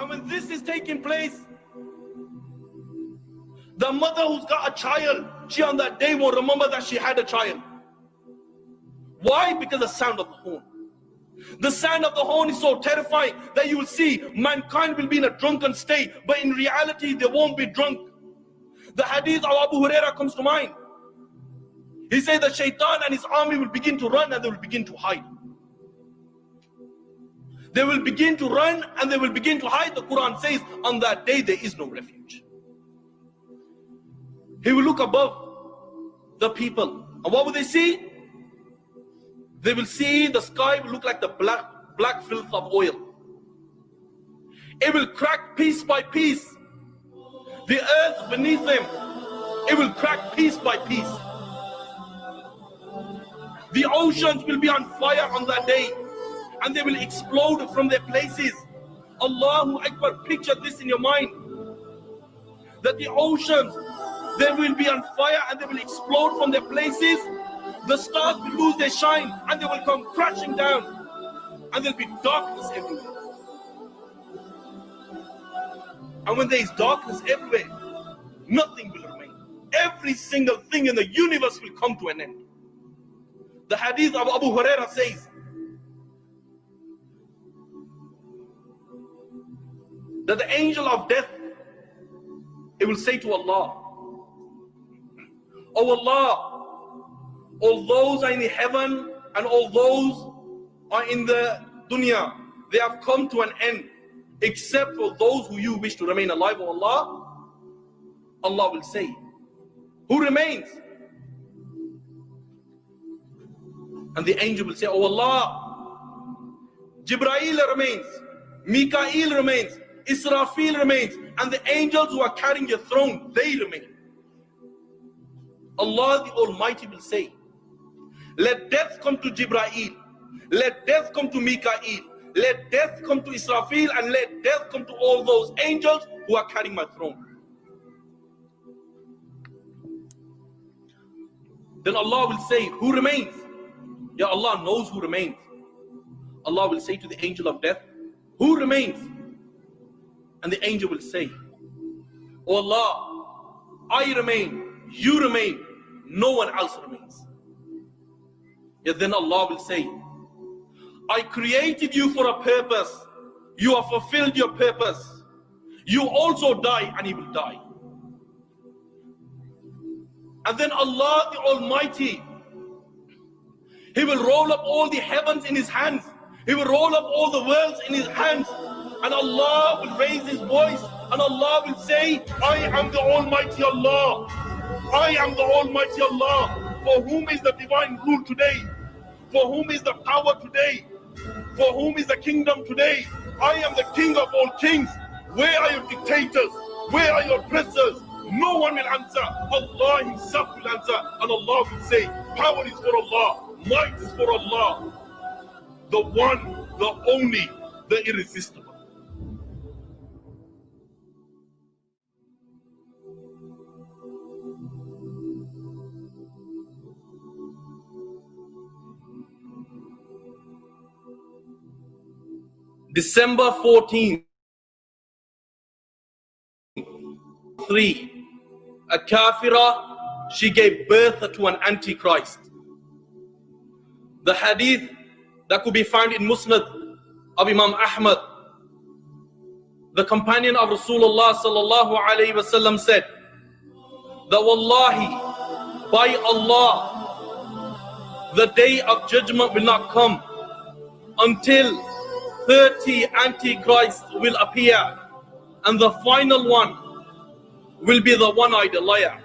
And when this is taking place, the mother who's got a child, she on that day won't remember that she had a child. Why? Because the sound of the horn. The sound of the horn is so terrifying that you will see mankind will be in a drunken state, but in reality they won't be drunk. The hadith of Abu Huraira comes to mind. He said that Shaitan and his army will begin to run and they will begin to hide. They will begin to run and they will begin to hide. The Quran says on that day there is no refuge. He will look above the people, and what will they see? They will see the sky will look like the black filth of oil. It will crack piece by piece. The earth beneath them, it will crack piece by piece. The oceans will be on fire on that day, and they will explode from their places. Allahu Akbar, picture this in your mind. That the oceans, they will be on fire and they will explode from their places. The stars will lose their shine and they will come crashing down, and there'll be darkness everywhere. And when there is darkness everywhere, nothing will remain. Every single thing in the universe will come to an end. The hadith of Abu Huraira says that the angel of death, it will say to Allah, "Oh Allah, all those are in the heaven and all those are in the dunya, they have come to an end, except for those who you wish to remain alive, O Allah." Allah will say, "Who remains?" And the angel will say, "Oh Allah, Jibreel remains, Mikael remains, Israfil remains, and the angels who are carrying your throne, they remain." Allah the Almighty will say, "Let death come to Jibreel, let death come to Mikael, let death come to Israfil, and let death come to all those angels who are carrying my throne." Then Allah will say, "Who remains?" Ya Allah knows who remains. Allah will say to the angel of death, "Who remains?" And the angel will say, "Oh Allah, I remain, you remain, no one else remains." Yet then Allah will say, "I created you for a purpose. You have fulfilled your purpose. You also die, and you will die." And then Allah the Almighty, He will roll up all the heavens in His hands. He will roll up all the worlds in His hands. And Allah will raise His voice and Allah will say, "I am the Almighty Allah. I am the Almighty Allah. For whom is the divine rule today? For whom is the power today? For whom is the kingdom today? I am the King of all kings. Where are your dictators? Where are your oppressors?" No one will answer. Allah Himself will answer. And Allah will say, "Power is for Allah. Might is for Allah, the one, the only, the irresistible." December 14th, 3. A kafira, she gave birth to an antichrist. The hadith that could be found in Musnad of Imam Ahmad, the companion of Rasulullah sallallahu alayhi wasallam said that, "Wallahi, by Allah, the day of judgment will not come until 30 antichrists will appear, and the final one will be the one-eyed liar."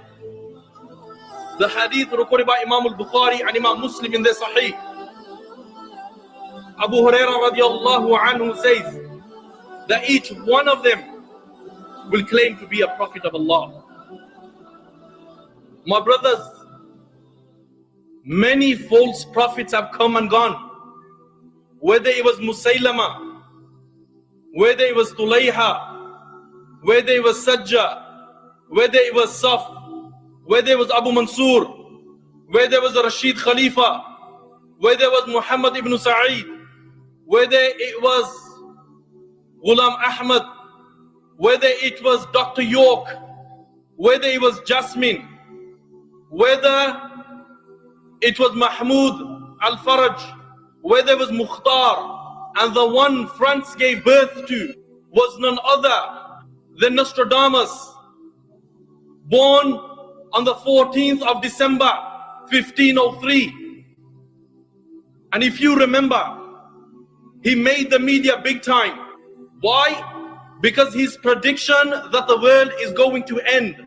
The hadith recorded by Imam al-Bukhari and Imam Muslim in their Sahih. Abu Huraira radiallahu anhu says that each one of them will claim to be a prophet of Allah. My brothers, many false prophets have come and gone. Whether it was Musaylama, whether it was Tulayha, whether it was Sajjah, whether it was Saf, whether it was Abu Mansur, whether it was Rashid Khalifa, whether it was Muhammad ibn Sa'id, whether it was Ghulam Ahmad, whether it was Dr. York, whether it was Judgement, whether it was Mahmoud Al-Faraj, whether it was Mukhtar, and the one France gave birth to was none other than Nostradamus, born on the 14th of December 1503. And if you remember, he made the media big time. Why? Because his prediction that the world is going to end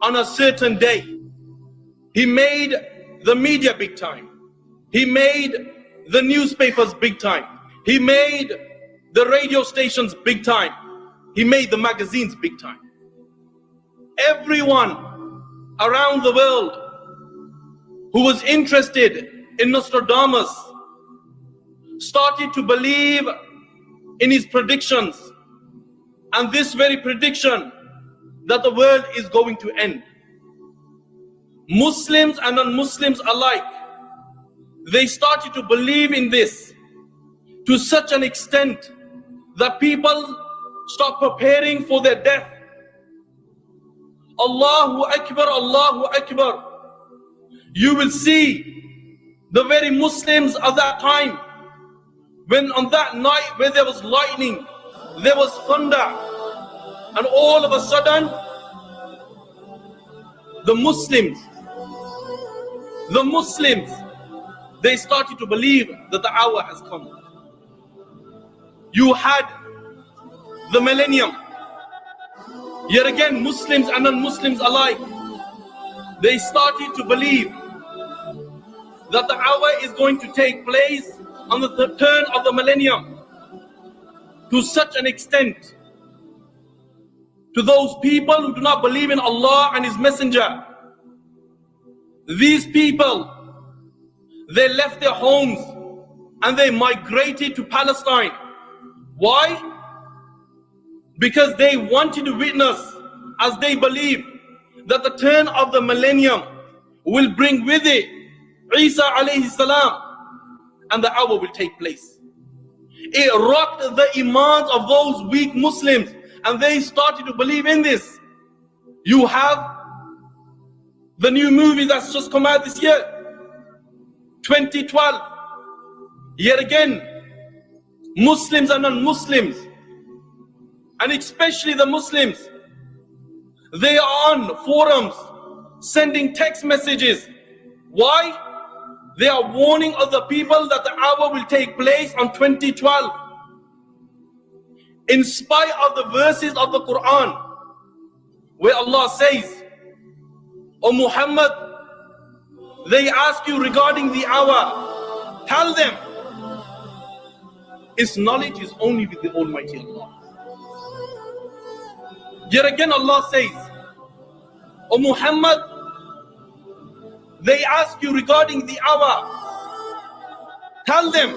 on a certain day. He made the media big time. He made the newspapers big time. He made the radio stations big time. He made the magazines big time. Everyone around the world who was interested in Nostradamus started to believe in his predictions, and this very prediction that the world is going to end. Muslims and non-Muslims alike, they started to believe in this to such an extent that people start preparing for their death. Allahu Akbar, Allahu Akbar. You will see the very Muslims of that time, when on that night where there was lightning, there was thunder, and all of a sudden the Muslims, they started to believe that the hour has come. You had the millennium. Yet again, Muslims and non-Muslims alike, they started to believe that the hour is going to take place on the turn of the millennium, to such an extent to those people who do not believe in Allah and His Messenger. These people, they left their homes and they migrated to Palestine. Why? Because they wanted to witness, as they believe, that the turn of the millennium will bring with it Isa alayhi salam, and the hour will take place. It rocked the imans of those weak Muslims, and they started to believe in this. You have the new movie that's just come out this year, 2012. Yet again, Muslims and non-Muslims, and especially the Muslims, they are on forums sending text messages. Why? They are warning other people that the hour will take place on 2012. In spite of the verses of the Quran, where Allah says, "O Muhammad, they ask you regarding the hour, tell them its knowledge is only with the Almighty Allah." Yet again Allah says, "O Muhammad, they ask you regarding the hour, tell them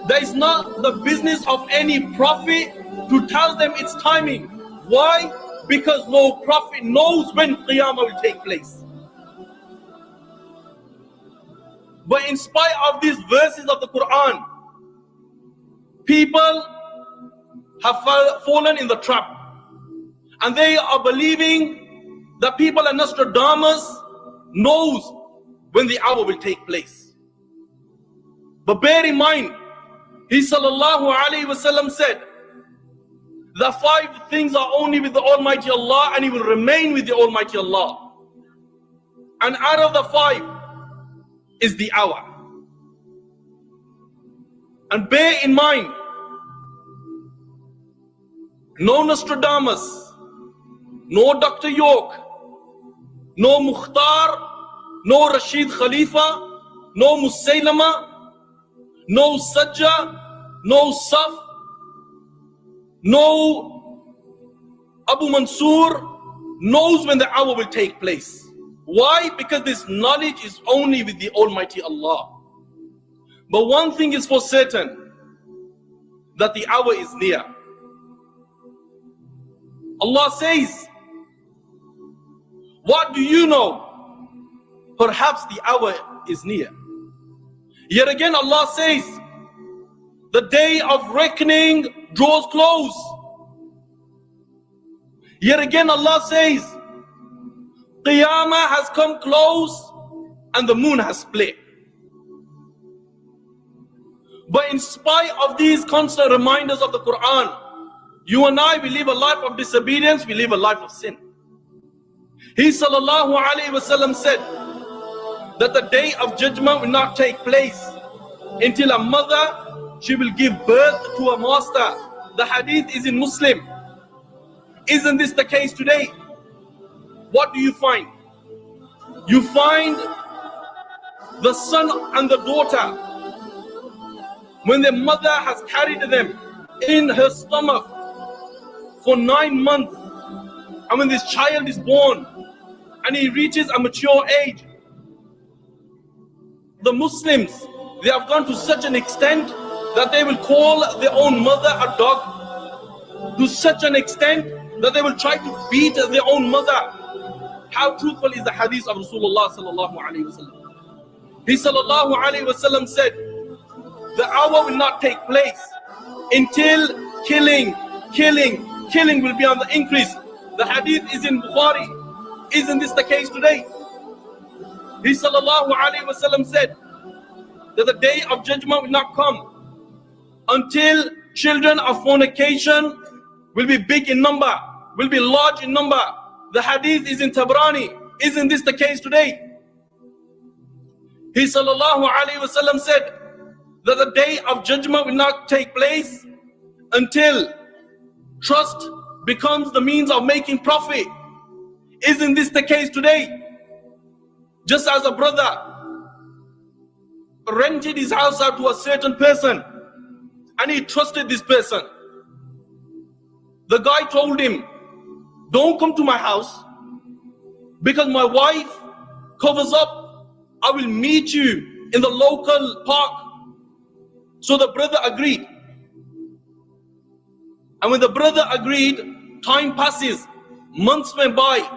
that is not the business of any prophet to tell them its timing." Why? Because no prophet knows when Qiyamah will take place. But in spite of these verses of the Quran, people have fallen in the trap, and they are believing that people like Nostradamus knows when the hour will take place. But bear in mind, he sallallahu alaihi wasallam said, the 5 things are only with the Almighty Allah, and He will remain with the Almighty Allah. And out of the 5 is the hour. And bear in mind, no Nostradamus, no Dr. York, no Mukhtar, no Rashid Khalifa, no Musaylama, no Sajja, no Saf, no Abu Mansur knows when the hour will take place. Why? Because this knowledge is only with the Almighty Allah. But one thing is for certain, that the hour is near. Allah says, what do you know? Perhaps the hour is near. Yet again Allah says, the day of reckoning draws close. Yet again Allah says, Qiyamah has come close and the moon has split. But in spite of these constant reminders of the Quran, you and I, we live a life of disobedience, we live a life of sin. He sallallahu alayhi wasallam said that the day of judgment will not take place until a mother, she will give birth to a master. The hadith is in Muslim. Isn't this the case today? What do you find? You find the son and the daughter, when their mother has carried them in her stomach for 9 months, and when this child is born and he reaches a mature age, the Muslims, they have gone to such an extent that they will call their own mother a dog, to such an extent that they will try to beat their own mother. How truthful is the hadith of Rasulullah sallallahu alaihi wasallam? He sallallahu alaihi wasallam said, the hour will not take place until killing will be on the increase. The hadith is in Bukhari. Isn't this the case today? He sallallahu alaihi wasallam said that the day of judgment will not come until children of fornication will be big in number, will be large in number. The hadith is in Tabrani. Isn't this the case today? He sallallahu alaihi wasallam said that the day of judgment will not take place until trust becomes the means of making profit. Isn't this the case today? Just as a brother rented his house out to a certain person and he trusted this person. The guy told him, don't come to my house because my wife covers up. I will meet you in the local park. So the brother agreed. And when the brother agreed, time passes, months went by,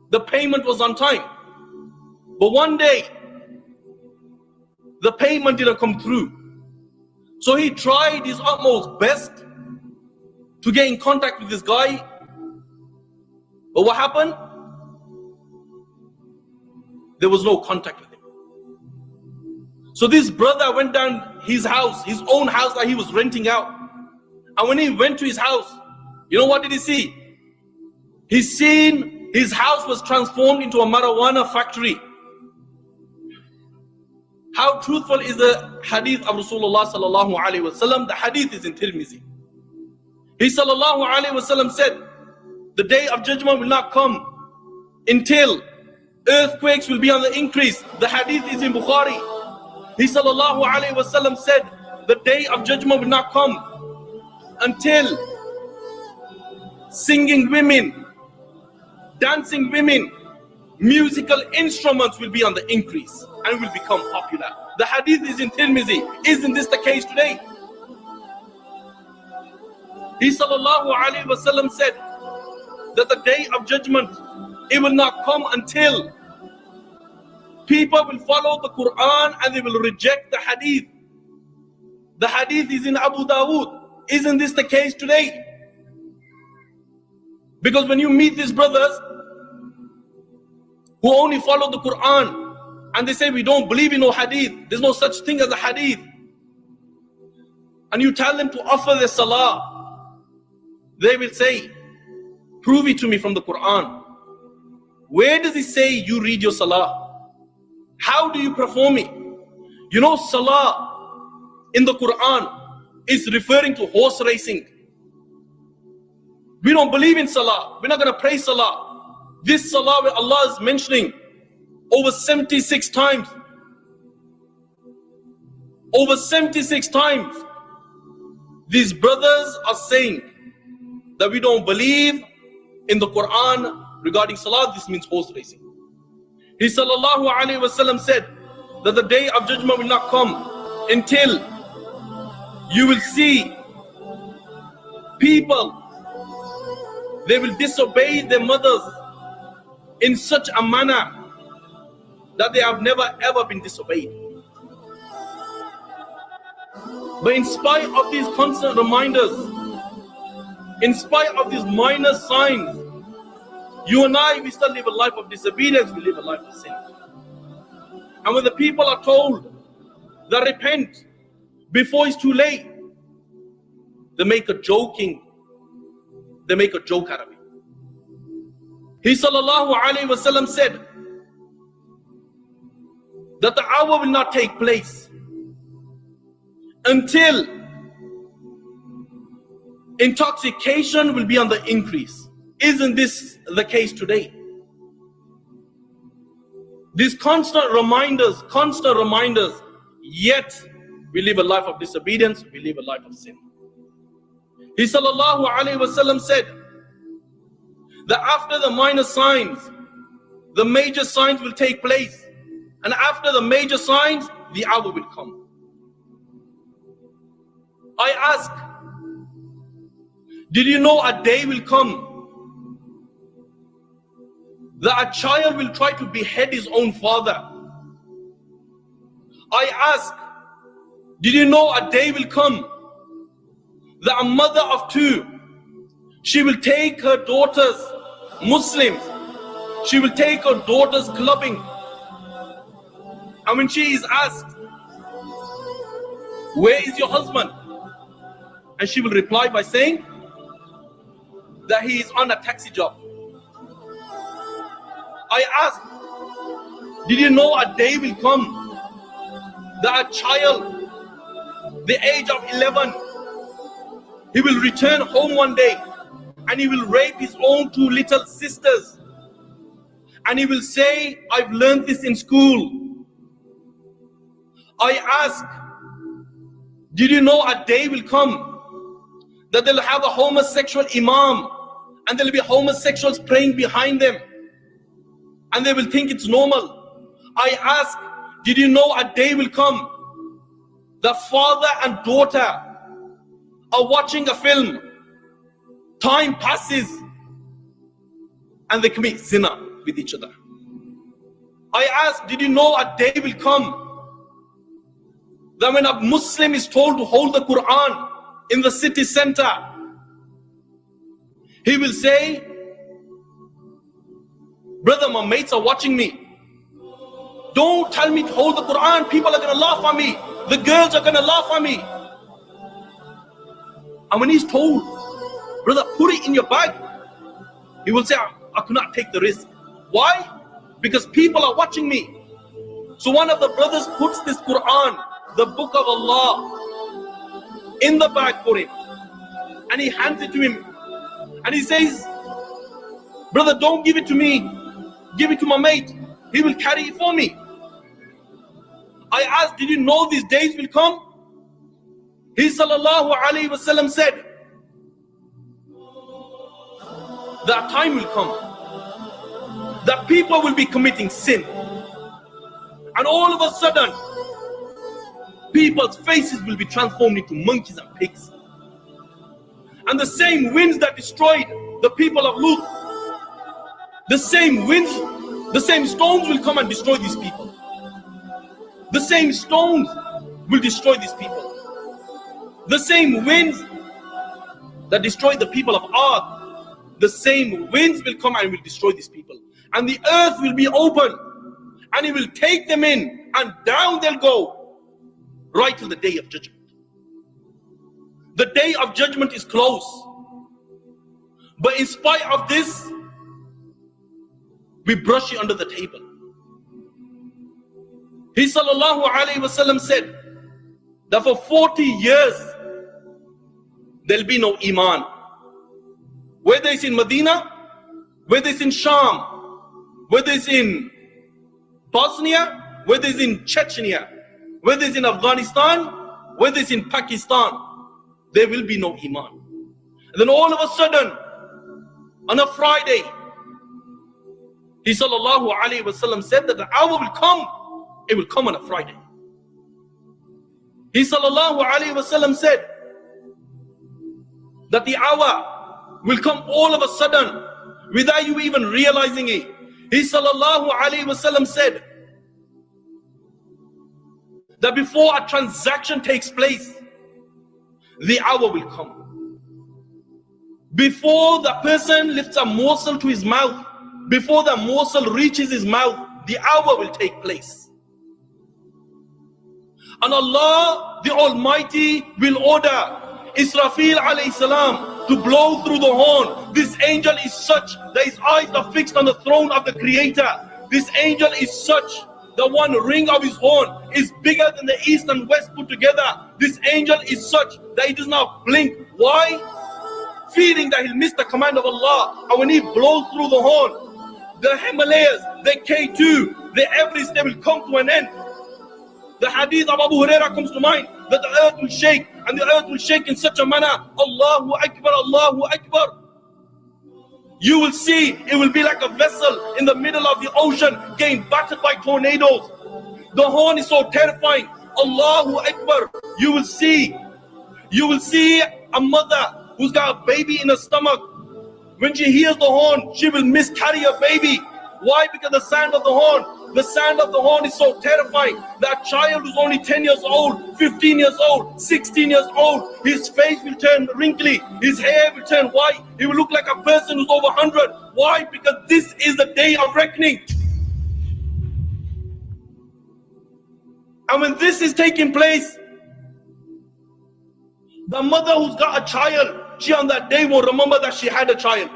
the payment was on time. But one day, the payment didn't come through. So he tried his utmost best to get in contact with this guy. But what happened? There was no contact with him. So this brother went down his house, his own house that he was renting out. And when he went to his house, you know what did he see? He seen his house was transformed into a marijuana factory. How truthful is the hadith of Rasulullah sallallahu alaihi wasallam? The hadith is in Tirmizi. He sallallahu alaihi wasallam said, the day of judgment will not come until earthquakes will be on the increase. The hadith is in Bukhari. He sallallahu alaihi wasallam said, the day of judgment will not come until singing women, dancing women, musical instruments will be on the increase and will become popular. The hadith is in Tirmizi. Isn't this the case today? He sallallahu alaihi wasallam said that the day of judgment, it will not come until people will follow the Quran and they will reject the hadith. The hadith is in Abu Dawood. Isn't this the case today? Because when you meet these brothers who only follow the Quran and they say we don't believe in no hadith, there's no such thing as a hadith, and you tell them to offer their salah, they will say, prove it to me from the Quran. Where does it say you read your salah? How do you perform it? You know, salah in the Quran is referring to horse racing. We don't believe in salah. We're not going to pray salah. This salah where Allah is mentioning over 76 times. Over 76 times. These brothers are saying that we don't believe in the Quran regarding salah. This means horse racing. He sallallahu alaihi wasallam said that the day of judgment will not come until you will see people, they will disobey their mothers in such a manner that they have never ever been disobeyed. But in spite of these constant reminders, in spite of these minor signs, you and I, we still live a life of disobedience, we live a life of sin. And when the people are told that repent before it's too late, they make a joke out of it. He sallallahu alayhi wasallam said that the hour will not take place until intoxication will be on the increase. Isn't this the case today? These constant reminders, yet we live a life of disobedience, we live a life of sin. He sallallahu alayhi wasallam said that after the minor signs, the major signs will take place. And after the major signs, the hour will come. I ask, did you know a day will come that a child will try to behead his own father? I ask, did you know a day will come that a mother of two, she will take her daughters, Muslims, she will take her daughters clubbing, and when she is asked, where is your husband? And she will reply by saying that he is on a taxi job. I ask, did you know a day will come that a child, the age of 11, he will return home one day and he will rape his own two little sisters, and he will say, I've learned this in school. I ask, did you know a day will come that they'll have a homosexual imam and there'll be homosexuals praying behind them and they will think it's normal? I ask, did you know a day will come the father and daughter are watching a film, time passes, and they commit zina with each other? I ask, did you know a day will come that when a Muslim is told to hold the Quran in the city center, he will say, brother, my mates are watching me. Don't tell me to hold the Quran. People are going to laugh at me. The girls are going to laugh at me. And when he's told, brother, put it in your bag, he will say, I cannot take the risk. Why? Because people are watching me. So one of the brothers puts this Quran, the book of Allah, in the bag for him, and he hands it to him, and he says, brother, don't give it to me, give it to my mate, he will carry it for me. I asked, did you know these days will come? He sallallahu alayhi wasallam said that time will come that people will be committing sin, and all of a sudden people's faces will be transformed into monkeys and pigs. And the same winds that destroyed the people of Lut, the same winds, the same stones will come and destroy these people. The same stones will destroy these people. The same winds that destroyed the people of Ad, the same winds will come and will destroy these people. And the earth will be open and it will take them in, and down they'll go, right till the day of judgment. The day of judgment is close. But in spite of this, we brush it under the table. He sallallahu alayhi wasallam said that for 40 years there'll be no iman. Whether it's in Medina, whether it's in Sham, whether it's in Bosnia, whether it's in Chechnya, whether it's in Afghanistan, whether it's in Pakistan, there will be no iman. And then all of a sudden, on a Friday, he sallallahu alayhi wasallam said that the hour will come, it will come on a Friday. He sallallahu alayhi wasallam said that the hour will come all of a sudden without you even realizing it. He sallallahu alayhi wasallam said that before a transaction takes place, the hour will come. Before the person lifts a morsel to his mouth, before the morsel reaches his mouth, the hour will take place. And Allah the Almighty will order Israfil alayhi salam to blow through the horn. This angel is such that his eyes are fixed on the throne of the Creator. This angel is such, the one ring of his horn is bigger than the east and west put together. This angel is such that he does not blink. Why? Fearing that he'll miss the command of Allah. And when he blows through the horn, the Himalayas, the K2, the Everest, they will come to an end. The hadith of Abu Huraira comes to mind, that the earth will shake, and the earth will shake in such a manner. Allahu Akbar, Allahu Akbar. You will see it will be like a vessel in the middle of the ocean getting battered by tornadoes. The horn is so terrifying. Allahu Akbar. You will see a mother who's got a baby in her stomach. When she hears the horn, she will miscarry her baby. Why? Because the sound of the horn is so terrifying. That child who's only 10 years old, 15 years old, 16 years old, his face will turn wrinkly, his hair will turn white, he will look like a person who's over 100. Why? Because this is the day of reckoning. And when this is taking place, the mother who's got a child, she on that day will remember that she had a child.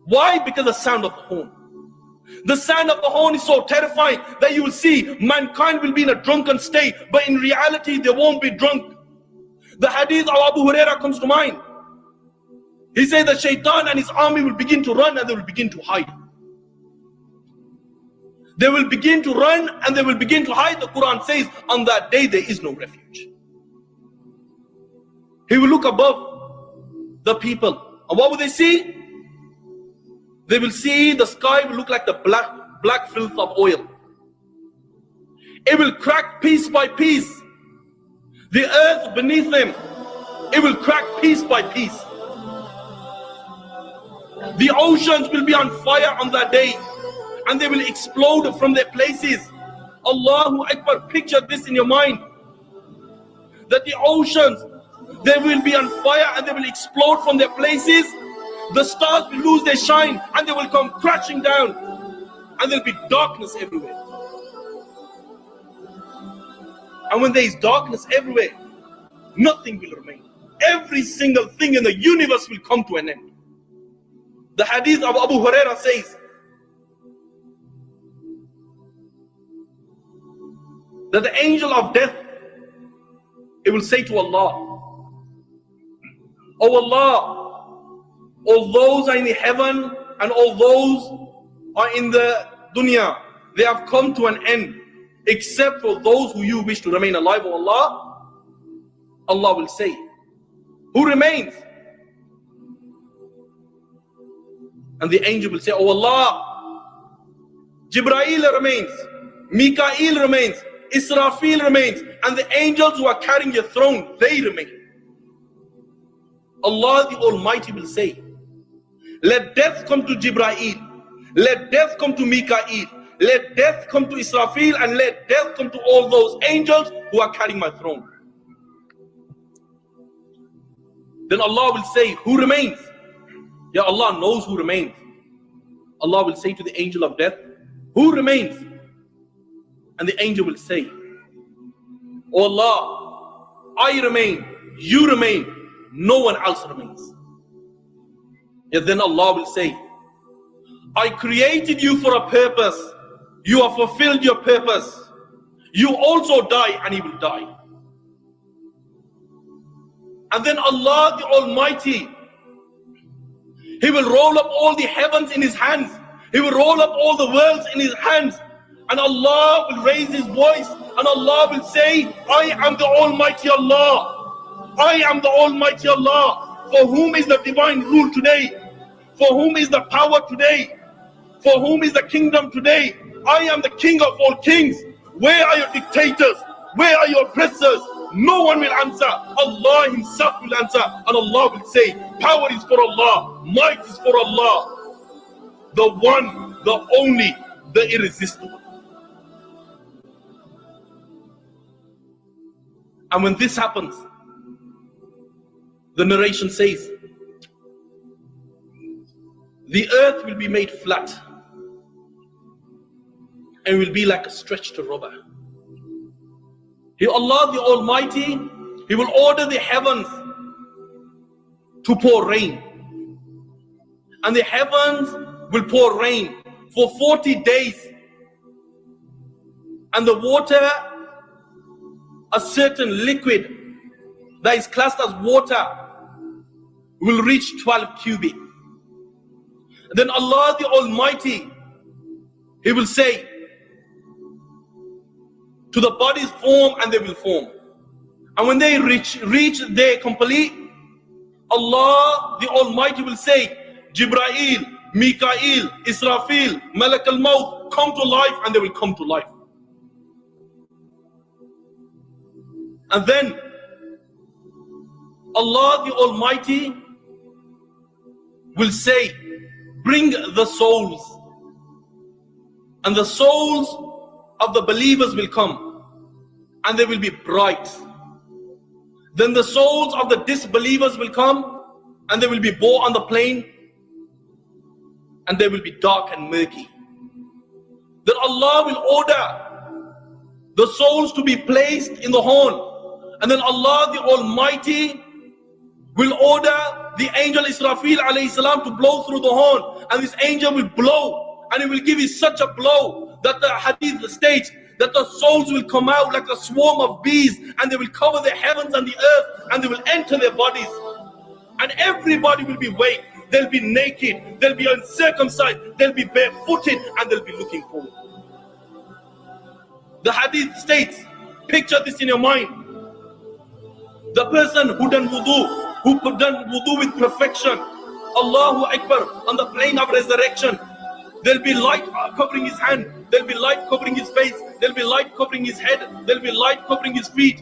Why? Because the sound of the horn. The sound of the horn is so terrifying that you will see mankind will be in a drunken state, but in reality they won't be drunk. The hadith of Abu Huraira comes to mind. He says that Shaitan and his army will begin to run and they will begin to hide. They will begin to run and they will begin to hide. The Quran says on that day there is no refuge. He will look above the people, and what will they see? They will see the sky will look like the black filth of oil. It will crack piece by piece. The earth beneath them, it will crack piece by piece. The oceans will be on fire on that day, and they will explode from their places. Allahu Akbar. Picture this in your mind, that the oceans, they will be on fire and they will explode from their places. The stars will lose their shine and they will come crashing down, and there will be darkness everywhere. And when there is darkness everywhere, nothing will remain. Every single thing in the universe will come to an end. The hadith of Abu Huraira says that the angel of death, it will say to Allah, "Oh Allah, all those are in the heaven and all those are in the dunya, they have come to an end, except for those who you wish to remain alive, O Allah." Allah will say, "Who remains?" And the angel will say, "Oh Allah, Jibreel remains, Mikael remains, Israfil remains, and the angels who are carrying your throne, they remain." Allah the Almighty will say, "Let death come to Jibreel, let death come to Mikael, let death come to Israfil, and let death come to all those angels who are carrying my throne." Then Allah will say, "Who remains?" Yeah, Allah knows who remains. Allah will say to the angel of death, "Who remains?" And the angel will say, "Oh Allah, I remain, you remain, no one else remains." And then Allah will say, "I created you for a purpose. You have fulfilled your purpose. You also die, and he will die." And then Allah the Almighty, He will roll up all the heavens in His hands. He will roll up all the worlds in His hands. And Allah will raise His voice and Allah will say, "I am the Almighty Allah. I am the Almighty Allah. For whom is the divine rule today? For whom is the power today? For whom is the kingdom today? I am the King of all kings. Where are your dictators? Where are your oppressors?" No one will answer. Allah Himself will answer. And Allah will say, "Power is for Allah. Might is for Allah. The one, the only, the irresistible." And when this happens, The narration says, the earth will be made flat and will be like a stretched rubber. Allah the Almighty, He will order the heavens to pour rain. And the heavens will pour rain for 40 days. And the water, a certain liquid that is classed as water, will reach 12 cubic. And then Allah the Almighty, He will say to the bodies, form, and they will form. And when they reach their complete, Allah the Almighty will say, Jibrail, Mikael, Israfil, Malak al-Maut, come to life, and they will come to life. And then Allah the Almighty will say, bring the souls. And the souls of the believers will come, and they will be bright. Then the souls of the disbelievers will come, and they will be born on the plain, and they will be dark and murky. Then Allah will order the souls to be placed in the horn, and then Allah the Almighty will order the angel Israfil alayhi salam to blow through the horn, and this angel will blow, and it will give it such a blow that the hadith states that the souls will come out like a swarm of bees, and they will cover the heavens and the earth, and they will enter their bodies, and everybody will be waked. They'll be naked, they'll be uncircumcised, they'll be barefooted, and they'll be looking forward. The hadith states, picture this in your mind, the person who done wudu, who could done wudu with perfection, Allahu Akbar, on the plane of resurrection, there'll be light covering his hand, there'll be light covering his face, there'll be light covering his head, there'll be light covering his feet,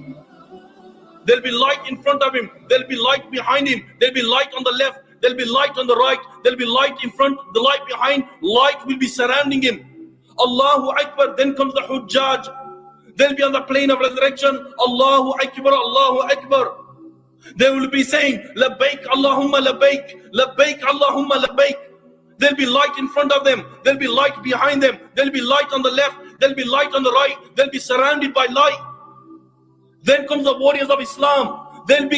there'll be light in front of him, there'll be light behind him, there'll be light on the left, there'll be light on the right, there'll be light in front, the light behind, light will be surrounding him. Allahu Akbar, then comes the Hujjaj, they'll be on the plane of resurrection, Allahu Akbar, Allahu Akbar. They will be saying, Labbaik Allahumma Labbaik, Labbaik Allahumma Labbaik. There'll be light in front of them, there'll be light behind them, there'll be light on the left, there'll be light on the right, they'll be surrounded by light. Then comes the warriors of Islam. They will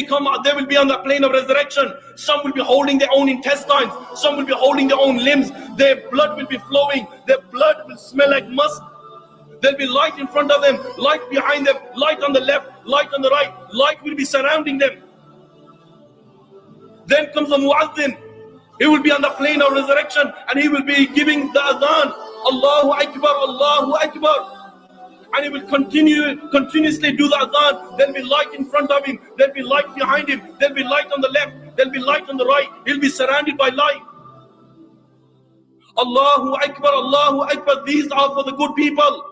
be on the plane of resurrection. Some will be holding their own intestines, some will be holding their own limbs, their blood will be flowing, their blood will smell like musk. There'll be light in front of them, light behind them, light on the left, light on the right, light will be surrounding them. Then comes the Muazzin. He will be on the plane of resurrection, and he will be giving the adhan, Allahu Akbar, Allahu Akbar. And he will continuously do the adhan. There'll be light in front of him, there'll be light behind him, there'll be light on the left, there'll be light on the right. He'll be surrounded by light. Allahu Akbar, Allahu Akbar. These are for the good people.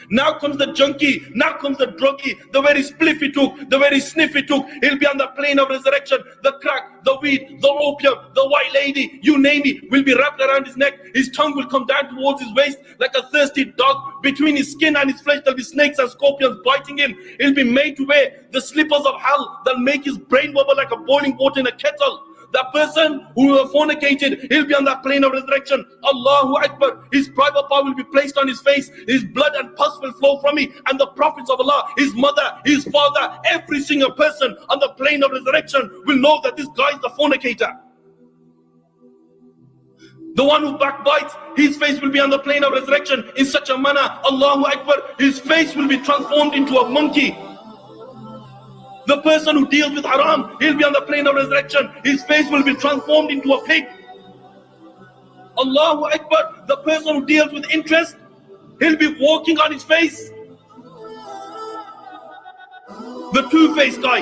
Now comes the junkie, now comes the druggie, the very spliff he took, the very sniff he took. He'll be on the plane of resurrection. The crack, the weed, the opium, the white lady, you name it, will be wrapped around his neck. His tongue will come down towards his waist like a thirsty dog. Between his skin and his flesh there'll be snakes and scorpions biting him. He'll be made to wear the slippers of hell that make his brain bubble like a boiling water in a kettle. That person who fornicated, he'll be on that plane of resurrection. Allahu Akbar. His private part will be placed on his face. His blood and pus will flow from it. And the prophets of Allah, his mother, his father, every single person on the plane of resurrection will know that this guy is the fornicator. The one who backbites, his face will be on the plane of resurrection in such a manner, Allahu Akbar, his face will be transformed into a monkey. The person who deals with haram, he'll be on the plane of resurrection. His face will be transformed into a pig. Allahu Akbar. The person who deals with interest, he'll be walking on his face. The two-faced guy.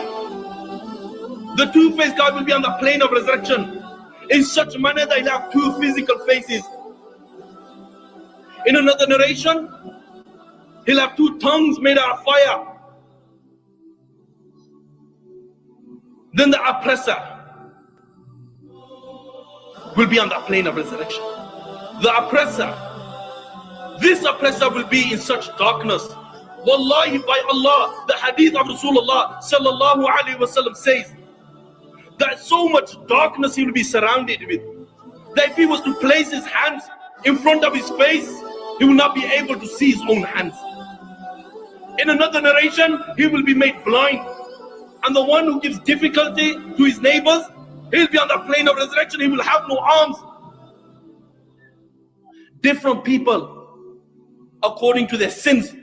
The two-faced guy will be on the plane of resurrection in such a manner that he'll have two physical faces. In another narration, he'll have two tongues made out of fire. Then the oppressor will be on the plane of resurrection. The oppressor, this oppressor will be in such darkness. Wallahi, by Allah, the hadith of Rasulullah sallallahu alaihi wasallam says There's so much darkness he will be surrounded with, that if he was to place his hands in front of his face, he will not be able to see his own hands. In another narration, he will be made blind. And the one who gives difficulty to his neighbors, he'll be on the plane of resurrection, he will have no arms. Different people, according to their sins,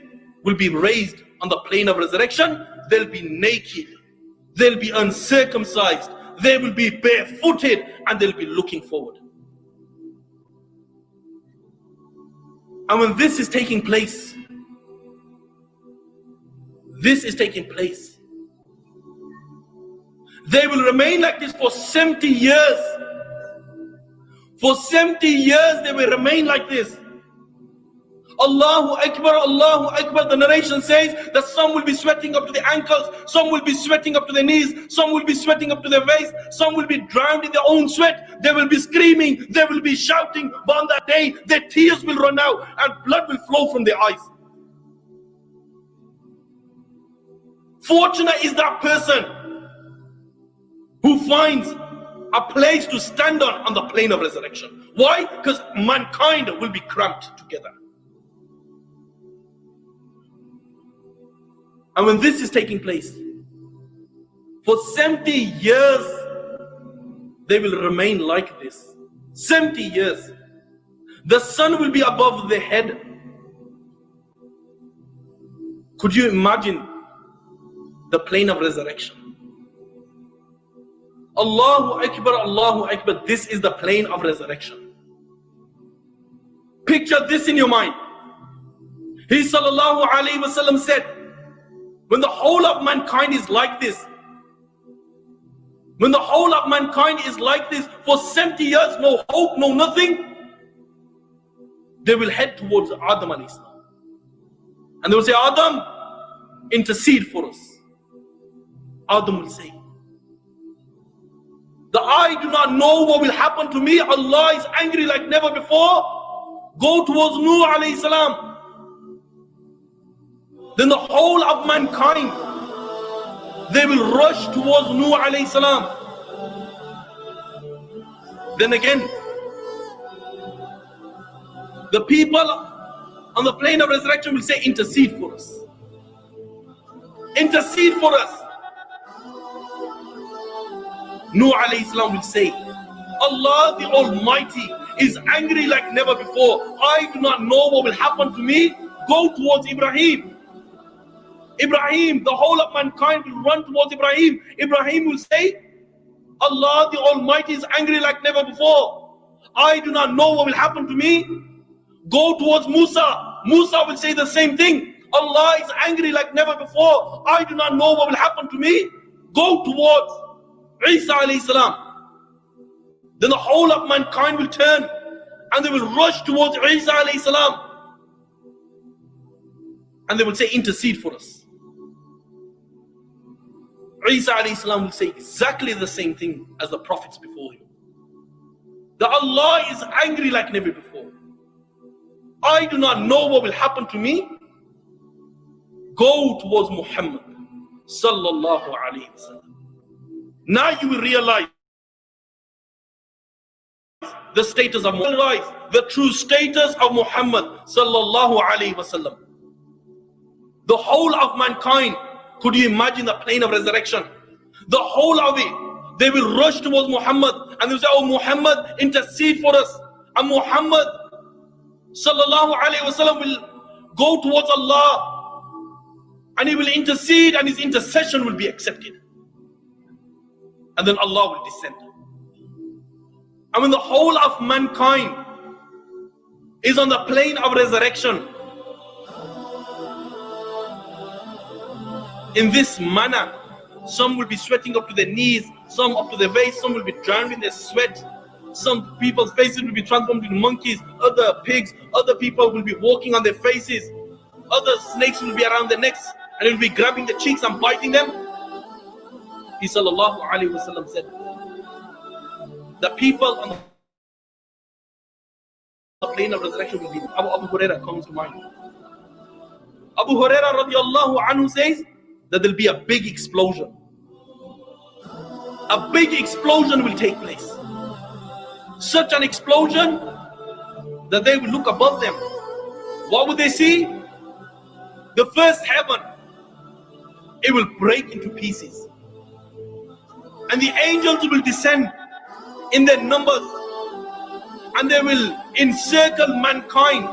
will be raised on the plane of resurrection. They'll be naked, they'll be uncircumcised, they will be barefooted, and they'll be looking forward. And when this is taking place, they will remain like this for 70 years. For 70 years they will remain like this. Allahu Akbar, Allahu Akbar. The narration says that some will be sweating up to the ankles, some will be sweating up to their knees, some will be sweating up to their waist, some will be drowned in their own sweat. They will be screaming, they will be shouting, but on that day their tears will run out and blood will flow from their eyes. Fortunate is that person who finds a place to stand on the plane of resurrection. Why? Because mankind will be cramped together. And when this is taking place, for 70 years, they will remain like this. 70 years. The sun will be above their head. Could you imagine the plane of resurrection? Allahu Akbar, Allahu Akbar. This is the plane of resurrection. Picture this in your mind. He sallallahu alayhi wasallam said, when the whole of mankind is like this, when the whole of mankind is like this for 70 years, no hope, no nothing, they will head towards Adam alayhi salam. And they will say, Adam, intercede for us. Adam will say, that I do not know what will happen to me. Allah is angry like never before. Go towards Nuh alayhi salam. Then the whole of mankind, they will rush towards Nuh alayhi salam. Then again, the people on the plane of resurrection will say, intercede for us. Intercede for us. Nuh alayhi salam will say, Allah the Almighty is angry like never before. I do not know what will happen to me. Go towards Ibrahim. Ibrahim, the whole of mankind will run towards Ibrahim. Ibrahim will say, Allah the Almighty is angry like never before. I do not know what will happen to me. Go towards Musa. Musa will say the same thing. Allah is angry like never before. I do not know what will happen to me. Go towards Isa alayhi salam. Then the whole of mankind will turn and they will rush towards Isa alayhi salam. And they will say, intercede for us. Isa alayhi salam will say exactly the same thing as the prophets before him. That Allah is angry like never before. I do not know what will happen to me. Go towards Muhammad sallallahu alayhi wa sallam. Now you will realize the status of Muhammad, the true status of Muhammad sallallahu alayhi wa sallam. The whole of mankind, could you imagine the plane of resurrection? The whole of it, they will rush towards Muhammad and they will say, oh Muhammad, intercede for us. And Muhammad sallallahu alayhi wa sallam will go towards Allah and he will intercede and his intercession will be accepted. And then Allah will descend. And when the whole of mankind is on the plane of resurrection, in this manner, some will be sweating up to their knees, some up to their waist, some will be drowned in their sweat. Some people's faces will be transformed into monkeys, other pigs, other people will be walking on their faces, other snakes will be around their necks and they will be grabbing their cheeks and biting them. He sallallahu alayhi wa sallam said, the people on the plane of resurrection will be Abu Huraira comes to mind. Abu Huraira radiallahu anhu says that there will be a big explosion. a big explosion will take place. Such an explosion that they will look above them. What would they see? The first heaven, it will break into pieces. And the angels will descend in their numbers, and they will encircle mankind,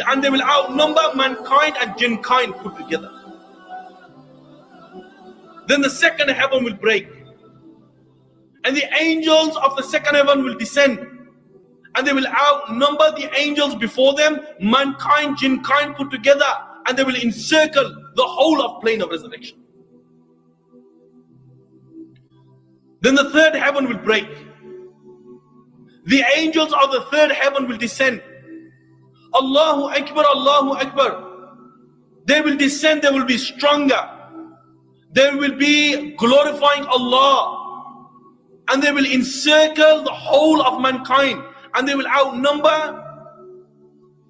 and they will outnumber mankind and jinkind put together. Then the second heaven will break, and the angels of the second heaven will descend, and they will outnumber the angels before them, mankind, jinkind put together, and they will encircle the whole of plane of resurrection. Then the third heaven will break. The angels of the third heaven will descend. Allahu Akbar, Allahu Akbar. They will descend, they will be stronger. They will be glorifying Allah. And they will encircle the whole of mankind. And they will outnumber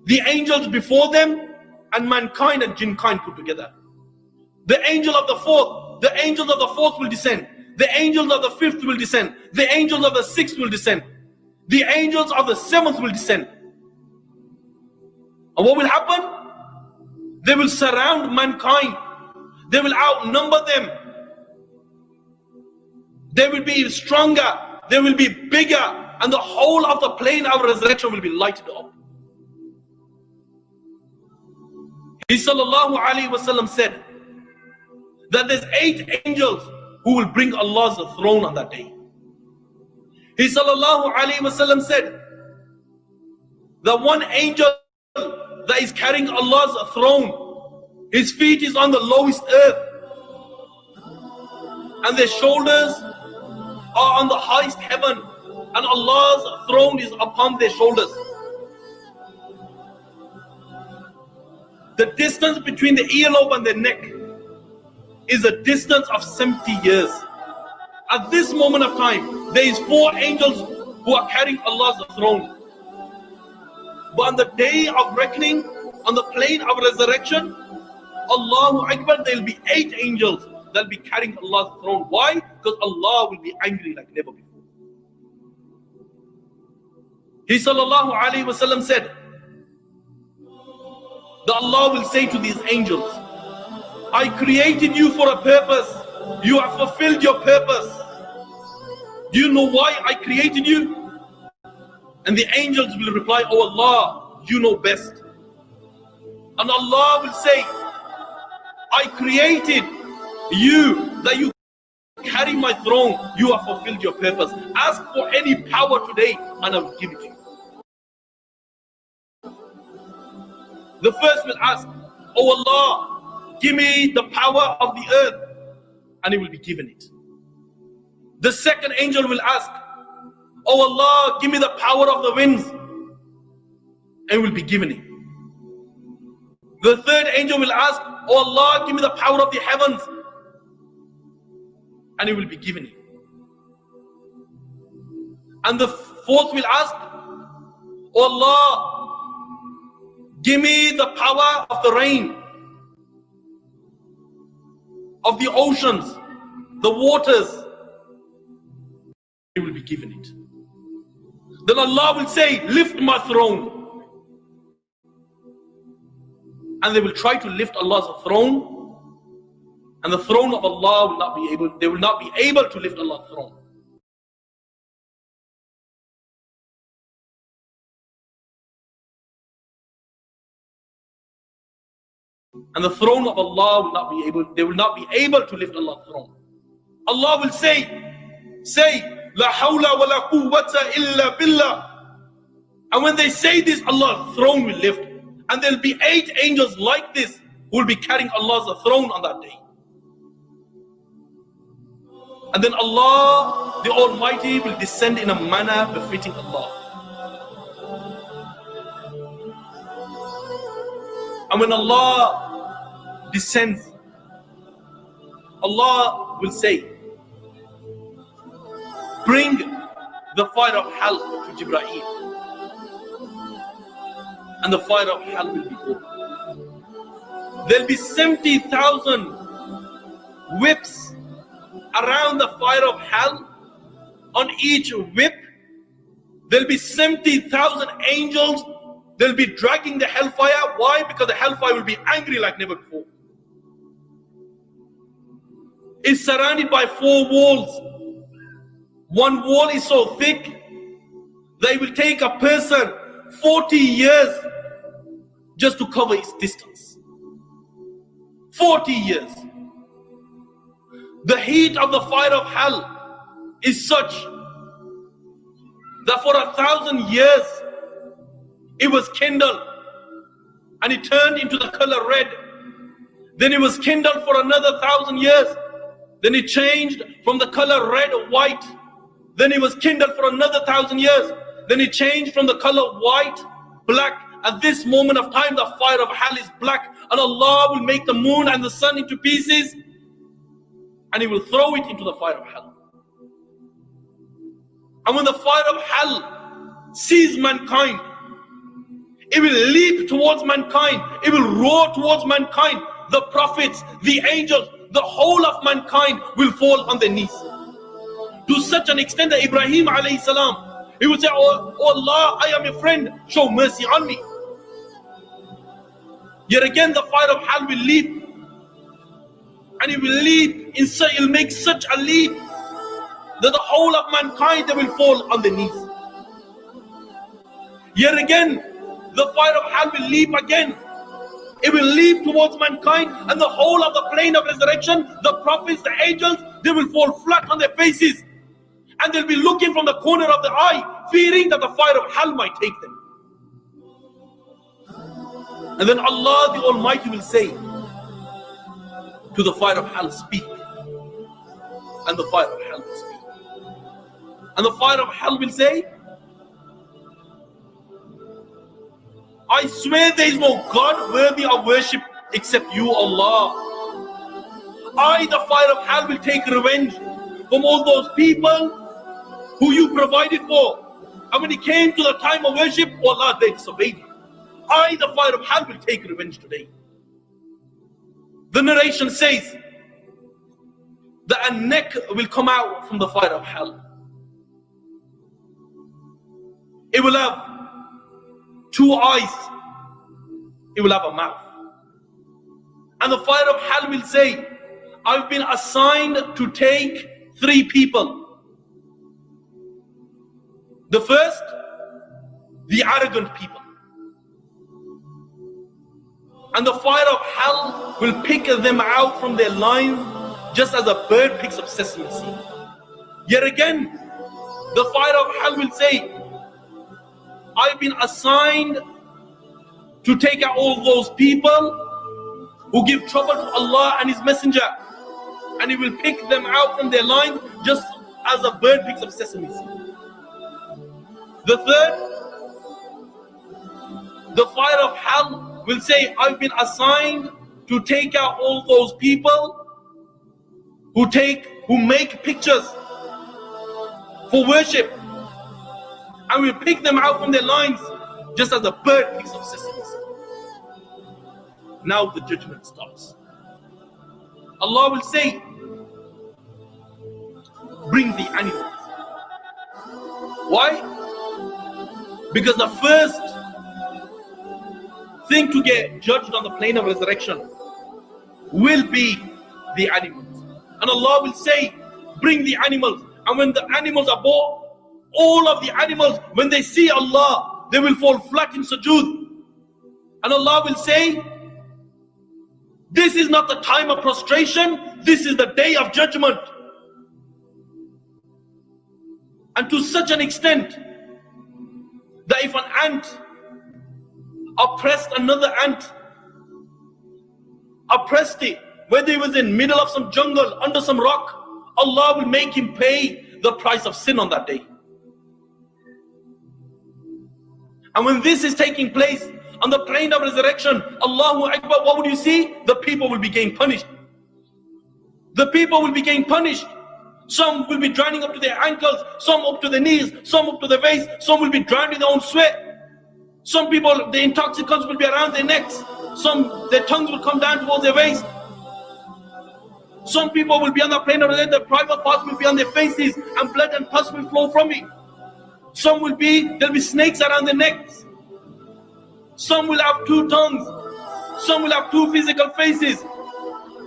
the angels before them and mankind and jinkind put together. The angels of the fourth will descend. The angels of the fifth will descend. The angels of the sixth will descend. The angels of the seventh will descend. And what will happen? They will surround mankind. They will outnumber them. They will be stronger. They will be bigger. And the whole of the plane of resurrection will be lighted up. He sallallahu alayhi wasallam said that there's 8 angels who will bring Allah's throne on that day. He sallallahu alayhi wasallam said that one angel that is carrying Allah's throne, his feet is on the lowest earth, and their shoulders are on the highest heaven, and Allah's throne is upon their shoulders. The distance between the earlobe and the neck is a distance of 70 years. At this moment of time, there is 4 angels who are carrying Allah's throne. But on the day of reckoning, on the plane of resurrection, Allahu Akbar, there will be 8 angels that will be carrying Allah's throne. Why? Because Allah will be angry like never before. He sallallahu alayhi wasallam said that Allah will say to these angels, I created you for a purpose. You have fulfilled your purpose. Do you know why I created you? And the angels will reply, Oh Allah, you know best. And Allah will say, I created you that you carry my throne. You have fulfilled your purpose. Ask for any power today and I will give it to you. The first will ask, Oh Allah, give me the power of the earth, and he will be given it. The second angel will ask, Oh Allah, give me the power of the winds, and he will be given it. The third angel will ask, Oh Allah, give me the power of the heavens, and he will be given it. And the fourth will ask, Oh Allah, give me the power of the rain, of the oceans, the waters. He will be given it. Then Allah will say, lift my throne. And they will try to lift Allah's throne, and the throne of Allah will not be able, they will not be able to lift Allah's throne. And the throne of Allah will not be able, they will not be able to lift Allah's throne. Allah will say, La hawla wa la quwwata illa billah. And when they say this, Allah's throne will lift. And there will be 8 angels like this who will be carrying Allah's throne on that day. And then Allah, the Almighty, will descend in a manner befitting Allah. And when Allah descends, Allah will say, bring the fire of hell to Jibreel. And the fire of hell will be opened. There will be 70,000 whips around the fire of hell, on each whip, there'll be 70,000 angels. They'll be dragging the hellfire. Why? Because the hellfire will be angry like never before. It's surrounded by 4 walls. One wall is so thick that it will take a person 40 years just to cover its distance. 40 years. The heat of the fire of hell is such that for 1,000 years it was kindled and it turned into the color red. Then it was kindled for another 1,000 years. Then it changed from the color red to white. Then it was kindled for another 1,000 years. Then it changed from the color white, black. At this moment of time, the fire of hell is black, and Allah will make the moon and the sun into pieces, and He will throw it into the fire of hell. And when the fire of hell sees mankind, it will leap towards mankind. It will roar towards mankind. The prophets, the angels, the whole of mankind will fall on their knees. To such an extent that Ibrahim alayhi salam, he would say, oh Allah, I am your friend, show mercy on me. Yet again the fire of hell will leap. And it will leap, it will make such a leap that the whole of mankind, they will fall on their knees. Yet again, the fire of hell will leap again. It will leap towards mankind, and the whole of the plane of resurrection, the prophets, the angels, they will fall flat on their faces. And they'll be looking from the corner of the eye, fearing that the fire of hell might take them. And then Allah the Almighty will say to the fire of hell, speak. And the fire of hell will speak. And the fire of hell will say, I swear there is no God worthy of worship except you, Allah. I, the fire of hell, will take revenge from all those people who you provided for. And when it came to the time of worship, Allah, they disobeyed you. I, the fire of hell, will take revenge today. The narration says that a neck will come out from the fire of hell. It will have 2 eyes. It will have a mouth. And the fire of hell will say, I've been assigned to take 3 people. The first, the arrogant people. And the fire of hell will pick them out from their lines just as a bird picks up sesame seed. Yet again, the fire of hell will say, I've been assigned to take out all those people who give trouble to Allah and His Messenger. And He will pick them out from their lines just as a bird picks up sesame seed. The third, the fire of hell will say, I've been assigned to take out all those people who make pictures for worship. And we'll pick them out from their lines just as a bird picks up sesame seed. Now the judgment starts. Allah will say, bring the animals. Why? Because the first thing to get judged on the plane of resurrection will be the animals. And Allah will say, bring the animals. And when the animals are brought, all of the animals, when they see Allah, they will fall flat in sujood. And Allah will say, this is not the time of prostration, this is the day of judgment. And to such an extent that if an ant oppressed another ant, oppressed it, whether it was in middle of some jungle, under some rock, Allah will make him pay the price of sin on that day. And when this is taking place on the plane of resurrection, Allahu Akbar, what would you see? The people will be getting punished. The people will be getting punished. Some will be drowning up to their ankles, some up to their knees, some up to their waist, some will be drowned in their own sweat. Some people, the intoxicants will be around their necks, some, their tongues will come down towards their waist. Some people will be on the plane of death, the private parts will be on their faces, and blood and pus will flow from it. Some will be, there'll be snakes around their necks. Some will have 2 tongues. Some will have 2 physical faces.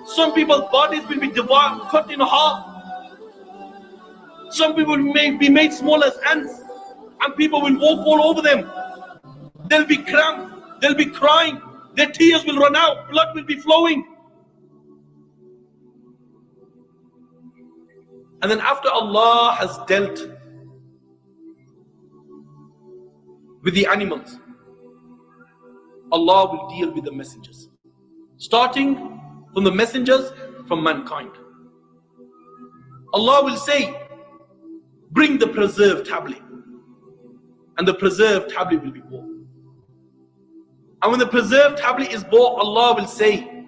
Some people's bodies will be devoured, cut in half. Some people may be made small as ants, and people will walk all over them. They'll be cramped, they'll be crying, their tears will run out, blood will be flowing. And then after Allah has dealt with the animals, Allah will deal with the messengers. Starting from the messengers from mankind. Allah will say, bring the preserved tablet. And the preserved tablet will be brought. And when the preserved tablet is brought, Allah will say,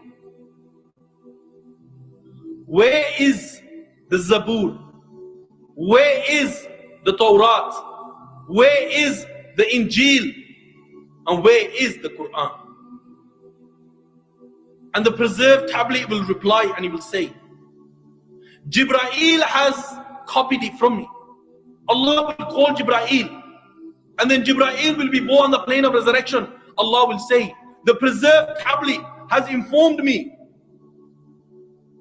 where is the Zabur? Where is the Torah? Where is the Injil? And where is the Quran? And the preserved tablet will reply and he will say, Jibreel has copied it from me. Allah will call Jibreel, and then Jibreel will be born on the plane of resurrection. Allah will say, the preserved tablet has informed me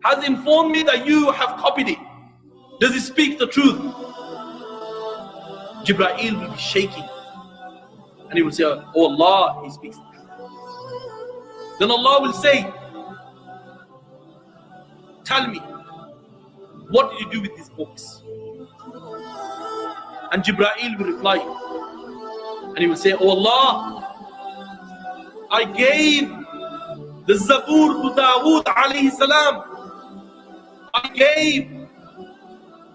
that you have copied it. Does it speak the truth? Jibreel will be shaking, and he will say, oh Allah, he speaks the truth. Then Allah will say, tell me, what did you do with these books? And Jibreel will reply, and he will say, oh Allah, I gave the Zabur to Dawood alayhi salam. I gave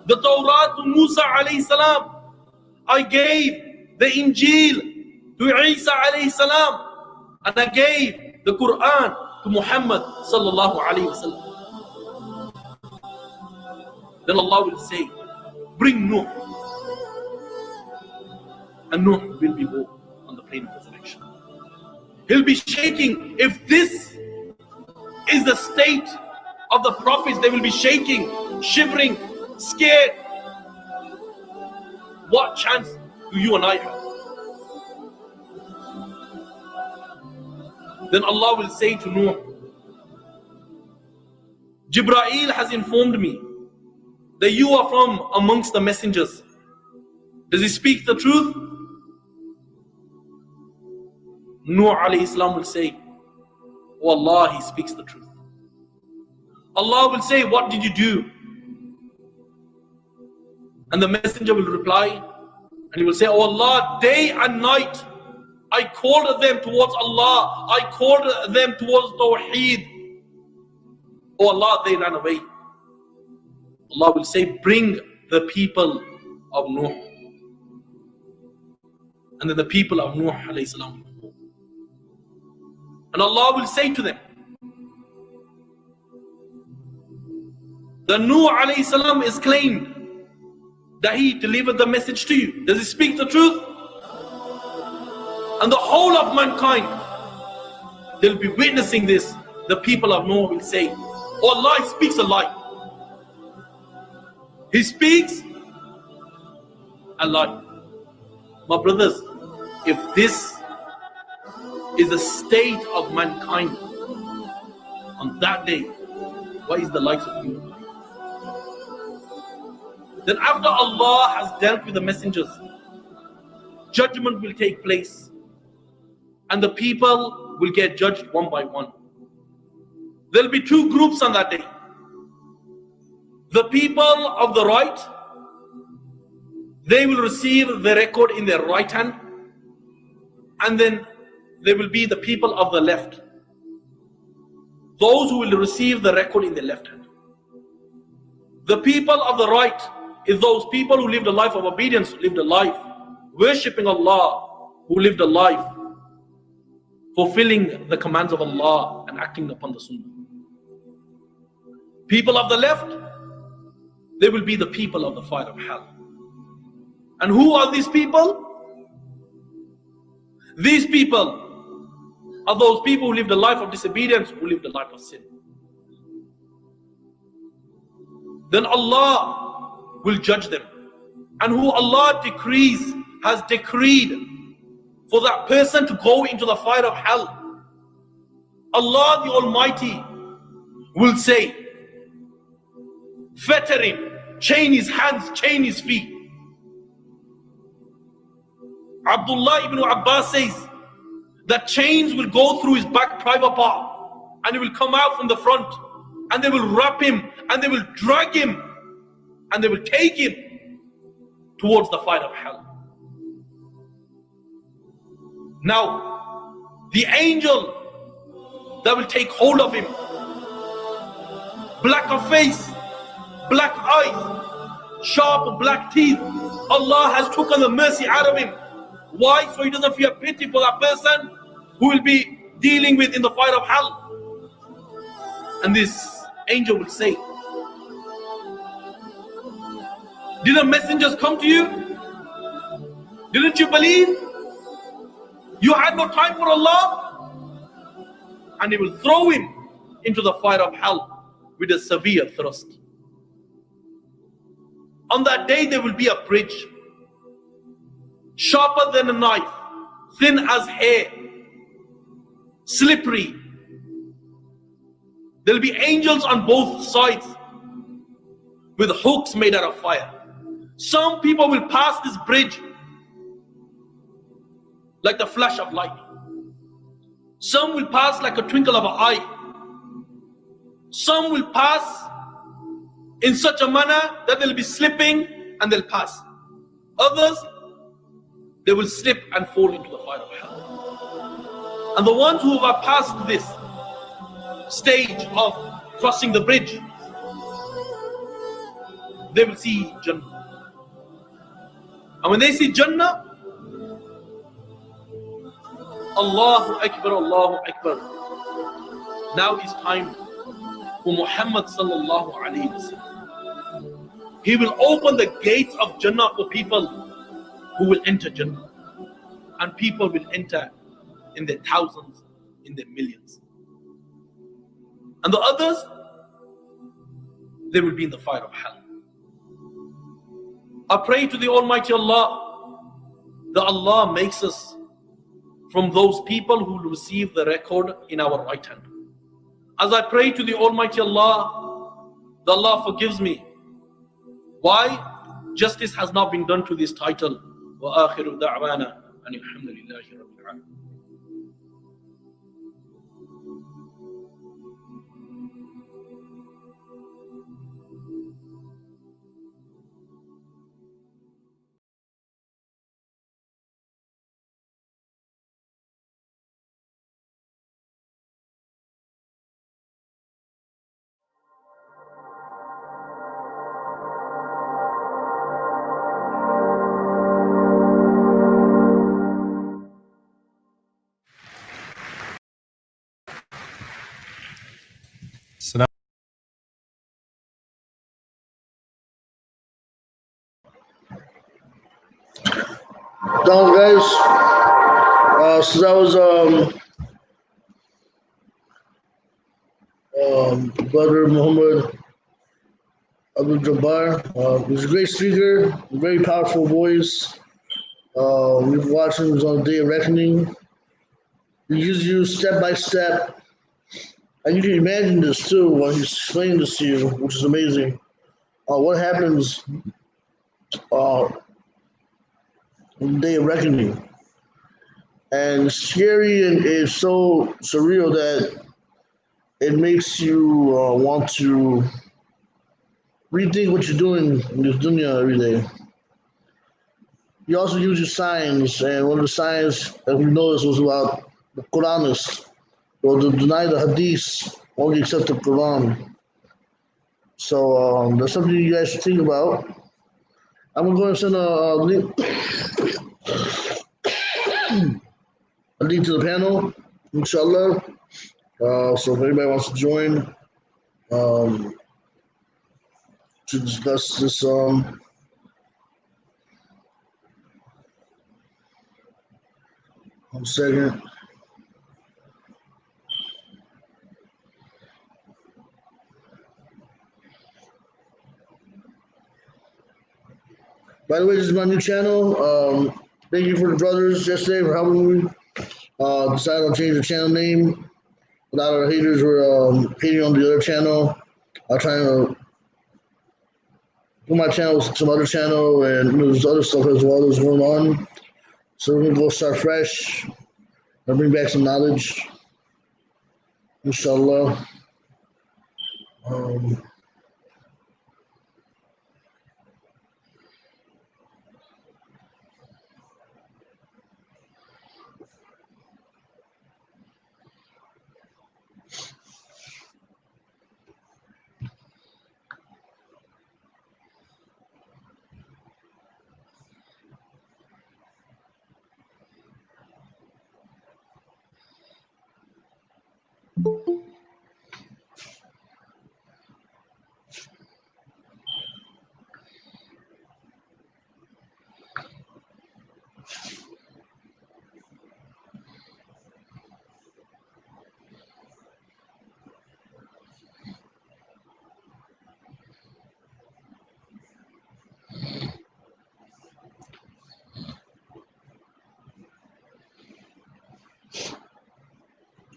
the Torah to Musa alayhi salam. I gave the Injil to Isa alayhi salam. And I gave the Quran to Muhammad sallallahu alayhi wasallam. Then Allah will say, bring Nuh. And Nuh will be born on the plane of resurrection. He'll be shaking. If this is the state of the prophets, they will be shaking, shivering, scared. What chance do you and I have? Then Allah will say to Nuh, Jibreel has informed me that you are from amongst the messengers. Does he speak the truth? Nuh alayhi salam will say, oh Allah, he speaks the truth. Allah will say, what did you do? And the messenger will reply, and he will say, oh Allah, day and night I called them towards Allah, I called them towards Tawheed. Oh Allah, they ran away. Allah will say, bring the people of Nuh. And then the people of Nuh alayhi salam will go. And Allah will say to them, the Nuh alayhi salam is claimed that he delivered the message to you. Does he speak the truth? And the whole of mankind, they'll be witnessing this. The people of Noah will say, oh Allah, he speaks a lie. He speaks a lie. My brothers, if this is the state of mankind on that day, what is the likes of you? Then after Allah has dealt with the messengers, judgment will take place, and the people will get judged one by one. There'll be 2 groups on that day. The people of the right, they will receive the record in their right hand, and then there will be the people of the left, those who will receive the record in their left hand. The people of the right is those people who lived a life of obedience, who lived a life worshipping Allah, who lived a life fulfilling the commands of Allah and acting upon the Sunnah. People of the left, they will be the people of the fire of hell. And who are these people? These people are those people who lived a life of disobedience, who lived a life of sin. then Allah will judge them. And who Allah has decreed for that person to go into the fire of hell, Allah the Almighty will say, fetter him, chain his hands, chain his feet. Abdullah ibn Abbas says that chains will go through his back private part and it will come out from the front, and they will wrap him and they will drag him and they will take him towards the fire of hell. Now, the angel that will take hold of him, black of face, black eyes, sharp black teeth, Allah has taken the mercy out of him. Why? So he doesn't feel pity for that person who will be dealing with in the fire of hell. And this angel will say, didn't messengers come to you? Didn't you believe? You had no time for Allah? And he will throw him into the fire of hell with a severe thrust. On that day there will be a bridge, sharper than a knife, thin as hair, slippery. There will be angels on both sides with hooks made out of fire. Some people will pass this bridge like the flash of light. Some will pass like a twinkle of an eye. Some will pass in such a manner that they'll be slipping and they'll pass. Others, they will slip and fall into the fire of hell. And the ones who have passed this stage of crossing the bridge, they will see Jannah. And when they see Jannah, Allahu Akbar, Allahu Akbar. Now is time for Muhammad sallallahu alayhi wa sallam. He will open the gates of Jannah for people who will enter Jannah. And people will enter in their thousands, in their millions. And the others, they will be in the fire of hell. I pray to the Almighty Allah that Allah makes us from those people who will receive the record in our right hand. As I pray to the Almighty Allah, that Allah forgives me. Why? Justice has not been done to this title. وَآخِرُ دَعْوَانَا أَنِ الْحَمْدُ لِلَّهِ رَبِّ الْعَالَمِينَ. Down, guys. So that was Brother Muhammad Abdul Jabbar. He's a great speaker, very powerful voice. We've watched him on the Day of Reckoning. He gives you step by step, and you can imagine this too when he's explaining this to you, which is amazing. What happens on the Day of Reckoning. And scary, and it's so surreal that it makes you want to rethink what you're doing in this dunya every day. He also uses signs, and one of the signs that we noticed was about the Quranists, or to deny the hadith, only accept the Quran. So that's something you guys should think about. I'm going to send a link to the panel, inshallah. So if anybody wants to join to discuss this, one second. By the way, this is my new channel. Thank you for the brothers yesterday for helping me. Decided to change the channel name. A lot of haters were hating on the other channel. I'm trying to put my channel with some other channel, and there's other stuff as well that's going on. So we're gonna go start fresh and bring back some knowledge, inshallah. Um,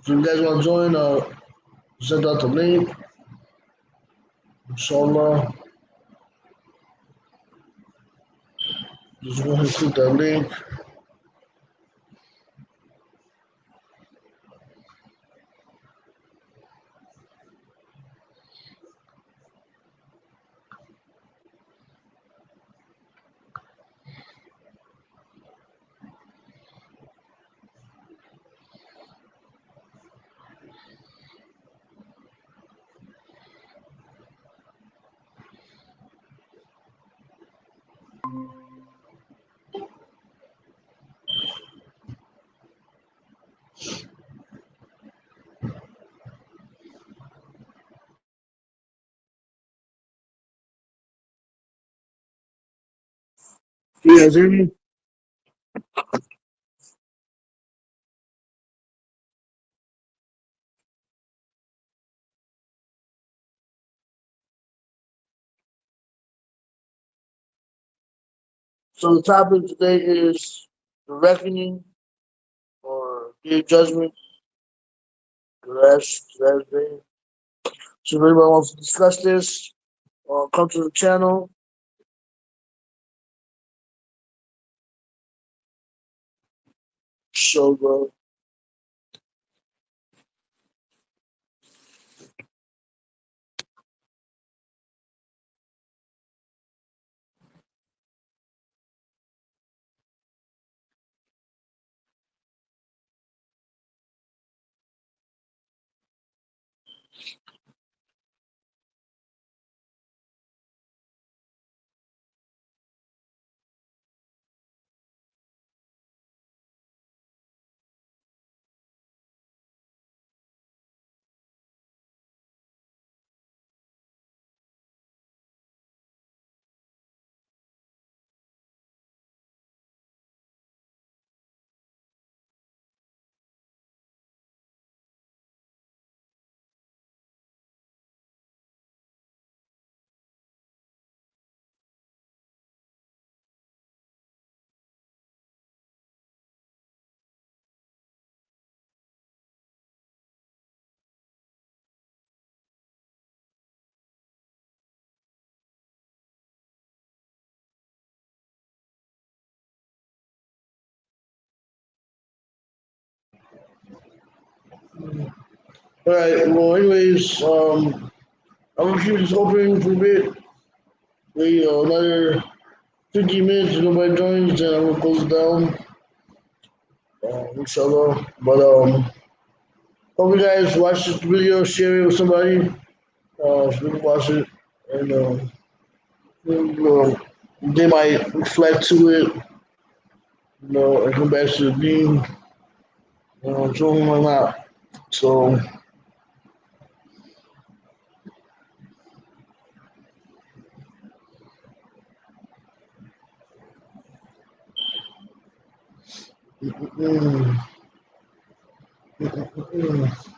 if you guys want to join, send out the link, inshallah. Just go ahead and click that link. Can you guys hear me? So the topic today is the reckoning or the judgment, the last day. So if anybody wants to discuss this, come to the channel. So all right. Well, anyways, I'm gonna keep this open for a bit. Wait another 50 minutes. If nobody joins, then I'm gonna close it down. Inshallah. But hope you guys watch this video, share it with somebody. So they can watch it, and they might reflect to it. And come back to the being. Show them or not. So. Mm, mm,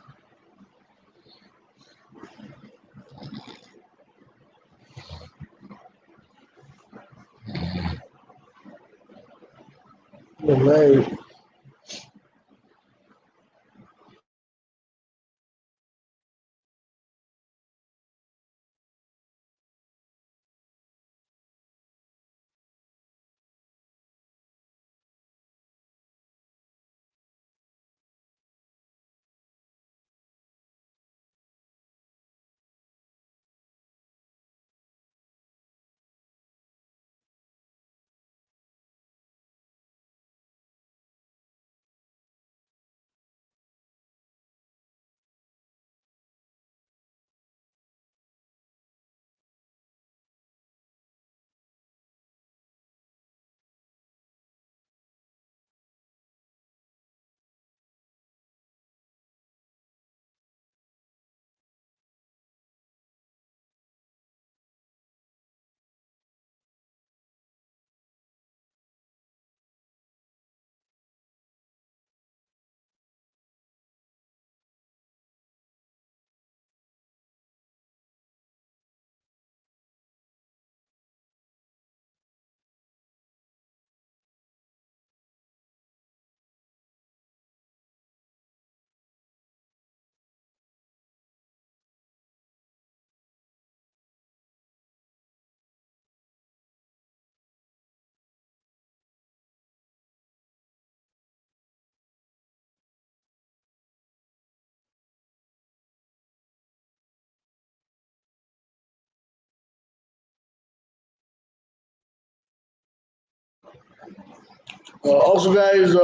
Also, guys,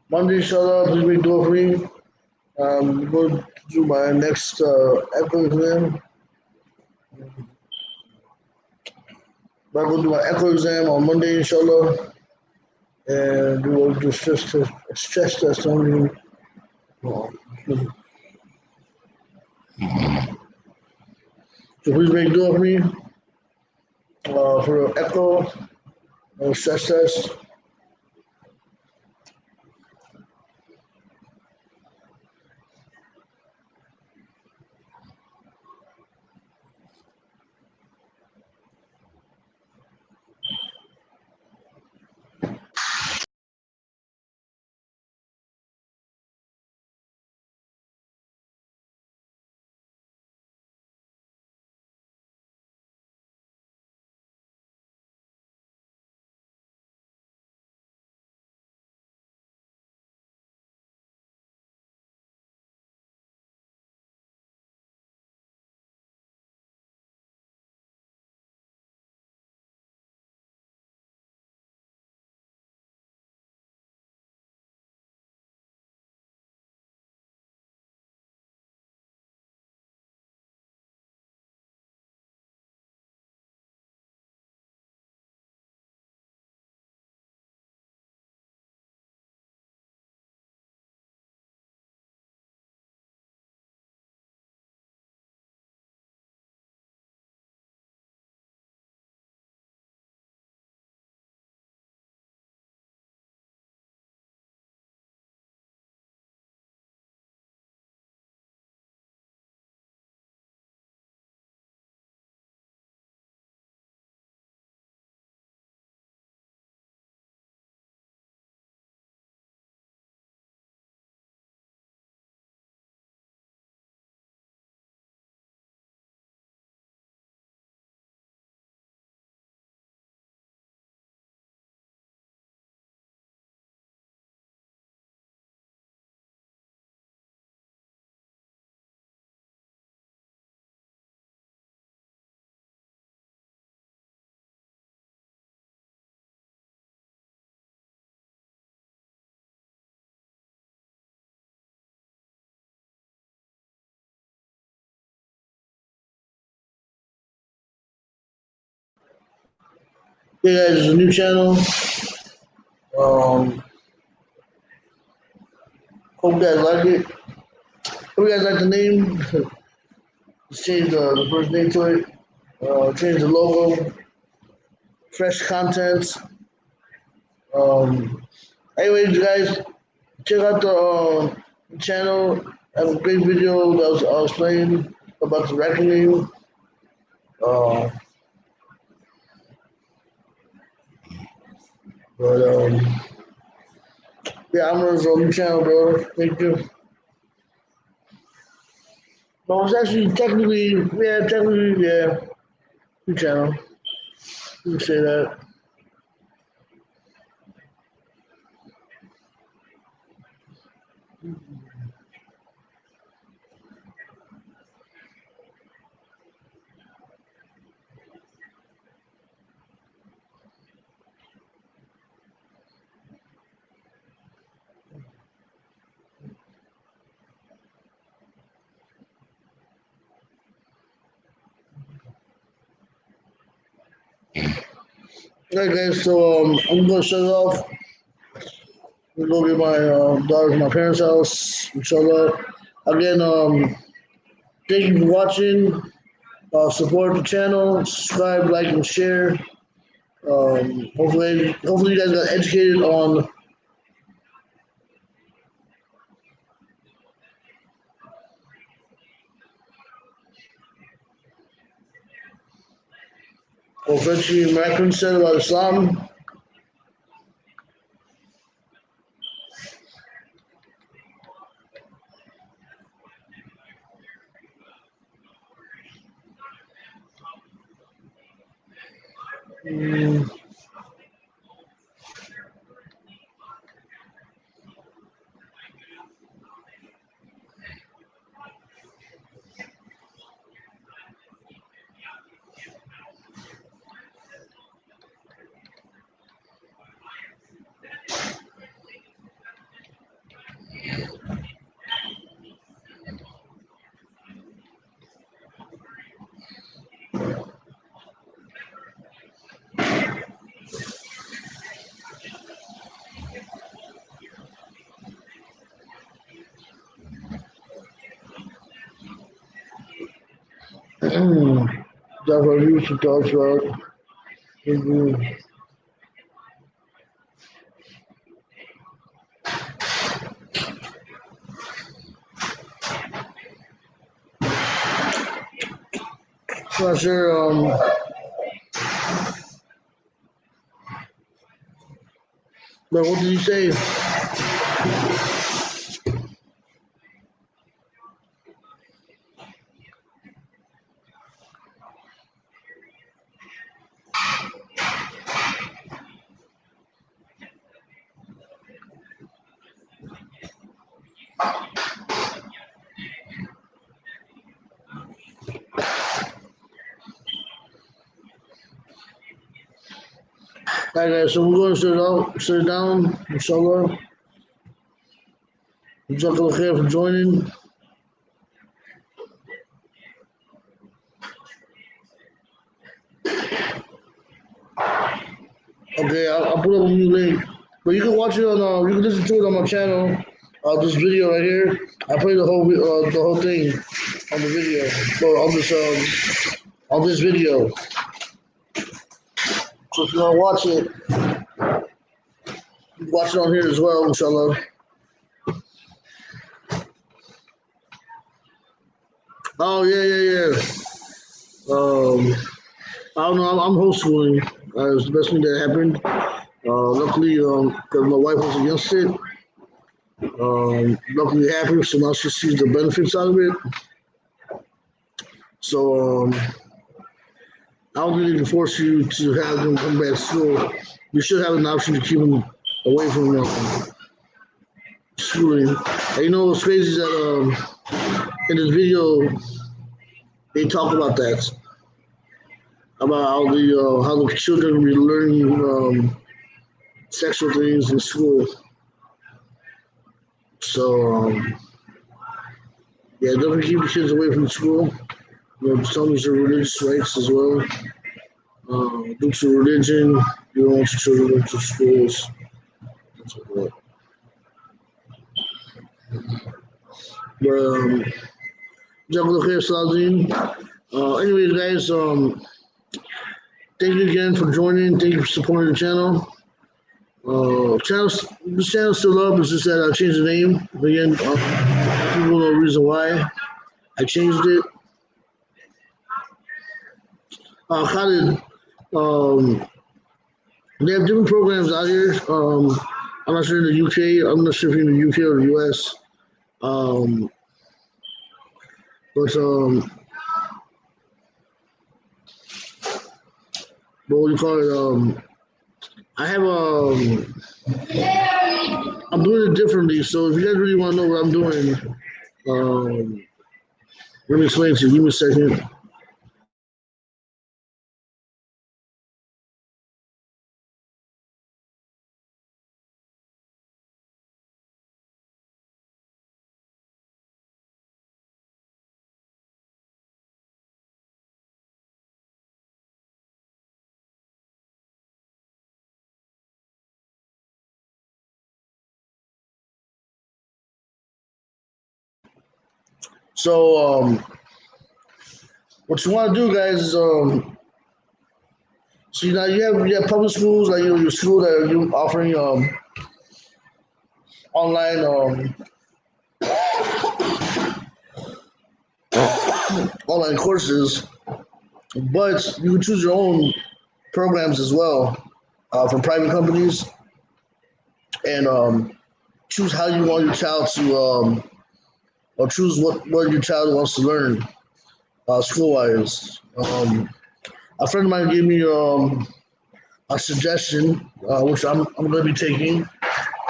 Monday, inshallah, please make dua for me. I'm going to do my next echo exam. I'm going to do my echo exam on Monday, inshallah, and do a stress test on me. So please make dua for me for echo and stress test. Hey guys, it's a new channel. Um, Hope you guys like it. Hope you guys like the name. Just change the first name to it. Change the logo. Fresh content. Um, Anyways, guys, check out the channel. I have a great video that I was playing about the reckoning. Uh, but yeah, I'm on the new channel, bro. Thank you. But it's actually technically, yeah, new channel. You can say that. Alright, guys. So I'm gonna shut it off. I'm gonna go get my daughter to my parents' house. Inshallah. Again, thank you for watching. Support the channel, subscribe, like, and share. Hopefully you guys got educated on what Frenchie Macron said about Islam. Mm, That's what you should talk about. Mhm. Not sure. But what did you say? All right, guys. So we're going to sit down. Inshallah. Jazakallah khair for joining. Okay, I'll put up a new link, but you can watch it on. You can listen to it on my channel. This video right here. I play the whole thing on the video, or on this video. So if you want to watch it, you can watch it on here as well, inshallah. Oh yeah. I don't know. I'm homeschooling. It's the best thing that happened. Luckily, because my wife was against it. Luckily, it happened, so now she sees the benefits out of it. So I don't think they can force you to have them come back to school. You should have an option to keep them away from schooling. And you know what's crazy is that in this video they talk about that, about how the children will be learning sexual things in school. So yeah, definitely keep the kids away from school. You know, some of their religious rights as well. Due to religion, you don't want your children into schools. Things like that. But Jazakallah khair, Saladin. Anyways, guys, thank you again for joining. Thank you for supporting the channel. This channel's still up. It's just that I changed the name again. People know the reason why I changed it. Khalid, they have different programs out here. I'm not sure in the UK. I'm not sure if you're in the UK or the US. But what do you call it? I have I'm doing it differently. So if you guys really want to know what I'm doing, let me explain to you. Give me a second. So what you want to do, guys, is so now you have public schools like your school that are offering online online courses, but you can choose your own programs as well from private companies, and choose how you want your child to or choose what your child wants to learn school wise. A friend of mine gave me a suggestion, which I'm going to be taking.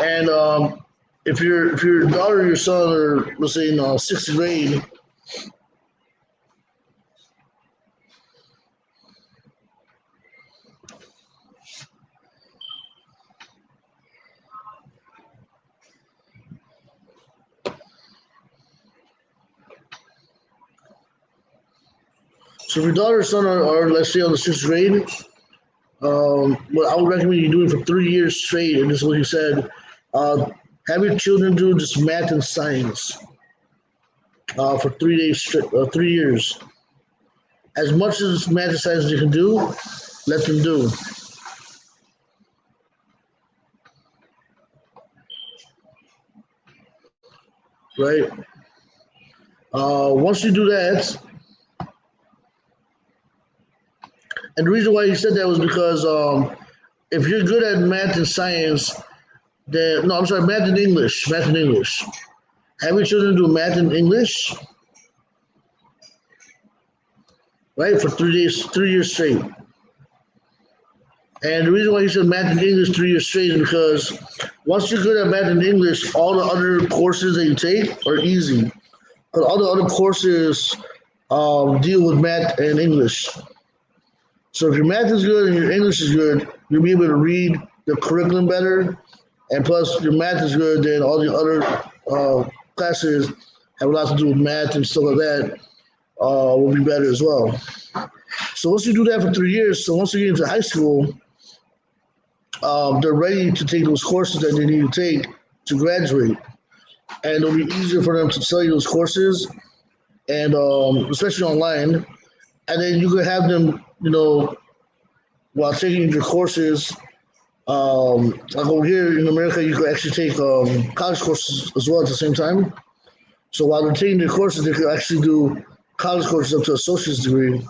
And if your daughter or your son are, let's say, in sixth grade, so if your daughter or son are let's say on the sixth grade, what I would recommend you doing for 3 years straight, and this is what he said, have your children do just math and science for 3 days straight, 3 years. as much as math and science they can do, let them do. Right? Once you do that, and the reason why he said that was because if you're good at math and science, then no, I'm sorry, math and English, math and English. Having children do math and English, right, for 3 days, 3 years straight. And the reason why he said math and English 3 years straight is because once you're good at math and English, all the other courses that you take are easy. Because all the other courses deal with math and English. So if your math is good and your English is good, you'll be able to read the curriculum better. And plus, your math is good, then all the other classes have a lot to do with math and stuff like that will be better as well. So once you do that for 3 years, so once you get into high school, they're ready to take those courses that they need to take to graduate. And it'll be easier for them to study those courses, and especially online. And then you could have them, while taking your courses, like over here in America, you could actually take college courses as well at the same time. So while they're taking their courses, they could actually do college courses up to associate's degree.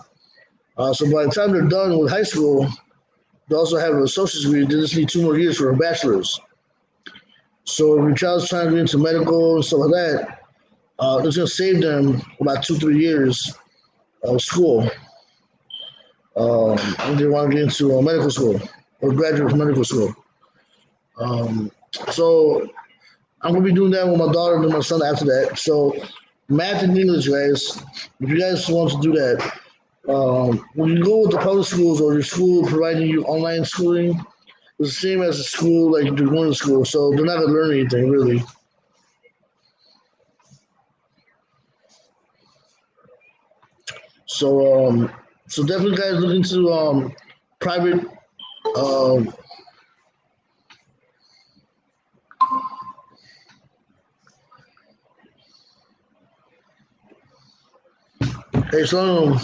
So by the time they're done with high school, they also have an associate's degree. They just need 2 more years for a bachelor's. So if your child's trying to get into medical and stuff like that, it's going to save them about 2, 3 years of school. If they want to get into medical school or graduate from medical school. Um, so I'm gonna be doing that with my daughter and my son after that. So math and English, guys. If you guys want to do that, when you go with the public schools or your school providing you online schooling, it's the same as a school like you're going to school. So they're not gonna learn anything really. So so definitely, guys, look into private. Um, hey, so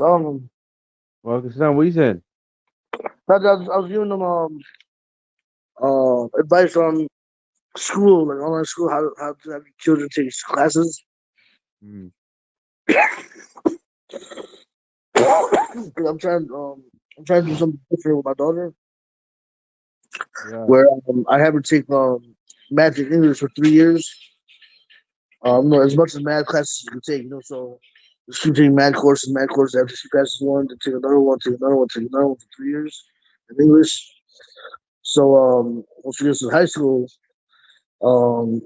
um, Well, Islam, what you said? I was giving them advice on school, like online school, how to have your children take classes. Mm, 'Cause I'm trying to do something different with my daughter, yeah, where I have her take math and English for 3 years. As much as math classes you can take, so just keep taking math courses. After she passes one, to take another one, take another one, take another one for 3 years in English. So once she gets to high school, um,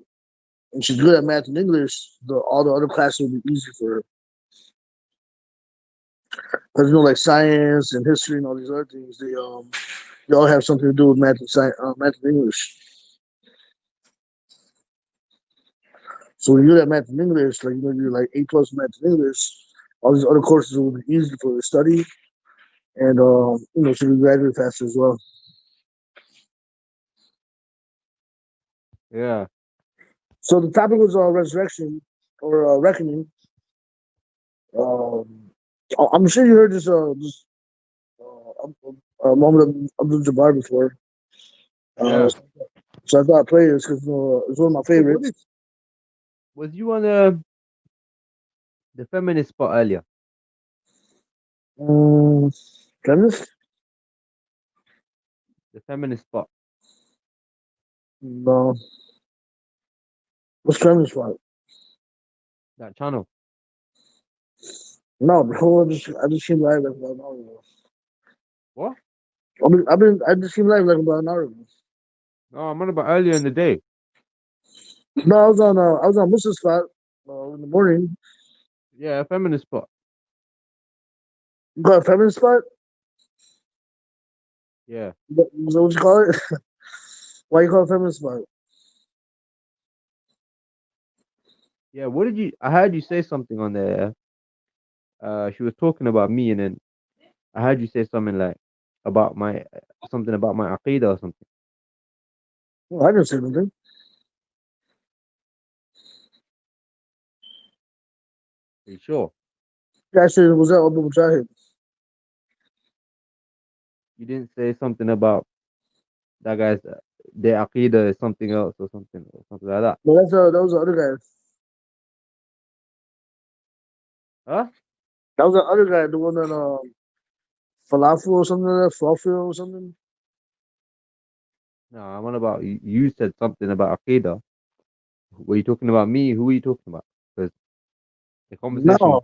and she's good at math and English, all the other classes will be easy for her. Because like science and history and all these other things, they all have something to do with math and science, math and English. So when you do that math and English, like you're like A+ math and English, all these other courses will be easy for her to study, and she can graduate faster as well. yeah, So the topic was resurrection or reckoning. Um, I'm sure you heard Muhammad Abdul Jabbar before. Uh, yeah. so I thought I'd play this because it's one of my What favorites. is, was you on the feminist spot earlier? Um, feminist? The feminist spot, No. What's feminist part? that channel. No, bro. I just came live like about an hour ago. What? I just came live like about an hour ago. No, I'm on about earlier in the day. No, I was on Muslim spot in the morning. Yeah, a feminist spot. You got a feminist spot? Yeah. Is that what you call it? Why you call it feminist spot? Yeah. What did you? I heard you say something on there. She was talking about me, and then I heard you say something like about my something about my aqidah or something. Well, I didn't say anything. Are you sure? Yeah, I said it was that Abu Mujahid. You didn't say something about that guy's their aqidah is something else or something like that. But that was the other guy. Huh? That was the other guy, the one that falafel or something like that, falafel or something. No, I'm on about you. You said something about aqidah. Were you talking about me? Who are you talking about? Because the conversation. No,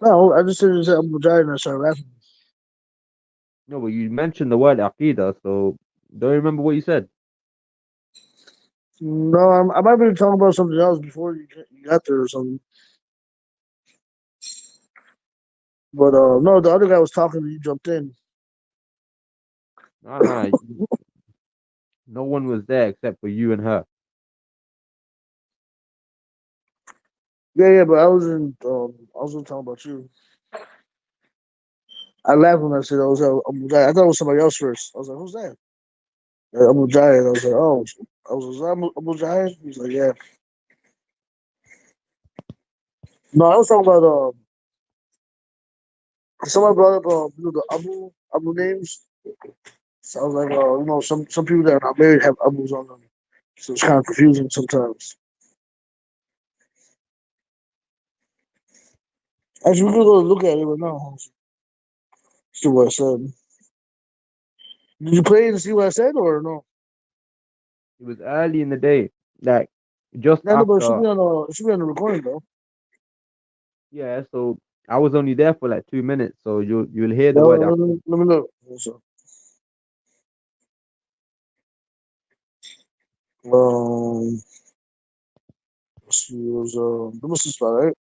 no, I just said it was Abu Mujahid and I started laughing. No, but you mentioned the word aqidah, so don't you remember what you said? No, I might be talking about something else before you got there or something. But no, the other guy was talking and you jumped in. No, no, no one was there except for you and her. Yeah, yeah, but I wasn't talking about you. I laughed when I said I was Abu Mujahid. I thought it was somebody else first. I was like, who's that? Yeah, Abu Mujahid. I was like, oh, I was like, Abu Mujahid? He was like, yeah. No, I was talking about someone brought up the Abu names. So I was like, some people that are not married have Abus on them. So it's kind of confusing sometimes. Actually, we could go look at it right now. See what I said. Did you play it and see what I said or no? It was early in the day, like just Yeah, no, but after. it should be on the recording though. Yeah, so I was only there for like 2 minutes, so you'll hear the Well, word let me look. So, um, let's see, it was the Muslim spot, right?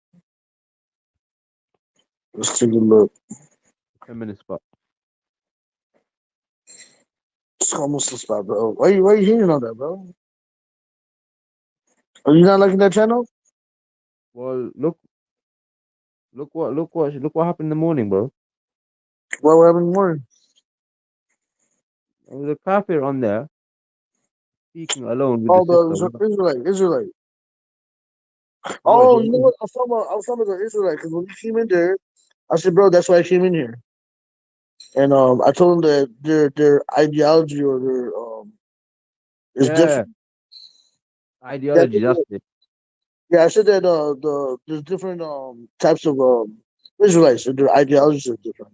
Let's take a look. feminist spot. It's called Muslim spot, bro. Why you hating on that, bro? Are you not liking that channel? Well, look what happened in the morning, bro. Why we're having more? There was a kafir on there speaking alone with the Oh, sister. the Israelite. What? Oh, you know what? I was talking about the Israelite because when you came in there, I said, bro, that's why I came in here. And I told them that their ideology or their is Yeah, different. Yeah, ideology. That's it. I said that there's different types of Israelites and their ideologies are different.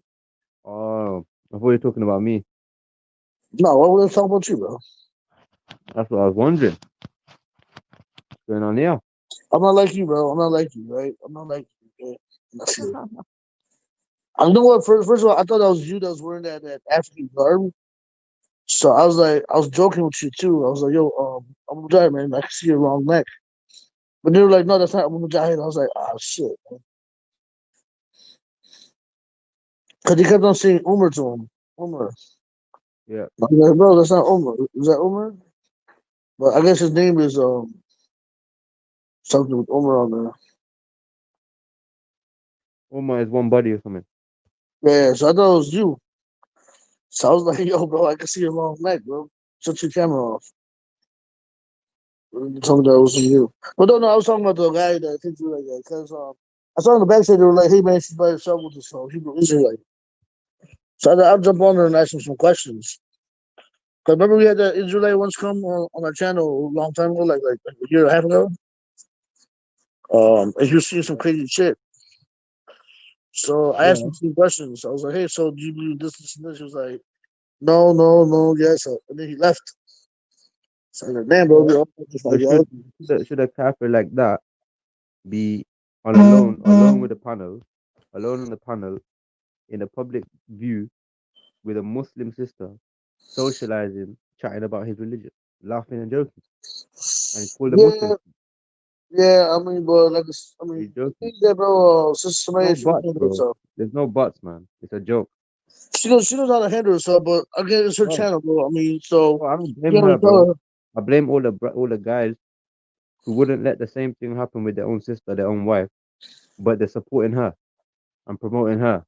Oh, I thought you were talking about me. No, why would I talk about you, bro? That's what I was wondering. What's going on here? I'm not like you, bro. I'm not like you, right? I'm not like you. Okay? That's it. I know what. First of all, I thought that was you that was wearing that African garb. So I was like, I was joking with you too. I was like, yo, I'm a Mujahid, man. I can see your long neck. But they were like, no, that's not Abu Mujahid. I was like, ah, shit. Because he kept on saying Umar to him. Umar. Yeah, I was like, bro, that's not Umar. Is that Umar? But I guess his name is something with Umar on there. Oma is one body or something. Yeah, so I thought it was you. So I was like, yo, bro, I can see your long neck, bro. Shut your camera off. You told me that was you. But no, I was talking about the guy that hit you like that. Because I saw in the backside, they were like, hey, man, she's by herself with this Hebrew Israelite. So I'll jump on there and ask him some questions. Because remember we had that Israelite once come on our channel a long time ago, like a year and a half ago? And he was seeing some crazy shit. So I asked him Yeah. some questions. I was like, hey, so do you believe this, and this? He was like, no, no, no, yes. And then he left. So I was like, damn, bro, But, we all just but should ideology. should a kafir like that be on alone with a panel, alone on the panel in a public view with a Muslim sister, socializing chatting about his religion, laughing and joking, and he's called a Yeah, Muslim. yeah. I mean, but like, I mean, He's the joking. thing that, bro, Sister No Samaya, she knows buts, how to handle bro. herself. There's no buts, man. It's a joke. She knows how to handle herself. But again, it's her Bro, channel, bro. I mean, so I don't you blame gotta her, tell bro. her. I blame all the guys who wouldn't let the same thing happen with their own sister, their own wife, but they're supporting her and promoting her.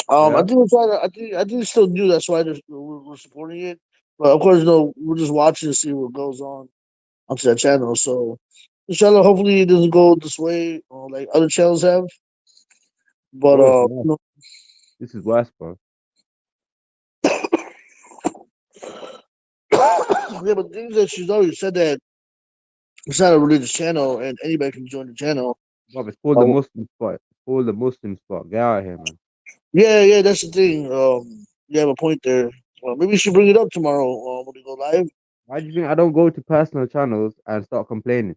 I Yeah. think we're trying to. I think it's still new. That's why we're supporting it. But of course, no, we're just watching to see what goes on onto that channel. So, inshallah, hopefully it doesn't go this way like other channels have. But Bro, it's worse. you This is worse, bro. yeah, but the thing is that she's already said that it's not a religious channel and anybody can join the channel. Bro, it's called the Oh, Muslim spot. It's called the Muslim spot. Get out of here, man. yeah, yeah, that's the thing. You have a point there. Maybe you should bring it up tomorrow when we go live. Why do you think I don't go to personal channels and start complaining?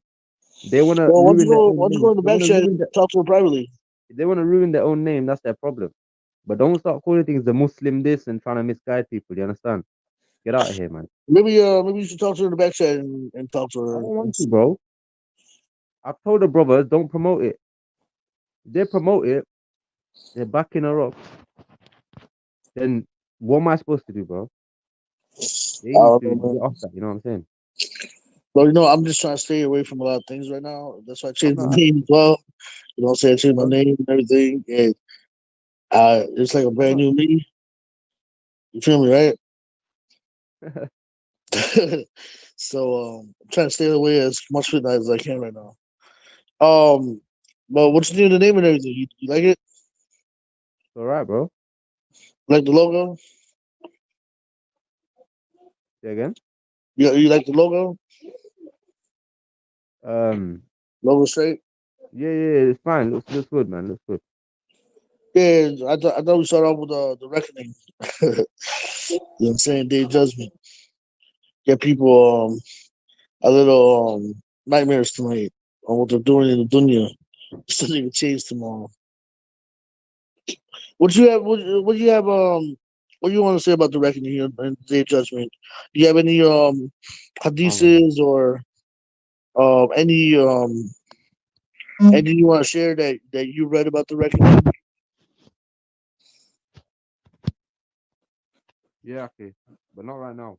They wanna Well, ruin their own once you go name. in the They back wanna chat, ruin their talk to her privately. they wanna ruin their own name. That's their problem. But don't start calling things the Muslim this and trying to misguide people. You understand? Get out of here, man. Maybe you should talk to her in the back chat and talk to I her. don't want to, bro. I've told the brothers don't promote it. If they promote it, they're backing her up. Then what am I supposed to do, bro? They I need don't to know, get man. off that. You know what I'm saying? But I'm just trying to stay away from a lot of things right now. That's why I I'm changed the not name as well. I say I changed my bro. name and everything, and it's like a I'm brand not. new me. You feel me, right? So I'm trying to stay away as much from that as I can right now. Um, but what's new the name and everything? You like it? All right, bro. Like the logo? Say again. You like the logo? Um. Logo straight? Yeah, yeah, yeah, it's fine. Looks good, man. Looks good. Yeah, I thought we start off with the reckoning. You know what I'm saying? Day of judgment. Get people a little nightmares tonight on what they're doing in the dunya. So they can change tomorrow. What you have? What you have? What you want to say about the reckoning here and the day of judgment? Do you have any Um, hadiths or anything you want to share that you read about the reckoning? yeah, okay, but not right now.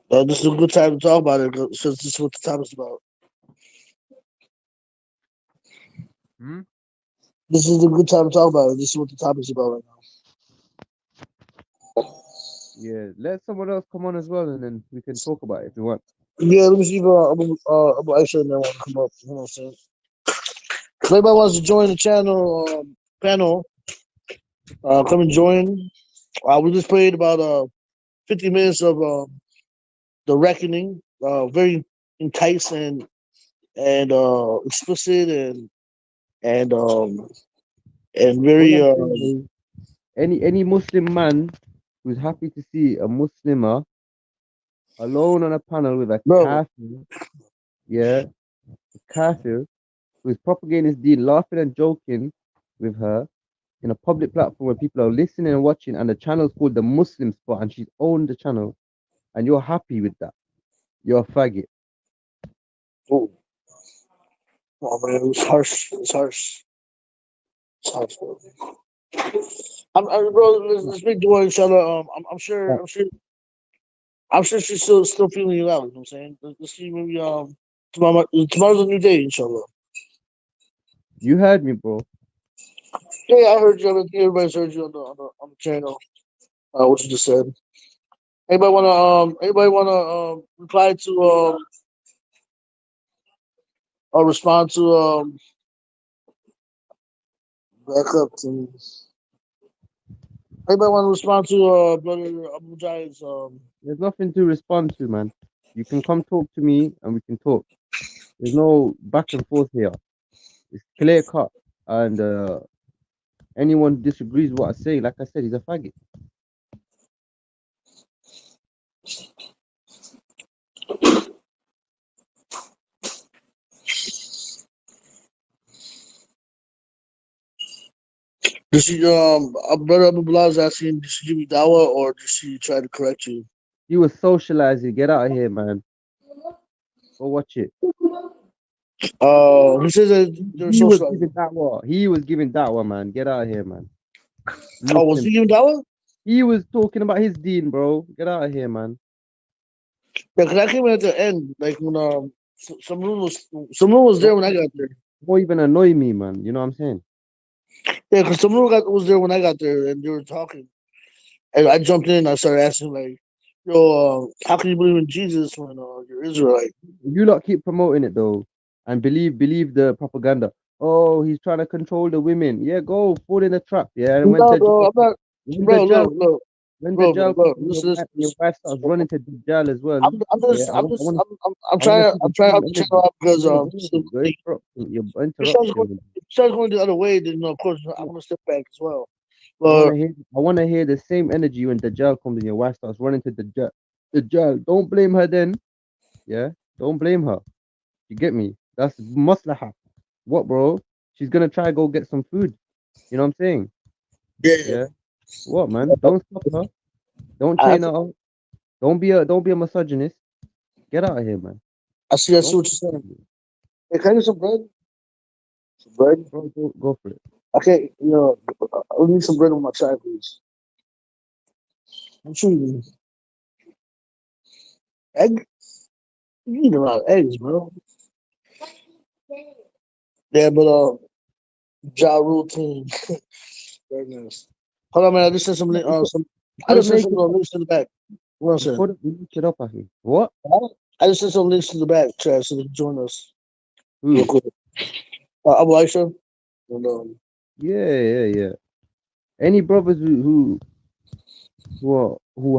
This is a good time to talk about it because this is what the topic's about. Hmm? This is a good time to talk about it. This is what the topic's about right now. Yeah, let someone else come on as well, and then we can talk about it if you want. Yeah, let me see if Abu Aisha and that want to come up. Hold on a second. If anybody wants to join the channel panel, come and join. We just played about 50 minutes of the reckoning. Very enticing and explicit and and All very I'm saying is, any Muslim man who's happy to see a Muslimah alone on a panel with a bro. kafir, yeah, a kafir who's propagating his deen, laughing and joking with her in a public platform where people are listening and watching, and the channel's called the Muslim Spot, and she's owned the channel, and you're happy with that. You're a faggot. Oh, oh man, it was harsh. It's harsh. It's harsh, bro. Bro. Let's make the one, inshallah. I'm sure. Like, I'm sure she's still feeling you out. You know what I'm saying? Let's see maybe tomorrow's a new day, inshallah. you heard me, bro. Yeah, I heard you. I think everybody's heard you on the channel. What you just said. Anybody wanna reply to or respond to back up to anybody want to respond to brother Abu Jai's There's nothing to respond to, man. You can come talk to me, and we can talk. There's no back and forth here. It's clear cut, and anyone who disagrees with what I say, like I said, he's a faggot. Did she brother Abu Bilal is asking, did she give you dawah or did she try to correct you? He was socializing. Get out of here, man. Go watch it. He says that they're He was giving socializing. da'wah. He was giving da'wah, man. Get out of here, man. Oh, was Muslim. he giving dawah? He was talking about his deen, bro. Get out of here, man. Yeah, because I came in at the end, like when someone was there Don't, when I got there. don't even annoy me, man. You know what I'm saying? Yeah, because someone was there when I got there, and they were talking, and I jumped in. And I started asking like, "Yo, how can you believe in Jesus when you're Israelite?" You lot keep promoting it though, and believe the propaganda. Oh, he's trying to control the women. Yeah, go fall in the trap. Yeah, and No, bro, I'm not, when bro. Dajjal, Look, when bro, Dajjal comes look, in, listen, your wife starts listen. running to Dajjal as well. Yeah, I'm I want to trying, see the I'm trying to same help the energy. channel out because Hold on, hold on. You're like, interrupting. You're if interrupting. it starts going the other way, then of course I'm gonna step back as well. I want But to hear. I want to hear the same energy when Dajjal comes and your wife starts running to Dajjal. Dajjal, don't blame her then. Yeah, don't blame her. You get me? That's maslaha. What, bro? She's gonna try go get some food. You know what I'm saying? yeah, Yeah. What, man? Don't stop her. Don't I, chain her up. Don't be a misogynist. Get out of here, man. I see Don't what you're saying. Hey, can I get some bread? Some bread? bro, go for it. Okay, I need some bread on my side, please. I'm sure you need egg. You need a lot of eggs, bro. Yeah, but Ja Rule team, very nice. Hold on, man. I just sent some, You some. I couldn't just sent make some it up. links to the back. What else? You couldn't make it up, Ahi. What? I just sent some links to the back, Chad, so they can join us real Who? quick. Abu Aisha, and Yeah. Any brothers who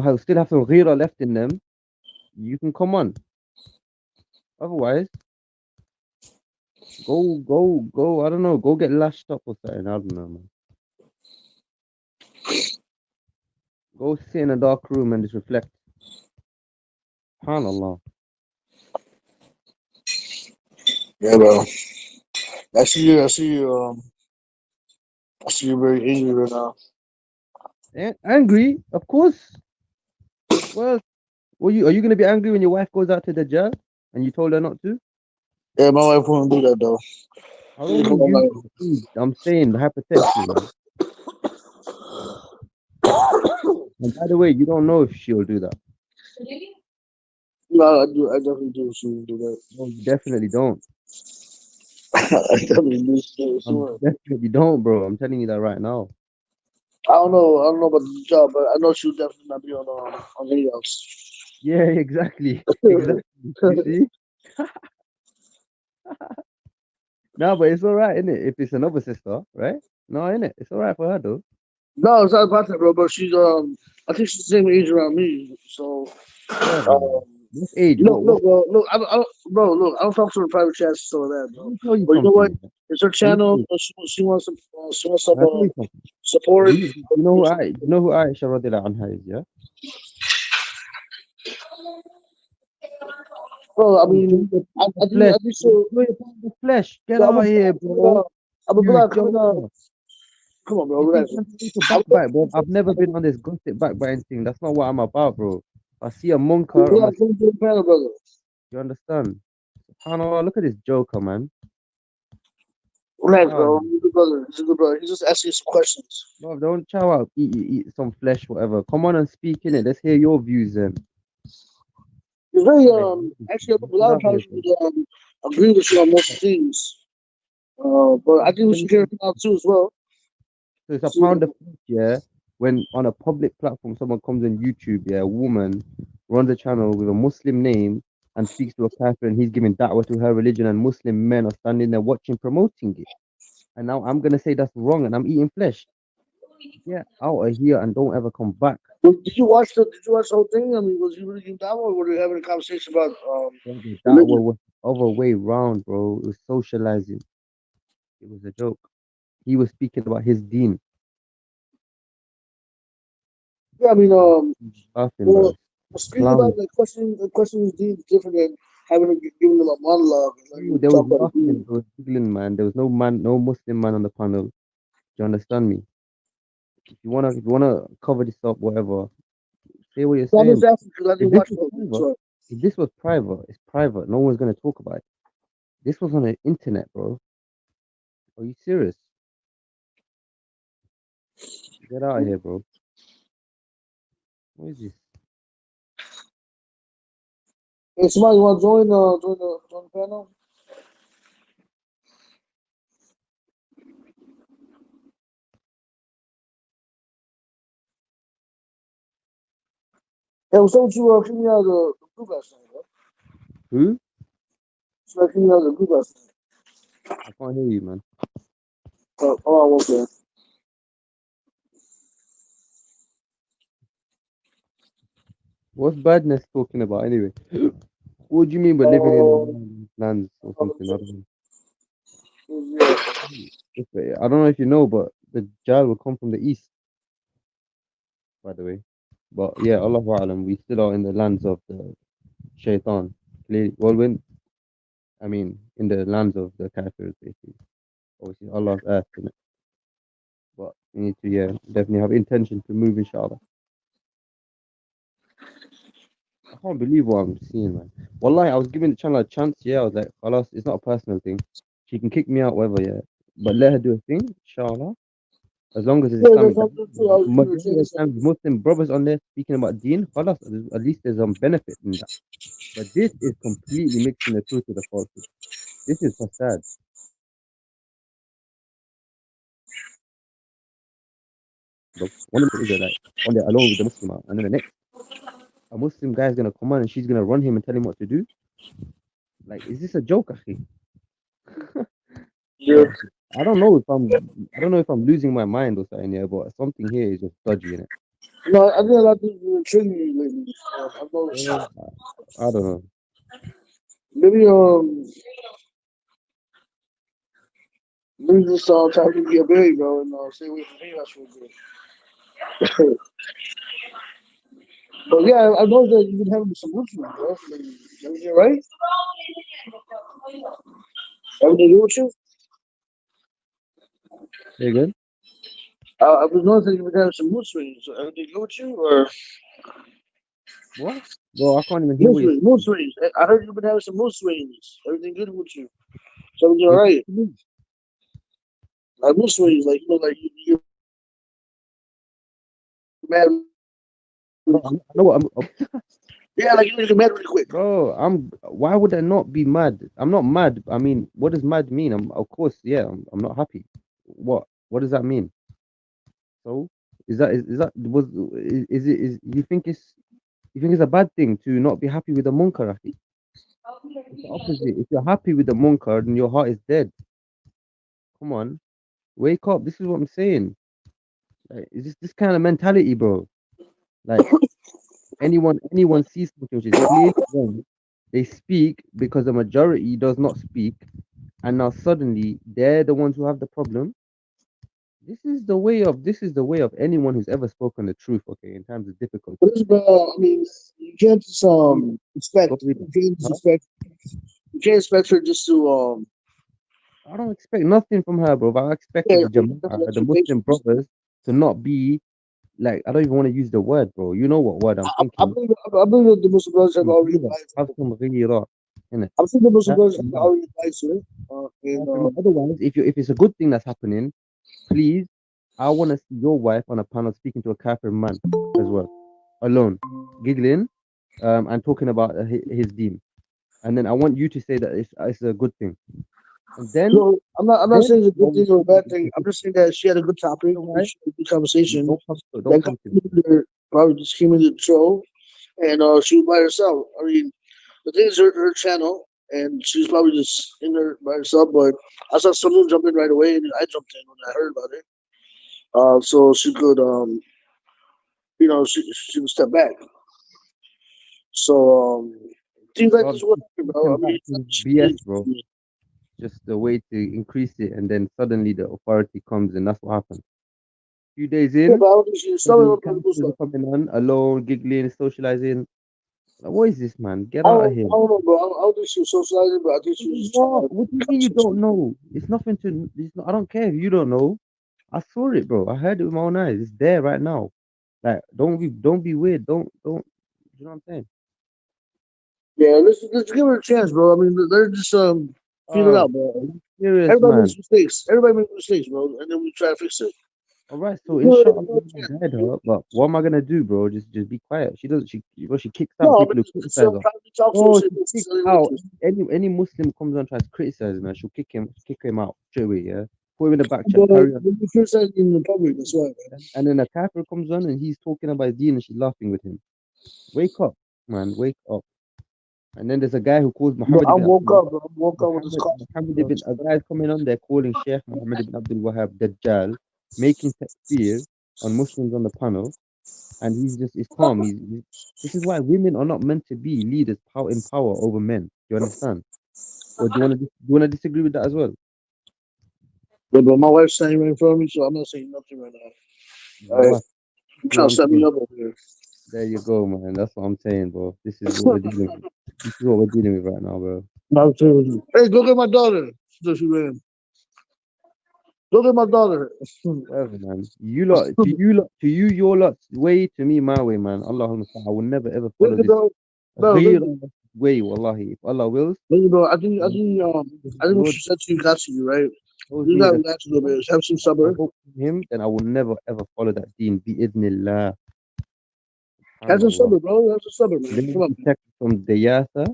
have still have some ghira left in them, you can come on. Otherwise, go. I don't know. Go get lashed up or something. I don't know, man. Go sit in a dark room and just reflect. SubhanAllah. yeah, bro. I see you. I see you. I see you very angry right now. Angry, of course. Well, are you gonna be angry when your wife goes out to the jail and you told her not to? Yeah, my wife won't do that though. I She don't come mean on, you. like, I'm saying hypothetically, man. And by the way, you don't know if she'll do that. no, I do. I definitely do. She won't do that. No, you definitely don't. I definitely do. She won't. Definitely don't, bro. I'm telling you that right now. I don't know. I don't know about the job, but I know she'll definitely not be on videos. Yeah, exactly. Exactly. You see? No, but it's all right, isn't it? If it's another sister, right? No, innit? It's all right for her though. No, it's not about that, bro. But she's I think she's the same age around me. So Whatever, man. um, What age? look, bro. Look, bro. Look, I don't talk to her in private chats and stuff like that, Let bro. me tell you But you know what? something. It's her Let me tell channel. you. She wants some. She wants some Can I tell you something? support. You know who Aisha radiallahu anha is, yeah? Bro, I Enjoy mean, the, I the think flesh. I think so. Enjoy the flesh. Get So out of here, bro. I'm a You black. joker. Come on, bro. You think Relax. I'm here to I'm backbite, bro? I've never been on this gossip backbiting thing. That's not what I'm about, bro. I see a monker, black. Come to the panel, brother. you understand? SubhanAllah, look at this joker, man. Relax, Ah, bro. He's a good brother. He's a good brother. He's just asking you some questions. bro, don't chow out. Eat some flesh, whatever. Come on and speak in it. Let's hear your views then. He's very Right, actually a get lot of out here, times bro. would agree with you on most things. But I think we should hear him out too as well. So it's a See, pound of flesh, yeah. When on a public platform, someone comes on YouTube, yeah, a woman runs a channel with a Muslim name and speaks to a kafir, and he's giving da'wah to her religion, and Muslim men are standing there watching, promoting it. And now I'm gonna say that's wrong, and I'm eating flesh. Get out of here and don't ever come back. did you watch the whole thing? I mean, was you really down or were you having a conversation about Brother, religion? da'wah was the other way round, bro. It was socializing. It was a joke. He was speaking about his deen. Yeah, I mean, Laughing, bro. well, speaking about Clown. the question is different than having giving them a monologue and letting Ooh, them there was talk about laughing, it. there was giggling, man. There was no Muslim man on the panel. Do you understand me? If you wanna cover this up, whatever, say what you're So I'm saying. just asking because I If didn't this watch was the movie. private, So if this was private, it's private. No one's gonna talk about it. This was on the internet, bro. Are you serious? Get out of here, bro. What is this? hey, somebody want to join the panel? Hey, what's up with you? Kick me out of the group last night, bro. Who? Somebody kick me out of the group last night. I can't hear you, man. Oh, okay. What's badness talking about anyway? What do you mean by living Um, in lands or something? I don't know. yeah. I don't know if you know, but the Jal will come from the east, by the way. But yeah, Allah Alam, we still are in the lands of the Shaitan. Clearly, well, I mean, in the lands of the Kafirs, basically. Obviously, Allah's earth, innit? But we need to, yeah, definitely have intention to move, inshallah. I can't believe what I'm seeing, man. Wallahi, I was giving the channel a chance, yeah. I was like, Alas, it's not a personal thing. She can kick me out, whatever, yeah. But let her do a thing, inshallah. As long as it's Yeah, that's Islamic. what I'm saying. I was going to Majority say of the something. times, Muslim brothers on there speaking about deen, khalas, at least there's some benefit in that. But this is completely mixing the truth with the falsehood. This is fasad. Bro. One of them is like on there alone with the Muslim, and then the next, a Muslim guy is gonna come on and she's gonna run him and tell him what to do. Like, is this a joke, akhi? Yeah. Bro, I don't know if I'm losing my mind or something, yeah, but something here is just dodgy in it. No, I think a lot of things are triggering me lately. I've noticed. Yeah, I don't know. Maybe maybe just try to get big, bro, and stay away from chaos for a bit. But yeah, I know that you've been having some routine, bro. Everything right? Everything good with you? Say again? I've been noticing you've been having some mood swings. So everything good with you, or What? Bro, I can't even hear what you're mood saying. swings? I heard you've been having some mood swings. Everything good with you? So everything all With what right? you mean? Like mood swings, like like you're mad Bro, really quick. I know what I'm. Yeah, like you get mad really quick. Bro, I'm. Why would I not be mad? I'm not mad. I mean, what does mad mean? Of course, yeah. I'm not happy. What? What does that mean? So, is that you think it's a bad thing to not be happy with the munkar, akhi? It's the opposite. If you're happy with the munkar, then your heart is dead. Come on, wake up. This is what I'm saying. Like, is this kind of mentality, bro? Like, anyone sees something which is clearly wrong, they speak because the majority does not speak, and now suddenly they're the ones who have the problem. This is the way of anyone who's ever spoken the truth, okay, in times of But difficulty. it's I mean, you can't just Read it. Go expect read it. Huh? you can't expect her just to I don't expect nothing from her, bro. But I expected yeah, the that's Jama'ah, the Muslim expectations. brothers, to not be like, I don't even want to use the word, bro. You know what word I'm I thinking? believe that the Muslim brothers have Some already ghira, advised have her. some ghira, innit? I'm sure the Muslim Have brothers some have love. already advised her. And Have some love. Otherwise, if it's a good thing that's happening, please, I want to see your wife on a panel speaking to a kafir man as well, alone, giggling, and talking about his deen. And then I want you to say that it's a good thing. And then, no, I'm not then saying it's a I good will thing or a see if bad it's a thing. I'm good just saying that she had a good thing. topic, Otherwise, she had a good conversation. don't That come to me. contributor probably just came in the troll, and she was by herself. I mean, the thing is her channel, and she was probably just in there by herself. But I saw someone jump in right away, and I jumped in when I heard about it. So she could, she would step back. So things like Well, this will happen, bro. I stepping mean, back it's not is she BS, needs bro. to. Just a way to increase it, and then suddenly the authority comes, and that's what happened. Few days Yeah, in, but I don't think she's sorry suddenly about the characters stuff. are coming on, alone, giggling, socializing. Like, what is this, man? Get I out of don't, here. I don't know, bro. I don't think she was socializing, but I think she was just trying What? to What do you have mean you conversation. don't know? It's nothing to. I don't care if you don't know. I saw it, bro. I heard it with my own eyes. It's there right now. Like, don't be weird. Don't. You know what I'm saying? Yeah, let's give her a chance, bro. I mean, let's just feel it Oh, out, bro. serious, Everybody man. makes mistakes. Everybody makes mistakes, bro, and then we try to fix it. All right, so Give her inshallah, a I chance. guide her. But what am I gonna do, bro? Just be quiet. She doesn't. She kicks out No, I people mean, who just criticize her. privately talk to her. Oh, Say, she this is kicks how you want out to. any Muslim comes on and tries to criticize her. She'll kick him out straight away. Yeah, put him in the back chat. But Carry on. when you criticize in the public, that's why, man. And then a kafir comes on and he's talking about deen and she's laughing with him. Wake up, man. Wake up. And then there's a guy who calls But Muhammad I ibn woke Abdul up, bro. I woke up with this coffee. A guy's coming on there calling Sheikh Muhammad ibn Abdul Wahhab Dajjal, making takfir on Muslims on the panel, and he's calm. This is why women are not meant to be leaders in power over men. Do you understand? Or do you wanna disagree with that as well? Yeah, but my wife's standing right in front of me, so I'm not saying nothing right now. All Your right, wife, you see what trying to I'm set me saying? up over here. There you go, man. That's what I'm saying, bro. This is what we're dealing with. This is what we're dealing with right now, bro. Not saying with you. Hey, go get my daughter. She ran. Go get my daughter. Whatever, man. Your lot's way, to me, my way, man. Allahumma sa- I will never ever follow Listen, this bro, غير listen. way, wallahi. If Allah wills, Listen, bro. the I think what Lord she said to you got to you, right? shows You me got to the relax a little bit. Have some I supper. hope in Him, then I will never ever follow that deen. Bi-idhnillah. Have some SubhanAllah. supper, bro. Have some supper, man. Let us Come on. be protected from dayatha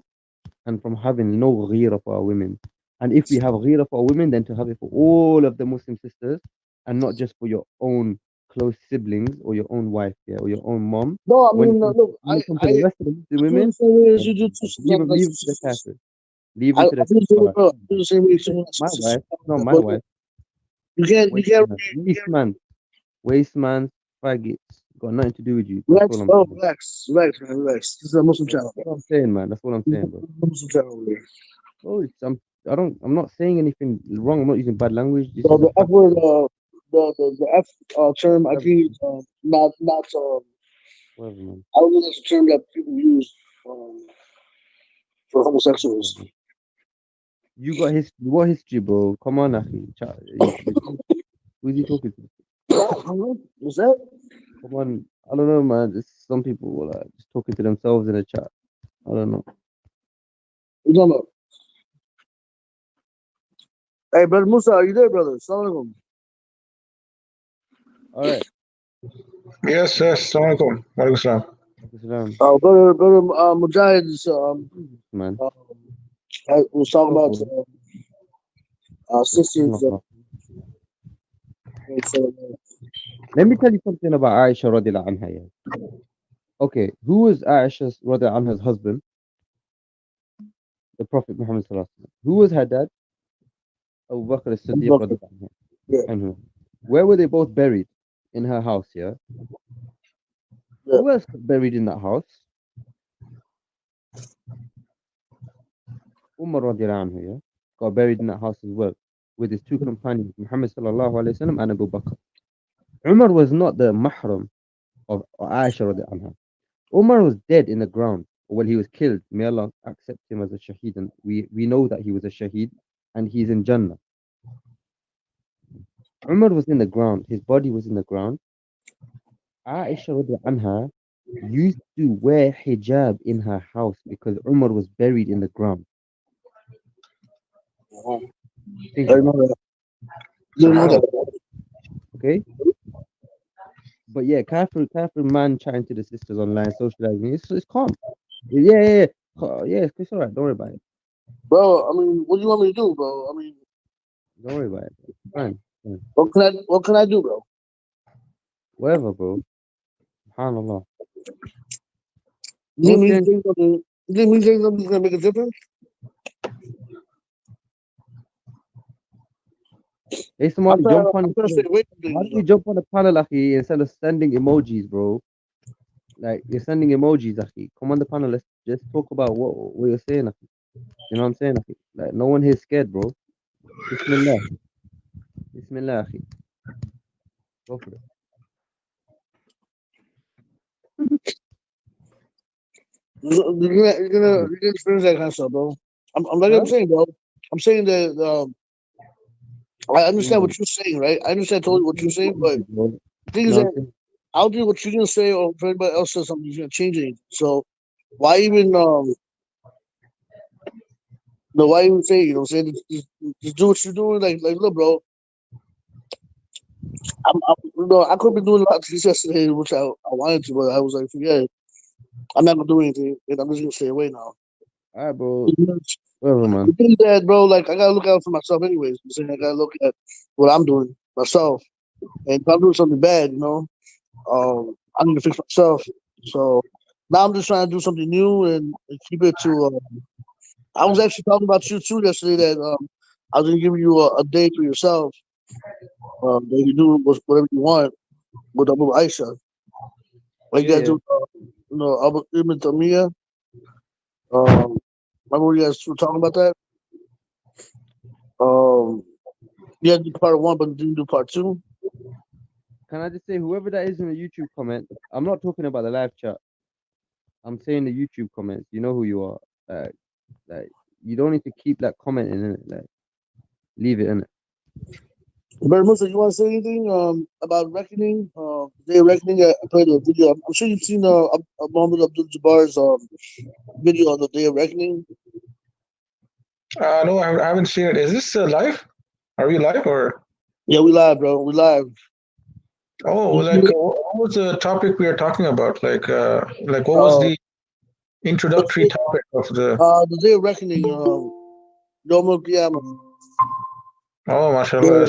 and from having no ghira for our women. And if we have ghira for our women, then to have it for all of the Muslim sisters and not just for your own close siblings or your own wife, yeah, or your own mom. No, I When it mean, comes, look, when it comes to the rest of the Muslim I do the women, same way as then you do to like leave some it to the sisters. kafir. Leave I it to the do the same, scholar. bro. I do the same way It's someone my else. wife. It's not my But wife. you can't, Waste man. Waste man. Faggots. Got nothing to do with you. That's relax, all I'm bro. saying. Relax, man. Relax. This is a Muslim That's channel. what I'm saying, man. That's what I'm This is saying, bro. a Muslim channel over here. Oh, I'm not saying anything wrong. I'm not using bad language. This So is a the F fact. word, the F term, I Whatever, think, not. whatever, man. I don't think that's a term that people use um, for homosexuals. You got history. What history, bro? Come on, Akhi. Who's he talking to? What's that? Come on. I don't know, man. Just some people were like just talking to themselves in a chat. I don't know. What you talking about? Hey, brother Musa, are you there, brother? Assalamu All right. Yes, yes. Assalamualaikum. Waalaikumsalam. Islam. alaikum. Brother Mujahid is, Man. uh, was talking about sisters. Let me tell you something about Aisha radiallahu anha. Yeah. Okay, who was Aisha radiallahu anha's husband? The Prophet Muhammad sallallahu alaihi wasallam. Who was her dad? Abu Bakr as-Siddiq radiallahu Yeah, anhu. Where were they both buried? In her house, yeah? yeah. Who else got buried in that house? Umar radiallahu anhu, yeah? Got buried in that house as well. With his two companions, Muhammad sallallahu alaihi wasallam and Abu Bakr. Umar was not the mahram of Aisha radiallahu anha. Umar was dead in the ground. Well, he was killed. May Allah accept him as a shaheed. And we know that he was a shaheed and he's in Jannah. Umar was in the ground. His body was in the ground. Aisha radiallahu anha used to wear hijab in her house because Umar was buried in the ground. Think I about know it. that. Didn't know that. Okay? But yeah, kafir man chatting to the sisters online, socializing. It's calm. Yeah. Yeah, it's all right. Don't worry about it. Bro, I mean, what do you want me to do, bro? I mean, Don't worry about it. Fine. what can I do, bro? Whatever, bro. SubhanAllah. You Don't say think something? You think something's gonna make a difference? Hey, somebody jump I'm on. gonna stay away from How things, do you jump on the panel, Akhi, instead of sending emojis, bro? Like, you're sending emojis, Akhi. Come on the panel. Let's just talk about what you're saying, Akhi. You know what I'm saying, Akhi? Like, no one here's scared, bro. Bismillah. Bismillah, Akhi. Go for it. you're gonna experience that kind of stuff, bro. I'm like Huh? I'm saying, bro. I'm saying that I understand what you're saying, right? I understand totally what you're saying, but the thing is that I don't think what you're gonna say, or if anybody else says something, is gonna change anything. So why even no, why even say, say just do what you're doing, like look, bro. I could have been doing a lot of this yesterday, which I wanted to, but I was like, forget it. I'm not gonna do anything, and I'm just gonna stay away now. All right, bro. Whatever, man. The thing is that, bro, like I gotta look out for myself, anyways. I'm saying I gotta look at what I'm doing myself, and if I'm doing something bad, I need to fix myself. So now I'm just trying to do something new and keep it to. I was actually talking about you too yesterday that I was gonna give you a day for yourself. That you do whatever you want with Abu Aisha. Like you guys do, Abu Ibn Tamiya. Remember you guys were talking about that? You had to do part one, but didn't do part two. Can I just say, whoever that is in the YouTube comment, I'm not talking about the live chat. I'm saying the YouTube comments. You know who you are. Like you don't need to keep that commenting in it. Like, leave it in it. Brother Musa, you want to say anything about reckoning? Day of reckoning. I played a video. I'm sure you've seen Muhammad Abdul Jabbar's video on the day of reckoning. No, I haven't seen it. Is this live? Are we live or? Yeah, we live, bro. We live. Oh, like what was the topic we are talking about? Like what was the introductory topic of the day of reckoning? Yom Al Qiyamah. Oh, mashallah,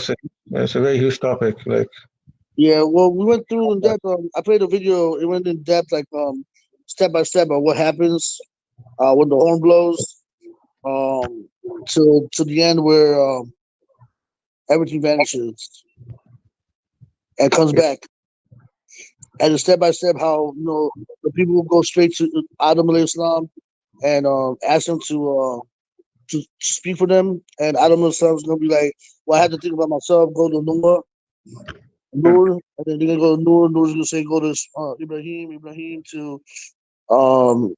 it's a very huge topic. Like, yeah, well, we went through in depth. I played a video. It went in depth, like step by step of what happens when the horn blows, to the end where everything vanishes and comes back, and the step by step how the people will go straight to Adam alayhi salam and ask him to speak for them, and Adam alayhi salam is gonna be like, "Well, I had to think about myself. Go to Noor, and then they're gonna go to Noor. Noor's gonna say, go to Ibrahim to um,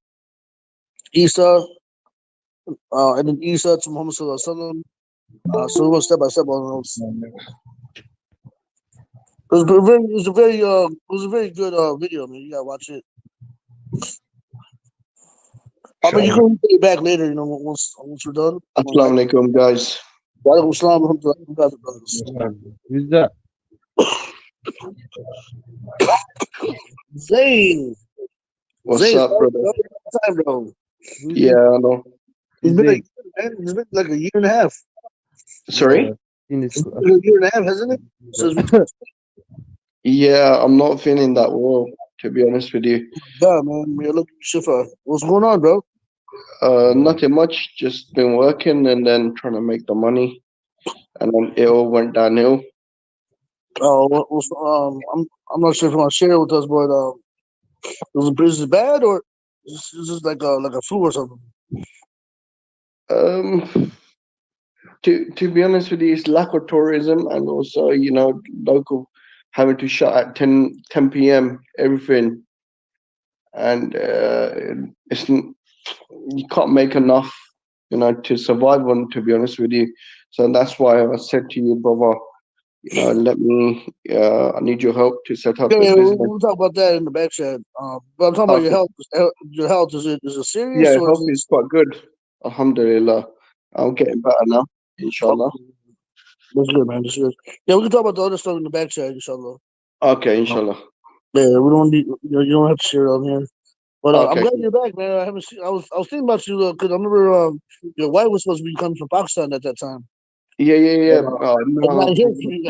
Isa, and then Isa to Muhammad sallallahu alaihi wasallam. So we went step by step on those. It was a very good video, man. You gotta watch it. I mean, you can put it back later, once we're done. Assalamu alaikum, guys. Walaikum assalam wa rahmatullahi. Who's that? Zayn. What's Zayn, up, brother? Time, bro. Yeah, I know. It's been like a year and a half. Sorry? It's been a year and a half, hasn't it? Yeah, I'm not feeling that well, to be honest with you. Yeah, man. Look, Shifa. What's going on, bro? Nothing much. Just been working and then trying to make the money, and then it all went downhill. I'm not sure if you want to share it with us, but was it bad or is this like a flu or something? To be honest with you, it's lack of tourism, and also local having to shut at 10 p.m. everything, and you can't make enough to survive on, to be honest with you. So that's why I said to you, brother, let me I need your help to set up a business. We'll talk about that in the back chat. But I'm talking about your health. Your health, is it serious? Yeah, health is quite good, alhamdulillah. I'm getting better now, inshallah. That's good, man. That's good. Yeah, we can talk about the other stuff in the back chat, inshallah. Okay, inshallah. Yeah, we don't need, you don't have to share it on here. But Okay. I'm glad you're back, man. I haven't seen. I was thinking about you because I remember your wife was supposed to be coming from Pakistan at that time. Yeah. No, I was like, damn, she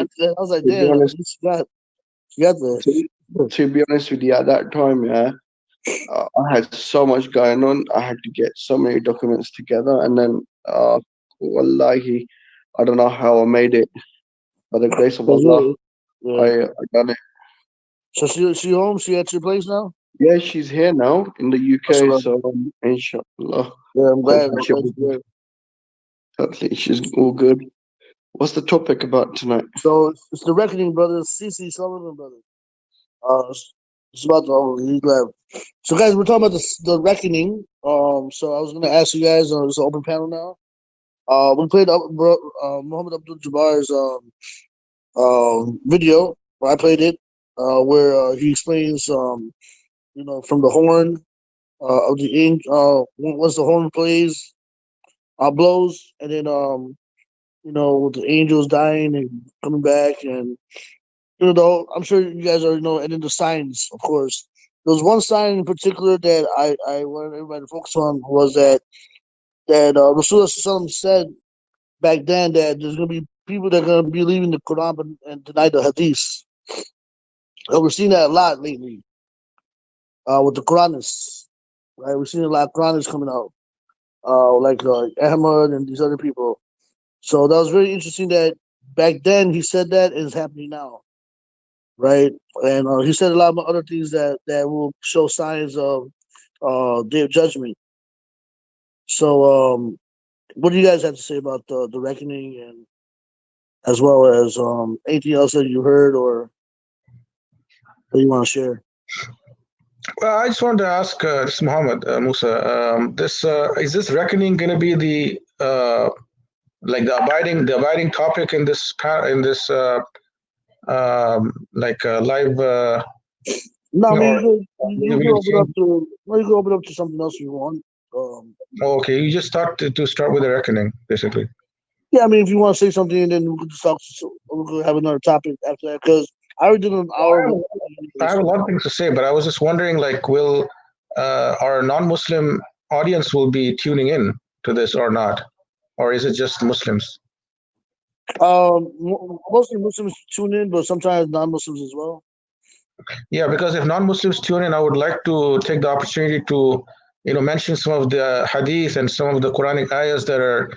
got there. To be honest with you, at that time, I had so much going on. I had to get so many documents together, and then, wallahi, I don't know how I made it. By the grace of Allah, I done it. So she home? She at your place now? Yeah, she's here now in the UK. So inshallah. Yeah, I'm glad. She's all good. What's the topic about tonight? So it's the Reckoning Brothers, CC Sullivan Brothers. It's about he's glad. So guys, we're talking about the Reckoning. So I was gonna ask you guys. It's an open panel now. We played Muhammad Abdul Jabbar's video. I played it where he explains, from the horn of the angel. Once the horn plays, blows, and then with the angels dying and coming back, and I'm sure you guys already know, and then the signs, of course. There was one sign in particular that I wanted everybody to focus on was that Rasulullah said back then that there's going to be people that are going to be leaving the Quran and deny the hadith. And we're seeing that a lot lately with the Quranists, right? We're seeing a lot of Quranists coming out, like Ahmad and these other people. So that was very interesting that back then he said that and it's happening now, right? And he said a lot of other things that will show signs of Day of Judgment. So, what do you guys have to say about the reckoning, and as well as anything else that you heard or that you want to share? Well, I just wanted to ask this Muhammad Musa. This is this reckoning going to be the like the abiding topic in this live? No, I mean Or you can open up to something else if you want. okay, you just start with the reckoning, basically. Yeah, I mean if you want to say something, and then we could just talk. We could have another topic after that because I already did an hour. I have a lot of things to say, but I was just wondering, like, will our non-Muslim audience will be tuning in to this or not, or is it just Muslims? Mostly Muslims tune in, but sometimes non-Muslims as well. Yeah, because if non-Muslims tune in, I would like to take the opportunity to, mention some of the hadith and some of the Quranic ayahs that are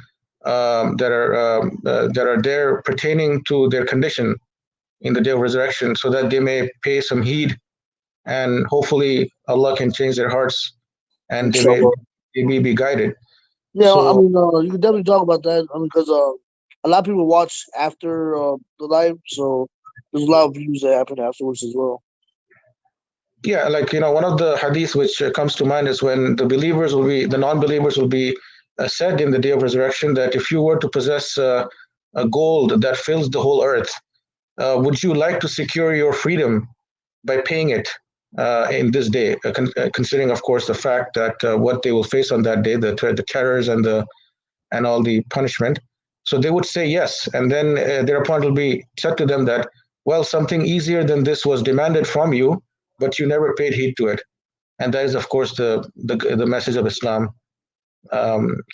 there pertaining to their condition in the day of resurrection, so that they may pay some heed, and hopefully Allah can change their hearts and they may be guided. Yeah, So, I mean, you can definitely talk about that. I mean, because a lot of people watch after the live, so there's a lot of views that happen afterwards as well. yeah, like one of the hadith which comes to mind is when the non-believers will be said in the day of resurrection that if you were to possess a gold that fills the whole earth, would you like to secure your freedom by paying it in this day, considering, of course, the fact that what they will face on that day, the terrors and all the punishment. So they would say yes, and then thereupon it will be said to them that, well, something easier than this was demanded from you, but you never paid heed to it. And that is, of course, the message of Islam.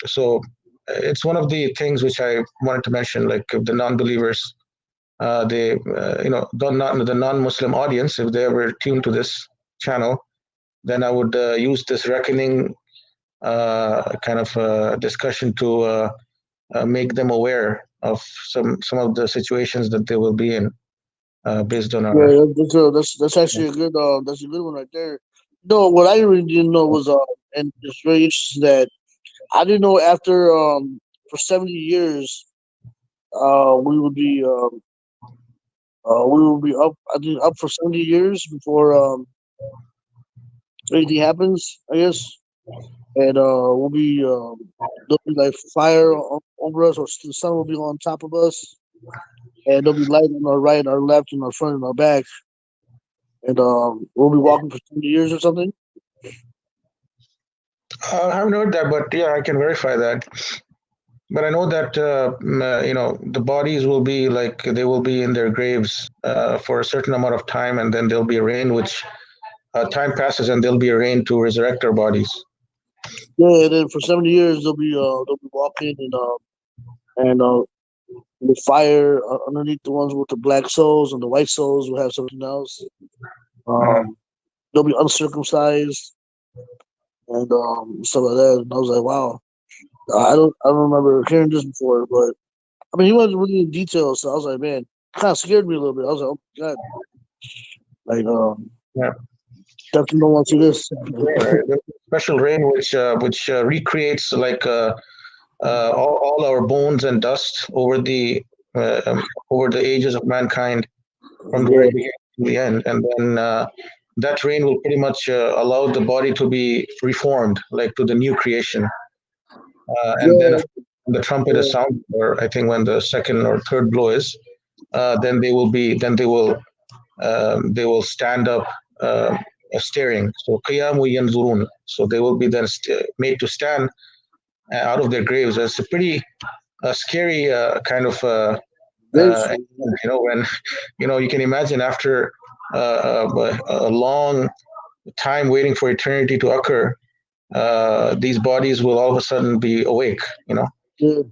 So it's one of the things which I wanted to mention, like the non-believers, the non-Muslim audience, if they ever tune to this channel, then I would use this reckoning kind of discussion to make them aware of some of the situations that they will be in, based on our. Yeah, that's actually a good one right there. No, what I really didn't know was and it's very interesting that I didn't know after for 70 years we would be up, I think, up for 70 years before anything happens, I guess. And we'll be there'll be like fire over us, or the sun will be on top of us, and there'll be light on our right, our left, and our front, and our back. And we'll be walking for 20 years or something. I haven't heard that, but yeah, I can verify that. But I know that the bodies will be like they will be in their graves for a certain amount of time, and then there'll be a rain, which time passes, and there'll be a rain to resurrect our bodies. Yeah, and then for 70 years they'll be walking and with fire underneath the ones with the black souls, and the white souls will have something else. They'll be uncircumcised and stuff like that. And I was like, wow, I don't remember hearing this before, but I mean, he went really in detail, so I was like, man, kind of scared me a little bit. I was like, oh my god, like Yeah. definitely don't want to see this. There's a special rain which recreates like all our bones and dust over the ages of mankind from the very beginning to the end, and then that rain will pretty much allow the body to be reformed, like to the new creation, and then the trumpet is sounded, or I think when the second or third blow is, then they will stand up staring. So qiyamu yanzurun. So they will be then made to stand out of their graves. It's a pretty scary kind of when you can imagine after a long time waiting for eternity to occur, these bodies will all of a sudden be awake. Yeah. With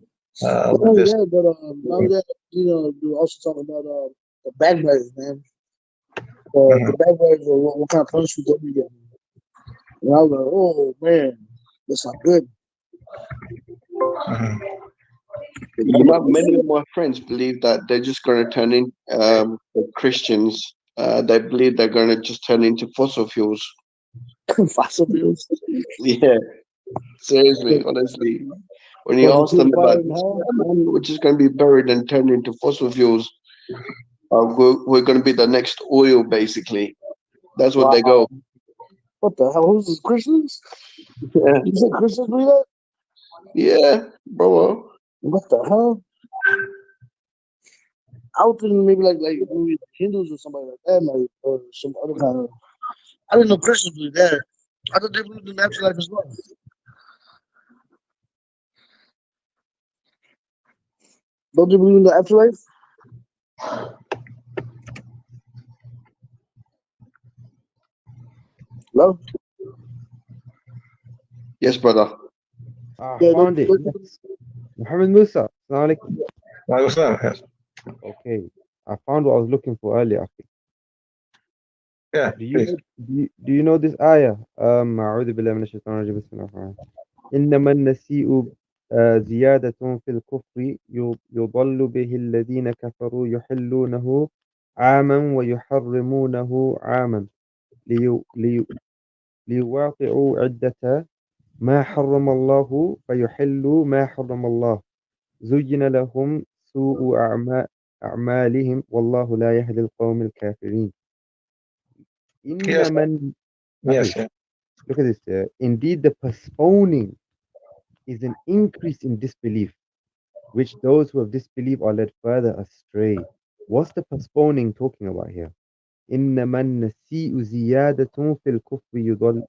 this. Yeah, but now that you also talk about the backbiters, man. The backbiters, what kind of punishment they be getting? And I was like, oh man, that's not good. Mhm. Many of my friends believe that they're just going to turn in the Christians. They believe they're going to just turn into fossil fuels. Fossil fuels. Yeah, seriously, honestly. When you For the ask them about fire in this, hell. yeah, man, we're just going to be buried and turned into fossil fuels. We're going to be the next oil, basically. That's what they go. What the hell? Who's this, Christians? Yeah, You said Christians believe that? yeah, bro. What the hell? I would think maybe maybe Hindus or somebody like that, like or some other kind of. I didn't know Christians believe that. I thought they believed in the afterlife as well. Don't you believe in the afterlife? No. Yes, brother. I Yeah, found it. Yes. Muhammad Musa. Assalamu alaikum. Yes. Okay. I found what I was looking for earlier. Akhi. Yeah, Do you please. know, do you know this ayah? أعوذ بالله من الشيطان الرجيم بسم الله الرحمن الرحيم. إنما النسيء زيادة في الكفر يضل به الذين كفروا يحلونه عاما ويحرمونه عاما ليواطئوا عدة ما حرم الله فيحلوا ما حرم الله زين لهم سوء أعمالهم والله لا يهدي القوم الكافرين. Yes, إنما yes. Look at this. Indeed, the postponing is an increase in disbelief, which those who have disbelieved are led further astray. What's the postponing talking about here? إنما النسيء زيادة في الكفر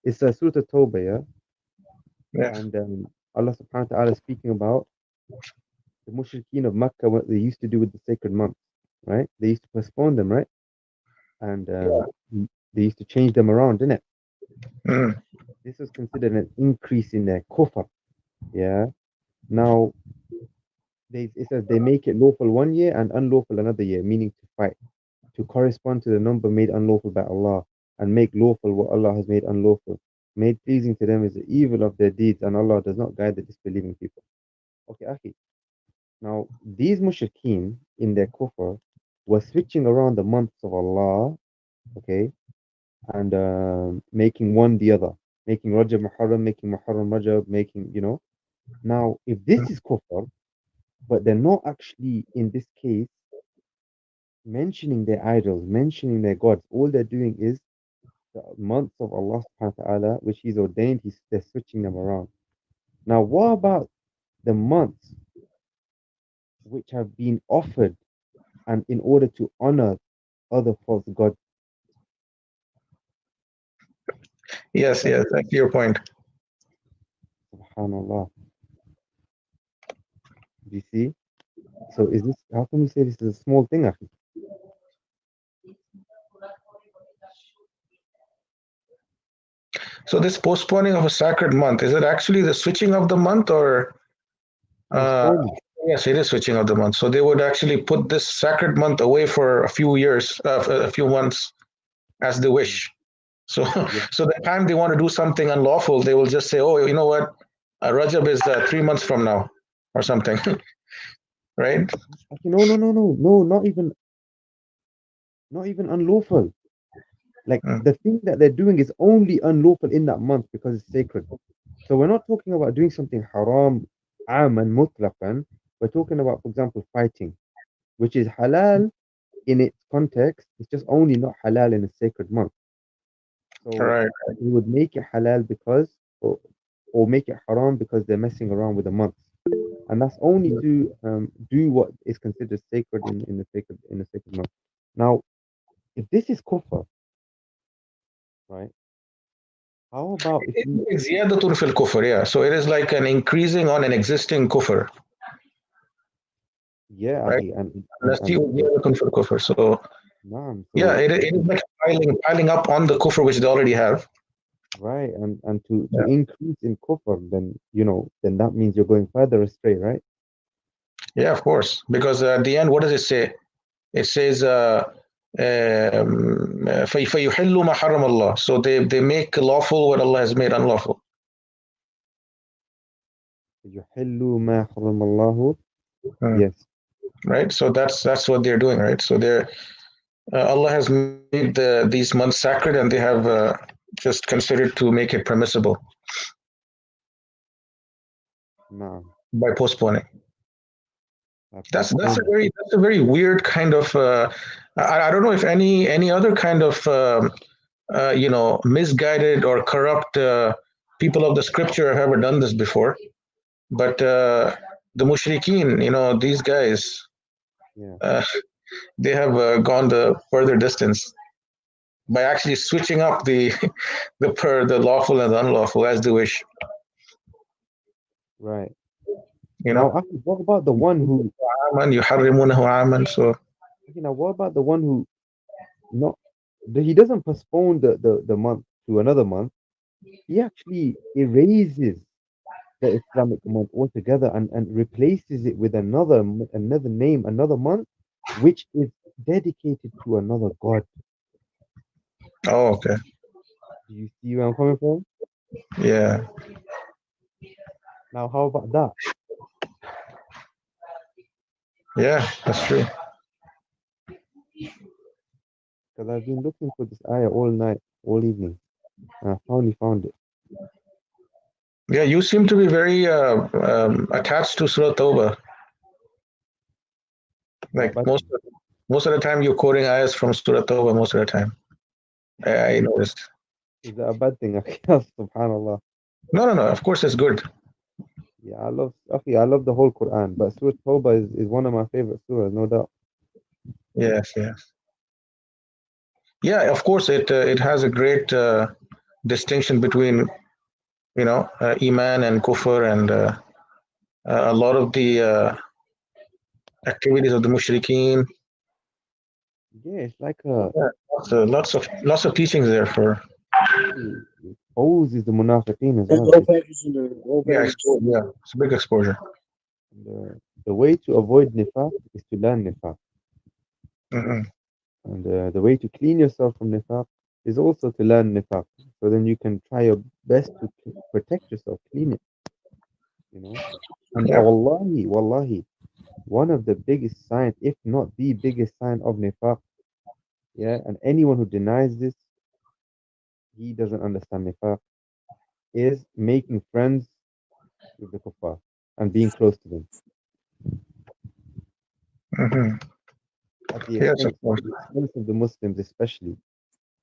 It's a Surah Tawbah, yeah? Yes. And Allah subhanahu wa ta'ala is speaking about the mushrikeen of Makkah, what they used to do with the sacred months, right? They used to postpone them, right? And they used to change them around, didn't it? Mm. This was considered an increase in their kufr, yeah? Now, it says they make it lawful 1 year and unlawful another year, meaning to fight, to correspond to the number made unlawful by Allah, and make lawful what Allah has made unlawful. Made pleasing to them is the evil of their deeds, and Allah does not guide the disbelieving people. Okay, Akhi. Now, these mushrikeen in their kufr were switching around the months of Allah, okay, and making one the other, making Rajab Muharram, making Muharram Rajab, making, Now, if this is kufr, but they're not actually, in this case, mentioning their idols, mentioning their gods, all they're doing is the months of Allah subhanahu wa ta'ala, which He's ordained, they're switching them around. Now, what about the months which have been offered and in order to honor other false gods? Yes, that's your point. Subhanallah. Do you see? So is this, how can we say this is a small thing, Akhi? So this postponing of a sacred month, is it actually the switching of the month or? Postponing. Yes, it is switching of the month. So they would actually put this sacred month away for a few years, a few months, as they wish. So, Yeah. so the time they want to do something unlawful, they will just say, "Oh, you know what? Rajab is 3 months from now, or something," right? Akhi, no, not even unlawful. Like Mm. the thing that they're doing is only unlawful in that month because it's sacred. So we're not talking about doing something haram, aman, mutlaqan. We're talking about, for example, fighting, which is halal in its context. It's just only not halal in a sacred month. So Right. we would make it halal because or make it haram because they're messing around with the months, and that's only to do what is considered sacred in the sacred month. Now, if this is kufr, right? How about if we It's ziyadatun fil kufr, yeah. So it is like an increasing on an existing kufr, yeah, right? akhi, Unless you ziyadatun fil kufr. So naam, yeah, so it is like piling up on the kufr which they already have. right, and to Yeah. increase in kufr, then then that means you're going further astray, right? Yeah, of course. Because at the end, what does it say? It says, فَيُحِلُّ مَا حَرَّمَ اللَّهُ. So they make lawful what Allah has made unlawful. يُحِلُّ مَا حَرَّمَ اللَّهُ. Hmm. Yes, Right? So that's what they're doing, right? So Allah has made these months sacred, and they have just considered to make it permissible naam. by postponing. I That's postpone. a very weird kind of. I don't know if any other kind of misguided or corrupt people of the scripture have ever done this before. But the mushrikeen, these guys, Yeah, uh, they have gone the further distance by actually switching up the the lawful and the unlawful as they wish. right. You Now, know, akhi, what about the one who? عَامًا يُحَرِّمُونَهُ عَامًا. So Now, what about the one who not? He doesn't postpone the month to another month. He actually erases the Islamic month altogether and replaces it with another name, another month, which is dedicated to another god. oh, okay, Do you see where I'm coming from? yeah, Now, how about that? yeah, that's true. Because I've been looking for this ayah all night, all evening, and I finally found it. Yeah, you seem to be very attached to Surah Tawbah. Is that Like bad? most of the time, you're quoting ayahs from Surah Tawbah. Most of the time, I noticed. Is that a bad thing? Subhanallah. No, no, no. Of course, it's good. Yeah, I love the whole Quran, but Surah Tawbah is one of my favorite surahs, no doubt. Yes, yes. Yeah, of course, it has a great distinction between iman and kufr, and a lot of the activities of the mushrikeen. Yeah, it's like a Yeah, lots of teachings there for it exposes the munafiqeen as well. All package in there. All package. yeah, it's a big exposure. The way to avoid nifaq is to learn nifaq. Hmm. And the way to clean yourself from nifaq is also to learn nifaq. So then you can try your best to protect yourself, clean it, you know. But Yeah. wallahi, one of the biggest signs, if not the biggest sign of nifaq, yeah, and anyone who denies this, he doesn't understand nifaq, is making friends with the kuffar and being close to them Hmm. at the Yes, of expense, course. of the Muslims especially.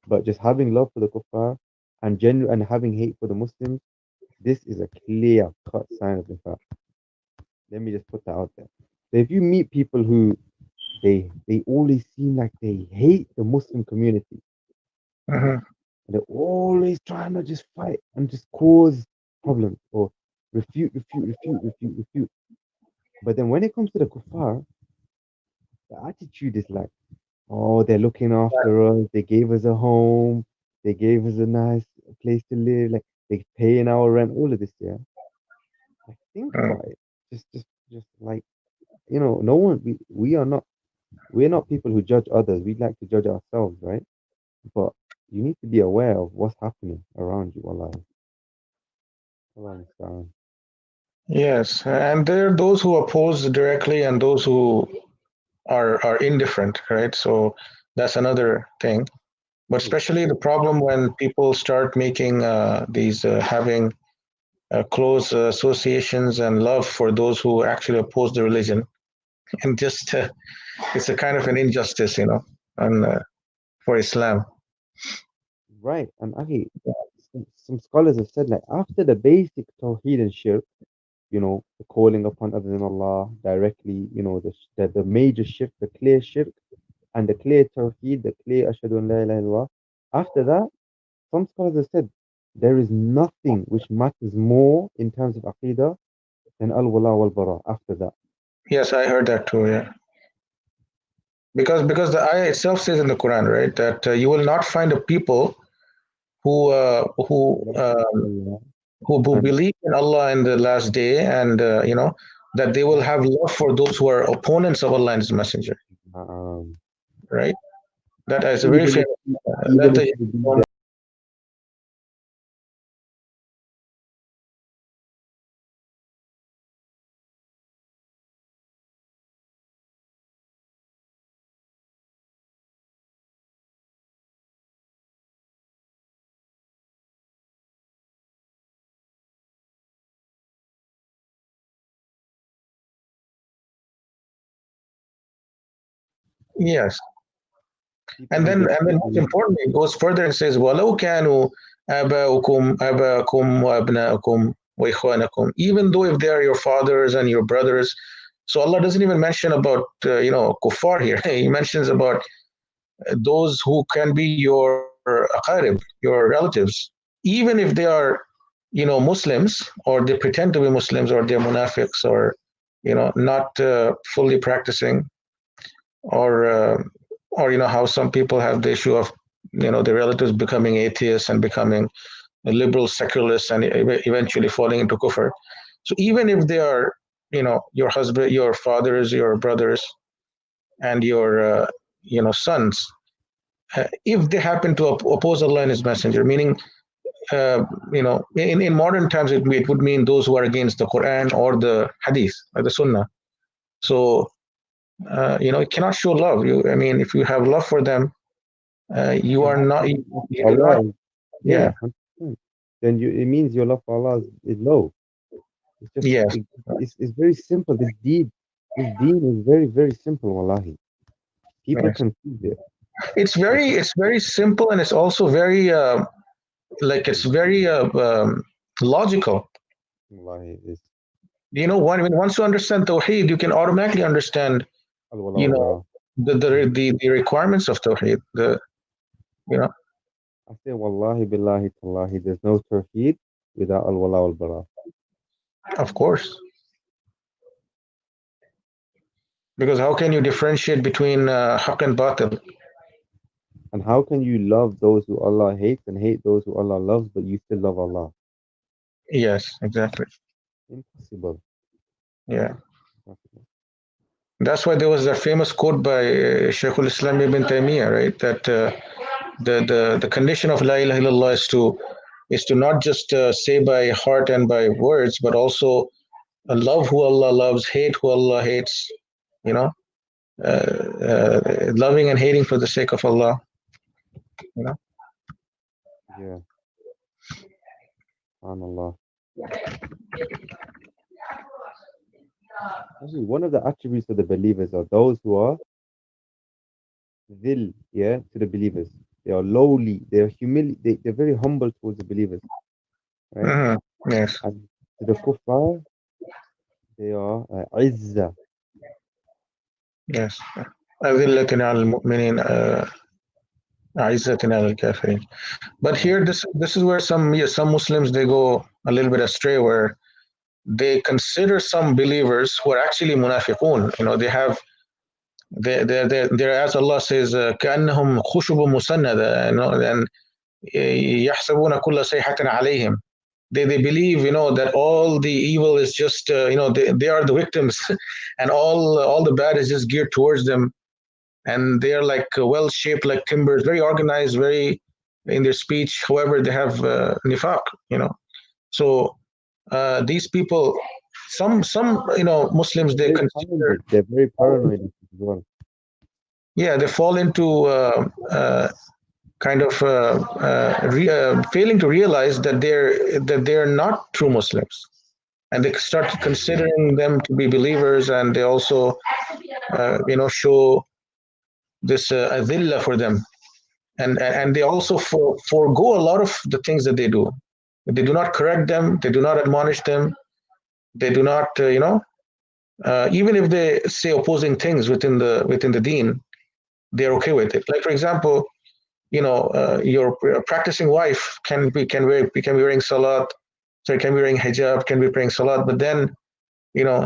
But just having love for the kuffar and and having hate for the Muslims, this is a clear cut sign of nifaq. Let me just put that out there. So if you meet people who they always seem like they hate the Muslim community, right? Hmm. And they're always trying to just fight and just cause problems or refute. But then when it comes to the kuffar, the attitude is like, oh, they're looking after us. They gave us a home. They gave us a nice place to live. Like they paying our rent. All of this, yeah. Like think about it. Just like no one. We are not. We're not people who judge others. We like to judge ourselves, right? But you need to be aware of what's happening around you. Allah, Allah understand. Yes, and there are those who oppose directly and those who are indifferent, right? So that's another thing. But especially the problem when people start making these having close associations and love for those who actually oppose the religion, and just it's a kind of an injustice, and for Islam. Right, and Ahi, some scholars have said like after the basic tawheed and shirk, the calling upon other than Allah directly, the major shirk, the clear shirk, and the clear tawheed, the clear ashhadu an la ilaha illallah. After that, some scholars have said there is nothing which matters more in terms of aqidah than al-wala wal-bara after that. Yes, I heard that too. Yeah, because the ayah itself says in the Quran, right, that you will not find a people who And believe in Allah in the last day, and that they will have love for those who are opponents of Allah and His Messenger. um, Right? That is a very even if famous. even if That you do yes, people and who then get most importantly, it goes further and says, "Walau kanu aba'ukum wa abna'ukum wa ikhwanakum." Even though if they are your fathers and your brothers, so Allah doesn't even mention about kuffar here. He mentions about those who can be your aqarib, your relatives, even if they are Muslims, or they pretend to be Muslims, or they're munafiqs, or not fully practicing, or how some people have the issue of their relatives becoming atheists and becoming liberal secularists and eventually falling into kufr. So even if they are your husband, your fathers, your brothers, and your sons, if they happen to oppose Allah and His Messenger, meaning in modern times it would mean those who are against the Quran or the hadith or the Sunnah. So it cannot show love. I mean, if you have love for them, you are not. You do not. Allah, Yeah. 100%. Then it means your love for Allah is low. It's just Yes. it's very simple. This deen is very, very simple, wallahi. People Yes. confuse it. It's very simple, and it's also very it's very logical. Wallahi, it's Once you understand Tawheed, you can automatically understand al-wala you know wal-bara. the requirements of Tawheed. I say wallahi billahi tallahi, there's no tawheed without al-wala wal-bara. Of course, because how can you differentiate between haqq and batil? And how can you love those who Allah hates and hate those who Allah loves, but you still love Allah? Yes, exactly. Impossible. Yeah. That's why there was that famous quote by Shaykh al-Islam ibn Taymiyyah, right? That the condition of La ilaha illallah is to not just say by heart and by words, but also love who Allah loves, hate who Allah hates, you know, loving and hating for the sake of Allah, you know. Yeah. SubhanAllah. Actually, one of the attributes of the believers are those who are dhil, to the believers. They are lowly, they are they're very humble towards the believers, right? Mm-hmm. Yes. And to the kuffar, they are izzah. Yes. أذلة على المؤمنين أعزة على الكافرين. But here, this is where some Muslims, they go a little bit astray, where they consider some believers who are actually munafiqun. They have they're, as Allah says, كأنهم خشب مسندة, and يحسبون كل صيحة عليهم. They believe that all the evil is just they are the victims, and all the bad is just geared towards them, and they are like well shaped like timbers, very organized, very in their speech. However, they have nifaq. So these people, some Muslims, they consider, They're very paranoid as well. yeah, they fall into kind of failing to realize that they're not true Muslims, and they start considering them to be believers, and they also show this adilla for them, and they also forego a lot of the things that they do. They do not correct them. They do not admonish them. They do not, even if they say opposing things within the deen, they're okay with it. Like for example, your practicing wife can be wearing salat, so can be wearing hijab, can be praying salat, but then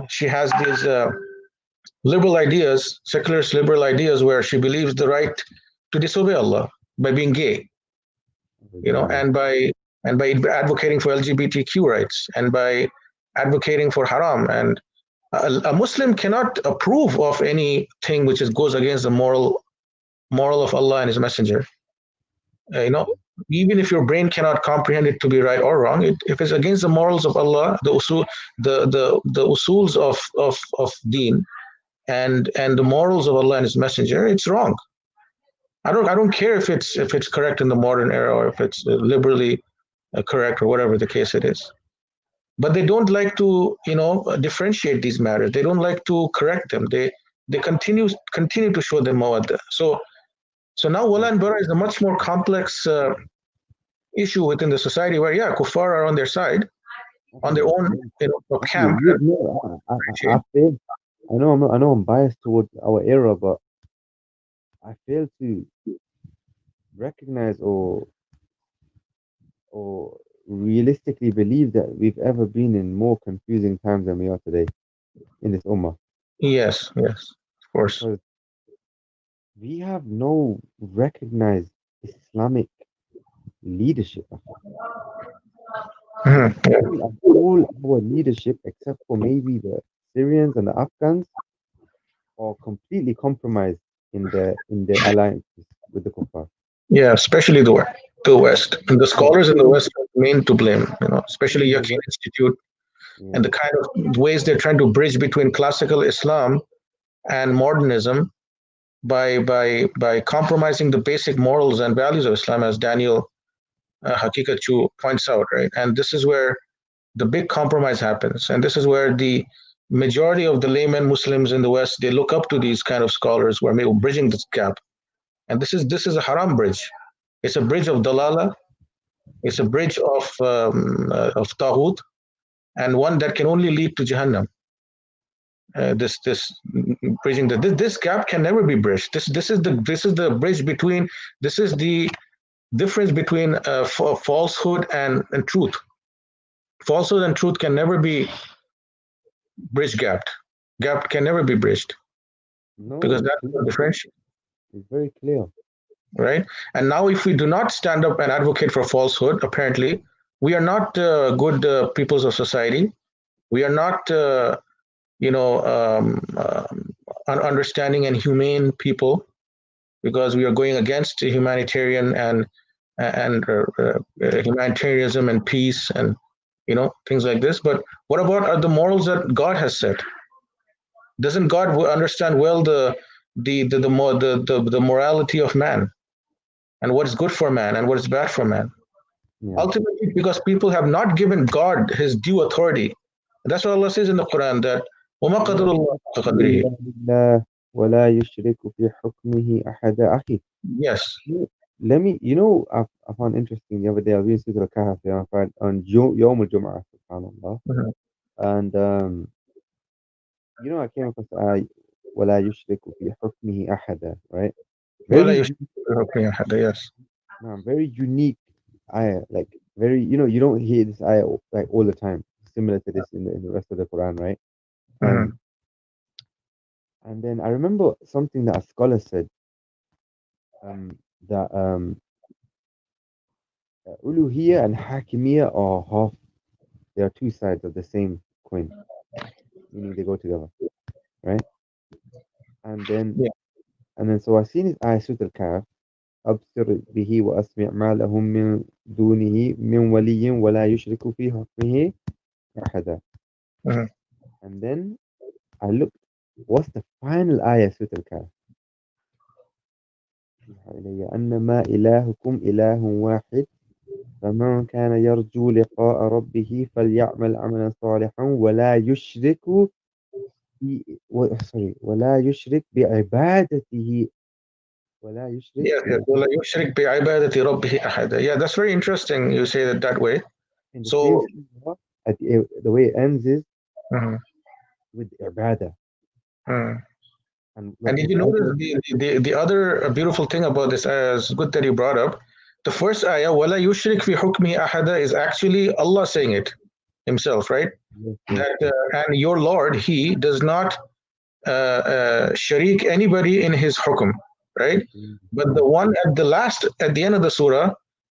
she has these liberal ideas, secularist liberal ideas, where she believes the right to disobey Allah by being gay, and by advocating for LGBTQ rights, and by advocating for haram. And a Muslim cannot approve of anything which goes against the moral of Allah and His Messenger. Even if your brain cannot comprehend it to be right or wrong, if it's against the morals of Allah, the usuls of deen, and the morals of Allah and His Messenger, it's wrong. I don't care if it's correct in the modern era, or if it's liberally correct, or whatever the case it is. But they don't like to differentiate these matters. They don't like to correct them. They continue to show them mawaddah. So now wala and bara is a much more complex issue within the society, where kuffar are on their side, on their own camp. I feel, I know I'm biased towards our era, but I fail to recognize or realistically believe that we've ever been in more confusing times than we are today in this ummah. Yes, of course. Because we have no recognized Islamic leadership. All our leadership, except for maybe the Syrians and the Afghans, are completely compromised in the alliances with the kuffar. Yeah, especially the West. And the scholars in the West are main to blame, especially Yaqeen Institute, and the kind of ways they're trying to bridge between classical Islam and modernism by compromising the basic morals and values of Islam, as Daniel Haqiqat Chu points out, right? And this is where the big compromise happens. And this is where the majority of the laymen Muslims in the West, they look up to these kind of scholars who are bridging this gap. And this is a haram bridge. It's a bridge of dalala. It's a bridge of taghut, and one that can only lead to Jahannam. This bridging this gap can never be bridged. This is the bridge between. This is the difference between falsehood and truth. Falsehood and truth can never be bridge gapped. Gap can never be bridged, because that's the differentiation. It's very clear. Right? And now if we do not stand up and advocate for falsehood, apparently, we are not good peoples of society. We are not, understanding and humane people, because we are going against humanitarian and humanitarianism and peace and things like this. But what about the morals that God has set? Doesn't God understand well the morality of man, and what is good for man and what is bad for man? Ultimately, because people have not given God His due authority. And that's what Allah says in the Quran, that وَمَا قَدَرُ اللَّهَ حَقَّ قَدْرِهِ. وَلَا يُشْرِكُ فِي حُكْمِهِ أَحَدًا أَخِي. Yes. Let me, I found interesting the other day, I was reading Surah Al-Kahf on Yawm al-Jum'ah, subhanAllah. And, I came across the ayah, وَلَا يُشْرِكُ فِي حُكْمِهِ أَحَدًا, right? Yes. Very unique ayah, like very, you don't hear this ayah like all the time, similar to this in the rest of the Quran, right? And then I remember something that a scholar said, that Uluhiyya and Hakimiyya are half, they are two sides of the same coin, meaning they go together, right? And then so I seen this ayah, Surah Al-Kahf, أبصر به وأسمع ما لهم من دونه من ولي ولا يشرك في حكمه أحدا. And then I looked, what's the final ayah, Surah Al-Kahf? أنما إلهكم إله واحد فمن كان يرجو لقاء ربه فليعمل عملا صالحا ولا يشرك بعبادته ولا يشرك Yes, yes. وَلَا يُشْرِكْ بِعِبَادَةِ رَبِّهِ أَحَدًا. Yeah, that's very interesting. You say it that way. in the So, same surah, the way it ends is mhm, with ibadah. mhm. And And look, did this you notice ayah, the other beautiful thing about this ayah is good that you brought up. The first ayah, وَلَا يُشْرِكْ فِي حُكْمِهِ أَحَدًا, is actually Allah saying it himself, right? yes, yes, That yes. and your Lord, He does not sharik anybody in His hukum, right? But the one at the last, at the end of the surah,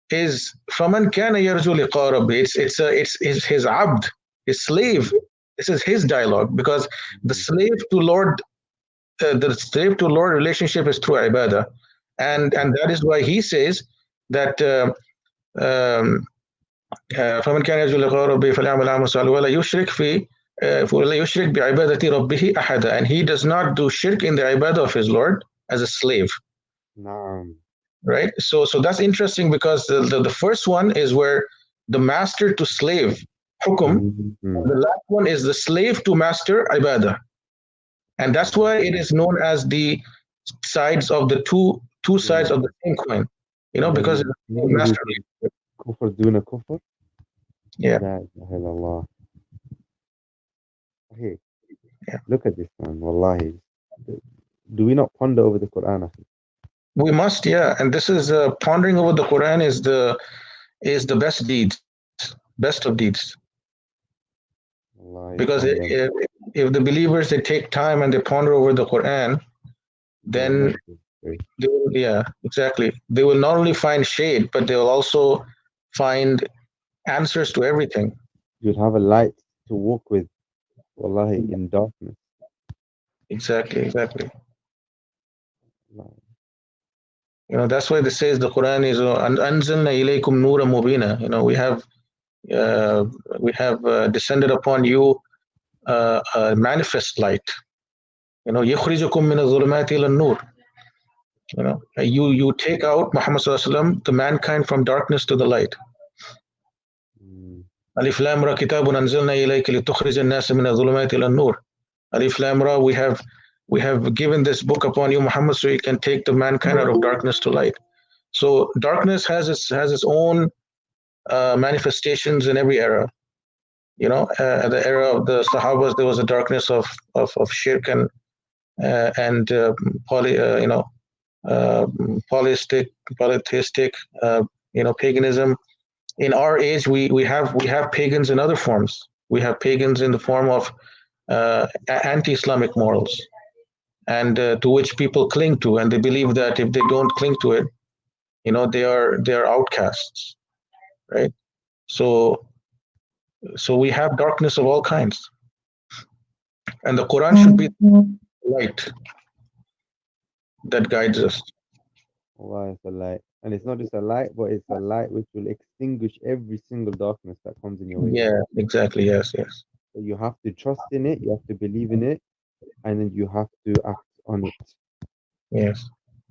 is فَمَنْ كَانَ يَرْجُو لِقَاءَ رَبِّهِ. It's his abd, his slave. This is his dialogue, because the slave to Lord relationship is through ibadah, and that is why he says that um, فمن كان يرجو لقاء ربه فليعمل عملا صالحا ولا يشرك ولا يشرك بعبادة ربه أحدا, and he does not do shirk in the ibadah of his Lord as a slave. Naam. Right? So that's interesting, because the first one is where the master to slave hukum, Mhm. the last one is the slave to master ibadah, and that's why it is known as the sides of the two sides of the same coin. Because it's the same master. كفر دون كفر. Yeah. لا إله إلا الله. Hey, Yeah. look at this, man. Wallahi. Do we not ponder over the Quran? We must, yeah, and this is pondering over the Quran is the best deeds, best of deeds. Wallahi, Because ponder. if the believers, they take time and they ponder over the Quran, They will then never go astray. they will, yeah, exactly. They will not only find shade, but they will also find answers to everything. You'll have a light to walk with, wallahi, in darkness. Exactly. Wallahi. That's why this says the Quran is anzalna ilaykum nura mubina. We have descended upon you a manifest light. يخرجكم من الظلمات إلى النور. You take out Muhammad sallallahu alaihi wasallam, the mankind, from darkness to the light. Alif Lam Ra kitabun anzalna ilayka litukhrijan an-nasa min adh-dhulumati ila an-nur. Alif Lam Ra, we have given this book upon you, Muhammad, so you can take the mankind out of darkness to light. So darkness has its own manifestations in every era. At the era of the Sahabas, there was a darkness of shirk and polytheistic, paganism. In our age, we have pagans in other forms. We have pagans in the form of anti-Islamic morals, and to which people cling to, and they believe that if they don't cling to it, they are outcasts, right? So we have darkness of all kinds, and the Quran should be light that guides us. Allah, it's a light. And it's not just a light, but it's a light which will extinguish every single darkness that comes in your way. Yeah, exactly. Yes. So you have to trust in it, you have to believe in it, and then you have to act on it. Yes.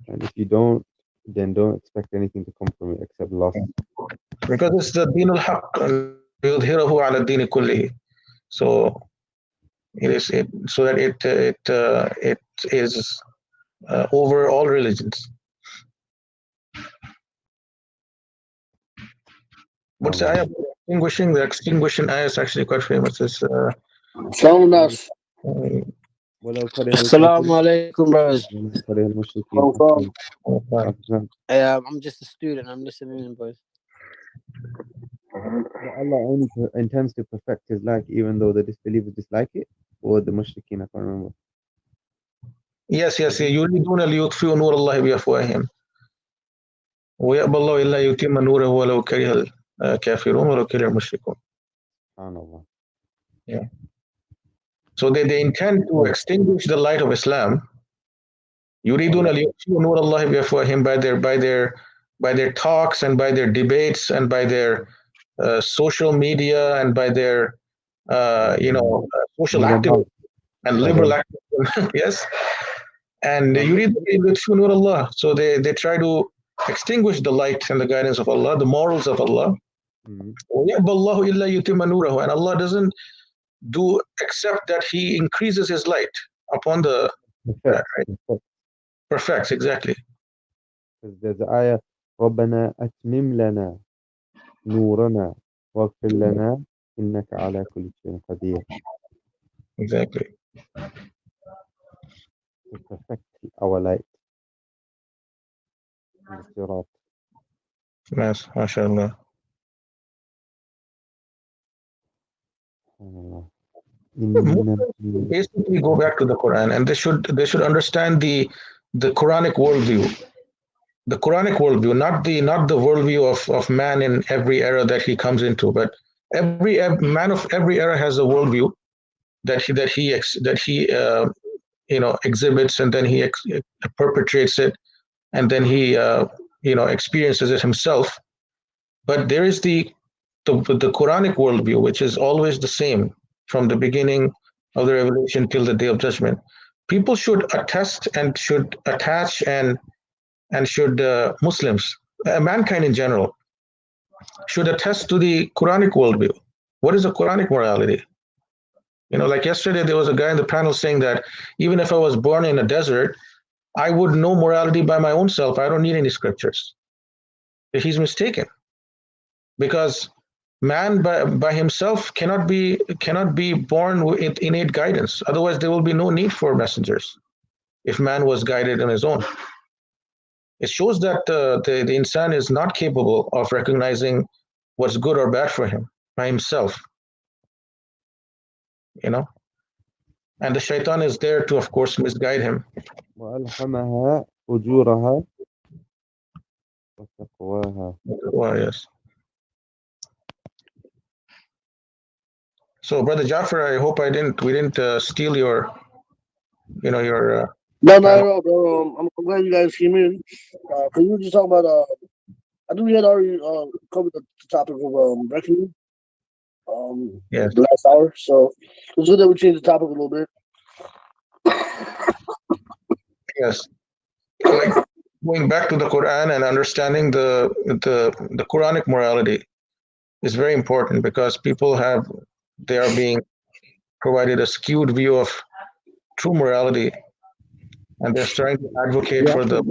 And if you don't, then don't expect anything to come from it except loss. Because it's the Deen al-Haq, يظهره على الدين كله. So it is so that it is over all religions. What's the ayah about extinguishing? The extinguishing ayah is actually quite famous. It's Salam nas. ولو كره Assalamu alaikum, brothers. كره المشركين. I'm just a student. I'm listening in, boys. Allah only intends to perfect his light, even though the disbelievers dislike it, or the mushrikeen, I can't remember. Yes. يريدون ليطفئوا نور الله بأفواههم ويأبى الله إلا يتم نوره ولو كره الكافرون ولو كره المشركون. Yeah. So they intend to extinguish the light of Islam. يريدون ليطفئوا نور الله بأفواههم, by their talks and by their debates and by their social media and by their social activism and liberal activism. Yes. And so they try to extinguish the light and the guidance of Allah, the morals of Allah. And Allah doesn't do except that He increases His light upon the right? Perfects, exactly. Because there's the ayah, رَبَّنَا أَتْمِمْ لَنَا نُورَنَا وَاغْفِرْ لَنَا إِنَّكَ عَلَى كُلِّ شَيْءٍ قَدِيرٌ. Exactly. To perfect our light in the sirat. Yes, mashallah. SubhanAllah. Muslims should basically go back to the Quran, and they should understand the Quranic worldview. The Quranic worldview, not the worldview of man in every era that he comes into, but every man of every era has a worldview that he exhibits, and then he perpetrates it, and then he experiences it himself. But there is the Quranic worldview, which is always the same from the beginning of the revelation till the day of judgment. People should attest and should attach and should Muslims, mankind in general, should attest to the Quranic worldview. What is the Quranic morality? Like yesterday, there was a guy in the panel saying that even if I was born in a desert, I would know morality by my own self. I don't need any scriptures. He's mistaken, because man by himself cannot be born with innate guidance. Otherwise, there will be no need for messengers if man was guided on his own. It shows that the insan is not capable of recognizing what's good or bad for him by himself. And the shaitan is there to, of course, misguide him. وَأَلْهَمَهَا فُجُورَهَا وَتَقْوَاهَا. Oh, yes. So, Brother Jafar, I hope we didn't steal your. No, not at all, bro. I'm glad you guys came in. Cause you were just talking about I think we had already covered the topic of reckoning Yes. the last hour, so it's good that we changed the topic a little bit. Yes. Like going back to the Quran and understanding the Quranic morality is very important, because people they are being provided a skewed view of true morality, and they're starting to advocate for the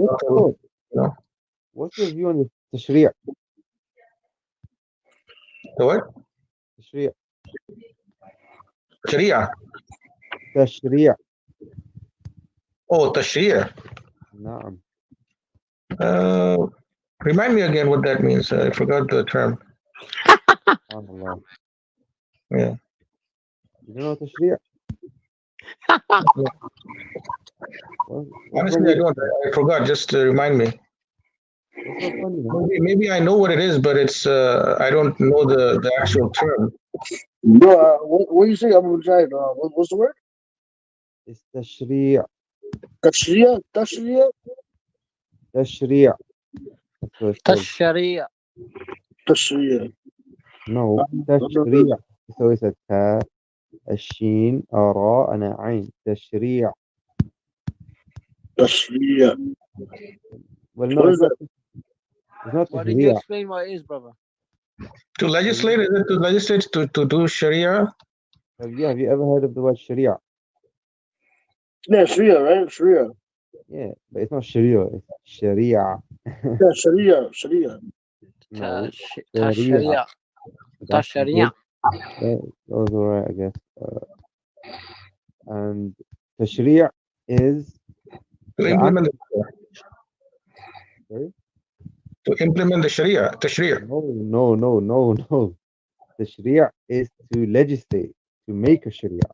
What's your view on the Tashri'ah? The what? Tashri'ah. Sharia. Tashri'ah. Oh, Tashri'ah. Naam. Remind me again what that means. I forgot the term. SubhanAllah. Yeah. You don't know Tashri'ah? Honestly, I don't. I forgot. Just remind me. What's so funny, man? Maybe I know what it is, but it's I don't know the actual term. No, what do you say? I'm gonna try it. What's the word? It's Tashri'ah. Tashriya? Tashriya? Tashri'ah. That's what it's called. Sharia. Tashriya. No, Tashri'ah. So it's a ta, a sheen, a ra, and a ain. Tashri'ah. Tashriya. Well, no, What it's is not. that? It's not Why didn't you explain what it is, brother? To legislate, is it to legislate to do Sharia? Have you ever heard of the word Sharia? Yeah, Sharia, right? Sharia. Yeah, but it's not Sharia, it's Sharia. Yeah, Sharia. Sharia. No, Sharia. Sharia. Yeah, that was alright, I guess. And the Sharia is to implement the Sharia. No. The Sharia is to legislate, to make a Sharia.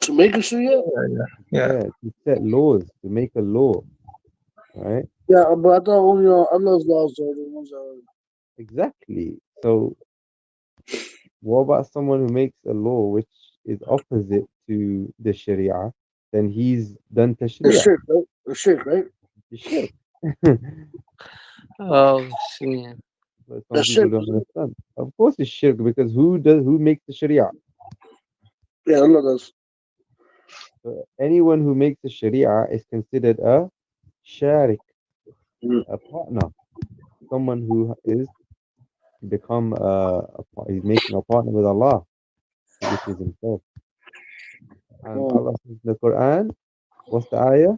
To make a Sharia? Yeah. To set laws, to make a law. Right? Yeah, but I thought only Allah's laws are the ones that are... Exactly. So, what about someone who makes a law which is opposite to the Sharia? Then he's done the Sharia. The shirk, right? The shirk. Oh, see. But some people don't understand. Of course, it's shirk, because who makes the Sharia? Yeah, Allah does. So anyone who makes the Sharia is considered a sharik, a partner, someone who is become he's making a partner with Allah, which is himself. And Allah says in the Quran, what's the ayah?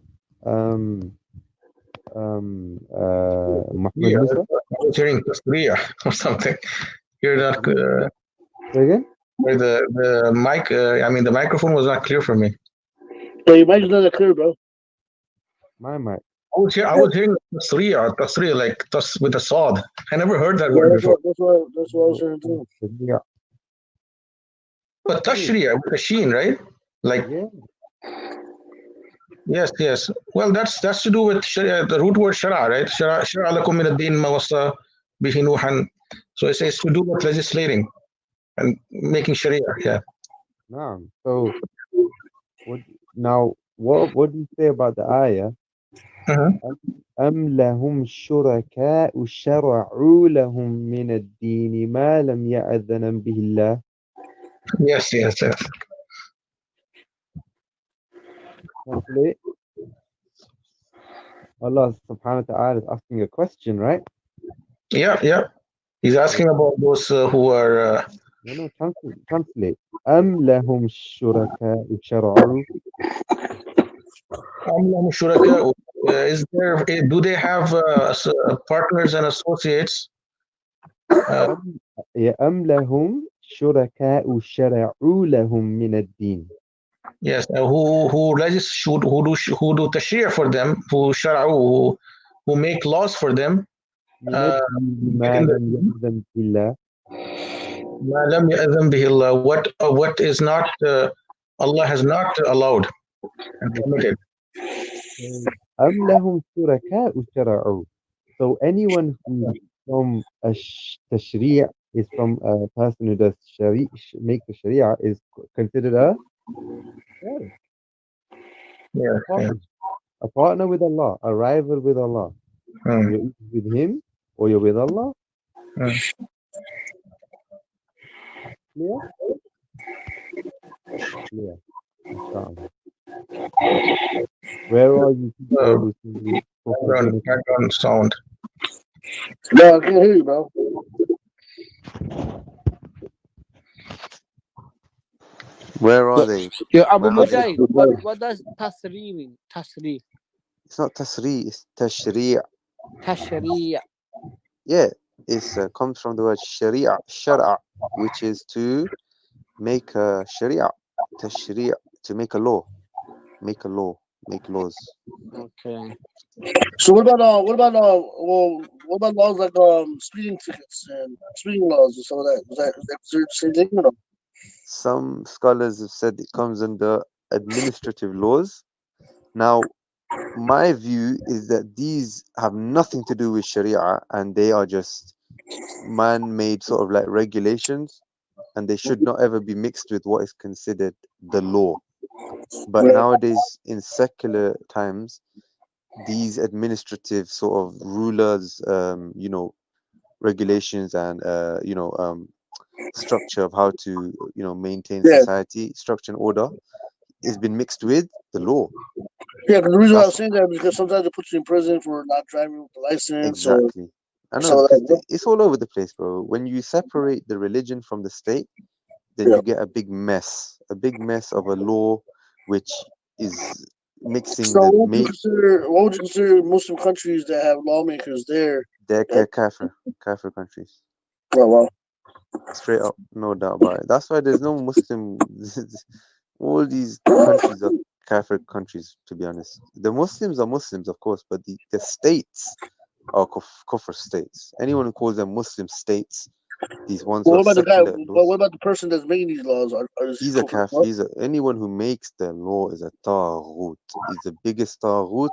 Muhammad Yeah, Musa. I was hearing tasriyah or something. You're not Say again? the mic. I mean, the microphone was not clear for me. Yeah, your mic's not that clear, bro. My mic. I was hearing tasriyah like with a sod. I never heard that Yeah, word before. that's what I was saying too. Yeah. But tashriya with a sheen, right? Like Yeah. yes. Well, that's to do with sharia, the root word shara, right? Shara lakum min ad-din ma wasa bihi nuhan. So it says to do with legislating and making sharia. Yeah. Nah. So what do you say about the ayah? Uh-huh. أم لهم شركاء شرعوا لهم من الدين ما لم يأذن به الله. Yes. Translate. Allah subhanahu wa ta'ala is asking a question, right? Yeah. He's asking about those who are. No, translate. أم لهم شركاء شرعوا. Is there? Do they have partners and associates? أم لهم شركاء شرعوا لهم من الدين. Yes, who do tashri'ah for them, who make laws for them. من الدين ما لم يأذن بالله. ما لم يأذن به الله, what is not Allah has not allowed and permitted. أم لهم شركاء شرعوا. So anyone who from a tashri' is from a person who does make the sharia is considered a sharik. Yeah. A partner with Allah, a rival with Allah. You're either with him or you're with Allah. Clear? Clear. Inshallah. Where are you people who Background sound. No, I can't hear you, bro. Where are they? Yo, Abu Mujahid, what does tasri mean? Tasri. It's not tasri, it's tashri'. Tashriya. Yeah, it comes from the word sharia, shar'a, which is to make a sharia, tashri', to make a law, make laws. Okay. So what about laws like speeding tickets and speeding laws and some of that? Is that the same thing or no? Some scholars have said it comes under administrative laws. Now, my view is that these have nothing to do with sharia and they are just man-made sort of like regulations, and they should not ever be mixed with what is considered the law. But nowadays, in secular times, these administrative sort of rulers, regulations and structure of how to maintain society, structure and order, has been mixed with the law. Yeah, because the reason why I was saying that is because sometimes it puts you in prison for not driving with the license. Exactly. I know, because it's all over the place, bro. When you separate the religion from the state, then you get a big mess of a law which is mixing So what would you consider Muslim countries that have lawmakers there? They're kafir countries. Oh, wow. Straight up, no doubt about it. That's why there's no Muslim. All these countries are kafir countries, to be honest. The Muslims are Muslims, of course, but the states are kufr states. Anyone who calls them Muslim states, these ones Well, who are secular laws, what about the person that's making these laws? he's a kafir. Anyone who makes the law is a taghut. He's the biggest taghut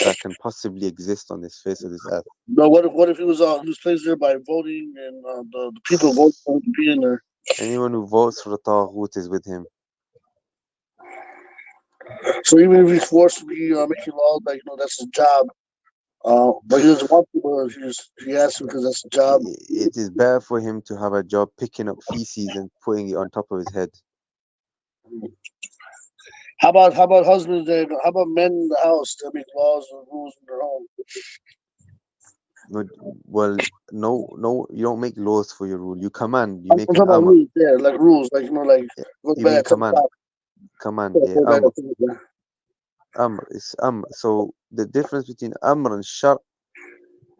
that can possibly exist on this face of this earth. No, what if he was placed there by voting and the people vote for him to be in there? Anyone who votes for the taghut is with him. So even if he's forced to be making laws, like that's his job. But he doesn't want to, but he has to because that's his job. It is better for him to have a job picking up feces and putting it on top of his head. How about husbands? How about men in the house that make laws and rules in their home? Well, no, you don't make laws for your rule. You command. You I'm make talking an about amr. rules, like rules, like You mean command? Command, yeah. Amr is amr. So the difference between amr and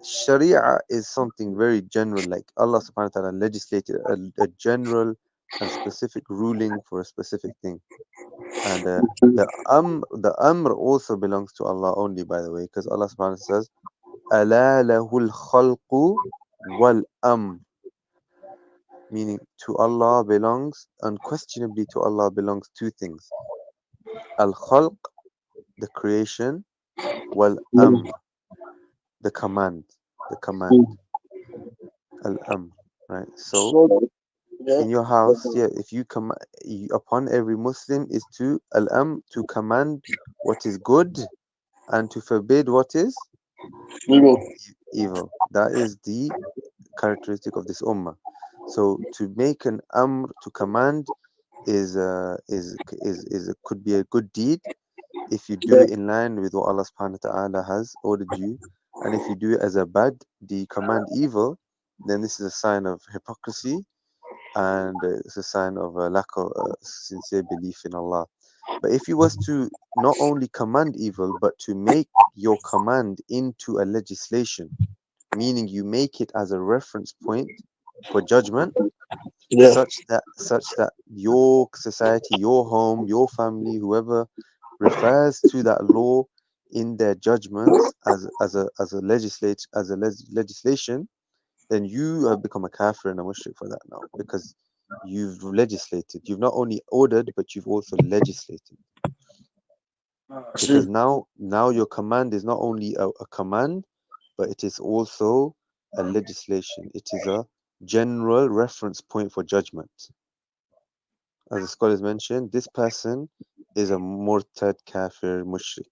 sharia is something very general, like Allah subhanahu wa ta'ala legislated a general and specific ruling for a specific thing. And the amr also belongs to Allah only, by the way, because Allah subhanahu wa ta'ala says, "Ala lahul khalqu wal amr," meaning to Allah belongs, unquestionably to Allah belongs two things: al khalq, the creation, wal amr, the command, al amr, right? So So, yeah. in your house, yeah, if you come upon every Muslim is to al amr, to command what is good and to forbid what is We will. evil. That is the characteristic of this ummah. So to make an amr, to command, could be a good deed if you do Yeah. it in line with what Allah subhanahu wa ta'ala has ordered you. And if you do it as a bad, the command evil, then this is a sign of hypocrisy, and it's a sign of a lack of sincere belief in Allah. But if you was to not only command evil, but to make your command into a legislation, meaning you make it as a reference point for judgment, Yeah. such that your society, your home, your family, whoever refers to that law in their judgments as legislation, then you have become a kafir and a mushrik for that now, because you've legislated. You've not only ordered, but you've also legislated. Because See. now your command is not only a command, but it is also a legislation. It is a general reference point for judgment. As the scholars mentioned, this person is a murtad, kafir, mushrik.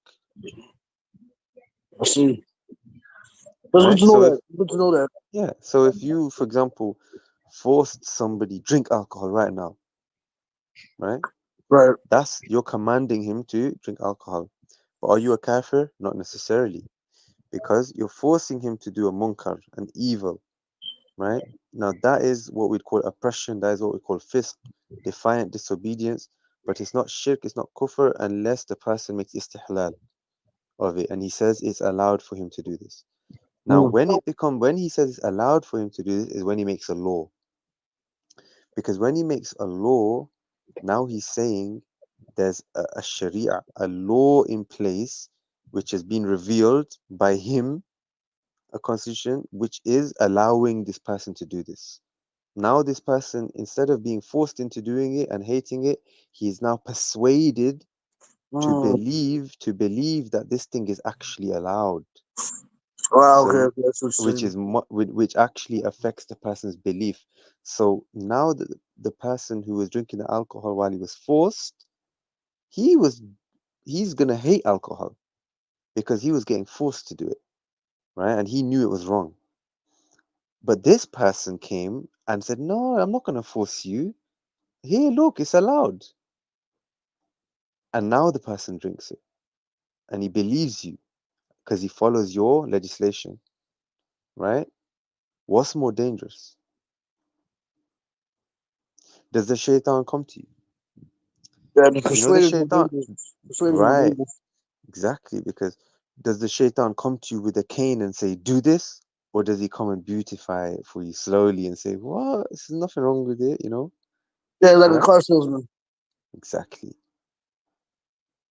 I see. That's good Right? to know So if that. Good to know that. yeah, so if you, for example, forced somebody drink alcohol right now, right? Right. You're commanding him to drink alcohol. But are you a kafir? Not necessarily, because you're forcing him to do a munkar, an evil, right? Now that is what we'd call oppression, that is what we call fisq, defiant disobedience, but it's not shirk, it's not kufr, unless the person makes istihlal of it and he says it's allowed for him to do this. Now Mm. when he says it's allowed for him to do this is when he makes a law. Because when he makes a law, now he's saying there's a sharia, a law in place which has been revealed by him, a constitution which is allowing this person to do this. Now this person, instead of being forced into doing it and hating it, he is now persuaded to Mm. believe that this thing is actually allowed. Wow. Okay. So That's what you're saying. which actually affects the person's belief. So now the person who was drinking the alcohol while he was forced, he's gonna hate alcohol because he was getting forced to do it, right? And he knew it was wrong. But this person came and said, "No, I'm not gonna force you. Here, look, it's allowed." And now the person drinks it, and he believes you because he follows your legislation, right? What's more dangerous? Does the shaitan come to you? Yeah. The You know the persuaded is shaitan, dangerous. Persuaded is right? dangerous. Exactly, because does the shaitan come to you with a cane and say, "Do this," or does he come and beautify it for you slowly and say, "What? There's nothing wrong with it," you know? Yeah, like a Right? car salesman. Exactly,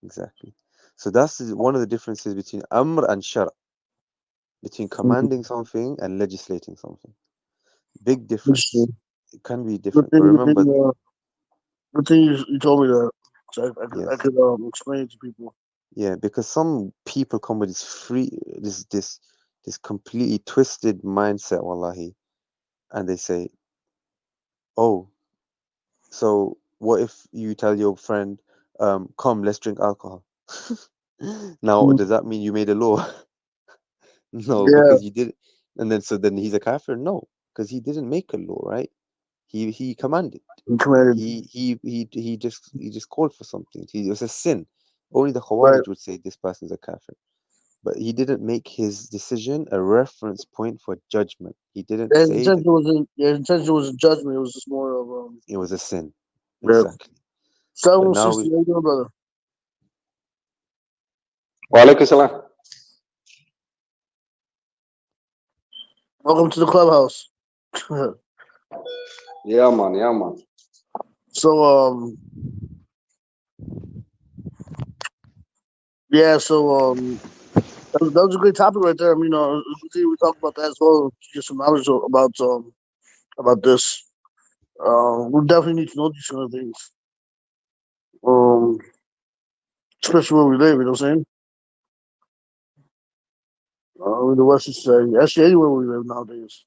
exactly. So that's one of the differences between amr and shar, between Mm. commanding something and legislating something. Big difference. Interesting. It can be Good different, but thing. Good remember, thing. Good thing you told me that. So I yes, could explain it to people. yeah, because some people come with this completely twisted mindset, wallahi, and they say, "Oh, so what if you tell your friend, come, let's drink alcohol?" Now, Mm. does that mean you made a law? No, Yeah. because you did, and then he's a kafir? No, because he didn't make a law, right? He commanded. You commanded. He just called for something. It was a sin. Only the Right. Khawarij would say this person's a kafir. But he didn't make his decision a reference point for judgment. He didn't His say that intention was his intention was a judgment. It was just more of it was a sin. yeah. Exactly. But now 760. we, How you doing, brother? Wa alaikum salam. Welcome to the clubhouse. Yeah, man. Yeah, man. So yeah, that was a great topic right there. I mean, we talked about that as well. Get some knowledge about this. We definitely need to know these kind of things. Um, especially where we live. You know what I'm saying? In the Western society, actually anywhere we live nowadays.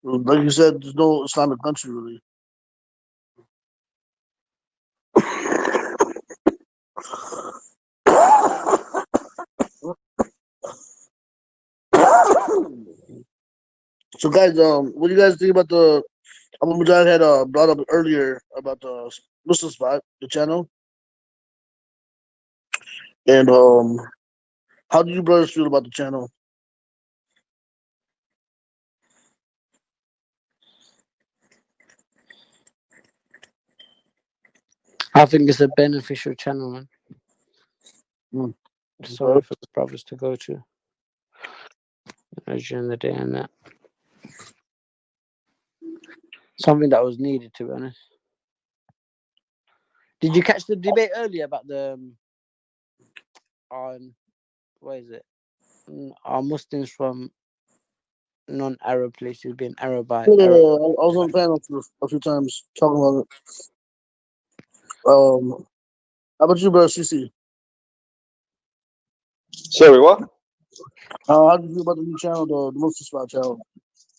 Like you said, there's no Islamic country really. So, guys, what do you guys think about the? Mujahid had brought up earlier about the Muslim Spot, the channel, and how do you brothers feel about the channel? I think it's a beneficial channel, man. Hmm. Sorry for the brothers to go to during the day and that. Something that was needed, to be honest. Did you catch the debate earlier about the what is it? Are Muslims from non-Arab places being Arabized? Yeah, I was on the panel for a few times talking about it. How about you, brother CC? Sorry, what? How do you feel about the new channel, the Muslim Spot channel?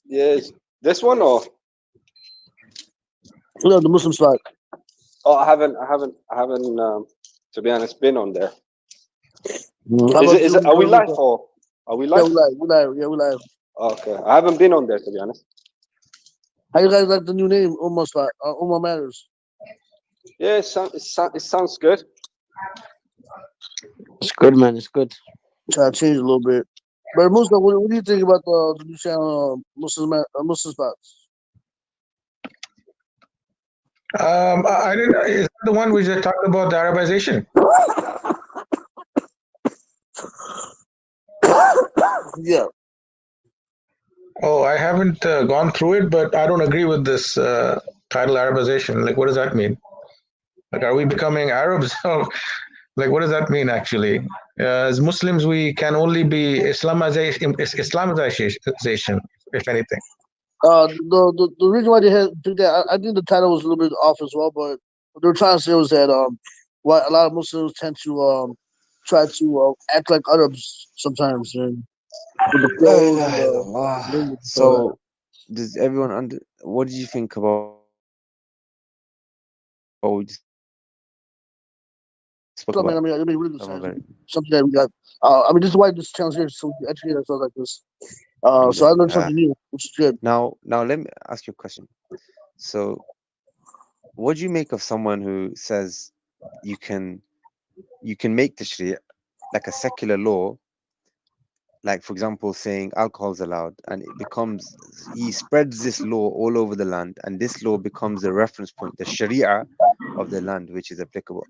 Yes, this one or? Yeah, the Muslim Spot. Oh, I haven't. To be honest, been on there. How about Is you, it? Are we brother live Luca? or? Are we Yeah, live? we live. We live. Yeah, we live. Okay, I haven't been on there to be honest. How you guys like the new name, Ummah Spot? Ummah Matters. Yeah, it sounds good. It's good, man. It's good. Try to change a little bit. But Muslim, what do you think about the new channel, Muslim Spots? I didn't. Is that the one we just talked about the Arabization? Yeah. Oh, I haven't gone through it, but I don't agree with this title Arabization. Like, what does that mean? Like, are we becoming Arabs? Like, what does that mean actually? As Muslims, we can only be Islamization, if anything. The reason why they did that, I think the title was a little bit off as well, but what they were trying to say was that why a lot of Muslims tend to try to act like Arabs sometimes, and with the La clothes and ilaha the illallah. language. So, does everyone under? What did you think about what we just spoke So, man, about? I mean, really good Talking sense. about it. Something that we got. I mean, this is why this channel here is so we educate ourselves like this. So I learned Alhamdulillah. something new, which is good. Now, let me ask you a question. So, what do you make of someone who says you can make the Sharia like a secular law, like for example saying alcohol is allowed, and it becomes, he spreads this law all over the land, and this law becomes the reference point, the Sharia of the land, which is applicable,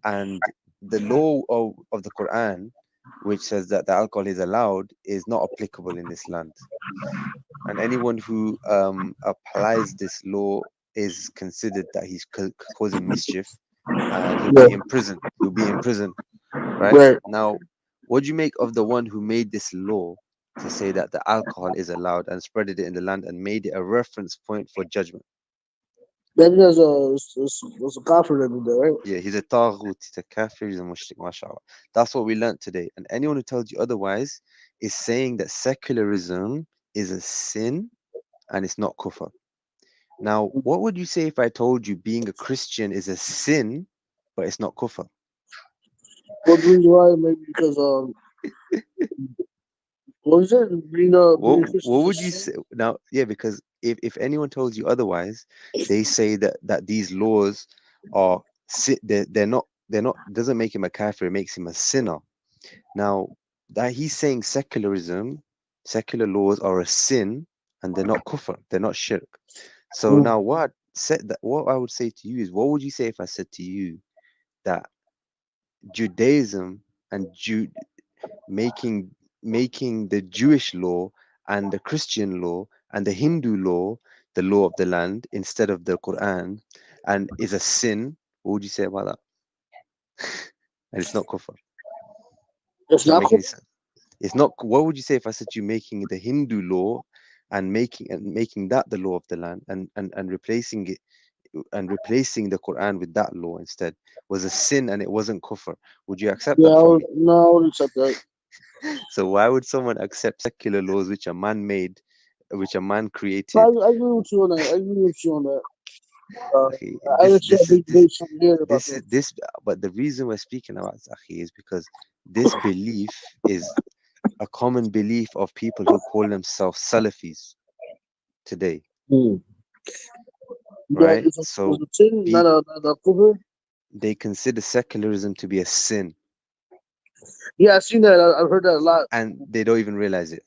and the law of the Quran, which says that the alcohol is allowed, is not applicable in this land, and anyone who applies this law is considered that he's causing mischief, and he'll Yeah. be in prison. Right? Right. Now, what do you make of the one who made this law to say that the alcohol is allowed and spread it in the land and made it a reference point for judgment? That is a kafir that did that, right? Yeah, he's a taghut, he's a kafir, he's a mushrik, mashallah. That's what we learned today. And anyone who tells you otherwise is saying that secularism is a sin and it's not kufr. Now, what would you say if I told you being a Christian is a sin, but it's not kufr? Well, the reason why maybe because what was it? Being a Christian What is a would you sin. say now? Yeah, because if anyone tells you otherwise, they say that these laws are they're not doesn't make him a kafir, it makes him a sinner. Now that he's saying secular laws are a sin and they're not kufr, they're not shirk. So Mm. now what I would say to you is, what would you say if I said to you that Judaism and Jude making the Jewish law and the Christian law and the Hindu law, the law of the land, instead of the Quran, and is a sin, what would you say about that? And it's not kufr. It's Does that not make cool. any sense? It's not. What would you say if I said you making the Hindu law and making that the law of the land, and replacing it and replacing the Quran with that law instead was a sin and it wasn't kufr? Would you accept Yeah, that from me? no, I would accept that. So why would someone accept secular laws which are man-made, which a man I created? agree with you on that. I agree with you on that. Okay, I actually had a big debate some years about this is that. this. But the reason we're speaking about this, Akhi, is because this belief is a common belief of people who call themselves Salafis today, Hmm. That right? is a So sin, pe- not a cover. they consider secularism to be a sin, Yeah, I've seen that. I've heard that a lot. and they don't even realize it.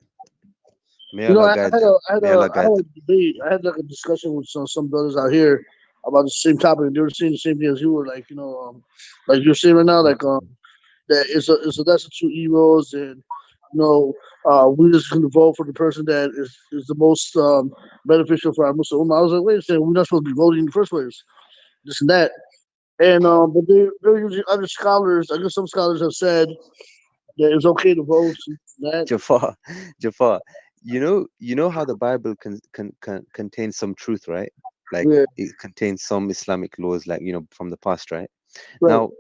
May You know, Allah guide them. May Allah I had guide a them. debate. I had like a discussion with some brothers out here about the same topic. They were saying the same thing as you were, like like you're saying right now, like that it's a lesser two evils, and we're just going to vote for the person that is the most beneficial for our Muslim Ummah. I was like, wait a second, we're not supposed to be voting in the first place, this and that. And but they're using other scholars. I guess some scholars have said that it's okay to vote and that. Jafar, Jafar, you know how the Bible contains some truth, right? Like Yeah, it contains some Islamic laws, like from the past, right? right. Now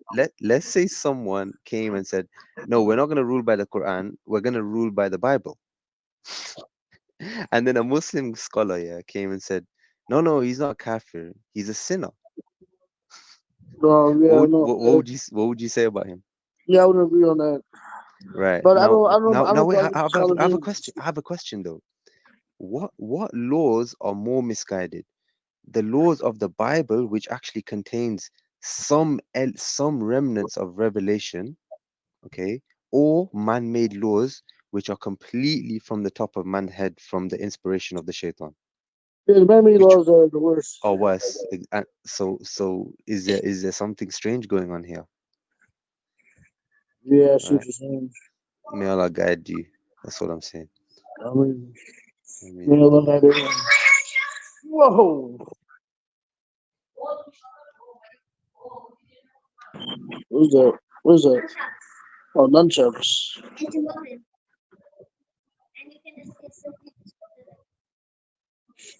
let's say someone came and said, "No, we're not going to rule by the Quran. We're going to rule by the Bible." And then a Muslim scholar, yeah, came and said, "No, no, he's not a kafir. He's a sinner." Yeah, no, What would you say about him? yeah, I would agree on that. Right But now, I don't wait. follow the I have a scholarly. question. I have a question though. What laws are more misguided? The laws of the Bible, which actually contains some remnants of revelation, okay, or man-made laws which are completely from the top of man's head from the inspiration of the shaitan, Yeah, the man-made which laws are the worst. are worse. So is there something strange going on here? Yeah, I see what Right? you're saying. May Allah guide you. That's what I'm saying. I mean, I you mean, know, like whoa, what's that? What's that? Oh, nunchucks.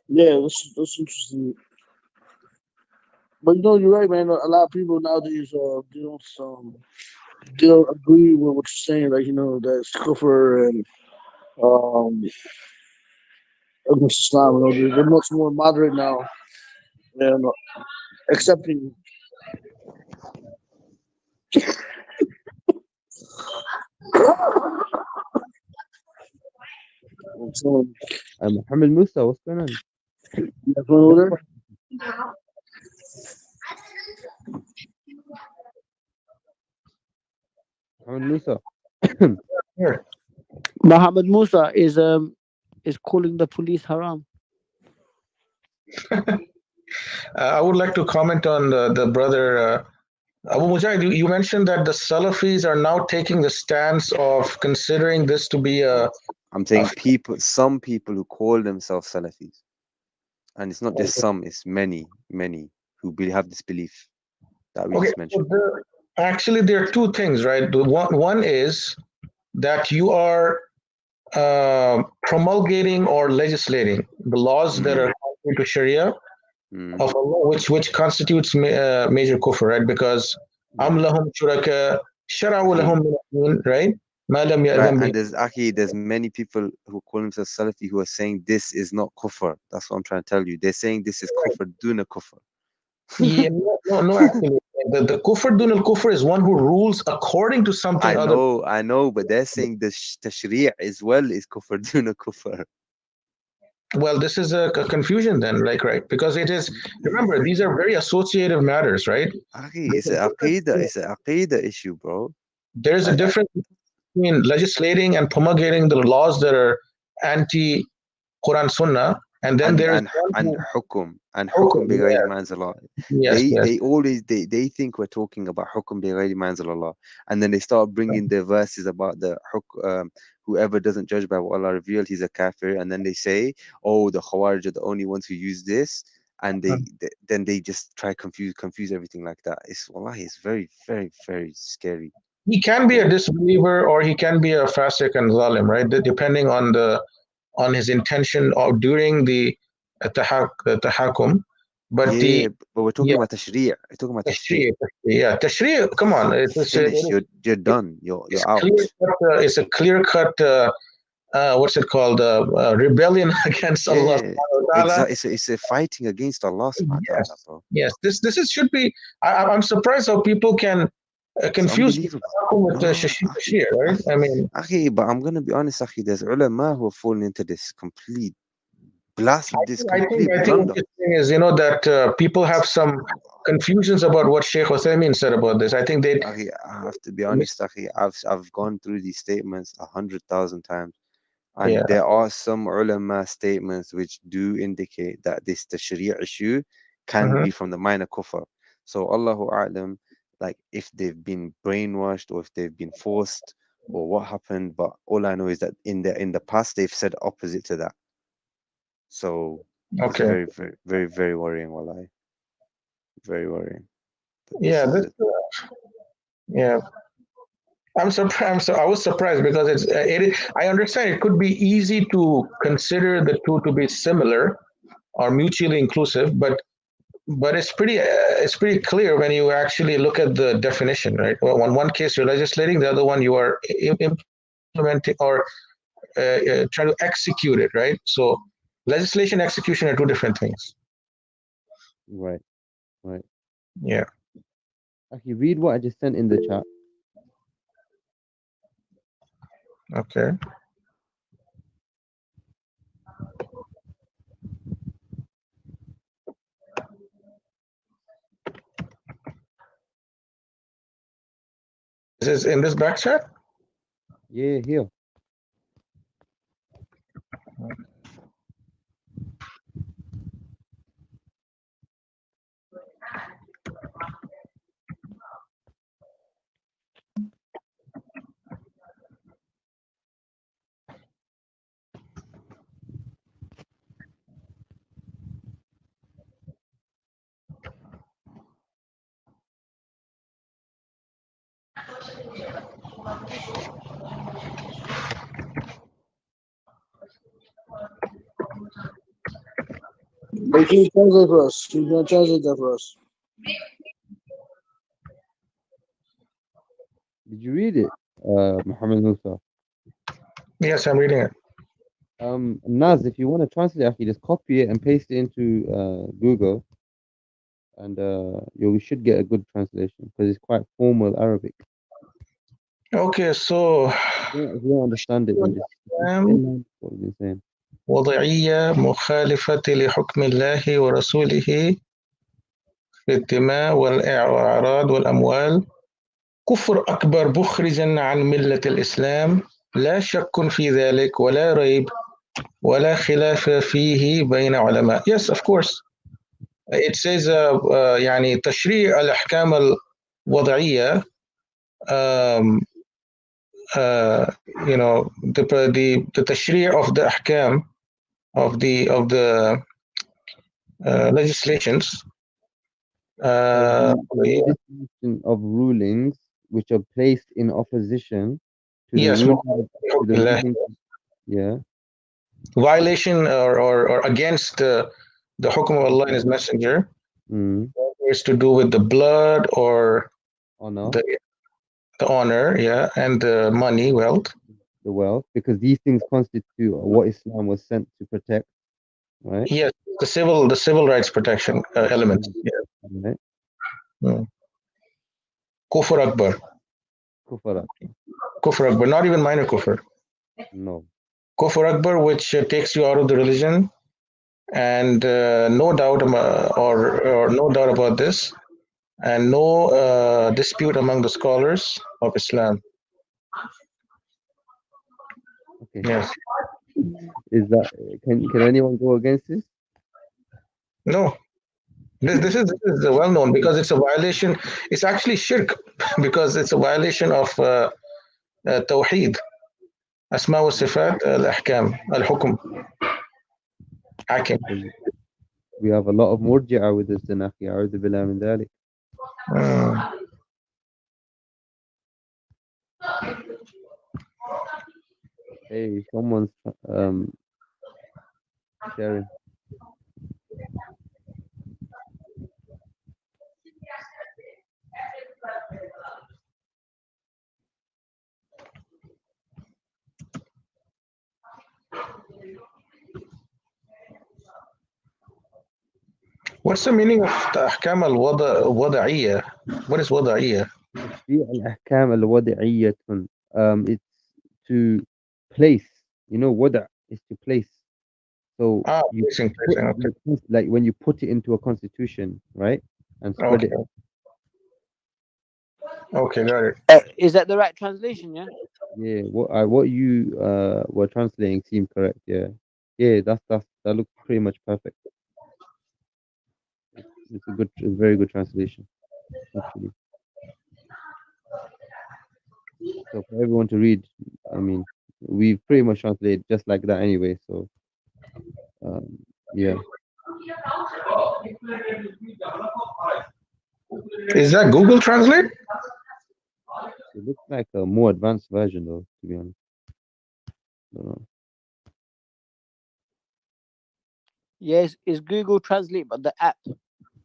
Yeah, that's interesting. But you're right, man. A lot of people nowadays, they don't agree with what you're saying. Like, that's kufr and um, against Islam. They're much more moderate now and accepting. So, Muhammad Musa, what's going on? that's one over there. Muhammad Musa. Here. Muhammad Musa is calling the police haram. I would like to comment on the brother Abu Mujahid. You mentioned that the Salafis are now taking the stance of considering this to be I'm saying some people who call themselves Salafis, and it's not just some; it's many who have this belief that we okay. just mentioned. Actually, there are two things, right? One is that you are promulgating or legislating the laws that are contrary to Sharia of Allah, which constitutes major kufr, right? Because am lahum shuraka shara'u lahum min ad-din, right? Ma lam Right, ya'zam and bihi. there's many people who call themselves Salafi who are saying this is not kufr. That's what I'm trying to tell you. They're saying this is kufr duna kufr. Yeah, no, actually, the kufr dun al kufr is one who rules according to something other. I know, but they're saying the tashri' as well is kufr duna kufr. Well, this is a confusion then, like, right? Because it is, remember, these are very associative matters, right? Akhi, it's an aqidah issue, bro. There's a I, I, difference between legislating and promulgating the laws that are anti Quran Sunnah And then there is and hukum Hukum, بغير ما أنزل الله. yes, They always they think we're talking about hukum بغير ما أنزل الله, and then they start bringing the verses about the whoever doesn't judge by what Allah revealed, he's a kafir, and then they say, oh, the Khawarij are the only ones who use this, and then they just try confuse everything like that. Wallahi, it's very, very, very scary. He can be a disbeliever or he can be a fasik and zalim, right? Depending on his intention or during the tahakum. But but we're talking about tashri'. We're talking about tashri'. Yeah, tashri'. Come on, you're done. You're out. It's a clear cut. What's it called? Rebellion against Allah. It's a fighting against Allah. Yes. This should be. I'm surprised how people can confuse with the shashir, right? I mean, but I'm gonna be honest, there's ulama who are falling into this complete blast. I think the thing is, that people have some confusions about what Sheikh Uthaymeen said about this. I think they. I have to be honest, I've gone through these statements 100,000 times, and there are some ulama statements which do indicate that the Sharia issue can be from the minor kufr. So Allahu A'lam, like if they've been brainwashed or if they've been forced or what happened, but all I know is that in the past they've said opposite to that. So it's very, very, very, very worrying, wallahi. Very worrying. I'm surprised. I was surprised because I understand it could be easy to consider the two to be similar or mutually inclusive, but it's pretty clear when you actually look at the definition, right? Well, in one case you're legislating, the other one you are implementing or trying to execute it, right? So legislation, execution are two different things. Right. Yeah. Actually, read what I just sent in the chat. Okay. Is this in this back chat? Yeah, here. But can you translate for us? Can you translate that for us? Did you read it, Muhammad Musa? Yes, I'm reading it. Naz, if you want to translate, just copy it and paste it into Google, and you should get a good translation because it's quite formal Arabic. Okay, so if you don't understand it, then just what you're saying. وضعية مخالفة لحكم الله ورسوله في الدماء والأعراض والأموال كفر أكبر مخرجا عن ملة الإسلام لا شك في ذلك ولا ريب ولا خلاف فيه بين علماء. Yes, of course. It says يعني تشريع الأحكام الوضعية the tashri' of the ahkam of the legislations of rulings which are placed in opposition to the ruling, violation or against the hukum of Allah and His Messenger, it's to do with the blood or honor. The honor, and the money, wealth. The wealth, because these things constitute what Islam was sent to protect, right? Yes, the civil rights protection element. Right. Kufr Akbar. Kufr Akbar, not even minor kufr. No. Kufr Akbar, which takes you out of the religion, and no doubt or no doubt about this. And no dispute among the scholars of Islam. Okay. Yes. Is that can anyone go against this? No, this is well known because it's a violation. It's actually shirk because it's a violation of tawheed, asma wa sifat, al-ahkam, al-hukm, hakim. We have a lot of murji'a with this, then akhi. A'udhu billahi min dhalik. Mm. Hey, someone's sharing. What's the meaning of the ahkam al-wada'iyya? What is wada'iyya? تشريع الأحكام الوضعية. It's to place. You know, wada' is to place. So you Placing, put, okay. like when you put it into a constitution, right, and spread Okay. it. Okay, got it. Is that the right translation? Yeah. Yeah, what you were translating seemed correct. Yeah, yeah, that looks pretty much perfect. It's a very good translation, actually. So for everyone to read, I mean, we've pretty much translated just like that anyway. So, yeah. Is that Google Translate? It looks like a more advanced version, though, to be honest. Don't know. Yes, it's Google Translate, but the app.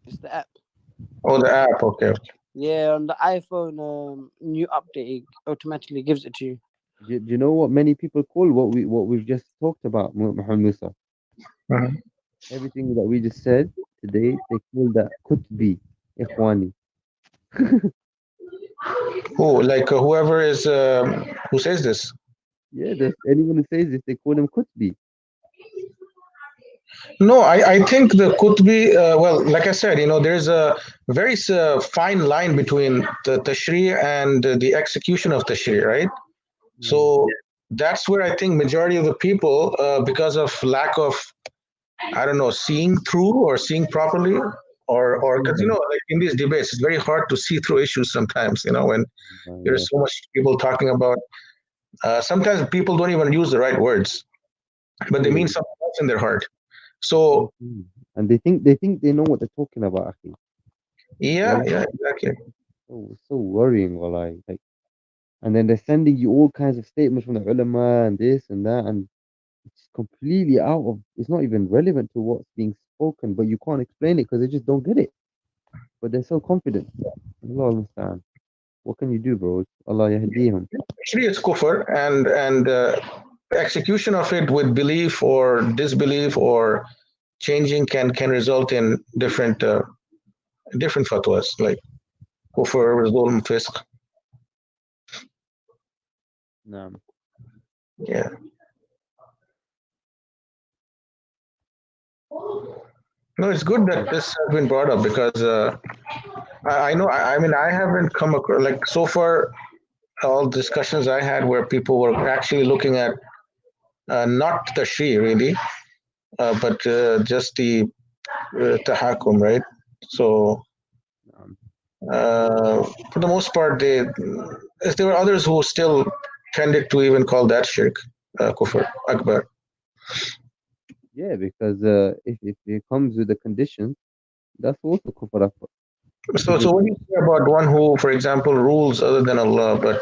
It's the app. Oh, the app. Okay. Yeah, on the iPhone, new update, it automatically gives it to you. Do you know what many people call what we've just talked about, Muhammad Musa? Mhm. Everything that we just said today, they call that kutbi, ikhwani. Who, like whoever is who says this? Yeah, anyone who says this, they call them kutbi. No, I think the Qutbi, well, like I said, there's a very fine line between the Tashri' and the execution of Tashri', right? So that's where I think majority of the people, because of lack of, I don't know, seeing through or seeing properly, or because, like in these debates, it's very hard to see through issues sometimes, when there's so much people talking about, sometimes people don't even use the right words, but they mean something else in their heart. So and they think they know what they're talking about, akhi. yeah, exactly. So worrying, wallahi. Like, and then they're sending you all kinds of statements from the ulama and this and that, and it's completely it's not even relevant to what's being spoken, but you can't explain it because they just don't get it. But they're so confident. Allah understand. What can you do, bro? Allah yahdihum. Actually, it's kufr, and execution of it with belief or disbelief or changing can result in different fatwas, like kufr, zulm, fisq. Naam. Yeah. No, it's good that this has been brought up because I know. I mean, I haven't come across, like, so far. All discussions I had where people were actually looking at not the Shi really, but just the tahakum, right? So for the most part, there were others who still tended to even call that shirk, kufr akbar. Yeah, because if it comes with the conditions, that's also kufr akbar. So what do you say about one who, for example, rules other than Allah, but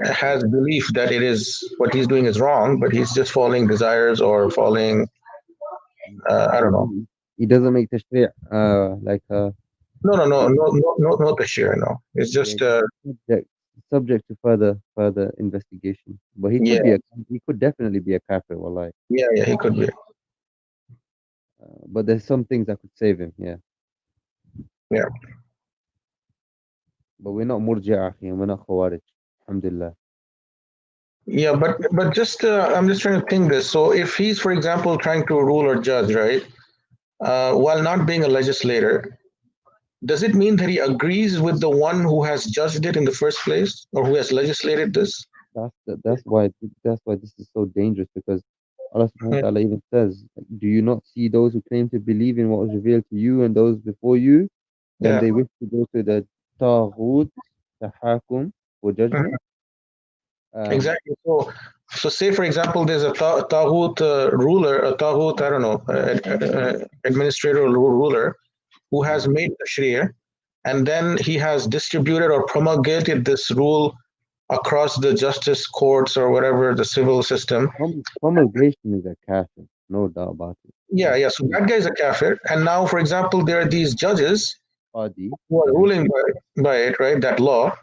has belief that it is what he's doing is wrong, but he's just following desires or following, I don't know. He doesn't make tashri' like No, tashir, no. It's just subject to further investigation. But he could he could definitely be a kafir, wallahi. Yeah, he could be. But there's some things that could save him, yeah. Yeah. But we're not murji'ah, and we're not khawarij. Alhamdulillah. Yeah, but just I'm just trying to think this. So if he's, for example, trying to rule or judge, right, while not being a legislator, does it mean that he agrees with the one who has judged it in the first place or who has legislated this? That's why this is so dangerous, because Allah subhanahu wa ta'ala even says, do you not see those who claim to believe in what was revealed to you and those before you? Then Yeah. they wish to go to the Taghut, Tahakum, for judgment. Exactly. So say for example, there's a Taghut ruler, a Taghut, I don't know, administrator or ruler who has made the Sharia, and then he has distributed or promulgated this rule across the justice courts or whatever, the civil system. Promulgation is a kafir, no doubt about it. Yeah. So that guy is a kafir. And now, for example, there are these judges Qadi. who are ruling by it, right? That law.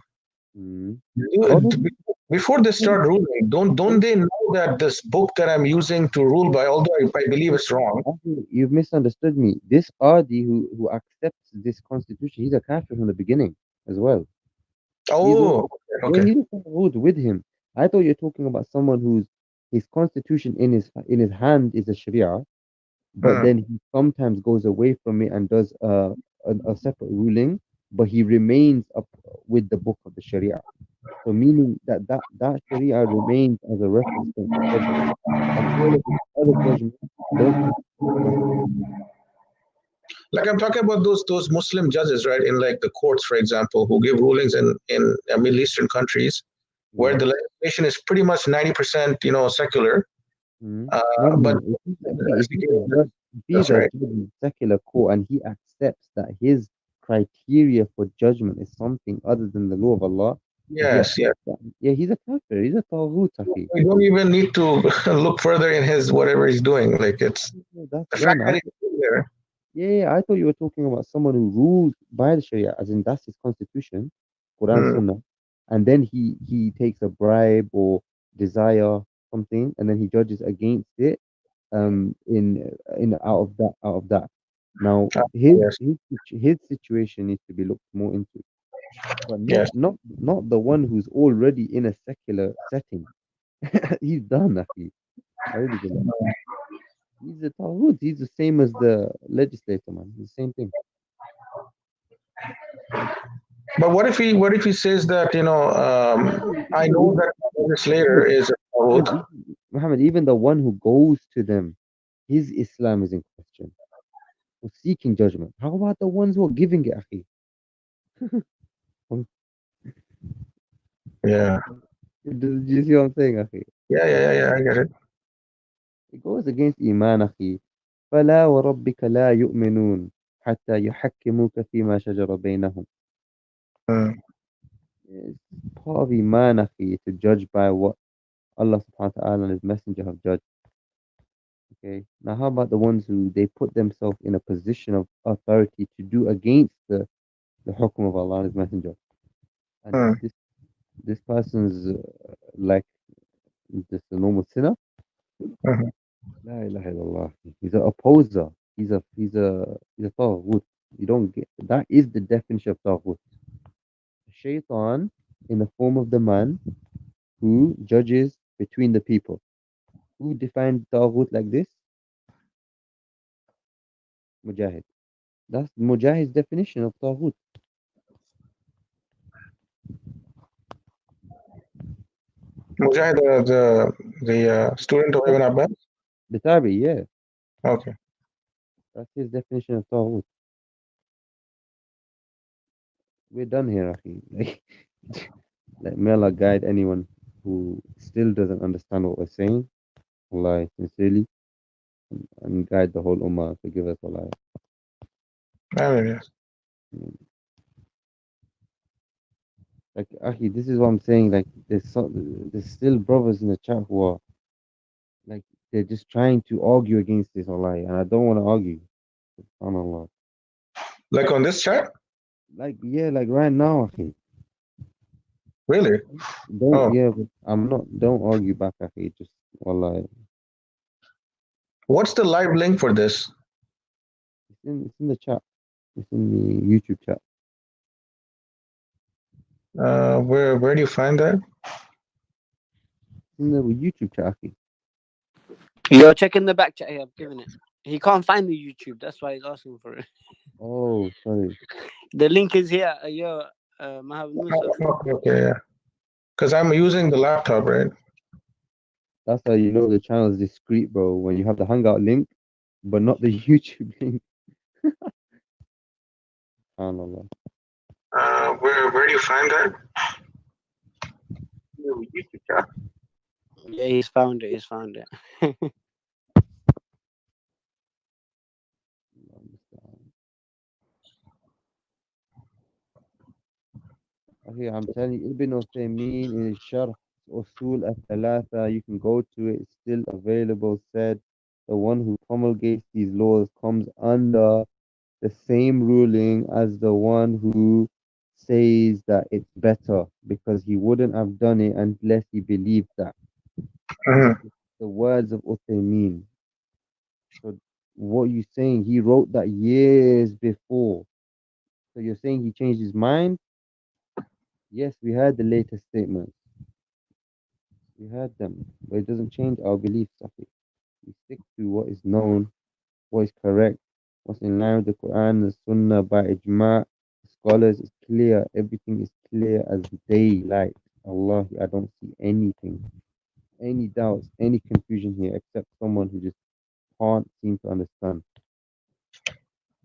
Mm. Before they start ruling, don't they know that this book that I'm using to rule by, although I believe it's wrong? You've misunderstood me. This Qadi who accepts this constitution, he's a kafir from the beginning as well. Oh, okay. Yeah, he's a Taghut with him. I thought you're talking about someone who's his constitution in his hand is a Sharia, but then he sometimes goes away from it and does a separate ruling, but he remains up with the book of the Sharia. So meaning that Sharia remains as a reference point for judgment. And all of his other judgments don't have the constitution. Like I'm talking about those Muslim judges, right? In like the courts, for example, who give rulings in Middle Eastern countries where the legislation is pretty much 90%, secular. But If he's a judge in secular court and he accepts that his criteria for judgment is something other than the law of Allah, yes, he's a kafir, he's a taghut. We don't even need to look further in his whatever he's doing. Like it's the fact that he's there. Yeah, I thought you were talking about someone who rules by the Sharia, as in that's his constitution, Quran, Sunnah, and then he takes a bribe or desire something, and then he judges against it, in out of that. Now his situation needs to be looked more into, but not the one who's already in a secular setting. He's done, Akhi. He's a Taghut. He's the same as the legislator, man. He's the same thing. But what if he says that I know that the legislator is a Taghut. Muhammad, even the one who goes to them, his Islam is in question. Who's seeking judgment. How about the ones who are giving it, Akhi? Yeah. Do you see what I'm saying, Akhi? Yeah, I get it. It goes against Iman, Akhi. فلا وربك لا يؤمنون حتى يحكموك فيما شجر بينهم. It's part of Iman, Akhi, to judge by what Allah subhanahu wa ta'ala and His Messenger have judged. Okay. Now how about the ones who they put themselves in a position of authority to do against the hukum of Allah and His Messenger? And this person's like just a normal sinner. La ilaha illallah. He's an opposer. He's a taghut. You don't get that is the definition of taghut. Shaitan in the form of the man who judges between the people. Who defined taghut like this? Mujahid. That's Mujahid's definition of taghut. Mujahid, the student of Ibn Abbas? The Tabi, yeah. Okay. That's his definition of taghut. We're done here, Akhi. Like, may Allah guide anyone who still doesn't understand what we're saying. Allah, sincerely. And guide the whole Ummah. Forgive us, Allah. Yes. Like, Akhi, this is what I'm saying. Like, there's still brothers in the chat who are, like, they're just trying to argue against this, Allah. And I don't want to argue. SubhanAllah. Like on this chat? Like, yeah, like right now, Akhi. Really? Yeah, but don't argue back, Akhi. Just, Allah. What's the live link for this? It's in the chat. It's in the YouTube chat. Where do you find that? In the YouTube chat, Akhi. You're checking the back chat here. I've given it. He can't find the YouTube. That's why he's asking for it. Oh, sorry. The link is here. Muhammad Musa. Okay, yeah. Because I'm using the laptop, right? That's how you know the channel is discreet, bro. When you have the Hangout link, but not the YouTube link. SubhanAllah. Where do you find that? YouTube chat. Yeah, he's found it. He's found it. Okay, I'm telling you, Ibn Uthaymeen in his Sharh Usul al-Thalatha, you can go to it, it's still available, said the one who promulgates these laws comes under the same ruling as the one who says that it's better because he wouldn't have done it unless he believed that. Mhm. The words of Uthaymeen. So what you saying? He wrote that years before. So you're saying he changed his mind? Yes, we heard the latest statements. We heard them, but it doesn't change our beliefs. Sahih. We stick to what is known, what is correct, what's in line with the Quran, the Sunnah by ijma. Scholars is clear. Everything is clear as daylight. Allah, I don't see anything, any doubts, any confusion here, except someone who just can't seem to understand.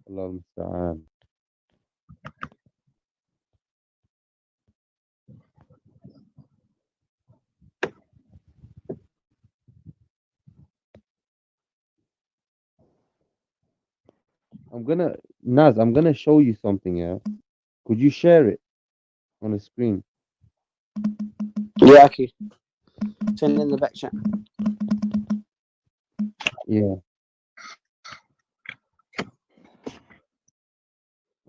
Allah musta'an. I'm gonna show you something, yeah? Could you share it on the screen? Yeah, okay. Send in the back chat. Yeah.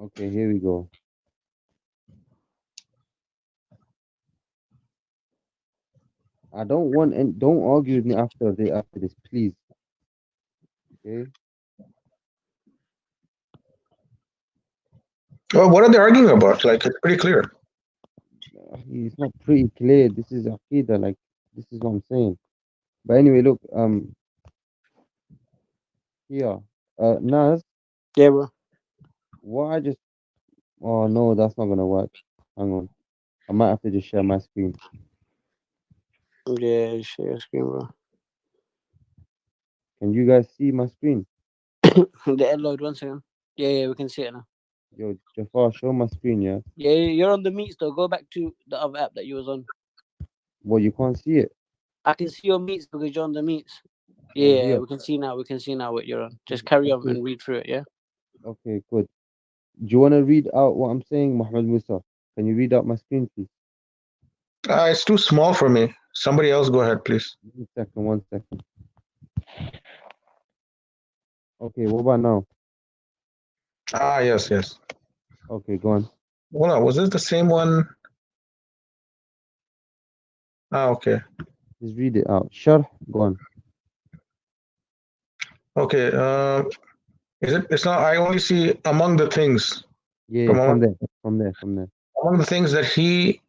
Okay, here we go. I don't want and don't argue with me after this, please. Okay. Well, what are they arguing about? Like, it's pretty clear. It's not pretty clear. This is Aqidah, like this is what I'm saying. But anyway, look, here. Naz, Yeah, bro. what I just oh no, that's not gonna work. Hang on. I might have to just share my screen. Yeah, share your screen, bro. Can you guys see my screen? The load, 1 second. Yeah, we can see it now. Yo, Jafar, show my screen, yeah? Yeah, you're on the meets though. Go back to the other app that you was on. Well, you can't see it. I can see your meets because you're on the meets. Oh, Yeah, here. we can see now. We can see now what you're on. Just carry on Okay, and read through it. Yeah. okay, good. Do you want to read out what I'm saying, Muhammad Musa? Can you read out my screen, please? It's too small for me. Somebody else go ahead, please. 1 second, 1 second. Okay, what about now? Yes. Okay, go on. Hold on, was this the same one? Okay. Just read it out. Sharh, go on. Okay. Is it? It's not. I only see among the things. Yeah, from there, from there, from there. Among the things that he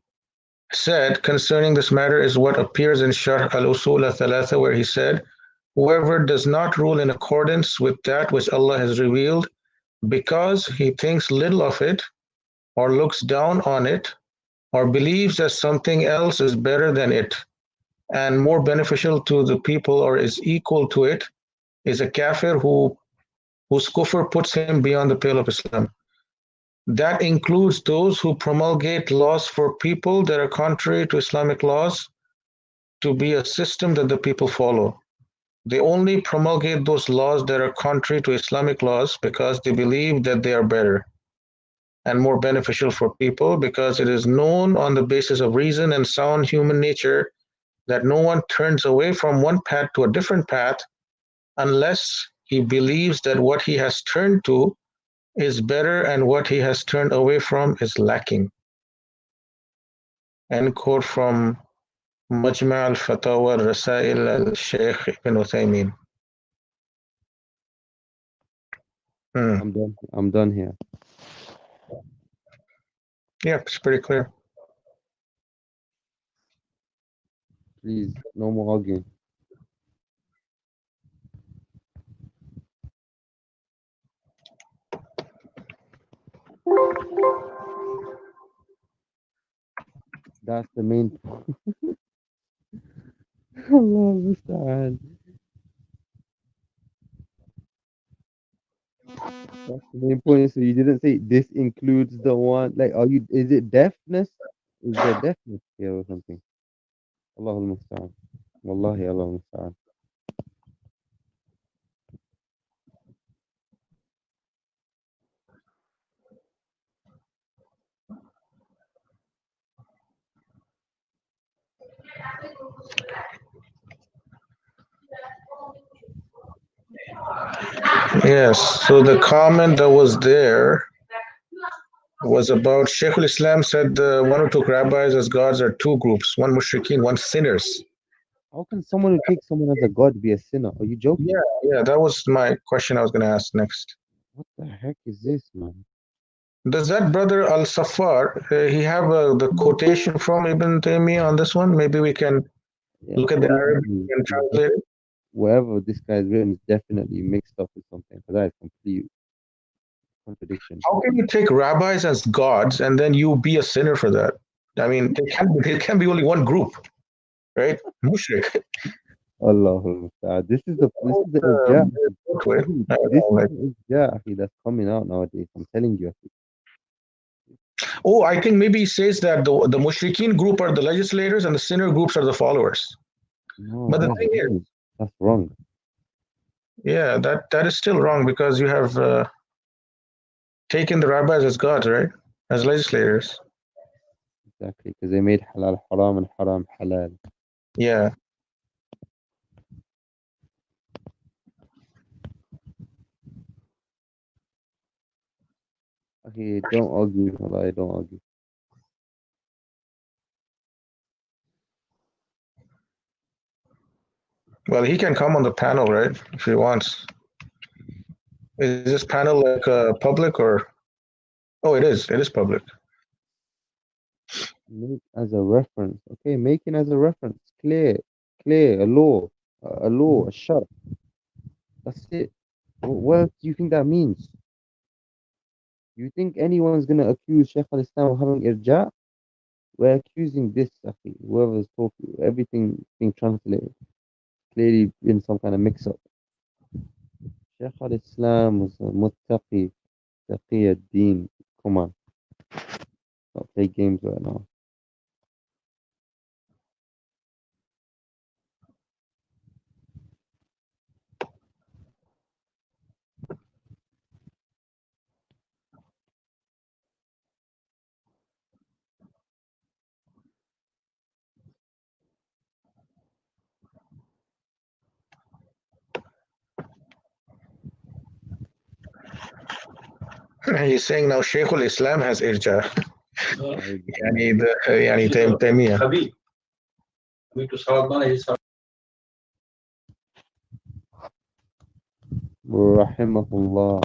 said concerning this matter is what appears in Sharh al-Usul al-Thalatha, where he said, whoever does not rule in accordance with that which Allah has revealed because he thinks little of it or looks down on it or believes that something else is better than it and more beneficial to the people or is equal to it is a kafir whose kufr puts him beyond the pale of Islam. That includes those who promulgate laws for people that are contrary to Islamic laws to be a system that the people follow. They only promulgate those laws that are contrary to Islamic laws because they believe that they are better and more beneficial for people, because it is known on the basis of reason and sound human nature that no one turns away from one path to a different path unless he believes that what he has turned to is better and what he has turned away from is lacking. End quote from Majma' al-Fatawa al-Rasail al-Sheikh Ibn Uthaymeen. I'm done here. Yeah, it's pretty clear. Please, no more arguing. That's the main Allah musta'an. That's the main point. So you didn't say this includes the one. Like, are you? Is it deafness? Is there deafness here or something? Allah musta'an. Wallahi, Allah musta'an. Yes. So the comment that was there was about Shaykh al-Islam said the one who took rabbis as gods are two groups: one mushrikeen, one sinners. How can someone who takes someone as a god be a sinner? Are you joking? Yeah, that was my question I was going to ask next. What the heck is this, man? Does that brother Al Safar, he have the quotation from Ibn Taymiyyah on this one? Maybe we can Yeah, look at the Arabic obviously, and translate it. whatever this guy's written is definitely mixed up with something. Because that is complete contradiction. How can you take rabbis as gods and then you be a sinner for that? I mean, there can be only one group, right? Mushrik. Allah. This is the irja. This is the irja that's coming out nowadays. I'm telling you. Oh, I think maybe he says that the mushrikeen group are the legislators and the sinner groups are the followers. No, But the that's thing is, wrong. That's wrong. yeah, that is still wrong because you have taken the rabbis as gods, right? As legislators. Exactly, because they made halal haram and haram halal. Yeah. Okay, don't argue, Allah, don't argue. Well, he can come on the panel, right? If he wants. Is this panel like public or? Oh, it is. It is public. Make as a reference. Okay, making as a reference. Clear, a law, a shart. That's it. What else do you think that means? You think anyone's gonna accuse Shaykh al-Islam of having irja? We're accusing this, akhi. Whoever's talking, everything being translated. Clearly in some kind of mix-up. Shaykh al-Islam was a muttaqi, taqi ad-deen. Come on. Don't play games right now. He's saying now Shaykh al-Islam has irja. I يعني تيمية. Rahimahullah.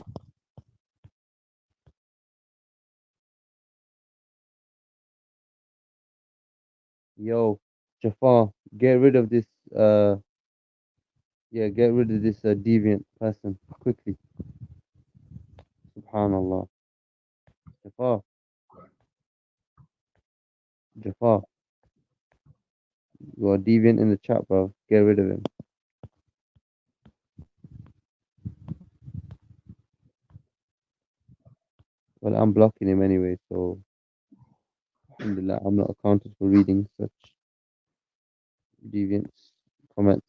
Yo, Jafar, get rid of this get rid of this deviant person quickly. Subhanallah. Jafar, you are deviant in the chat, bro. Get rid of him. Well, I'm blocking him anyway, so alhamdulillah, I'm not accounted for reading such deviant comments.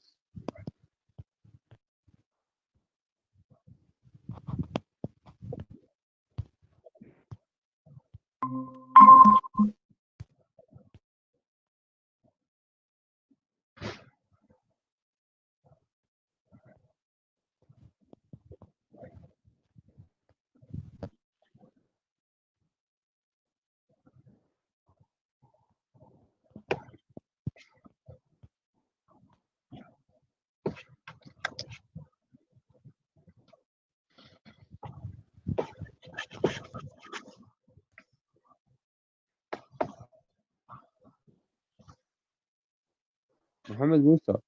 Muhammad Musa,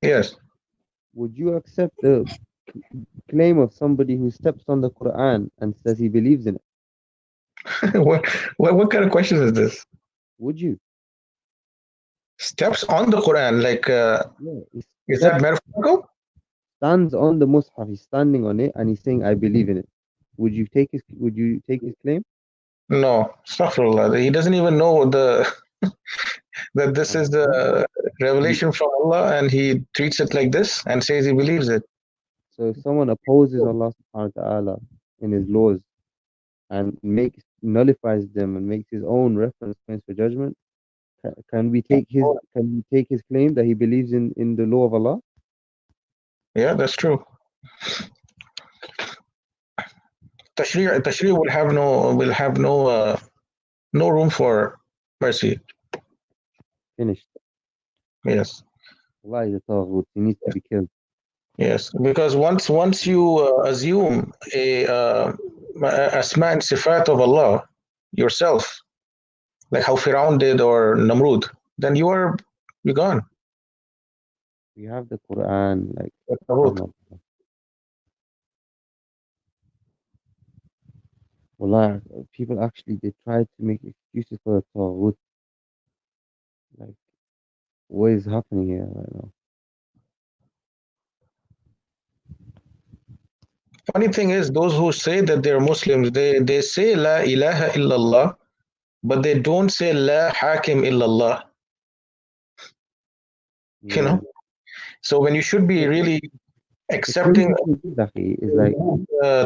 Yes. would you accept the claim of somebody who steps on the Quran and says he believes in it? what kind of question is this? Would you? Steps on the Quran, like Yeah, he is that metaphorical? stands on the Mus'haf. He's standing on it and he's saying, "I believe in it." Would you take his claim? No, astaghfirullah. He doesn't even know that this is the You- revelation from Allah, and he treats it like this and says he believes it. So if someone opposes Allah subhanahu wa ta'ala in his laws and nullifies them and makes his own reference points for judgment, can we take his claim that he believes in the law of Allah? Yeah, that's true. Tashri' will have no room for mercy. Finished. Yes. Allah is a taghut. He needs to be killed. Yes, because once you assume a asma and sifat of Allah yourself, like how Firaun did or Namrud, then you're gone. We have the Quran, like Taghut. subhanallah. Wallah, people actually they try to make excuses for the taghut. Like, what is happening here right now? Funny thing is, those who say that they're Muslims, they say La ilaha illallah, but they don't say La hakim illallah. You Yeah. know, so when you should be really The accepting simple thing is, akhi, is like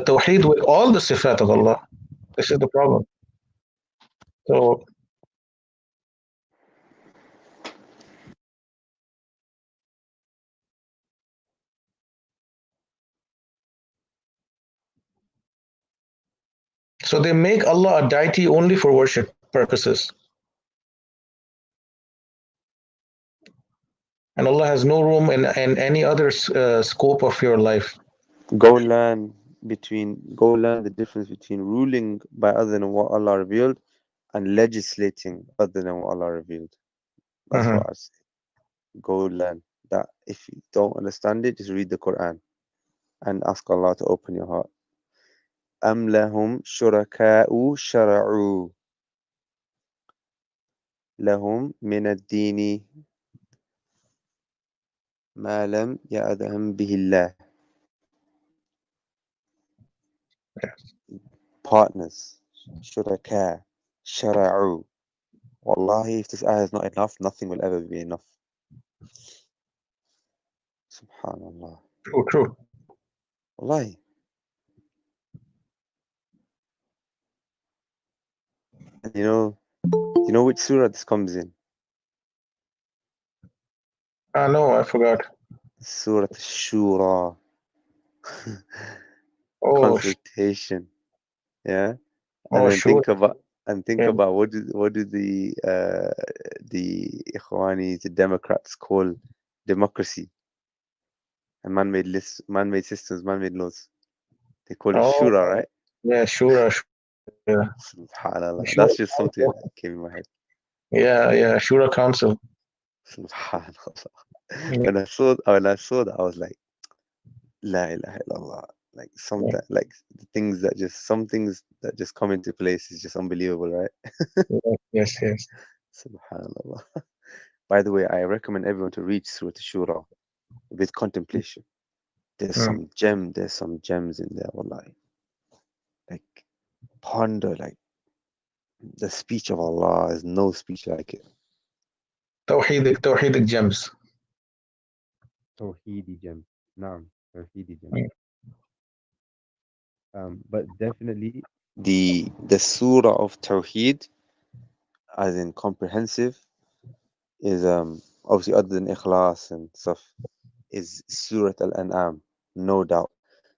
Tawheed with all the sifat of Allah. This is the problem. So they make Allah a deity only for worship purposes. And Allah has no room in any other scope of your life. go learn the difference between ruling by other than what Allah revealed and legislating other than what Allah revealed. That's what I say. Go learn that. If you don't understand it, just read the Quran and ask Allah to open your heart. أم لهم شركاء شرعوا لهم من الدين ما لم يأذن به الله. Partners, شركاء شرعوا. Wallahi, if this ayah is not enough, nothing will ever be enough. Subhanallah. True. Wallahi. And you know which surah this comes in? No, I forgot. Surah Shura. Consultation. Yeah. And then sure. think about what do the Ikhwanis, the Democrats call democracy and man-made lists, man-made systems, man-made laws. They call it Shura, right? Yeah, sure. Yeah. Subhanallah. Shura. That's just something that came in my head. Yeah, Shura Council. Subhanallah. When I saw that, I was like, La ilaha illallah. Like like some things that just come into place is just unbelievable, right? Yes. Subhanallah. By the way, I recommend everyone to read Surah Shura with contemplation. There's some gems in there, wallahi. Like, ponder, like, the speech of Allah is no speech like it. Tawheedic gems. Tawheedi gem. Naam, Tawheedi gem. But definitely the surah of Tawheed, as in comprehensive, is obviously other than Ikhlas and stuff, is Surah Al-An'am, no doubt.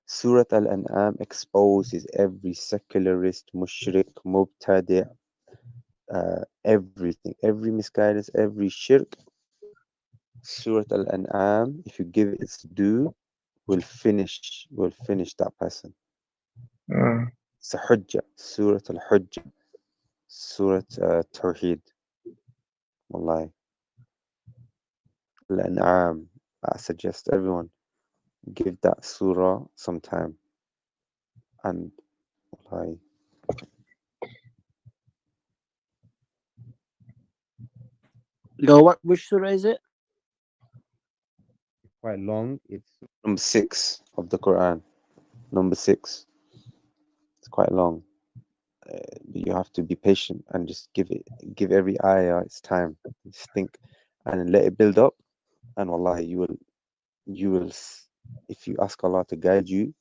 Surah Al-An'am exposes every secularist, mushrik, mubtadi', everything, every misguidance, every shirk. Surah Al-An'am, if you give it its due, will finish that person. It's a Hujjah, Surah Al-Hujjah, Surah Tawheed. Wallahi. Al-An'am, I suggest everyone give that surah some time. And wallahi, Yo, which surah is it? It's quite long. It's number 6 of the Quran. Number 6. It's quite long. You have to be patient and just give every ayah its time. Just think and let it build up. And wallahi, if you ask Allah to guide you,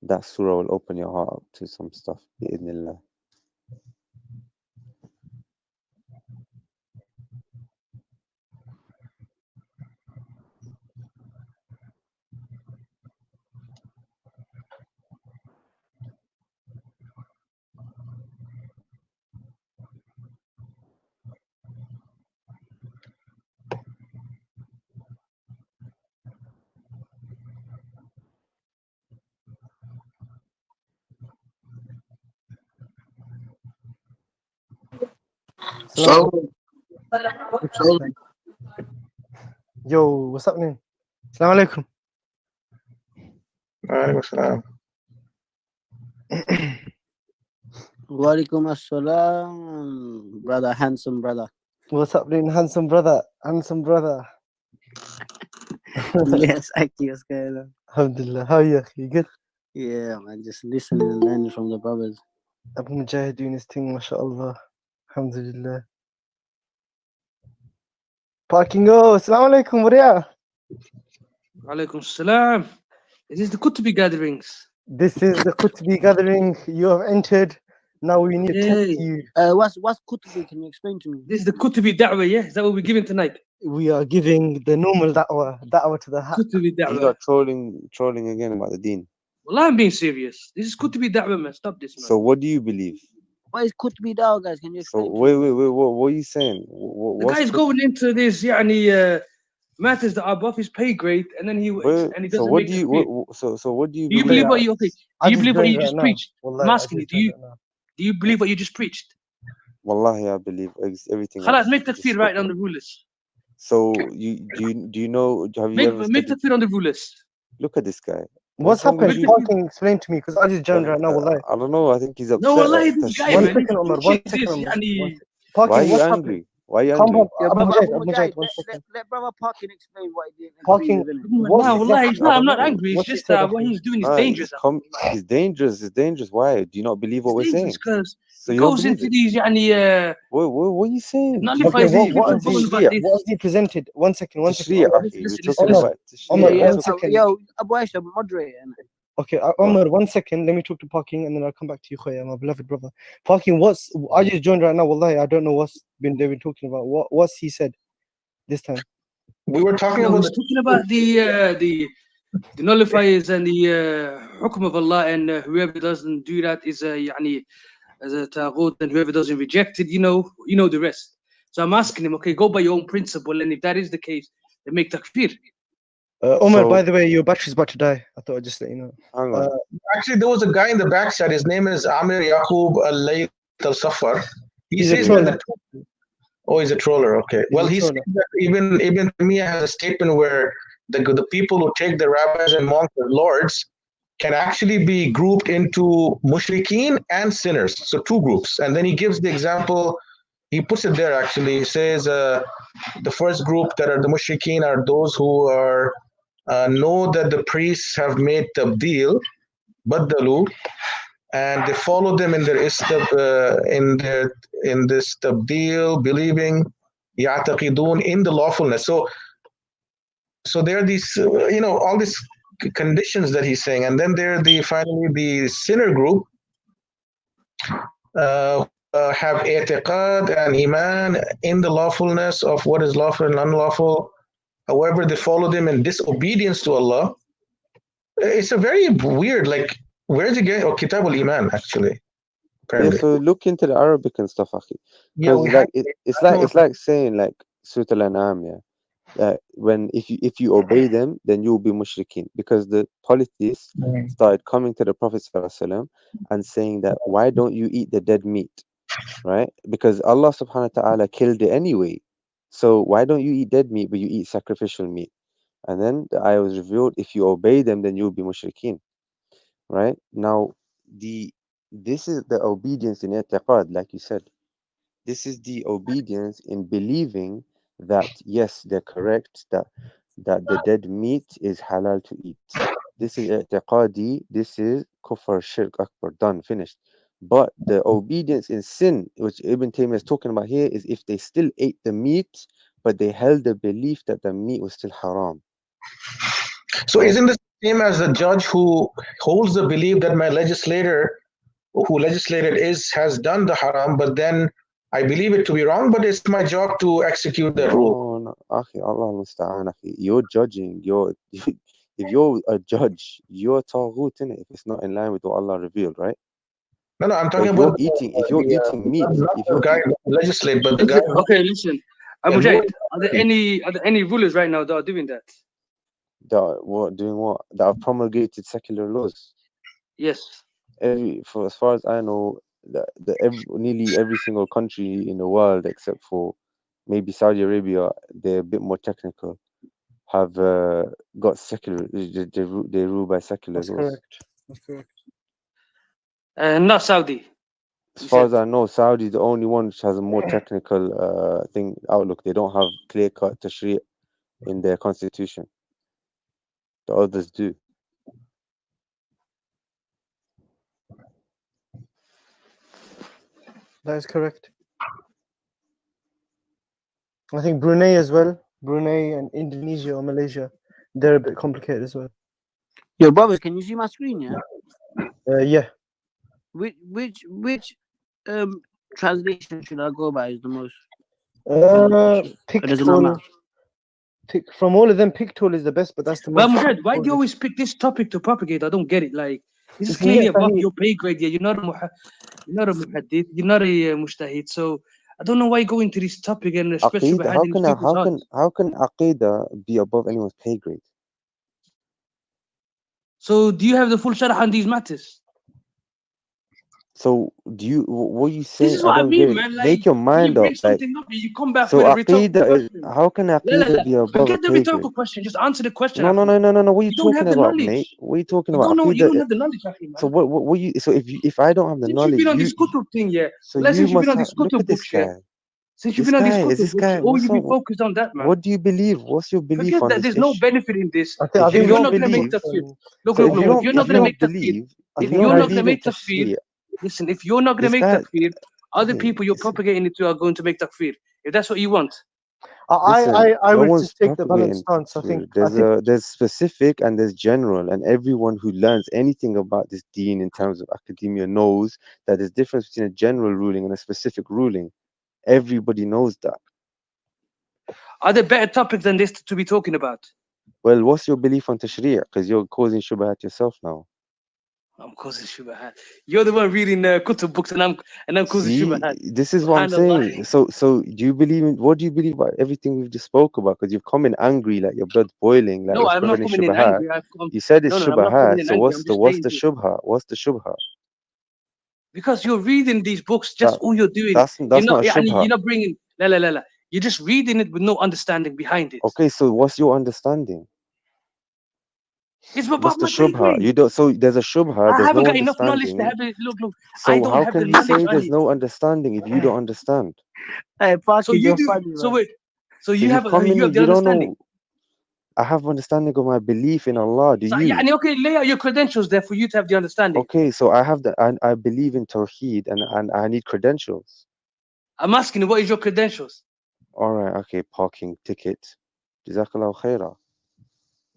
that surah will open your heart up to some stuff. Bi'idhnillah. Salam. So, Yo, what's happening? Assalamu alaikum. Alaikum assalam. Walaikum assalam, brother, handsome brother. What's happening, handsome brother? Handsome brother. Yes, actually, what's going on? Alhamdulillah. How are you? You good? Yeah, man, just listening and learning from the brothers. Abu Mujahid doing his thing, mashallah. Alhamdulillah. Parking go. Assalamu alaikum, Maria. Alaikum salam. This is the Kutubi gatherings. This is the Qutbi gathering. You have entered. Now we need to test Yay. you. What's Kutubi? Can you explain to me? This is the Kutubi da'wah, yeah? Is that what we're giving tonight? We are giving the normal da'wah to the haq. Kutubi You da'wah. got trolling again about the deen. Well, I'm being serious. This is Kutubi da'wah, man. Stop this, man. So what do you believe? What is Kutubi da'wah, guys? Can you So explain? wait, what are you saying? The guy's going into this, matters that are above his pay grade, and then he doesn't so what make do you takfir. so what do you Do you believe? believe what you okay? I Do you just believe what joined you right just now. preached? Wallahi, I'm I asking you. just Do you joined right now. do you believe what you just preached? Wallahi, I believe everything. Khalas, else make you takfir just right spoke on the about. rule list. So do you know? Have you ever Make studied? takfir on the rule list. Look at this guy. What's wrong with happened? you? Parking, explain to me, because I just joined right now, wallahi. I don't know. I think he's No, upset wallahi, at this guy, Tashreeh. One man. second, Omar. One Check second, this, Omar. yani. Why are Parking, you what's angry? happening? Why are you Calm angry? down. Yeah, Abu brother Mujahid, Abu Abu Mujahid, Mujahid, one second. let brother Parkin explain what he did. Parking, what's Nah, wallahi, exactly? I'm not know. angry. It's What's he just said, what Akhi? he's doing is No, dangerous. he's dangerous. It's dangerous. Why? Do you not believe what It's we're dangerous saying? because So he you don't goes believe into it? these, What are you saying? it Okay, nullifies these what people has talking he, about this. what has he presented? One second, Tashreeh, Omar. Akhi. We're Listen, talking Omar, about Omar, Tashreeh. one second. Yo, Abu Aisha, moderator. Okay, Omar, 1 second. Let me talk to Parking, and then I'll come back to you, Khoya, my beloved brother. Parking, I just joined right now. Wallahi, I don't know they've been talking about. What's he said this time? We were talking No, about he's talking about the nullifiers and the hukm of Allah, and whoever doesn't do that is as a taghut, and whoever doesn't reject it, you know the rest. So I'm asking him, okay, go by your own principle, and if that is the case, then make takfir. Omar, So- by the way, your battery's about to die. I thought I'd just let you know. Hang on. actually there was a guy in the backside. His name is Amir Yaqub Al-Layth Al-Safar. He He's a says troller. that oh, he's a troller. Okay. Well, a he says troller. that even Ibn Taymiyyah has a statement where the people who take the rabbis and monks as lords can actually be grouped into mushrikeen and sinners. So two groups. And then he gives the example. He puts it there actually. He says the first group that are the mushrikeen are those who are know that the priests have made tabdil, baddalu, and they follow them in their in this tabdil, believing ya'taqidun in the lawfulness. So there are these all these conditions that he's saying, and then there are finally the sinner group have i'tiqad and iman in the lawfulness of what is lawful and unlawful. However, they follow them in disobedience to Allah. It's a very weird, like, where's it getting? Oh, Kitab al-Iman, actually, apparently. Yeah, so look into the Arabic and stuff, Akhi. Yeah, Because we have. it's like saying like Surah Al-An'am, yeah. When if you obey them, then you will be mushrikeen. Because the polytheists started coming to the Prophet ﷺ and saying that why don't you eat the dead meat, right? Because Allah subhanahu wa ta'ala killed it anyway. So why don't you eat dead meat but you eat sacrificial meat? And then the ayah was revealed, if you obey them, then you will be mushrikeen. Right? Now this is the obedience in i'tiqad, like you said. This is the obedience in believing that yes, they're correct that the dead meat is halal to eat. This is i'tiqadi, this is kufr, shirk akbar, done, finished. But the obedience in sin, which Ibn Taymiyyah is talking about here, is if they still ate the meat, but they held the belief that the meat was still haram. So Right? isn't this the same as the judge who holds the belief that my legislator who legislated has done the haram, but then I believe it to be wrong, but it's my job to execute that rule. No, no, akhi, Allah musta'an, akhi. You're judging. You're if you're a judge, you're taghut, innit? If it's not in line with what Allah revealed, right? No, I'm But talking if about you're eating meat, not if the you're guy who legislate, but the guy who Okay, listen. yeah, Mujahid, are there any rulers right now that are doing that? doing what? That have promulgated secular laws. Yes. For as far as I know, nearly every single country in the world, except for maybe Saudi Arabia, they're a bit more technical, have got secular. They rule by secular That's laws. correct. That's correct. Not Saudi. As You far said. as I know, Saudi is the only one which has a more technical outlook. They don't have clear-cut tashri' in their constitution. The others do. That is correct. I think Brunei as well. Brunei and Indonesia or Malaysia, they're a bit complicated as well. Yo, brothers, can you see my screen? Yeah. Yeah. Which translation should I go by? Is the most? Pick Does it not tool. matter? From all of them, pick tool is the best, but that's the Well, most. Mujahid, why do you always pick this topic to propagate? I don't get it. Like, this is It's me, clearly above Sahih. your pay grade. Yeah, you're not a muhaddith, you're not a mujtahid. So I don't know why you go into this topic and express Aqeedah, shubhat in people's hearts. how can Aqidah be above anyone's pay grade? So do you have the full sharh on these matters? So what you This saying? is I what I don't get mean, it. man. Like, Make your when you mind bring up. Like, something up, you come back so with a rhetorical Aqidah is, question. how can Aqidah be above a Forget the pay grade? rhetorical question. Just answer the question. No. What are you You don't have talking the about, knowledge. mate? What are you talking You about? don't know. You Aqidah. don't have the knowledge, Akhi, man. So what you? So if I don't have the Since you've knowledge, been on this kutub thing, yeah. so Well, you since you've been must on have. this Look kutub at this books, yeah. guy. Since you've been on these Is kutub this books, guy? all you be focused on that, man. What do you believe? What's your belief Forget on that. this There's no issue? benefit in this. I If think you If you're don't not gonna make believe, tafsir, look, so look, if look, you look. don't You're not if you gonna make don't tafsir. believe, I if think you don't You're not gonna believe in make tafsir. tashri', Listen, if you're not gonna this make guy. takfir, other Hey, people you're propagating it to are going to make takfir. If that's what you want. listen, I no would one's just take the balanced propagating stance. I think there's specific and there's general, and everyone who learns anything about this deen in terms of academia knows that there's difference between a general ruling and a specific ruling. Everybody knows that. Are there better topics than this to be talking about? Well, what's your belief on tashri'? Because you're causing shubhat yourself now. I'm causing shubhat. You're the one reading kutub books and I'm causing See, shubhat. this is what I'm saying. So do you believe in what do you believe about everything we've just spoke about? Because you've come in angry, like your blood's boiling, like No, you're I'm not spreading coming in shubhat. angry. You said it's I'm not coming shubhat. in So angry. I'm just what's saying the this. shubha? What's the shubha? Because you're reading these books, just all you're doing. That's not a shubha. You're not bringing la. You're just reading it with no understanding behind it. Okay, so what's your understanding? It's What's above the my pay shubha? grade. You don't. So there's a shubha. I There's haven't no got enough knowledge to understanding. have it. Look. I So don't how have the can you knowledge say on there's it. no understanding if you don't understand? Hey, So Parky, you you're do. funny, So man. wait. So So you you've have come you in. have the You don't understanding. know. I have understanding of my belief in Allah. Do So, you? okay, lay out your credentials there for you to have the understanding. Okay, so I have I believe in Tawheed and I need credentials. I'm asking you, what is your credentials? All right, okay, parking ticket. Jazakallahu khaira.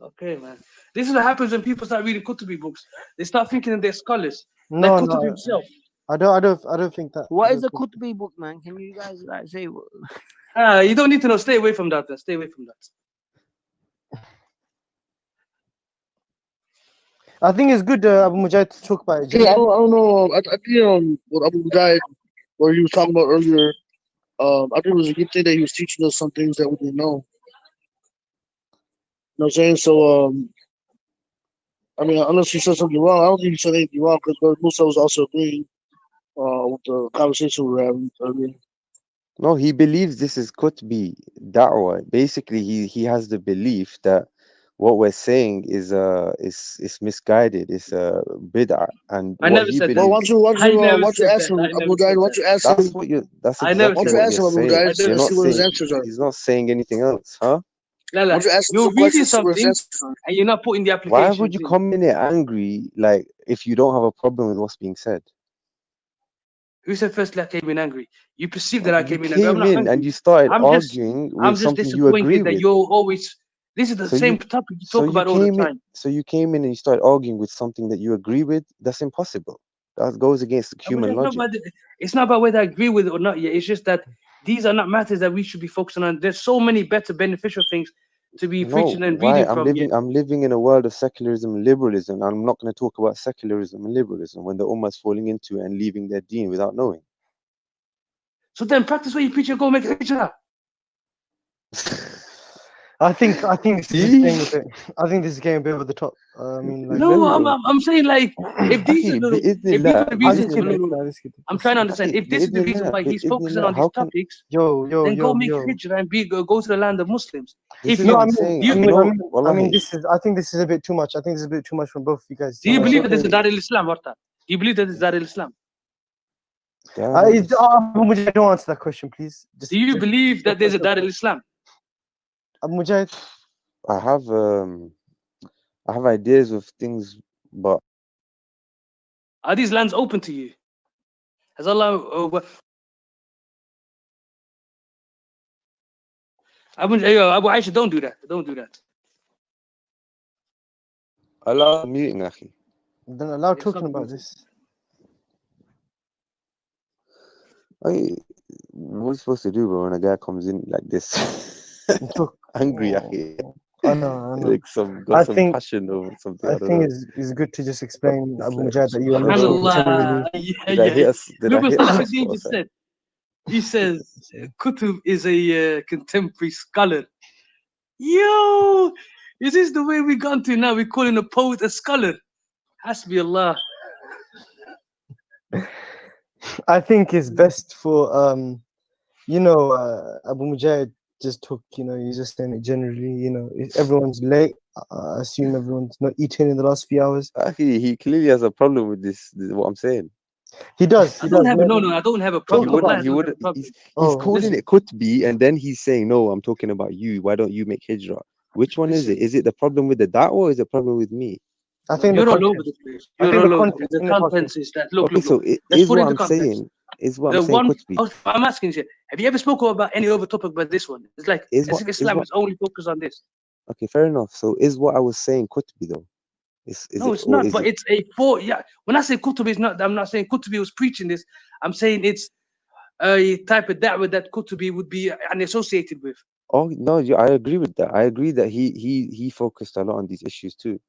Okay, man. This is what happens when people start reading Kutubi books. They start thinking that they're scholars. No, Like no, Kutub himself. I don't think that. What is a Qutbi book, man? Can you guys like say? You don't need to know. Stay away from that. Stay away from that. I think it's good, Abu Mujahid, to talk about it. Yeah, I don't know. I think what Abu Mujahid, what he was talking about earlier, I think it was a good thing that he was teaching us some things that we didn't know. You know what I'm saying? So, I mean, unless he said something wrong, I don't think he said anything wrong because Musa was also agreeing with the conversation we were having earlier. No, he believes this is Qutbi da'wah. Basically, he has the belief that what we're saying is misguided. It's bid'ah, and I what never he said that. Well, believes. I never why don't you said ask that. him, I never Abu said Dhabi? Why that. don't you ask That's him? what you. That's I never Why exactly don't said you what that. ask you're him, Abu saying. Dhabi, I You're never and see not said what his that. saying. answers are? He's not saying anything else, huh? La, Why don't you ask him you're some reading questions, see what his something answers are? and you're not putting the Why would applications you in. come in here angry, like if you don't have a problem with what's being said? Who said firstly I came in angry? You perceive that I You came in angry. I'm came not in and angry. you started I'm just arguing I'm with just something you agree disappointed that with. you're always this is the So same you, topic you so talk you about all the came in, time. so you came in and you started arguing with something that you agree with. That's impossible. That goes against But human that's not logic. about it's not about whether I agree with it or not yet. It's just that these are not matters that we should be focusing on. There's so many better beneficial things to be No, preaching and why? reading from yet. I'm living in a world of secularism and liberalism. I'm not going to talk about secularism and liberalism when the ummah is falling into it and leaving their deen without knowing. So then practice what you preach and go make hijrah. I think this is See? getting a bit. I think this is getting a bit over the top. I mean, like, No, No, I'm saying like if these are Akhi, the if these are bi'idhnillah, the I'll reasons just keep bi'idhnillah, it. no. I'll just keep it. I'm trying to understand Akhi, if this is the reason why he's focusing on these how can topics, Yo, then go make yo. hijrah and go to the land of Muslims. this If is you what No, I'm saying. you No, I mean, wallahi. this is. I think this is a bit too much. I think this is a bit too much from both of you guys. do you believe that there's a Okay, Dar al-Islam, Warta? Do you believe that there's Dar al-Islam? Abu Mujahid, don't answer that question, please. Do you believe that there's a Dar al-Islam? Abu Mujahid. I have ideas of things, but Are these lands open to you? Has Allah Abu Aisha, don't do that. Don't do that. Allah muting, akhi. Then allow It's not talking about muted. this. What are you supposed to do, bro, when a guy comes in like this? Talk. Angry, akhi. I know. Like got I some think. passion over something. I I don't think know. it's good to just explain, It's Abu like, Mujahid, that you are I don't not know. generally. Yeah, Did I hit us? Did I Look what hit a Salahuddin hotspot or just something? said. He says Qutb is a contemporary scholar. Yo, is this the way we gone to now? We're calling a poet a scholar. Hasbi Allah. I think it's best for Abu Mujahid just took, he's just saying it generally, everyone's late. I assume everyone's not eating in the last few hours. Actually, he clearly has a problem with this what I'm saying. He does. I don't have a problem. He Allah, I don't have would. a problem. He's calling listen. it Qutbi, and then he's saying, "No, I'm talking about you. Why don't you make hijrah?" Which one is it? Is it the problem with the da'wah, or is it the problem with me? I think You're the all content. over the place. I You're think all the over the content place. The in the podcast. context is that look. So it Let's is put it what into I'm context. saying. Is what The I'm saying. one Qutbi I'm asking you, have you ever spoken about any other topic but this one? It's like is as if Islam is only focused on this. Okay, fair enough. So is what I was saying Qutbi though? No, it's not. But it's a when I say Qutbi, it's not. I'm not saying Qutbi was preaching this. I'm saying it's a type of da'wah that Qutbi would be associated with. Oh no, I agree with that. I agree that he focused a lot on these issues too.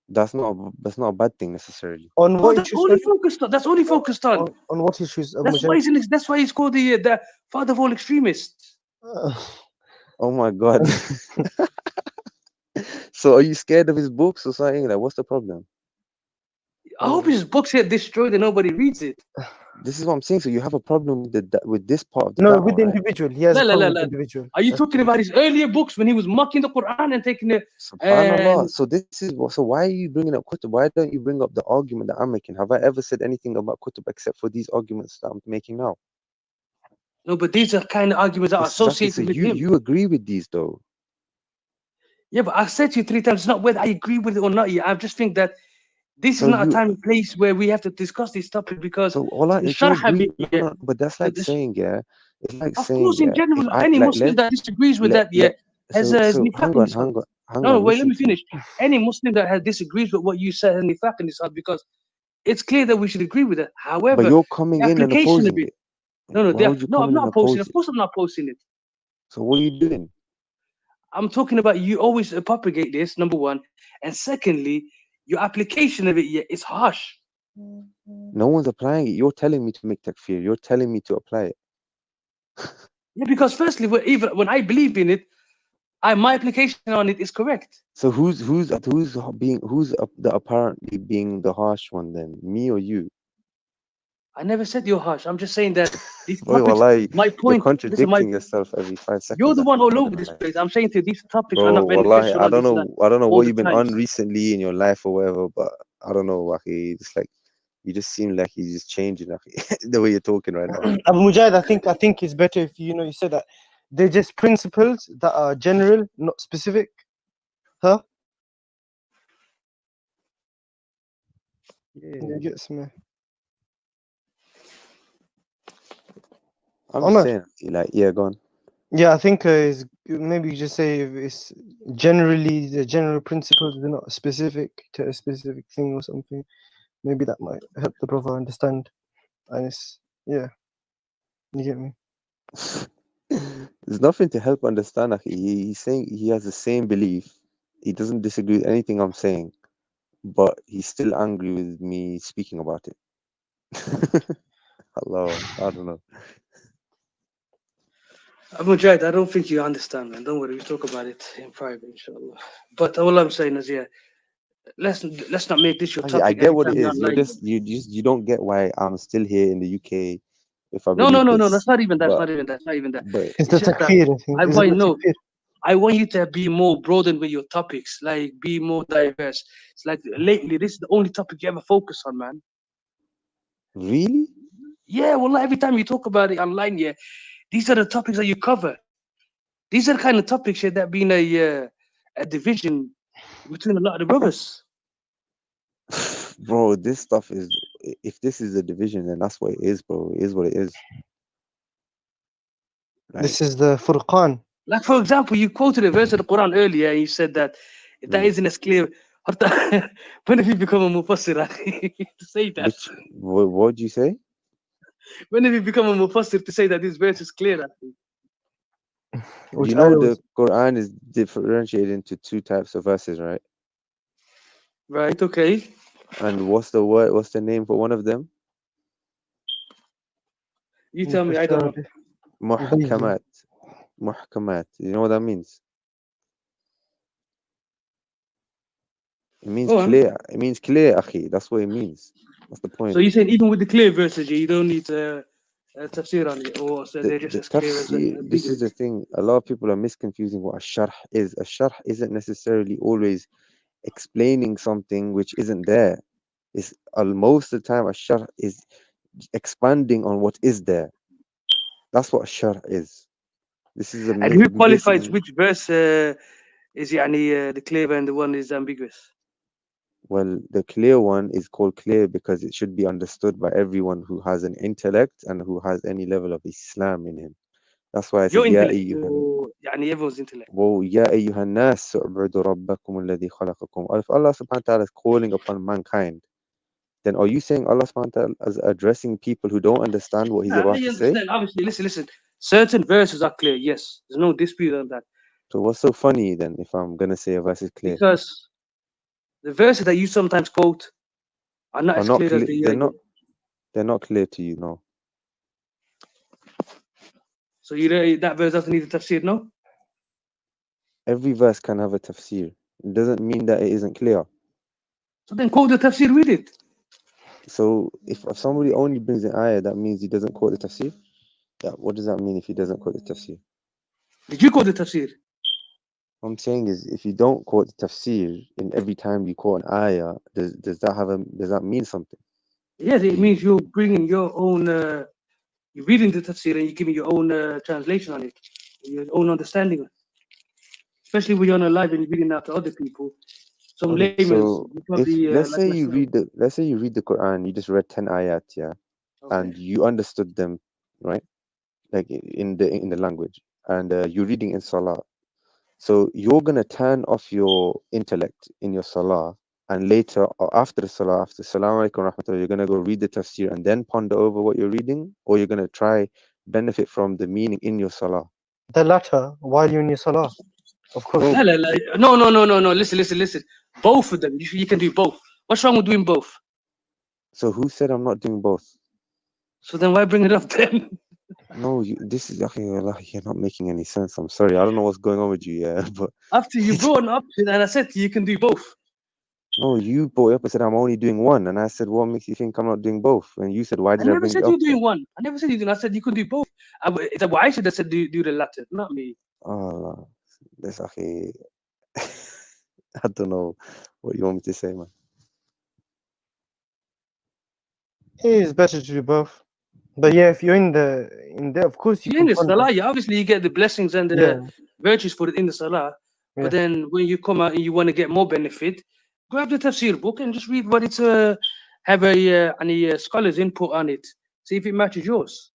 That's not a bad thing necessarily. On what that's issues? only focused on. That's only focused on. On what issues? That's why he's called the father of all extremists. Oh my God. So are you scared of his books or something? Like, what's the problem? I hope his books get destroyed and nobody reads it. This is what I'm saying. So you have a problem with this part of the No, da'wah, with the right? individual. He has a problem with the individual. Are you talking about his earlier books when he was mocking the Quran and taking it? Subhanallah. So why are you bringing up Qutb? Why don't you bring up the argument that I'm making? Have I ever said anything about Qutb except for these arguments that I'm making now? No, but these are kind of arguments that are associated with him. You agree with these though? Yeah, but I said to you 3 times, it's not whether I agree with it or not yet. I just think that this is not a time and place where we have to discuss this topic because but that's like saying, yeah. It's like of saying, course, in general, any Muslim that disagrees with that, has nifaq in his heart. No, wait, let me finish. Any Muslim that disagrees with what you said has nifaq in his heart because it's clear that we should agree with it. However, but you're coming in and opposing it. No, I'm not opposing it. Of course, I'm not opposing it. So what are you doing? I'm talking about you always propagate this, number one. And secondly, your application of it is harsh. No one's applying it. You're telling me to make takfir. You're telling me to apply it. Yeah, because firstly, even when I believe in it, my application on it is correct. So who's apparently being the harsh one then? Me or you? I never said you're harsh. I'm just saying that these Boy, topics. wallahi, My you're point. Listen, contradicting yourself every 5 seconds. you're the one akhi, all I'm not over gonna this lie. place. I'm saying to you, these topics are Bro, not wallahi, beneficial I on don't this know, land what all you've the been time. on recently in your life or whatever, but I don't know, akhi, it's like you just seem like you're just changing, akhi, the way you're talking right now. Abu Mujahid, I think it's better if you said that they're just principles that are general, not specific. Huh? Yeah, You get me? I'm just Omar. saying, like, yeah, go on. Yeah, I think maybe you just say if it's generally the general principles, they're not specific to a specific thing or something. Maybe that might help the brother understand. And it's you get me? There's nothing to help understand, akhi. He's saying he has the same belief. He doesn't disagree with anything I'm saying, but he's still angry with me speaking about it. Allah, I don't know. Abu Jaid, I don't think you understand, man. Don't worry, we talk about it in private, inshallah. But all I'm saying is, yeah, let's not make this your I topic get every what it time you're is. online. You don't get why I'm still here in the UK if I No, believe that's this. not even that. But That's not even that. but It's It's the just that takfir, I think. I Is it want the no. takfir? I want you to be more broadened with your topics, like be more diverse. It's like lately, this is the only topic you ever focus on, man. really, Yeah, well, every time you talk about it online, yeah, these are the topics that you cover. These are the kind of topics yeah, that been a division between a lot of the brothers. bro, this stuff is. If this is a division, then that's what it is, bro. It is what it is. Like, This is the Furqan. Like, for example, you quoted a verse of the Quran earlier, and you said that if that isn't as clear, when have you become a mufassir to say that? what'd you say? When have you become a mufassir to say that this verse is clear? Do you Which know ayah the was Quran is differentiated into two types of verses, right? Right, okay. And what's the word? What's the name for one of them? You tell me, I don't know. Muhkamat. Muhkamat. You know what that means? It means Go on. clear. It means clear, akhi. That's what it means. That's the point. So you're saying even with the clear verses, you don't need tafsir on it, or so they're just The as clear as tafsir, this is the thing. A lot of people are misconfusing what a sharh is. A sharh isn't necessarily always explaining something which isn't there. It's most of the time a sharh is expanding on what is there. That's what a sharh is. This is And who qualifies basically, which verse is the clear and the one is ambiguous? well, the clear one is called clear because it should be understood by everyone who has an intellect and who has any level of Islam in him. That's why I Your said, Ya intellect, ayyuhan. or everyone's intellect. Well, Ya ayyuhan nas, u'budu rabbakum alladhi khalaqakum. If Allah subhanahu wa ta'ala is calling upon mankind, then are you saying Allah subhanahu wa ta'ala is addressing people who don't understand what He's I about to say? understand. Obviously, listen. Certain verses are clear. Yes, there's no dispute on that. So what's so funny then if I'm gonna say a verse is clear? Because the verses that you sometimes quote are not as clear as they're not clear to you, no. So that verse doesn't need a tafsir, no? Every verse can have a tafsir. It doesn't mean that it isn't clear. So then quote the tafsir with it. So if somebody only brings an ayah, that means he doesn't quote the tafsir? Yeah, what does that mean if he doesn't quote the tafsir? Did you quote the tafsir? What I'm saying is, if you don't quote the tafsir in every time you quote an ayah, does that mean something? Yes, it means you're bringing your own, you're reading the tafsir and you're giving your own translation on it, your own understanding. Especially when you're on a live and you're reading out to other people. Some Okay, laymen, so if let's say you read the Quran, you just read 10 ayat, yeah, okay, and you understood them, right? Like in the language, and you're reading in salah. So you're gonna turn off your intellect in your salah, and later or after the salah, after Assalamu alaikum rahmatullah, you're gonna go read the tafsir and then ponder over what you're reading, or you're gonna try benefit from the meaning in your salah. the latter while you're in your salah. Of course. No. Listen. Both of them. You can do both. What's wrong with doing both? So who said I'm not doing both? So then why bring it up then? No, this is you're not making any sense. I'm sorry. I don't know what's going on with you, yeah, but After you brought an option and I said you can do both. No, you brought it up and said I'm only doing one, and I said, what makes you think I'm not doing both? And you said, why I did I never bring said it you up? were doing one. I never said you did. I said you could do both. It's Abu Aisha that said do the latter, not me. Oh, that's okay. I don't know what you want me to say, man. It is better to do both. But yeah, if you're in there, of course If you you're in can the ponder. salah, yeah, obviously you get the blessings and the Yeah, virtues for it in the salah. yeah. But then when you come out and you want to get more benefit, grab the tafsir book and just read what it's have any scholars input on it. See if it matches yours.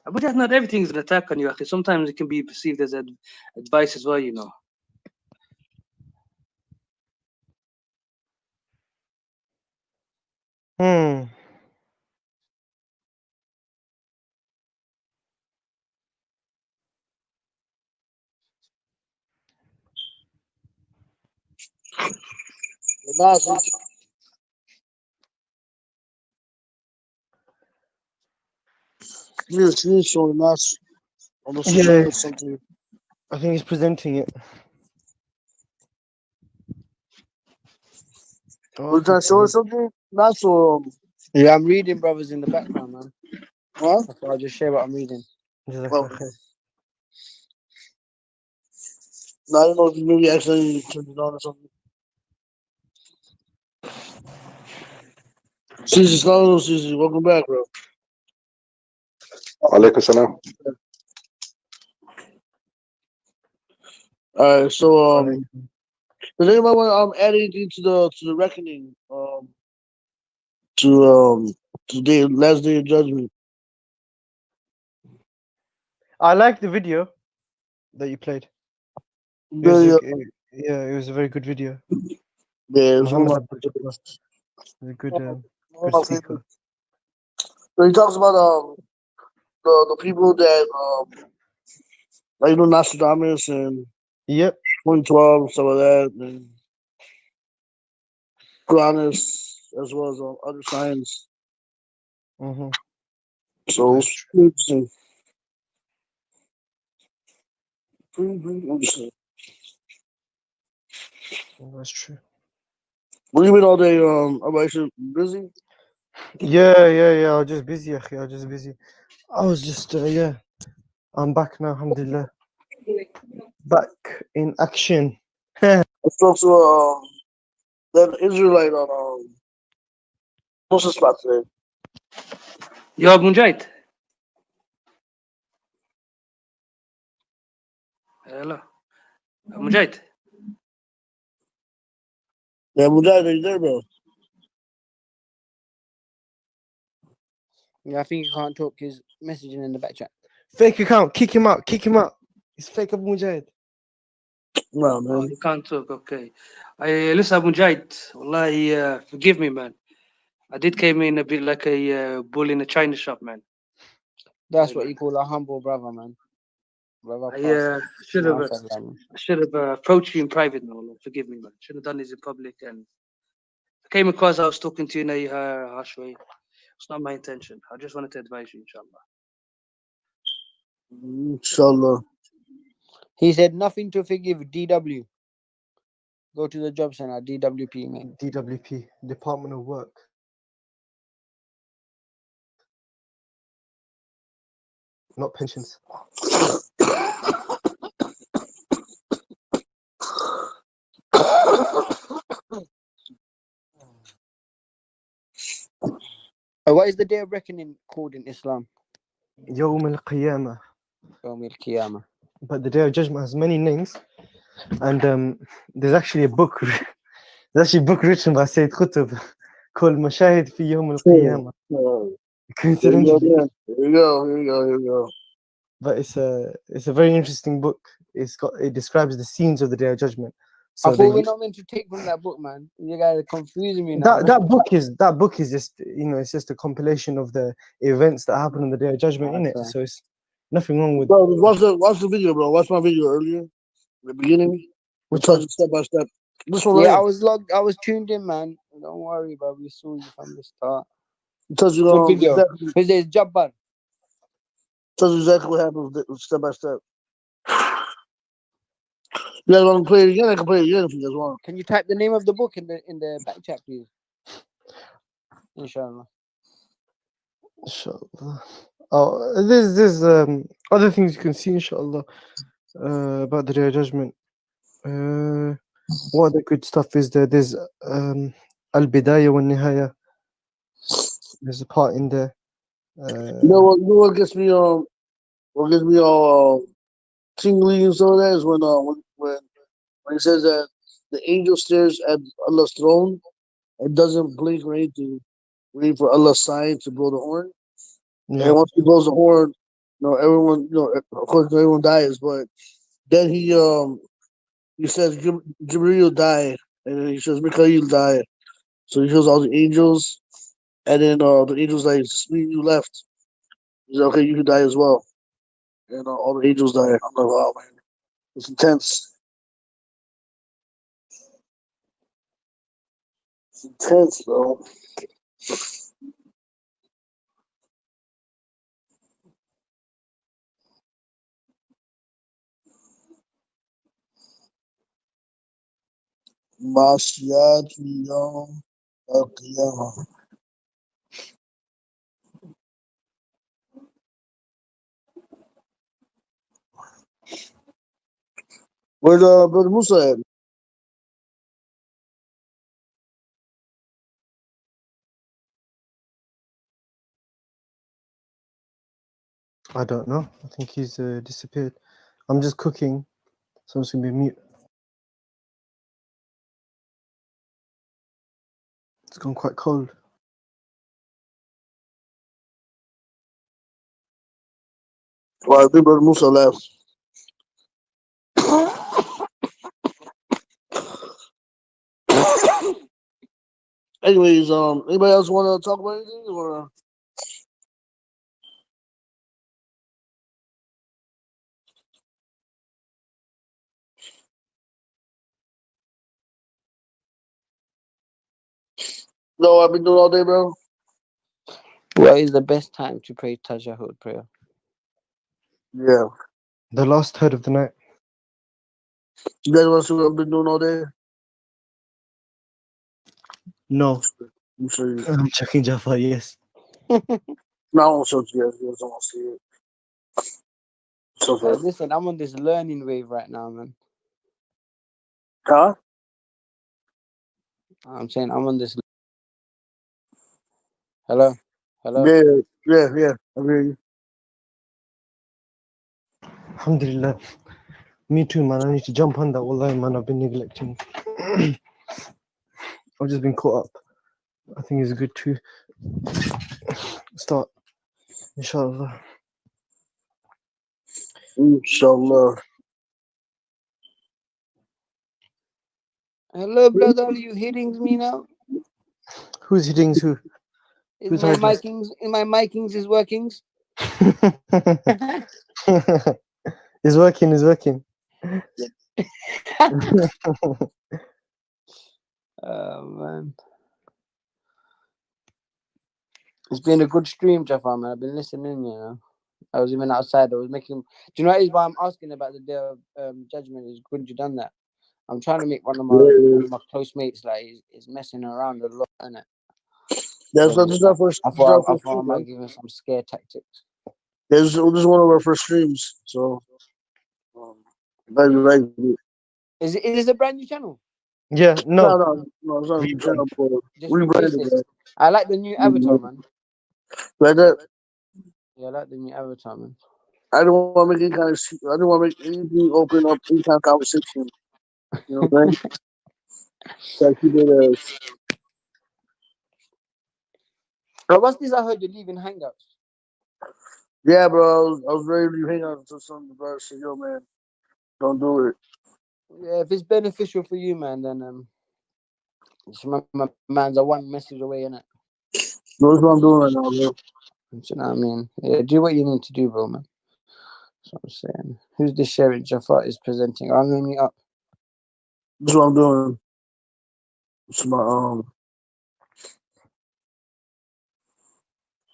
But that's not everything is an attack on you. Akhi. Sometimes it can be perceived as advice as well, you know. Hmm. He's showing us on the Yeah, screen something. I think he's presenting it. We're trying to show us something. Not so. Yeah, I'm reading, brothers, in the background, man. Huh? That's why I'll just share what I'm reading. Well, no, I don't know if you maybe accidentally turned it on or something. Caesar, welcome back, bro. Alaikum salam. All right, so does anybody want to add anything to the reckoning? To the last day of judgment. I like the video that you played. It was it was a very good video. Yeah, it's one Muhammad of Abdul Jabbar is a good my speaker. favorites. So he talks about the people that like Nostradamus and Yep. 2012 stuff like that, and Uranus as well as other signs. Mm-hmm. So That's it's true. interesting. Pretty interesting. That's true. What do you been all day? Everybody busy? Yeah. I was just busy, akhi. I was just busy. I was just yeah. I'm back now, alhamdulillah. Back in action. I spoke to that Israelite on what's the spot today? Yo, Munjait. Hello. Munjait. Yeah, Mujahid, are you there, bro? Yeah, I think he can't talk. He's messaging in the back chat. Fake account. Kick him out. Kick him out. It's fake Abu Mujahid. No, Oh, man. you can't talk. Okay. Listen, Munjait. Wallahi, forgive me, man. I did came in a bit like a bull in a china shop, man. That's what you call a humble brother, man. Brother I should have Pastor. approached you in private, no. Forgive me, man. Should have done this in public. And I came across I was talking to you in a harsh way. It's not my intention. I just wanted to advise you, inshallah. Inshallah. He said nothing to forgive. DW. Go to the job center. DWP, mate. DWP, Department of Work. Not pensions. What is the day of reckoning called in Islam? Yawm al-Qiyamah. Yawm al-Qiyamah. But the Day of Judgment has many names, and there's actually a book. There's actually a book written by Sayyid Qutb called Mashahid fi Yawm al-Qiyamah. Coincidentally, Here we go. but it's a very interesting book. It describes the scenes of the Day of Judgment. So I thought we're not meant to take from that book, man. You guys are confusing me now. that book is just it's just a compilation of the events that happen on the Day of Judgment, in it. So it's nothing wrong with. Bro, watch the video, bro. Watch my video earlier, in the beginning. Which one? Step by step. This one, Yeah, right? I was logged. I was tuned in, man. Don't worry, bro. We saw you from the start. It tells you Good video. exactly. His name is Jabbar. Tells you exactly what happens step by step. You guys want to play it again? I can play it again if you guys want. Can you type the name of the book in the back chat, please? Inshallah. Inshallah. Oh, there's other things you can see, inshallah, about the Day of Judgment. What other good stuff is there? There's Al-Bidayah wa Nihaya. There's a part in there. You know what gets me all tingly and so that is when it says that the angel stares at Allah's throne and doesn't blink or anything, waiting for Allah's sign to blow the horn. Yeah. And once he blows the horn, everyone, of course, everyone dies. But then he says Jibreel died, and then he says Mikhail died. So he shows all the angels, and then the angels like, just me and you left. He's like, okay, you can die as well. And all the angels die. I'm like, wow, man, it's intense. It's intense, bro. Masiyat Yom Al-Qiyamah. Where's Brother Musa at? I don't know. I think he's disappeared. I'm just cooking, so I'm just gonna be mute. It's gone quite cold. Well, I think Brother Musa left. Anyways, anybody else want to talk about anything or? No, I've been doing all day, bro. What is the best time to pray Tajahud prayer? Yeah. The last third of the night. You guys want to see what I've been doing all day? No. I'm sure you. I'm checking Jaffa, yes. No, I won't show it to you guys. You guys don't want to see it. So far. Listen, I'm on this learning wave right now, man. Huh? I'm saying I'm on this. Hello? Hello? Yeah. I hear you. Alhamdulillah. Me too, man. I need to jump on that. Wallahi, man. I've been neglecting. I've just been caught up. I think it's good to start. Inshallah. Inshallah. Hello, brother. Are you hitting me now? Who's hitting who? Is my micings is workings? It's working. Oh, man. It's been a good stream, Jafar, man. I've been listening, you know. I was even outside. I was making. Do you know what is why I'm asking about the Day of Judgment? Is good you done that? I'm trying to make one of my close mates like he's messing around a lot, innit? That's not just our first. I thought I might give him some scare tactics. This is one of our first streams, so glad you like it. Is it a brand new channel? Yeah, no, it's not a new channel. Just Rebranded, refaced bro. it. I like the new avatar, man. Like that. Yeah, I like the new avatar, man. I don't want to make any kind of. I don't want to make anything open up any kind of conversation. You know what I'm saying? So I keep it as. But what's this? I heard you're leaving Hangouts. Yeah, bro. I was ready to hang out until some brother said, "Yo, man, don't do it." Yeah, if it's beneficial for you, man, then just remember, man's a one message away, innit? That's what I'm doing right now, bro. You know what I mean? Yeah, do what you need to do, bro, man. That's what I'm saying. Who's this sharing? Jafar is presenting. I'm gonna meet up. That's what I'm doing. It's my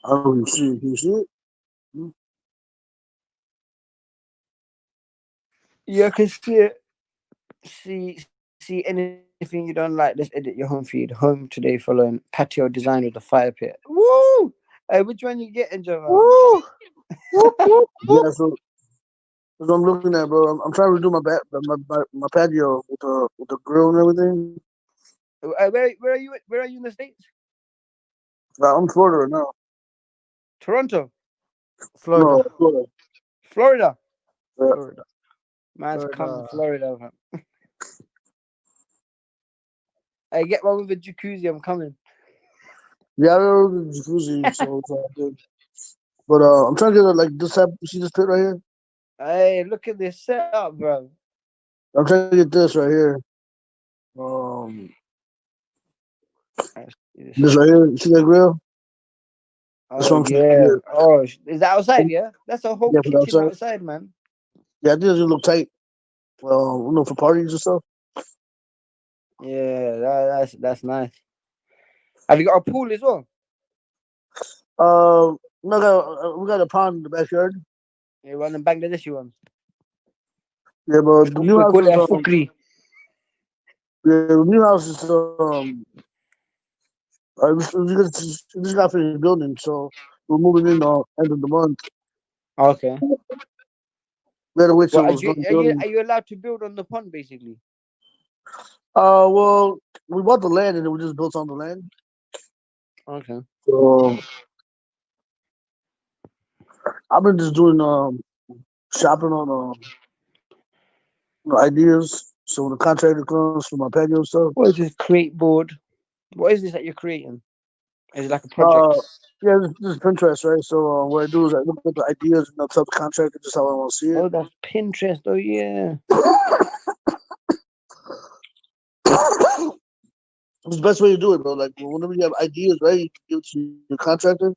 I don't know if you see it. Can you see it? You can see it. See anything you don't like. Let's edit your home feed. Home today following patio design with a fire pit. Woo! Hey, which one you getting, Joe? Woo! Whoop, whoop, whoop. Yeah, so that's what I'm looking at, bro. I'm trying to do my patio with the grill and everything. Where are you? Where are you in the States? I'm in Florida right now. Toronto, Florida. No, Florida. Florida. Yeah. Florida. Man's coming Florida. Florida. Man. I get one with a jacuzzi. I'm coming. Yeah, I know the jacuzzi, so it's all good. But I'm trying to get like this type. You see this pit right here? Hey, look at this setup, bro. I'm trying to get this right here. Um, I see this this setup. right here. You see that grill? That's Oh what I'm trying to yeah. get. Oh, is that outside? Yeah, that's a whole Yeah, for the kitchen outside. outside, man. Yeah, I think it's gonna look tight. For parties and stuff. Yeah, that's nice. Have you got a pool as well? No, we got a pond in the backyard. Yeah, one of the Bangladeshi ones. Yeah, but the new We house call it is a fukri. the new house is we just got finished building, so we're moving in end of the month. Okay. We had to wait Well, till it was done building. are you allowed to build on the pond basically? Well, we bought the land and then we just built on the land. Okay. So I've been just doing shopping on ideas. So when the contractor comes for my patio and stuff, What is this create board? What is this that you're creating? Is it like a project? uh, yeah, this is Pinterest, right? So what I do is I look at the ideas and I tell the contractor just how I want to see it. Oh, that's Pinterest. Oh yeah. It's the best way to do it, bro. Like whenever you have ideas, right, you can give it to your contractor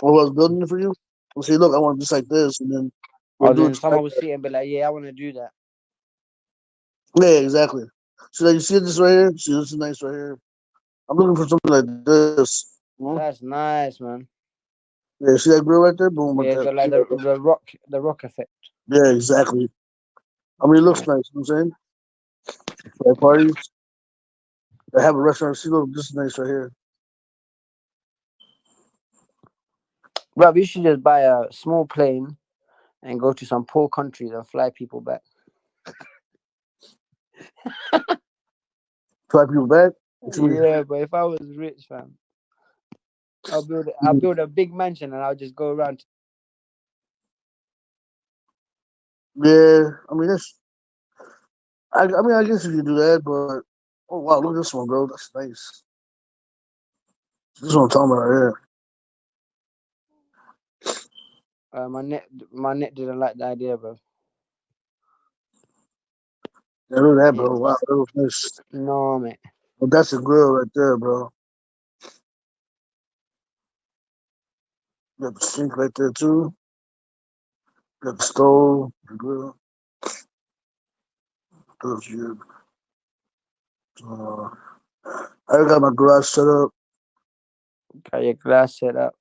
or whoever's building it for you. And say, look, I want it just like this, and then they'll Oh, do it then just like someone will see it and be like, yeah, I want to do that. that. Yeah, exactly. So like, you see this right here? See, this is nice right here. I'm looking for something like this. You know? That's nice, man. Yeah, see that grill right there? Boom. With Yeah, that. got like the rock effect. Yeah, exactly. I mean, it looks Okay. nice. You know what I'm saying? For like parties. They have a restaurant. See, look, this is nice right here. Bro, you should just buy a small plane and go to some poor countries and fly people back. Fly people back. What you mean? Yeah, but if I was rich, fam, I'll build a big mansion and I'll just go around. Yeah, I mean, I guess you could do that, but oh wow, look at this one, bro. That's nice. This is what I'm talking about right here. My net didn't like the idea, bro. Yeah, look at that, Yeah, bro. Wow, that was nice. no, man. But that's a grill right there, bro. Got the sink right there too. Got the stove, the grill. That's good. Uh, I got my garage set up. Got your glass set up.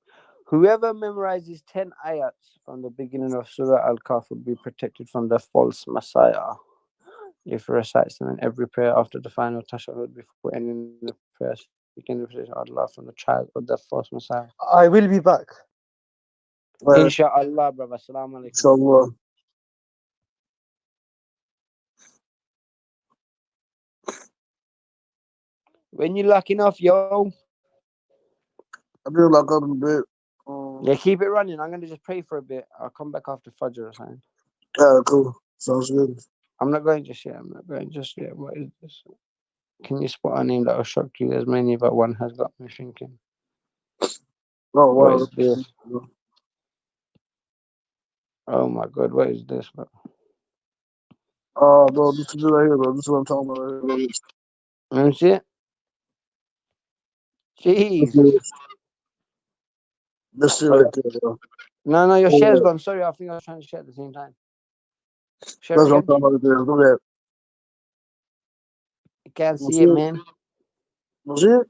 Whoever memorizes 10 ayats from the beginning of Surah Al-Kahf will be protected from the false messiah. If he recites them in every prayer after the final tashahhud before ending the prayer, seeking the protection of Allah from the child of the false messiah. I will be back. Inshallah, brother. Assalamu alaikum. Inshallah. When you locking off, yo. I'm gonna lock up in a bit. Yeah, keep it running. I'm gonna just pray for a bit. I'll come back after Fajr or something. Yeah, cool. Sounds good. I'm not going just yet. What is this? Can you spot a name that will shock you? There's many, but one has got me thinking. Oh What wow. is this? Oh my god, what is this, bro? Oh, bro, this is it right here, bro. This is what I'm talking about right here. Let me see it. Jeez. This is right there, bro. No, your Oh, share's yeah. gone. Sorry, I think I was trying to share at the same time. Share That's what I'm again. talking about right there. Look at that. I can't You see see it, it? man. You see it?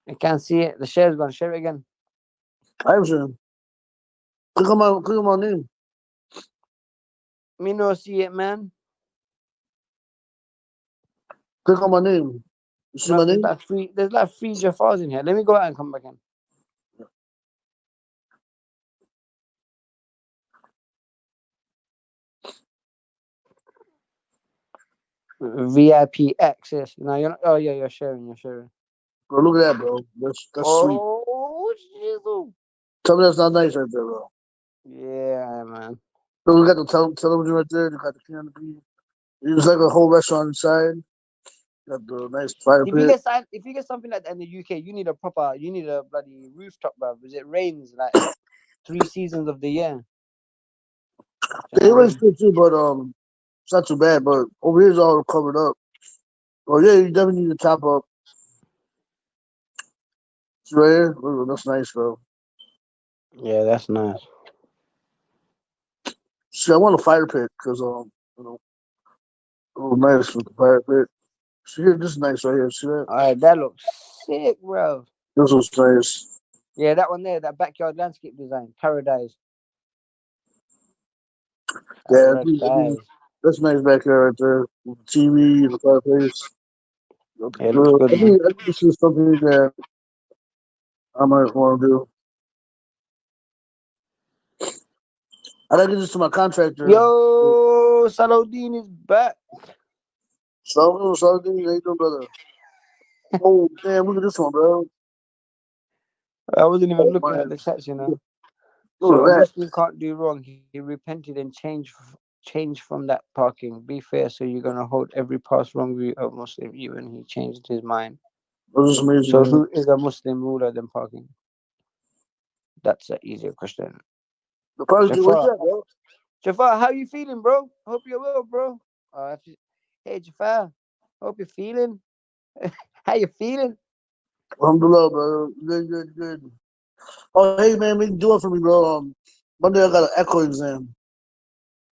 I can't see it. The share's gone. Share it again. I am saying. Click on my name. Me no see it, man. Click on my name. You see No, my there's name? like three Jafars in here. Let me go out and come back in. VIP access. No, you're not. Oh yeah, you're sharing. You're sharing. Bro, look at that, bro. That's sweet. Oh, Jesus. Tell me that's not nice right there, bro. Yeah, man. So we got the television right there. You got the canopy. It's like a whole restaurant inside. Got the nice fire pit. If you get something like that in the UK, you need a bloody rooftop, bro. Because it rains like 3 seasons of the year. The airways good too, but it's not too bad. But over here is all covered up. Oh yeah, you definitely need to top up. See right here? Ooh, that's nice, bro. Yeah, that's nice. See, I want a fire pit because you know, oh nice with the fire pit. See here, this is nice right here. See that? Alright, that looks sick, bro. This was nice. Yeah, that one there, that backyard landscape design, paradise. Yeah, Paradise. that's nice back there right there. With the TV, the fireplace. Yeah, it looks good, man. I think this is something that I might want to do. I gotta get this to my contractor. Yo, Salahuddin is back. So, how you doing, brother? Oh, damn, look at this one, bro. I wasn't even Oh, looking man. at the chats, you know. Look So at a that. Muslim can't do wrong. He repented and changed from that parking. Be fair, so you're gonna hold every past wrong view of Muslim, even he changed his mind. This is amazing. So Man. who is a Muslim ruler than parking? That's an easier question. The party, where's Jafar, that, bro? Jafar, how you feeling, bro? Hope you're well, bro. Hey, Jafar, hope you're feeling. How you feeling? Alhamdulillah, bro. Good. Oh, hey, man, make do it for me, bro. Monday I got an echo exam.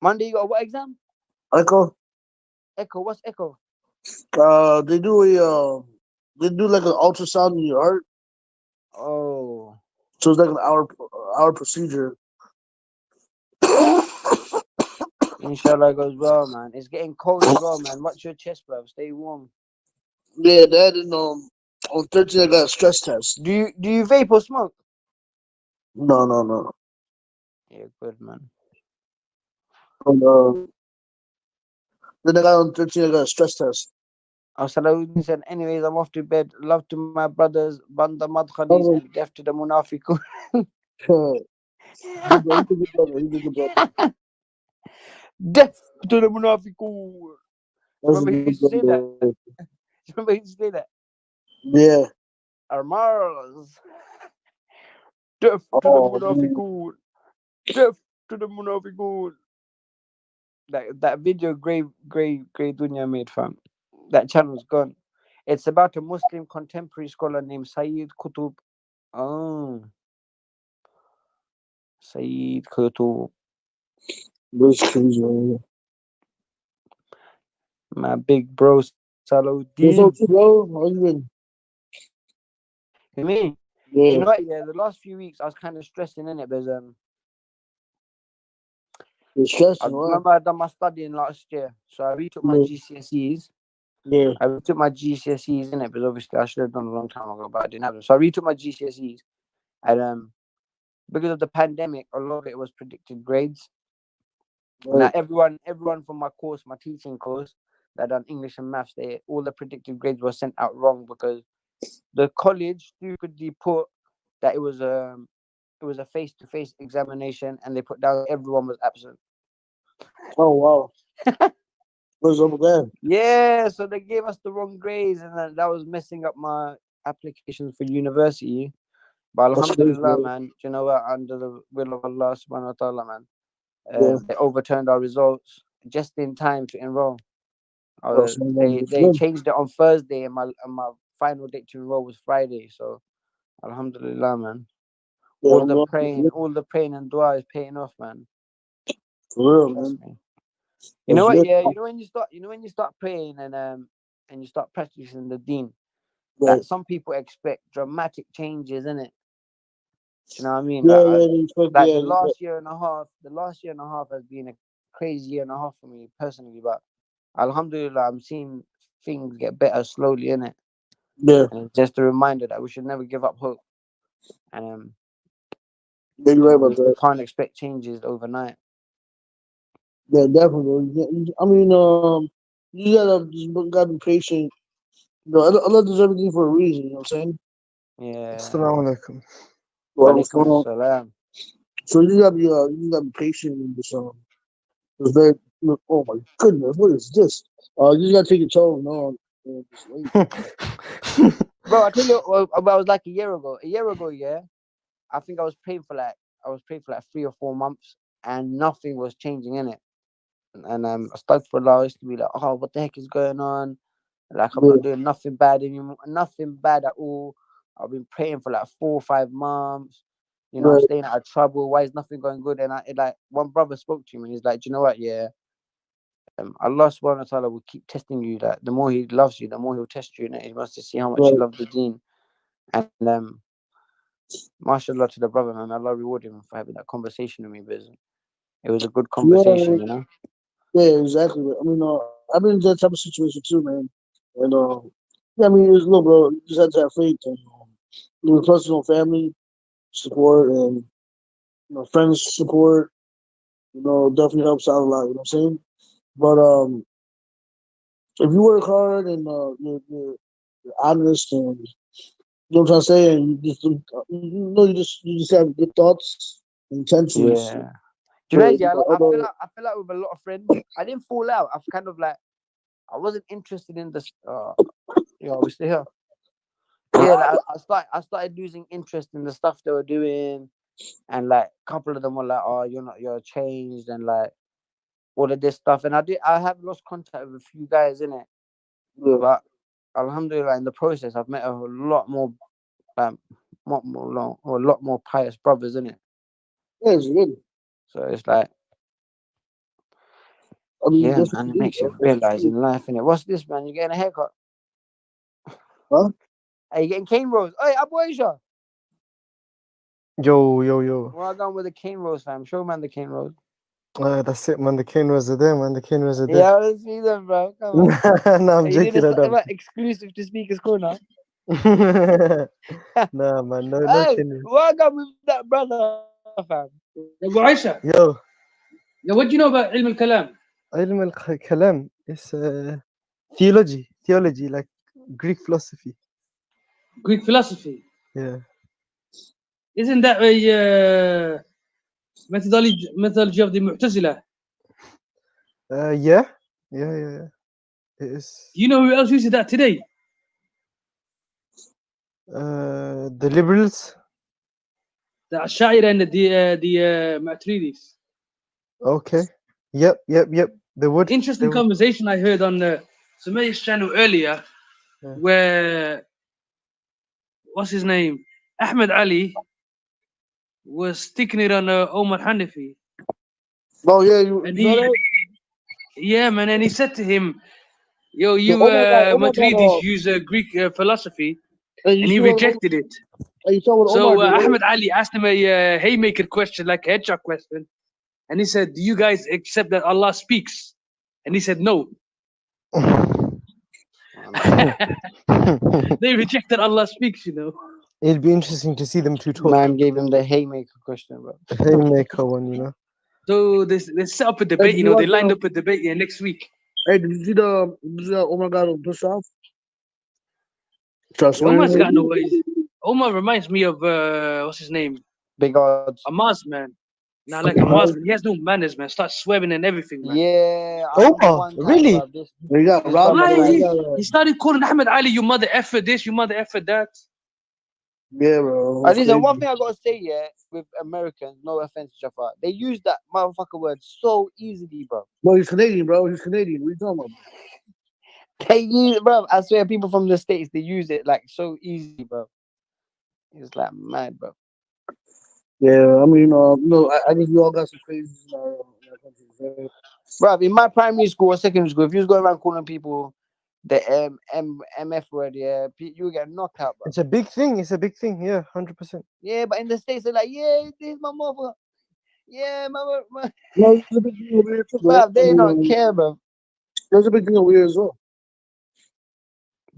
Monday you got what exam? Echo? Echo. What's echo? They do they do like an ultrasound in your heart. Oh, So it's like an hour procedure. inshallah goes well, man. It's getting cold as well, man. Watch your chest, bro. Stay warm. Yeah, that and on 13 I got a stress test. Do you vape or smoke? No. Yeah, good, man. And, then I got on 13 I got a stress test. Salahuddin said, anyways, I'm off to bed. Love to my brothers, Banda Madkhalis, Oh, and death to the Munafiqun. he's a good brother. He's a good brother. Death to the Munafiqun. That's a Remember he good used to say that? brother. Remember he used to say that? Yeah. Armars. Death to the Oh, man. Munafiqun. Death to the Munafiqun. That video Grey Dunya made, fam. That channel's gone. It's about a Muslim contemporary scholar named Sayyid Qutb. Oh. Sayyid Qutb. That's crazy, man. My big bro What's Salahuddin. up, too, bro? How you been? Me? Yeah. You know what? Yeah, the last few weeks I was kind of stressing in it because You're stressing, I right? remember I done my studying last year, so I retook my GCSEs. Yeah. I retook my GCSEs in it, because obviously I should have done a long time ago, but I didn't have them. So I retook my GCSEs, and because of the pandemic, a lot of it was predicted grades. Right. Now everyone from my course, my teaching course, that done English and maths, all the predicted grades were sent out wrong because the college stupidly put that it was a face-to-face examination, and they put down everyone was absent. Oh, wow. What's up with that? Yeah, so they gave us the wrong grades, and that was messing up my applications for university. But That's crazy, alhamdulillah, man. man, you know what? Under the will of Allah subhanahu wa ta'ala, man, Yeah. they overturned our results just in time to enroll. Oh, so it's They good. changed it on Thursday, and my final date to enroll was Friday. So alhamdulillah, man. Yeah, All I'm the going praying and dua is paying off, man. for real, Trust man. me. You know That's what? good. Yeah, you know when you start praying and you start practicing the deen, Right. that some people expect dramatic changes in it. Do you know what I mean? Yeah, they expect, Like yeah, the last year and a half has been a crazy year and a half for me personally. But alhamdulillah, I'm seeing things get better slowly, innit? Yeah, And it's just a reminder that we should never give up hope. And yeah, you're right about we that. can't expect changes overnight. Yeah, definitely. I mean, you gotta be patient. You know, Allah does everything for a reason. You know what I'm saying? Yeah. Assalamu alaikum. Well, Walaikum assalam. so you gotta be patient in this. It's very. Oh my goodness, what is this? You just gotta take your time. No, just wait. Bro, I tell you, I was like a year ago. A year ago, yeah, I think I was praying for like 3 or 4 months, and nothing was changing in it. And I started for Allah, I used to be like, oh, what the heck is going on? Like I'm not doing nothing bad anymore, nothing bad at all. I've been praying for like 4 or 5 months. You know, I'm Right. staying out of trouble. Why is nothing going good? And like one brother spoke to me, and he's like, do you know what? Yeah, Allah subhanahu wa ta'ala will keep testing you. That the more He loves you, the more He'll test you. And He wants to see how much you Right. love the deen. And mashallah to the brother, man. Allah reward him for having that conversation with me, because it was a good conversation, you know. Yeah, exactly. I mean, I've been in that type of situation too, man. And yeah, I mean, look, bro, you just have to have faith and your personal family support and friends support. Definitely helps out a lot. You know what I'm saying? But if you work hard and you're honest and you know what I'm saying, and you just have good thoughts, intentions. Yeah. Do you know, Yeah, I feel like with a lot of friends, I didn't fall out. I've kind of like, I wasn't interested in this. We still here. Yeah, like I started losing interest in the stuff they were doing, and like a couple of them were like, "Oh, you're changed," and like all of this stuff. And I have lost contact with a few guys in it, but alhamdulillah, in the process, I've met a lot more, a lot more pious brothers in it. Yeah, it's good. So it's like, I mean, yeah, man, it makes you realize in life, innit? What's this, man? You getting a haircut? Huh? Are you getting cane rolls? Hey, Abu Aisha. Yo. Well done with the cane rolls, fam. Show man the cane rolls. That's it, man. The cameras are there, man. The cameras are there. Yeah, let's see them, bro. Come on. Nah, I'm Are you joking. doing a exclusive to Speaker's Corner? Nah, man. No Hey, cameras. welcome with that brother, fam. Abu Aisha, Yo, what do you know about علم الكلام? علم الكلام is theology, like Greek philosophy. Greek philosophy. Yeah. Isn't that a methodology of the Mu'tazila? Yeah. It is. Do you know who else uses that today? The liberals. The Ash'ari and the Maturidis. Okay. Yep. They would. Interesting conversation I heard on Sumayya's channel earlier, where what's his name? Ahmed Ali was sticking it on Omar Hanifi. Oh yeah, yeah, man, and he said to him, "Yo, you Maturidis use Greek philosophy," and he rejected it. So Ahmed Ali asked him a haymaker question, like a headshot question, and he said, "Do you guys accept that Allah speaks?" And he said, "No." They rejected Allah speaks, you know. It'd be interesting to see them two talk. Man gave him the haymaker question, bro. The haymaker one, you know. So they set up a debate, you know. They lined up a debate next week. Hey, did you see the Omar got pushed off? Omar's got no ways. Omar reminds me of what's his name? Big odds. Amaz, man. Now, like Amaz, he has no manners, man. Starts swearing and everything, man. Yeah. Omar, really? He started calling Ahmed Ali, "You mother effer this, you mother effer that." Yeah, bro. Listen, one thing I gotta say, with Americans, no offense, Jafar, they use that motherfucker word so easily, bro. Bro, he's Canadian, bro. He's Canadian. What are you talking about? They use it, bro. I swear, people from the States, they use it like so easy, bro. It's like mad, bro. Yeah, I mean, I guess we all got some crazy in our country. Bro, in my primary school or secondary school, if you was going around calling people the MF word, you get knocked out, bro. It's a big thing. Yeah, 100%. Yeah, but in the States, they're like, yeah, this is my mother. Yeah, my. No, it's a big thing over here too, bro. They don't care, bro. There's a big thing over here as well.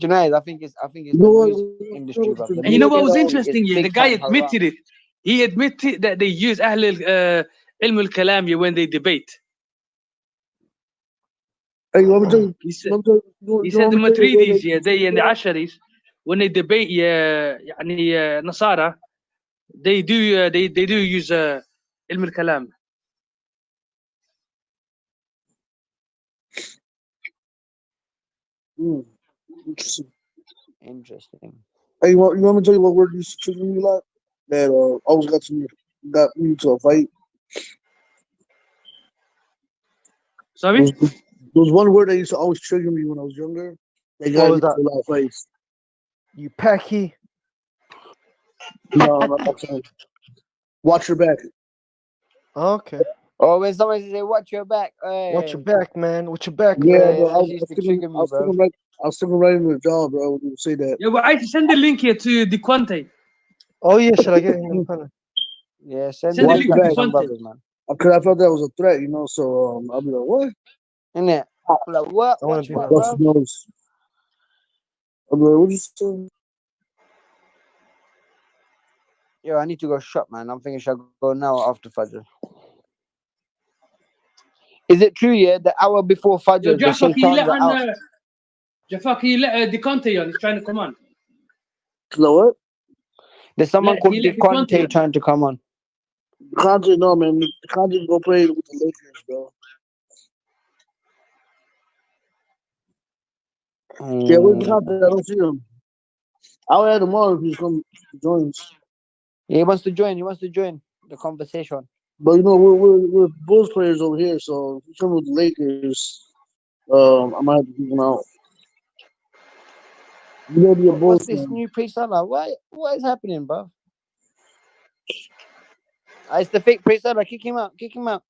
Junaid, I think it's You the know what? music industry, bro. The And you know what music was industry is interesting? Yeah, the big guy time haram. admitted it. He admitted that they use ilm al-kalam when they debate. Hey, you want me to tell you? He said, You want me to tell you? he You said want the me to tell you where Matridis, yeah, they and the Asharis, when they debate, يعني Nasara, they do they do use ilm al-kalam. Interesting. Interesting. Hey, you want me to tell you what word used to trigger me a lot? That always got me to a fight. Sorry? There was one word that used to always trigger me when I was younger. That What got me was to that? a lot of fights. You packy. No, I'm not saying. Watch your back. Okay. Or when someone say, "Watch your back," Watch your hey, back, man. Watch your back, Yeah, man. bro. that used to trigger me, bro. I was sticking right in the jaw, bro. When you say that. Yeah, but I send the link here to the Quante. Oh yeah, should I get him in the corner? Yeah, send Send the the Watch link link your to out the to back. some Quante. brothers, man. Because I felt that was a threat, you know. So I'll be like, what? Innit? I'm like, what? I want Watch to be what, that. Bust bro? his nose. I'll be like, what you say? Yo, I need to go shop, man. I'm thinking, should I go now or after Fajr? Is it true, yeah, the hour before Yo, Fajr, the Jaffa, can you let shaitans are out? Jaffa, can you let Deconte on? He's trying to come on. You know what? There's someone Can called you let Deconte DeQuante on? trying to come on. Conte, no, man. Conte go play with the Lakers, bro. Yeah, where's Conte? I don't see him. I'll add him on if he's come joins. Yeah, he wants to join. He wants to join the conversation. But you know, we're Bulls players over here, so if you come with the Lakers, I might have to keep him out. You gotta be a What's Bulls this fan. new pre-salah? What is happening, bro? It's the fake pre-salah. Kick him out. Kick him out.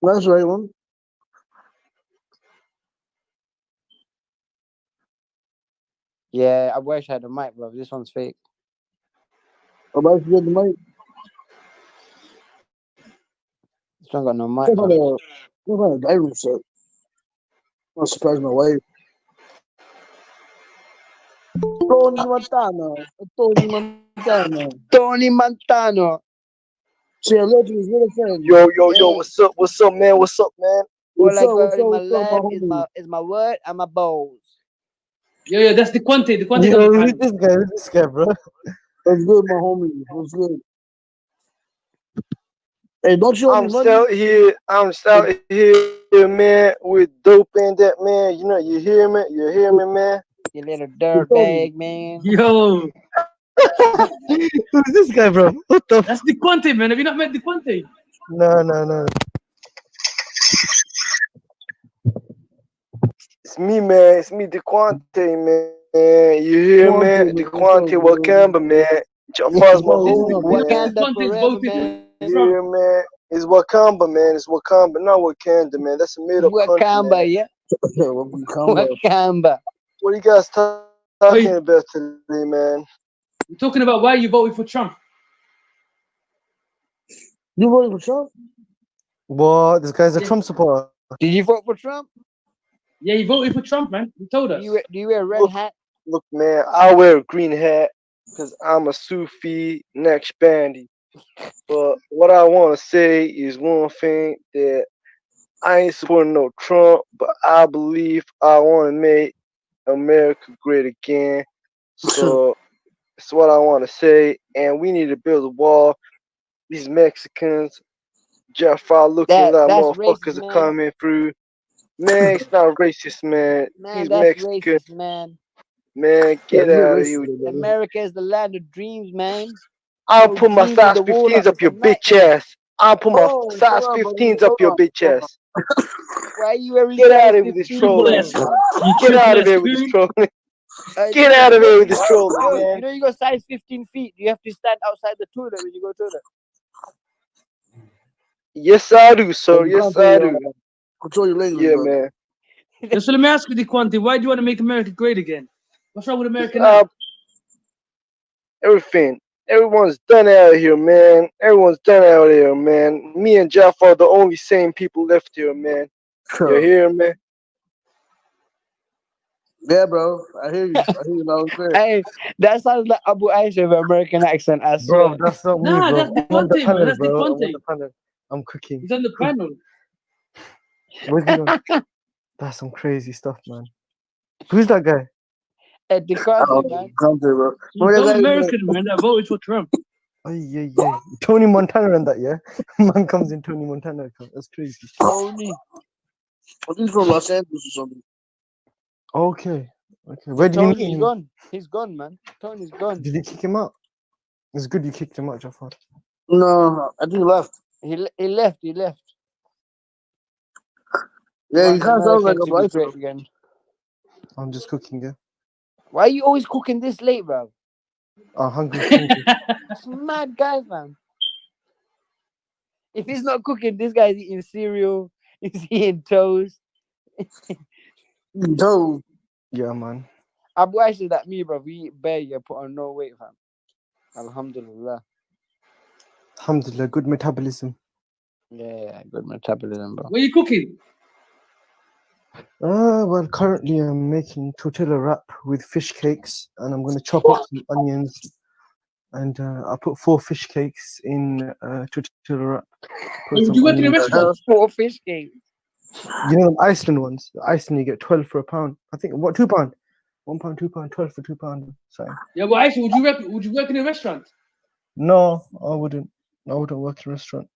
That's right, one. Yeah, I wish I had a mic, bro. This one's fake. I'm about to get the mic. This one got no mic, Some fam. kind of diary set. I'm surprised my wife. Tony Montana. Tony Montana. Tony Montano. See, I love you. He's with a friend. Yo, Hey, what's up? What's up, man? What's up, man? all I got What's in my up, my life homie? is my word and my balls. Yo, that's Deconte. Deconte Yo, got the who's panel. this guy, bro? That's good, my homie. What's good? Hey, don't you owe me money? I'm still here, man, with dope in that, man. You know, you hear me, man. You little Hey, Tony. dirtbag, man. Yo, Who's this guy, bro? What the? that's Deconte, man. Have you not met Deconte? No. It's me, man. It's me, DeQuante, man. You hear me? DeQuante Wakamba, man. Jafar's my This homie, man. Wakanda Deconte is forever, voted man. You hear me? It's Wakamba, man. It's Wakamba, not Wakanda, man. That's a made-up country, Wakamba, man. yeah. Wakanda. Wakamba. What are you guys talking about today, man? We're talking about why you voted for Trump. You voting for Trump? What? This guy's a Yeah. Trump supporter. Did you vote for Trump? Yeah, he voted for Trump, man. He told us. Do you wear a red hat? Look, man, I wear a green hat because I'm a Sufi Naqshbandi. But what I want to say is one thing that I ain't supporting no Trump, but I believe I want to make America great again. So that's what I want to say. And we need to build a wall. These Mexicans, Jaffa looking like That's motherfuckers racist, are man. coming through. Man, it's not racist, man. Man, These that's Mexicans, racist, man. man, get out of here. America is the land of dreams, man. I'll No put my dreams size in the wall 15s up. up It's a your bitch nightmare. ass. I'll put my Oh, size hold on, buddy. 15s up your bitch ass. Why are you wearing Get size out of here with this 15, trolling. Yes. bro? You Get out of triple here with this spoon. trolling. You Get know- out of you know- here with this trolling, Yo, man. you know you got size 15 feet. You have to stand outside the toilet when you go to the toilet. Yes, I do, sir. Yes, I do. Control your language, Yeah, bro. man. Yeah, so let me ask you, Deconte, why do you want to make America great again? What's wrong with America now? Everything. Everyone's done out here, man. Everyone's done out here, man. Me and Jeff are the only sane people left here, man. You hear me? Yeah, bro. I hear you. I hear you loud and clear. Hey, that sounds like Abu Aisha with American accent. I Bro, swear. that's not me, Nah, bro. that's I'm on the Devontae, man. panel, That's bro. I'm on Devontae. the panel. I'm cooking. He's on the panel. Where's he going? That's some crazy stuff, man. Who's that guy? Eddie Carter, man. Come through, bro. He's Remember those that guy? American man that voted for Trump. Oh, yeah. Tony Montana and that, yeah? Man comes in Tony Montana account. That's crazy. Tony. I think he's from Los Angeles or something. Okay. Where do you Tony, meet he's him? gone. He's gone, man. Tony's gone. Did you kick him out? It's good you kicked him out, Jafar. No, I think he left. He left. He left. Yeah, he kind of sounds like a to be black great again. I'm just cooking, yeah. Why are you always cooking this late, bro? Hungry. That's mad guy, man. If he's not cooking, this guy's eating cereal. He's eating toast. Toast. Yeah, man. Abu Aisha that me, bro. We eat bare, you put on no weight, fam. Alhamdulillah. Alhamdulillah, good metabolism. Yeah, good metabolism, bro. What are you cooking? Well, currently I'm making tortilla wrap with fish cakes, and I'm going to chop up some onions, and I put 4 fish cakes in tortilla wrap. Would you work in a restaurant? 4 fish cakes. You know them Iceland ones? The Iceland you get 12 for £1. I think what £2? £1, £2, 12 for £2. Sorry. Yeah, well, actually, would you work in a restaurant? No, I wouldn't. I wouldn't work in a restaurant.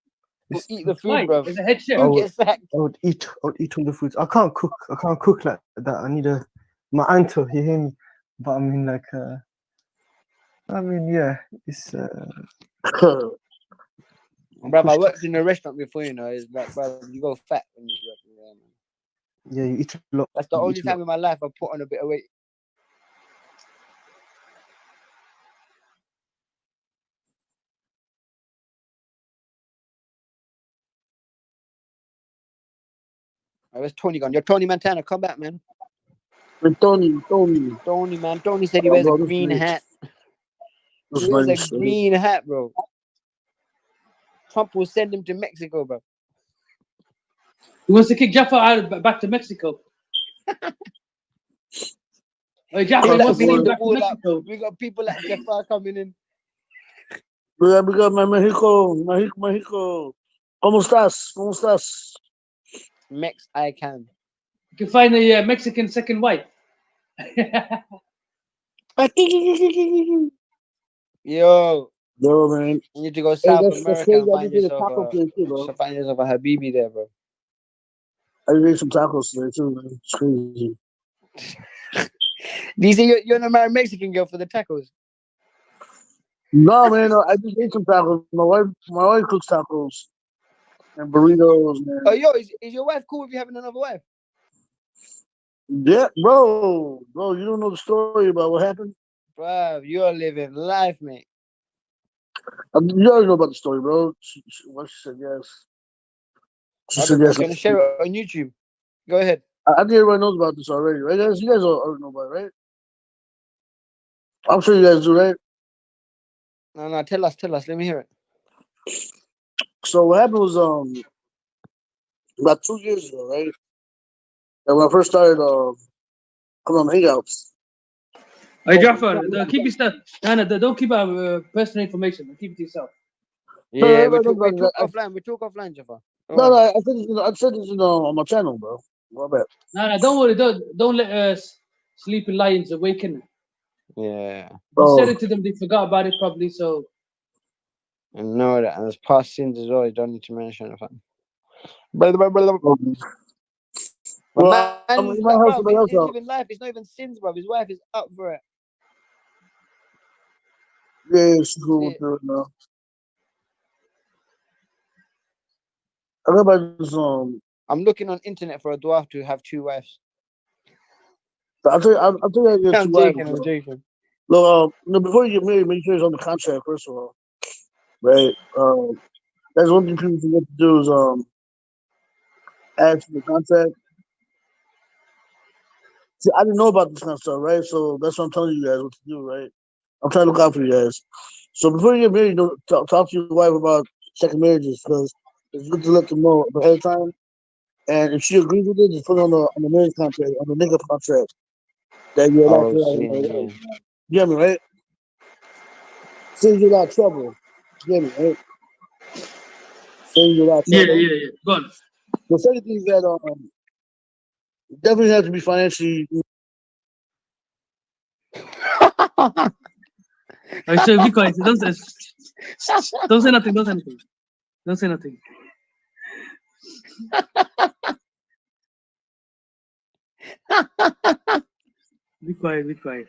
Eat the food, Why? bro. As a head chef. I You would, get sacked. I would eat all the foods. I can't cook. I can't cook like that. I need my auntie. You hear me? But I mean, like, yeah, it's. Bro, I worked in a restaurant before, you know. It's like, bro, you go fat when you work in there, man. Yeah, you eat a lot. That's the only time in my life I put on a bit of weight. Oh, where's Tony gone? Yo, Tony Montana, come back, man. Tony. Man. Tony said he wears a green hat. He wears a green hat, bro. Trump will send him to Mexico, bro. He wants to kick Jaffa out back to Mexico. Hey, Jaffa wants to go back to Mexico. We got people like Jaffa coming in. We got Mexico. ¿Cómo estás? Mex, I can. You can find a Mexican second wife. Yo, man. you need to go South America and find yourself a Habibi there, bro. I ate some tacos today too, man. It's crazy. Do you say you're gonna marry a Mexican girl for the tacos? No, man. I just ate some tacos. My wife cooks tacos and burritos, man. Oh, yo, is your wife cool with you having another wife? Yeah, bro. You don't know the story about what happened? Bro, you're living life, mate. You already know about the story, bro. She said yes. She said yes. I'm gonna share it on YouTube. Go ahead. I think everybody knows about this already, right, guys? You guys already know about it, right? I'm sure you guys do, right? No, tell us. Let me hear it. So what happened was about 2 years ago, right? And when I first started coming on Hangouts. Hey, Jaffa, keep your stuff. No, don't keep our personal information. Keep it to yourself. Yeah, we talk offline. We talk offline, Jaffa. No, I said this on my channel, bro. My bad. No, don't worry. Don't let sleeping lions awaken. Yeah. You said it to them. They forgot about it probably. So. I know that. And there's past sins as well. You don't need to mention it. Well, he's living life. It's not even sins, bro. His wife is up for it. Yeah, she's cool with it now. I'm looking on internet for a dwarf to have 2 wives. I'll tell you how to get 2 wives. I'm joking. No, before you get married, make sure it's on the contract, first of all. Right? That's one thing people forget to do is add to the contract. See, I didn't know about this kind of stuff, right? So that's what I'm telling you guys what to do, right? I'm trying to look out for you guys. So before you get married, talk to your wife about second marriages, because it's good to let them know ahead of time. And if she agrees with it, just put it on the marriage contract, on the nigga contract that you're allowed Oh, to see, marry. yeah. You get me, right? Saves you a lot of trouble. You get me, right? Saves you a lot of Yeah, trouble. yeah, yeah. Go on. The second thing is that definitely have to be financially. I should be quiet. Don't say nothing. Don't say nothing. Don't say nothing. Be quiet. Be quiet.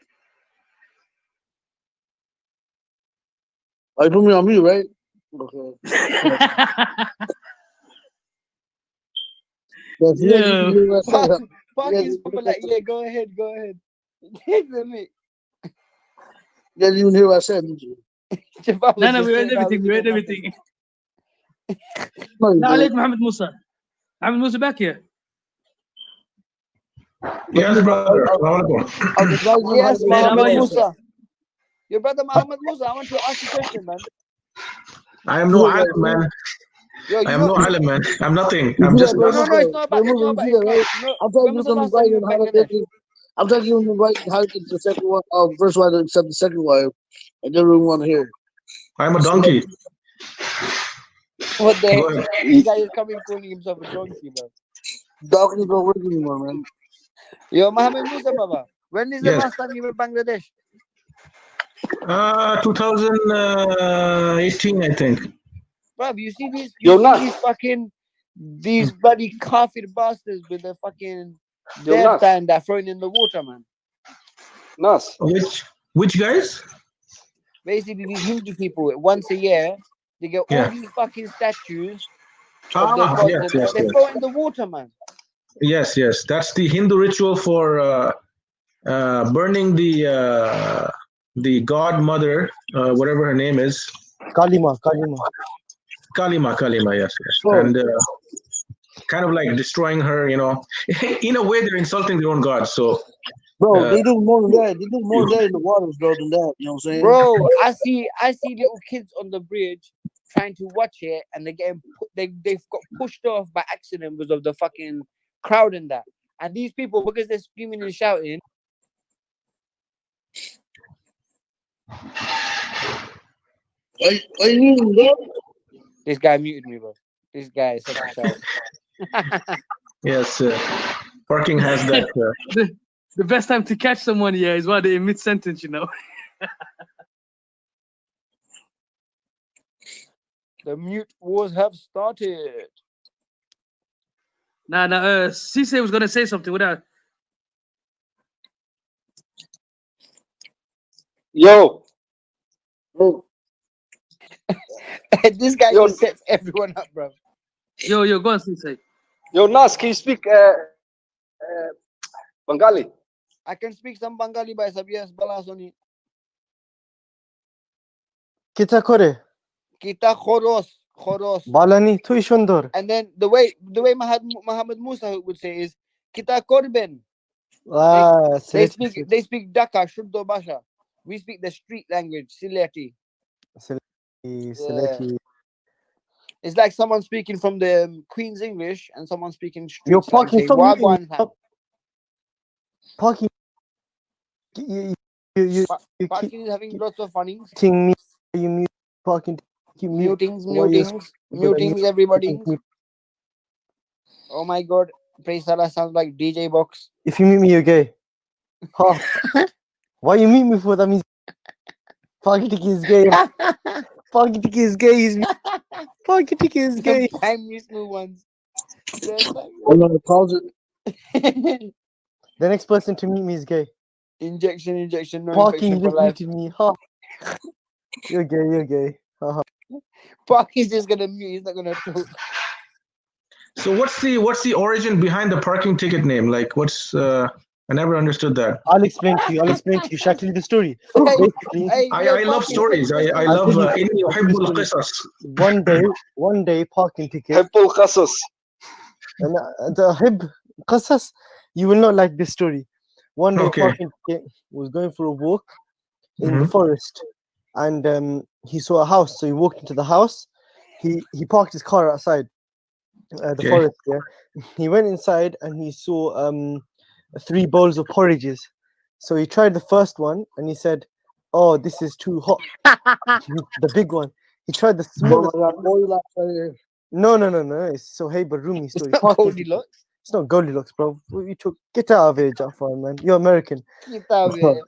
Oh, you put me on mute, right? Okay. Yeah, so yeah, you Yeah. can hear what I said. Huh? Parky's probably like, yeah, go ahead. Isn't it? Yeah, you didn't hear what I said, did you? Jafar was No, just we heard sitting down everything. We looking heard at nothing. everything. No, you Now, didn't. Alaikum, Muhammad Musa. Muhammad Musa back here. Yes, brother. I was advising him how to Yes, do Man, how Muhammad are you? Musa. Your brother Muhammad Musa, I want to ask you a question, man. I am no alim, man. Yo, I you am know, no alim, man. I'm nothing. You I'm see just that, no, brother? it's not about, You see that, right? you know, I'm trying to when give was the some last time advice you on were how in to get Bangladesh? this. I'm trying to give him advice on how to get the second one, first wife to accept the second wife, and they really want to hear. I'm a donkey. What the Go heck? ahead. This guy is coming calling himself a donkey, bro. Donkey don't work anymore, man. Yo, Muhammad Musa, Baba. When is the Yes. last time you were in Bangladesh? 2018, I think. Bro, you see these, Yo, Nas. these bloody kafir bastards with the fucking Yo, death Nas. time that thrown in the water, man. Nas. Which guys? Basically, these Hindu people, once a year, they get all Yeah. these fucking statues of the Ah, gods, yes, and yes, they yes. throw it in the water, man. Yes, yes. That's the Hindu ritual for burning the godmother, whatever her name is. Kalima. Kalima, yes, yes. Bro, And kind of like destroying her, in a way, they're insulting their own god. So, they do more than that. They do more than that in the waters, bro, than that. You know what I'm saying? Bro, I see little kids on the bridge trying to watch it, and they've got pushed off by accident because of the fucking crowd and that. And these people, because they're screaming and shouting. Are you even there? This guy muted me, bro. This guy is such a child. yes, parking has that. The best time to catch someone here is while they're in mid sentence, The mute wars have started. Nah, Cisse was gonna say something without. Yo. This guy just sets everyone up, bro. Yo, go on, Cisse. Yo, Nas, can you speak Bengali? I can speak some Bengali by Sabias Balasoni. Kita kore. Kita khoros. Balani tui shundor. And then the way Muhammad Musa would say is Kita korben. They speak Dhaka, Shuddho Basha. We speak the street language, Sylheti. Sylheti. It's like someone speaking from the Queen's English and someone speaking street You're slang. parking. Parking. Parking is having lots of funnings. You mute parking. Mutings, everybody. Oh my god, Praise Allah sounds like DJ Box. If you meet me, you're gay. Huh? Why you meet me for? That means Pakitiki is gay. Pakitiki is gay. Pakitiki is gay. Primary school ones. The next person to meet me is gay. Injection, no Parking, infection you for life. muted me. Huh? You're gay. Parky's just gonna mute. He's not gonna talk. So what's the origin behind the parking ticket name? Like, what's I never understood that. I'll explain to you. Shall I tell you the story? Basically, I love stories. I love inni uhibbul qisas. One day parking ticket. Hibbul qasas. And the hib qasas, you will not like this story. One day parking ticket was going for a walk in the forest, and he saw a house. So he walked into the house. He parked his car outside. the Okay. forest. Yeah, he went inside and he saw 3 bowls of porridges. So he tried the first one and he said, "Oh, this is too hot." The big one. He tried the smallest. No. It's Sohaib Rumi It's story. not Parking. Goldilocks. It's not Goldilocks, bro. What you took? Get out of here, Jafar, man. You're American. Get out of here.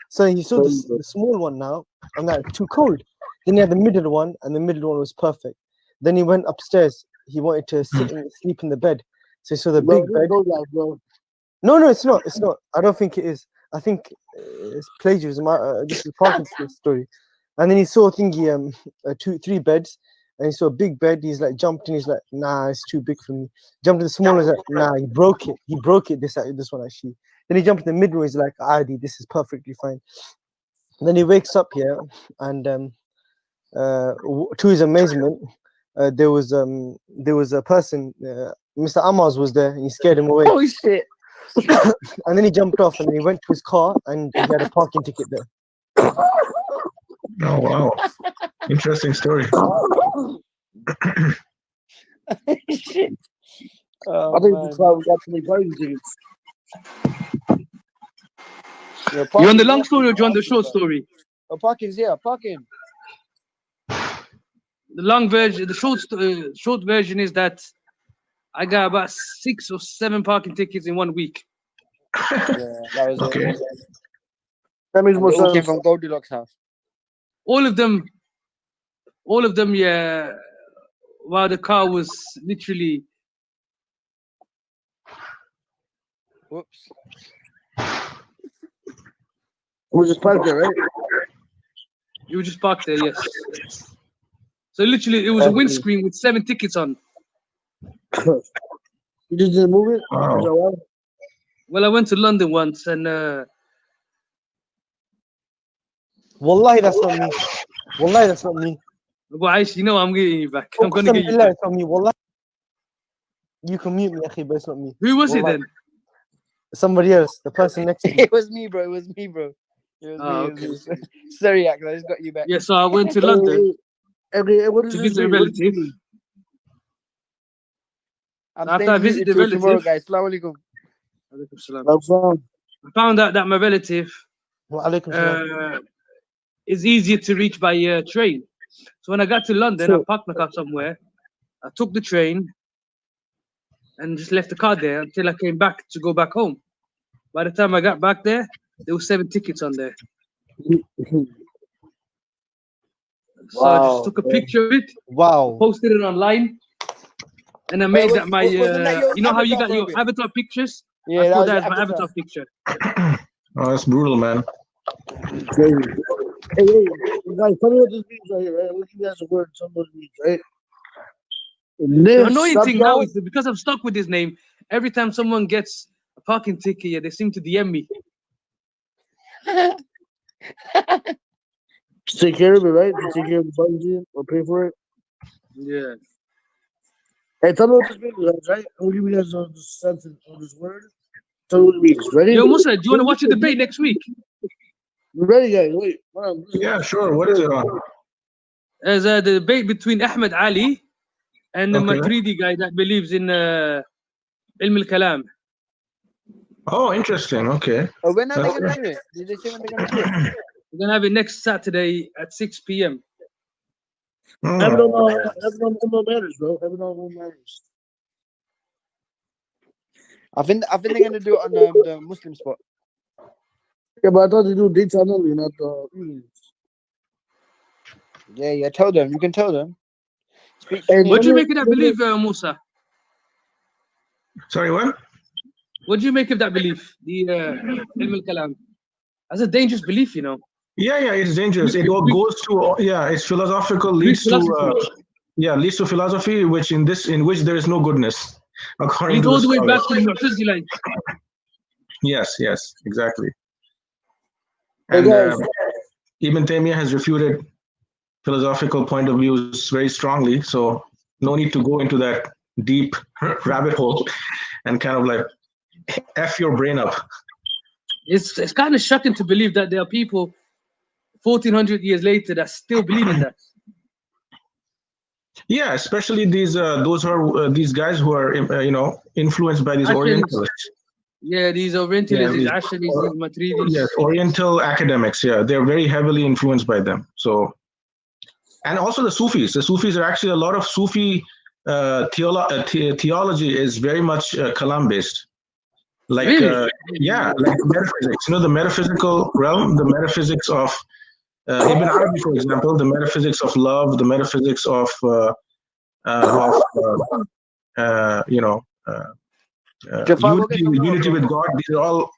So he saw the small one now, and that's too cold. Then he had the middle one, and the middle one was perfect. Then he went upstairs. He wanted to sleep in the bed. So he saw the big bed. No, it's not. It's not. I don't think it is. I think it's plagiarism. This is Parkinson's story. And then he saw thingy 3 beds, and he saw a big bed. He's like jumped in. He's like, nah, it's too big for me. Jumped to the small one. He's like, nah, he broke it. He broke it. This one actually. Then he jumped in the middle. He's like, Adi, this is perfectly fine. And then he wakes up here, and to his amazement, there was a person. Mr. Amaz was there, and he scared him away. Oh shit. And then he jumped off, and then he went to his car, and he had a parking ticket there. Oh wow, interesting story. Shit. I think that's why we got too many parking tickets. Yeah, You want the long story or do you want the short story? Oh, parking's here. Parking. The long version, the short version is that I got about 6 or 7 parking tickets in 1 week. Yeah, that was Okay. it. That makes And more they all came sense. from Goldilocks' house. All of them, yeah. While the car was literally, Whoops. We just parked there, right? you were just parked there, yes. So literally, it was a windscreen with 7 tickets on. You just didn't move it? Wow. Is that why? Well, I went to London once, and Wallahi, that's not me. Wallahi, that's not me. well, actually, no, I'm getting you back. I'm gonna get you Billah, back. it's not me. Wallahi. You can mute me, akhi, but it's not me. Who was it Wallahi. then? Somebody else. The person next to me. It was me, bro. It was me, bro. It was Oh, me. It was me. Sorry, Yak, I just got you back. Yeah, so I went to London Hey, what does to this visit a mean? What does relative. this mean? I'm After staying I visited muted the till tomorrow, relative, guys. Assalamu alaikum. Alaikum salam. That's fine. I found out that my relative Wa alaikum salam. is easier to reach by train. So when I got to London, I parked my car somewhere. I took the train and just left the car there until I came back to go back home. By the time I got back there were 7 tickets on there. So I just took a picture of it, Wow. posted it online, and I made that my, wasn't that your you know how you avatar, got your Robin? avatar pictures? Yeah, I that put was that your as my avatar. avatar picture. Oh, that's brutal, man. Crazy. Hey, guys, tell me what this means right here, right? I'm gonna give you guys a word. Tell me what it means, right? The annoying thing now Subtitle. is that because I'm stuck with his name, every time someone gets a parking ticket, yeah, they seem to DM me. Take care of it, right? Take care of the budget or pay for it. Yeah. Hey, tell me what this means, guys, right? I'm gonna give you guys this sentence or this word. Tell me what it means. Ready? Yo, Musa, do you want to watch the debate next week? You ready, guys? Wait. Hold on. Yeah, sure. What is it on? There's a debate between Ahmed Ali and the Okay. Matridi guy that believes in Ilm al-Kalam. Oh, interesting. Okay. Oh, when are they That's going to do it? Did they say when they're going to do it? We're going to have it next Saturday at 6 p.m. Have it on Uno Matters, bro. Have it on Uno Matters. I think they're going to do it on the Muslim spot. Yeah, but I thought they do daytime only, not evenings. Yeah. Tell them. You can tell them. Speak Hey, What do you let me- make of that belief, Musa? Sorry, what? What do you make of that belief, the Ilm al-Kalam? That's a dangerous belief, you know. Yeah, it's dangerous. It all goes to it's philosophical, leads to leads to philosophy, which in which there is no goodness, according Leads to all the the way back scholars. to Mu'tazila. Yes, exactly. Hey, And guys. Ibn Taymiyyah has refuted philosophical point of views very strongly, so no need to go into that deep rabbit hole and kind of like F your brain up. It's kind of shocking to believe that there are people 1400 years later that still believe in that. Yeah, especially these those who are these guys who are influenced by these Ash'aris. Orientalists. Yeah, these Orientalists, these Ash'aris, these Maturidis. Yes, Oriental academics. Yeah, they're very heavily influenced by them. So, and also the Sufis. The Sufis are actually a lot of Sufi theology is very much Kalam based. Like Really? yeah, like metaphysics. You know, the metaphysical realm, the metaphysics of Ibn Arabi, for example, the metaphysics of love, the metaphysics of Jafar, we'll get some more, unity bro. with God. These are all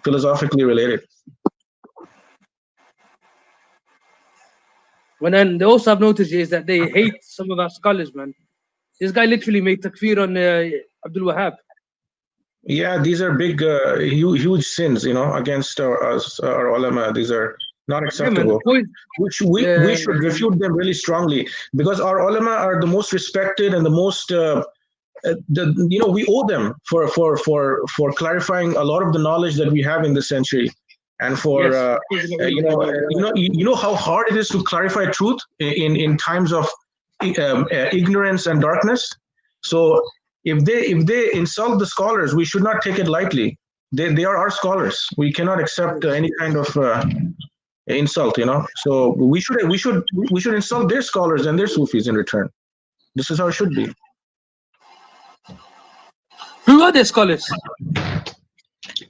philosophically related. They also have noticed is that they hate some of our scholars, man. This guy literally made takfir on Abdul Wahab. Yeah, these are big, huge sins, against our ulama. These are not acceptable. Which we should refute them really strongly, because our ulama are the most respected and the most. We owe them for clarifying a lot of the knowledge that we have in this century, and for you know how hard it is to clarify truth in times of ignorance and darkness. So if they insult the scholars, we should not take it lightly. They are our scholars. We cannot accept any kind of insult. So we should insult their scholars and their Sufis in return. This is how it should be. Who are the scholars?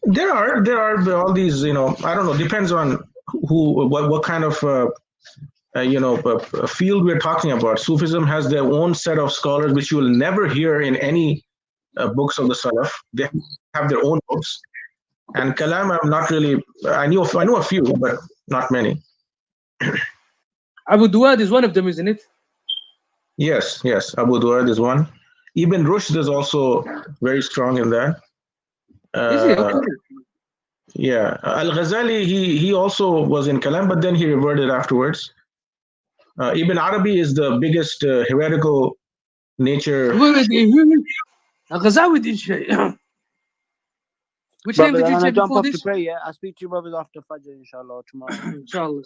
There are all these, I don't know, depends on what kind of field we're talking about. Sufism has their own set of scholars which you will never hear in any books of the Salaf. They have their own books. And Kalam, I'm not really, I know a few, but not many. Abu Duad is one of them, isn't it? Yes, Abu Duad is one. Ibn Rushd is also very strong in that. Is he? Okay. Yeah, Al-Ghazali, he also was in Kalam, but then he reverted afterwards. Ibn Arabi is the biggest heretical nature. Al-Ghazali did shit. Which name did you say before this? To pray, yeah? I'll speak to you brothers after Fajr, inshallah, tomorrow. Inshallah.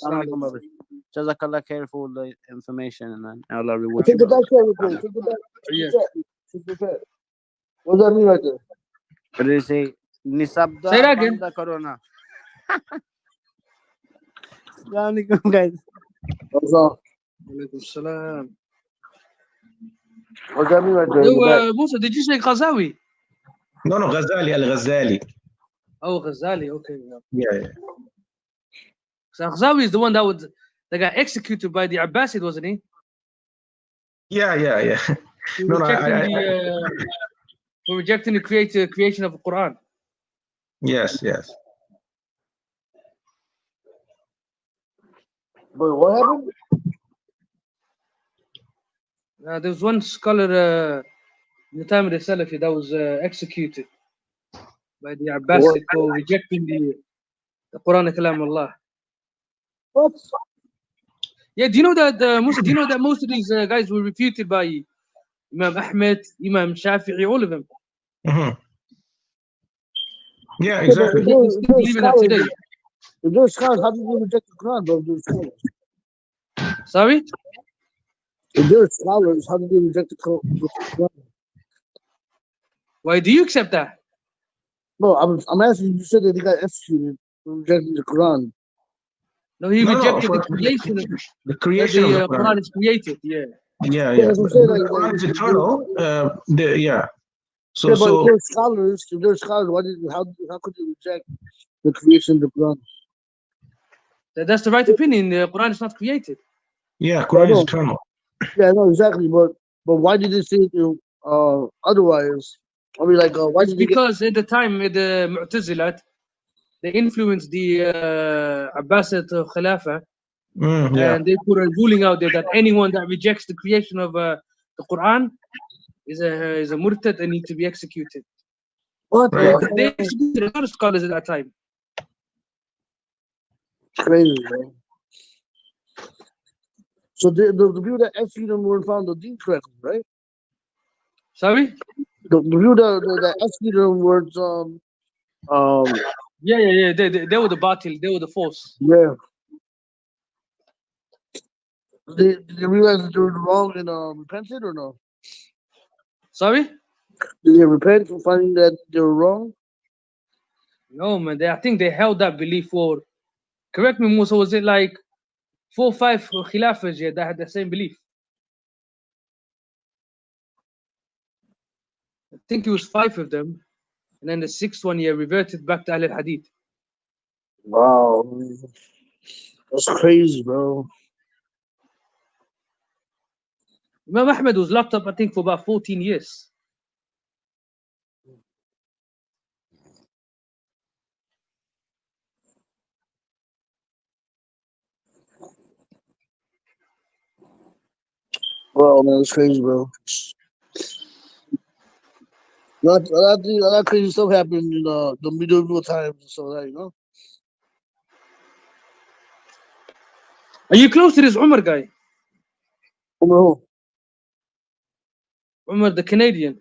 Jazakallah khair for all the information, and then Allah reward Take you. the back shot. Take the back. Yeah. What does that mean right there? What did it say? Nisabda Say that again. Corona. Assalamu alaikum, guys. What's up? Alaikum salam. What does that mean right there? Yo, Musa, did you say Ghazawi? No, Ghazali, Al-Ghazali. Oh, Ghazali, okay. Yeah. So Ghazawi is the one that got executed by the Abbasid, wasn't he? Yeah. For rejecting the creation of the Quran. Yes. But what happened? There was one scholar in the time of the Salafi that was executed by the Abbasid for rejecting the Quran and Kalam Allah. What? Yeah, do you know that Musa? Do you know that most of these guys were refuted by Imam Ahmed, Imam Shafi'i, all of them? Mm-hmm. Yeah, exactly. If those scholars, how do you reject the Quran, bro? Those scholars. Sorry? If they're scholars, how do they reject the Quran? Why do you accept that? No, I'm asking you. Said that they got executed for rejecting the Quran. No, he rejected the creation of the creation of the Quran is created. Yeah. The Quran is eternal. So, but if they're scholars, how could they reject the creation of the Quran? That's the right opinion. The Quran is not created. Yeah, Quran is eternal. Yeah, I know exactly, but why did they say it otherwise? I mean, like, why did because at the time the Mu'tazilat, they influenced the Abbasid Khilafah, and they put a ruling out there that anyone that rejects the creation of the Quran is a murtad and need to be executed. What? Right. They executed a lot of scholars at that time. Crazy, man. So the people that executed them weren't found the deen correctly, right? Sorry? The people that executed them weren't Yeah. They were the batil. They were the false. Yeah. Did they realize that they were wrong and repented or no? Sorry? Did they repent for finding that they were wrong? No, man. I think they held that belief for. Correct me, Musa. Was it like 4 or 5 khilafahs that had the same belief? I think it was 5 of them, and then the 6th one reverted back to Ahl al-Hadith. Wow, that's crazy, bro. Imam Ahmed was locked up, I think, for about 14 years. Wow, man, it's crazy, bro. A lot of crazy stuff happened in the medieval times and stuff like that, you know? Are you close to this Umar guy? No, Umar, the Canadian.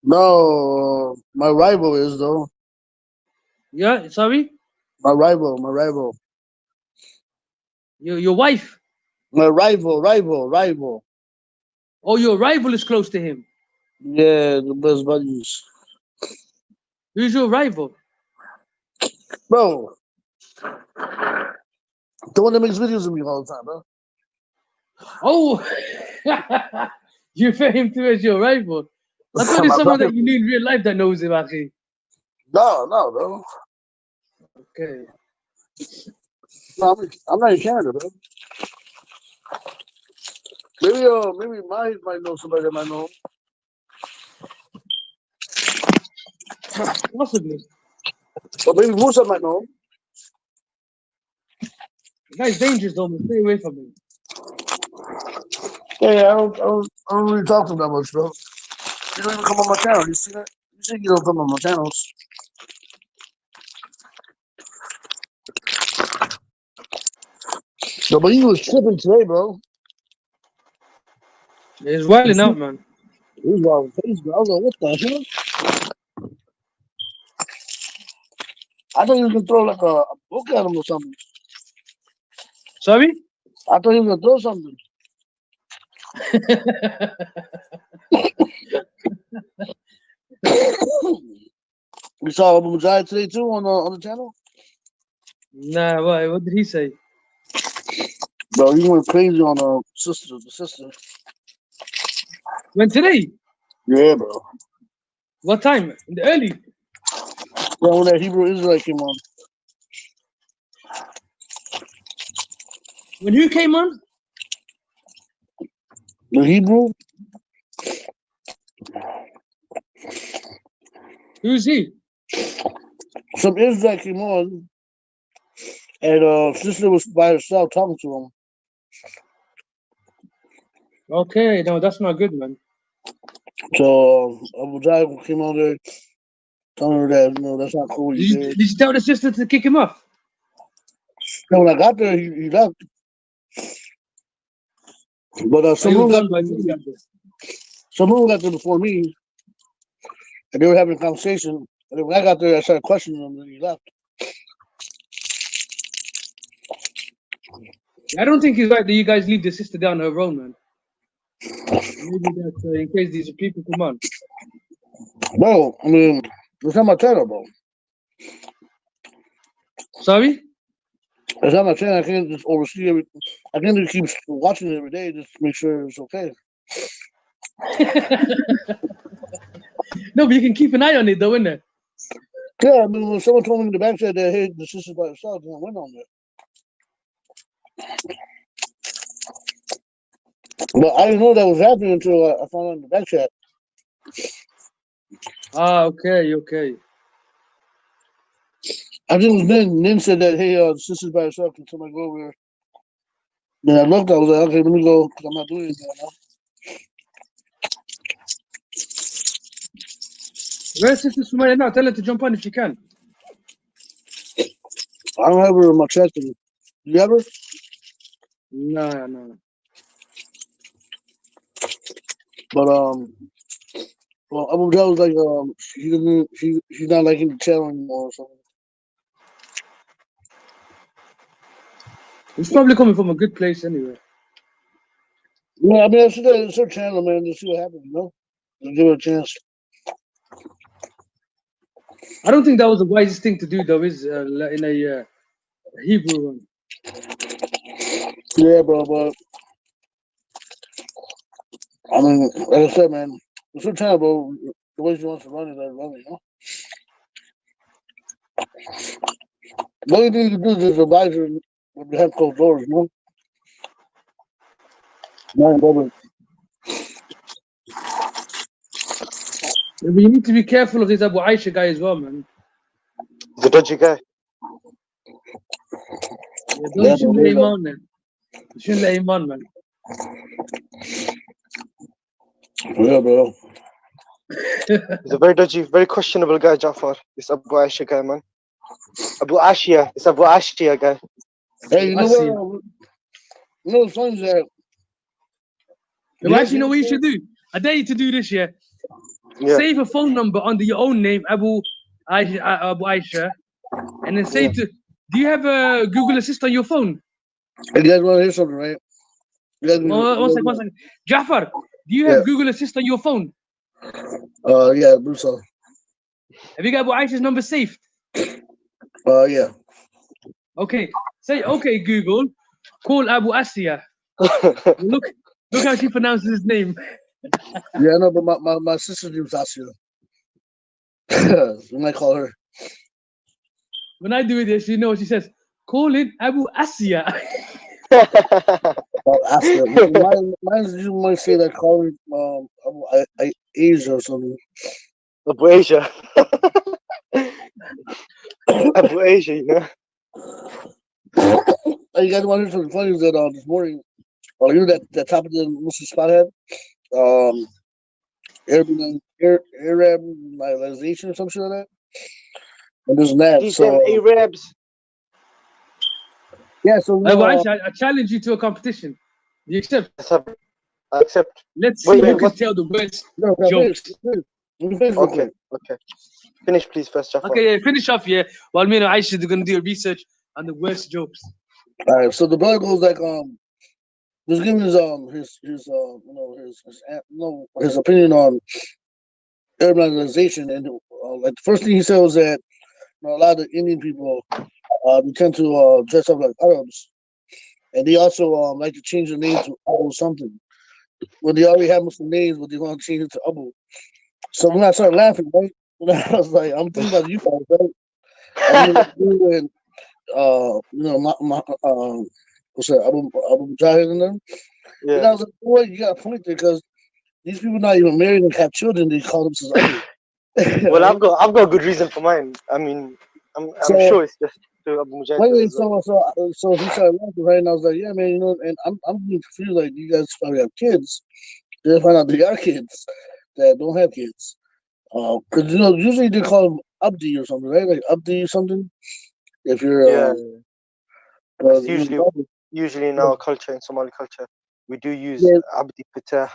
no, my rival is though. Yeah, sorry? My rival. Your wife? My rival. Oh, your rival is close to him. Yeah, the best buddies. Who's your rival? Bro, the one that makes videos of me all the time, bro. Oh, you refer him to as your rival. I thought it's My someone brother. that you knew in real life that knows him, Akhi. No, bro. Okay. No, I'm not in Canada, bro. Maybe Mike might know somebody that might know him. Possibly. Or maybe Musa might know him. The guy's dangerous, though, man. Stay away from him. Yeah, I don't really talk to him that much, bro. You don't even come on my channel. You see that? You see you don't come on my channels. No, but he was tripping today, bro. He's wilding out, man. He was wild crazy, bro. I was like, what the hell? I thought he was gonna throw like a book at him or something. Sorry? I thought he was gonna throw something. You saw Abu Mujahid today too on the channel? Nah, what did he say? Bro, he went crazy on the sister. When today? Yeah, bro. What time? In the early? Yeah, when that Hebrew Israelite came on. When who came on? The Hebrew? Who's he? Some Israelite came on, and sister was by herself talking to him. Okay, no, that's not good, man. So Abu Jabbar came on there telling her that, that's not cool. Did you tell the sister to kick him off? And when I got there, he left. But He was gone by the time you got there. someone got there before me, and they were having a conversation. And then when I got there, I started questioning him, and he left. I don't think it's right that you guys leave the sister down her own, man. Maybe that's in case these people come on. Bro, I mean, it's not my channel, bro. Sorry? It's not my channel. I can't just oversee everything. I can't just keep watching it every day just to make sure it's okay. No, but you can keep an eye on it, though, innit? Yeah, I mean, when someone told me in the back said that, hey, the sister's by herself, then I went on there. But I didn't know that was happening until I found out in the back chat. Ah, okay. I think it was Nin said that, hey, the sister's by herself, can somebody go over there? Then I looked, I was like, okay, let me go, because I'm not doing anything right now. Where's Sister Sumaya now? Tell her to jump on if she can. I don't have her in my chat. Do you have her? No. But, well, Abu Dhabi was like, she's not liking the channel anymore or something. It's probably coming from a good place anyway. Yeah, I mean, it's her channel, man. Just see what happens, you know? Just give her a chance. I don't think that was the wisest thing to do, though, is in a Hebrew one. Yeah, bro, but I mean, like I said, man, it's her channel, bro. The way she wants to run it, let her run it, you know? The only thing you can do is just advise her with the head closed doors, you know? Man, brother. Yeah, but you need to be careful of this Abu Aisha guy as well, man. The dodgy guy. Yeah, Yeah, you shouldn't bro, let him on, man. You shouldn't let him on, man. yeah, bro. He's a very dodgy, very questionable guy, Jafar. This Abu Aisha guy, man. Abu Ashia. It's Abu Ashia guy. Hey, you know Asia. what? You know what's funny is that No, actually, you know what you should do? I dare you to do this, yeah? Yeah. Save a phone number under your own name, Abu Aisha, and then say Yeah. to, do you have a Google Assistant on your phone? Hey, you guys want to hear something, right? You guys, One second. Jafar, do you Yeah. have Google Assistant on your phone? Yeah, do so. Have you got Abu Aisha's number saved? Yeah. Okay. Say, okay, Google, call Abu Asiya. Look how she pronounces his name. Yeah, no, but my sister's name's Asya. You might call her. When I do this, you know what she says? Call it Abu Asiya. Asya. Mine you might say that call it Asia or something. Abu Asia. Abu Asia, you know. Hey, you guys want to hear something funny? Is that this morning, you know that top of the Muslim spot had Arabization or some shit like that. And there's that. These So damn Arabs. yeah, so Abu Aisha, I challenge you to a competition. Do you accept? I accept. Let's see Wait, who can what? tell the worst no, jokes. Okay, okay. Finish, please, first, Jafar. Okay, yeah, finish off, yeah. While me and Aisha are gonna do a research on the worst jokes. All right, so the brother goes like just giving his his opinion on urbanization, and like the first thing he said was that a lot of Indian people they tend to dress up like Arabs, and they also like to change their name to Abu something. When they already have Muslim names, but they want to change it to Abu. So when I started laughing, right, I was like, I'm thinking about you guys, right? I'm thinking about you and what's that, Abu Mujahid and them. Yeah. And I was like, boy, you got a point there because these people not even married and have children. They call themselves Abu. Well, I've got a good reason for mine. I mean, I'm sure it's just to Abu Mujahid. Wait, so he started laughing, right? And I was like, yeah, man, and I'm being confused. Like, you guys probably have kids. Then find out they are kids that don't have kids. Because usually they call them Abdi or something, right? Like Abdi or something. If you're it's usually in our culture, in Somali culture, we do use Abdi Fatah,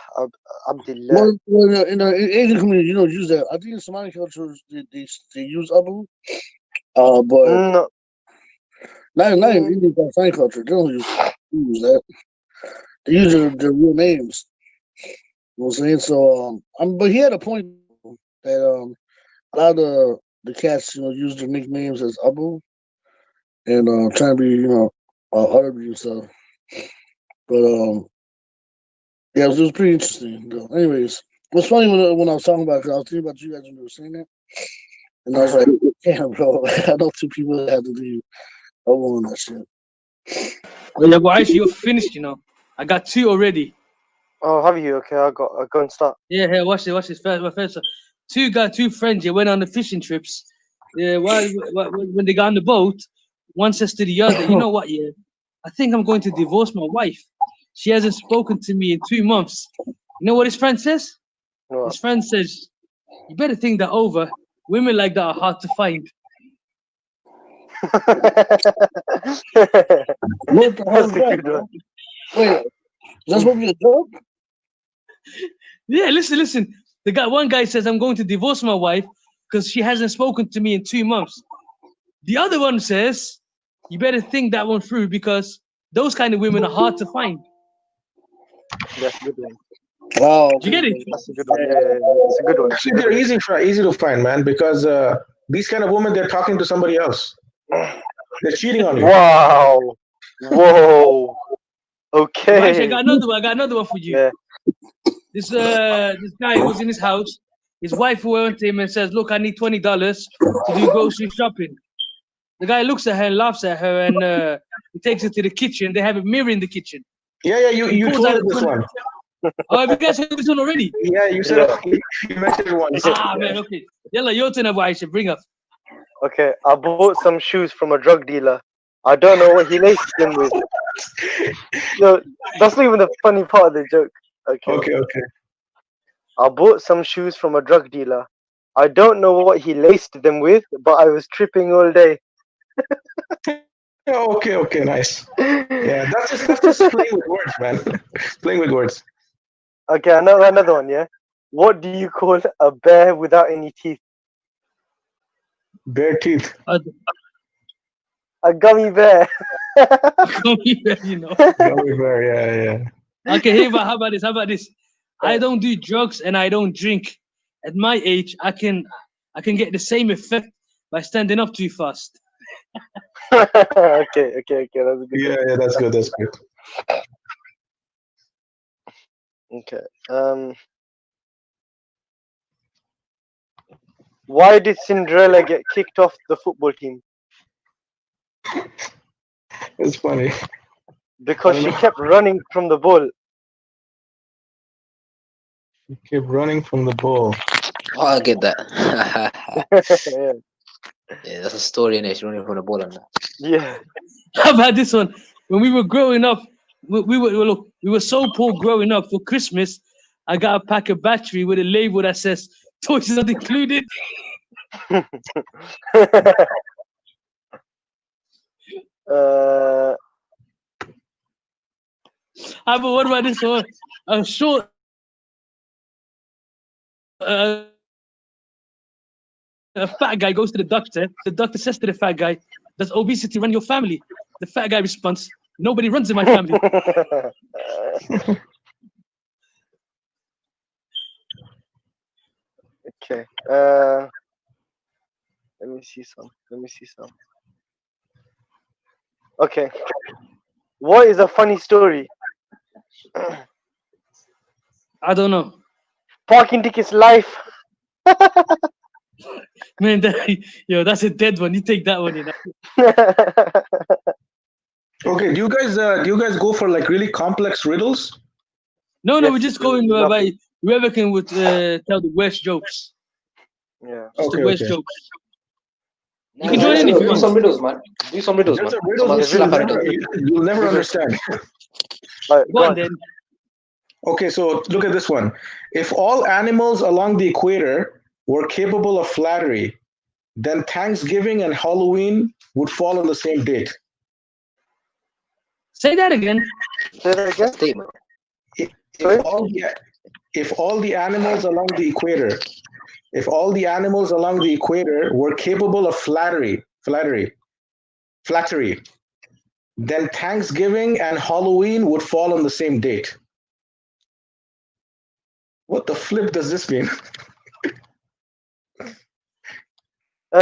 Abdillah. Well, in the Asian community, you don't use that. I think in Somali culture they use Abu, but no. not in Indian Pakistani culture. They don't use that. They use their real names. You know what I'm saying? So, but he had a point that a lot of the cats, use their nicknames as Abu and trying to be, Arabic and stuff. But yeah, it was pretty interesting. Though. Anyways, it was funny when I was talking about it, 'cause I was thinking about you guys when you were saying that, and I was like, damn, bro, I know two people that had to do Abu on that shit. Oh yeah, well, Aisha, you're finished, I got 2 already. Oh, have you? Okay, I go and start. Yeah, watch this. First, 2 friends, went on the fishing trips. Yeah, when they got on the boat, one says to the other, you know what, I think I'm going to divorce my wife. She hasn't spoken to me in 2 months. You know what his friend says? What? His friend says, you better think that over. Women like that are hard to find. What the hell is that? Wait, that's what we a joke? Yeah, listen. One guy says, I'm going to divorce my wife because she hasn't spoken to me in 2 months. The other one says, you better think that one through because those kind of women are hard to find. That's a good one. Wow. Did you get it? That's a good one. Yeah, it's a good one. Actually, they're easy to find, man, because these kind of women, they're talking to somebody else. They're cheating on you. Wow. Whoa. But actually, I Okay. got another one for you. Yeah. This guy was in his house. His wife went to him and says, "Look, I need $20 to do grocery shopping." The guy looks at her and laughs at her, and he takes her to the kitchen. They have a mirror in the kitchen. Yeah, He you pulls told out me a this 20 one. Oh, have you guys heard this one already? Yeah, you said you mentioned it once. Ah, man, okay. Yalla, your turn, Abu Aisha. Bring up. Okay. I bought some shoes from a drug dealer. I don't know what he laced them with. No, that's not even the funny part of the joke. Okay. Okay. I bought some shoes from a drug dealer. I don't know what he laced them with, but I was tripping all day. Okay, nice. Yeah, that's just playing with words, man. Playing with words. Okay, another one, yeah? What do you call a bear without any teeth? Bare teeth. A gummy bear. You know. Gummy bear, yeah. Okay, hey, but how about this? I don't do drugs and I don't drink. At my age, I can get the same effect by standing up too fast. Okay, that's a good one. Yeah, that's good. Okay. Why did Cinderella get kicked off the football team? It's funny. Because she kept running from the ball. You keep running from the ball. Oh, I get that. Yeah. Yeah, that's a story, innit? She's running from the ball and that. Yeah. How about this one? When we were growing up, we were so poor growing up. For Christmas, I got a pack of battery with a label that says "toys not included." But what about this one? A short. A fat guy goes to the doctor. The doctor says to the fat guy, "Does obesity run your family?" The fat guy responds, "Nobody runs in my family." Okay. Let me see some. Okay. What is a funny story? I don't know. Parking tickets life. Man, that's a dead one. You take that one, you know. Okay, do you guys go for like really complex riddles? No, we're just going by whoever can tell the worst jokes. Yeah. Just the worst Okay. jokes. You can join in if you Do want. some riddles, man. Do some riddles, man. There's a riddle which you'll never understand. Right, Go on then. Okay, so look at this one. If all animals along the equator were capable of flattery, then Thanksgiving and Halloween would fall on the same date. Say that again. Statement. If all the animals along the equator were capable of flattery, then Thanksgiving and Halloween would fall on the same date. What the flip does this mean?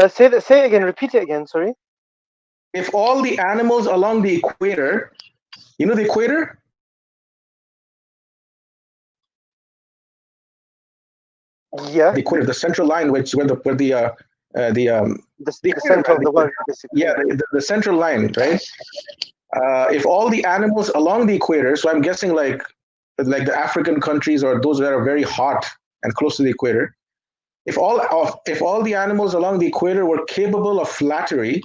Say it again. Repeat it again. Sorry. If all the animals along the equator, you know the equator? Yeah. The equator, the central line, where the center of the world, basically. Yeah, the central line, right? If all the animals along the equator, so I'm guessing like the African countries or those that are very hot and close to the equator, if all the animals along the equator were capable of flattery,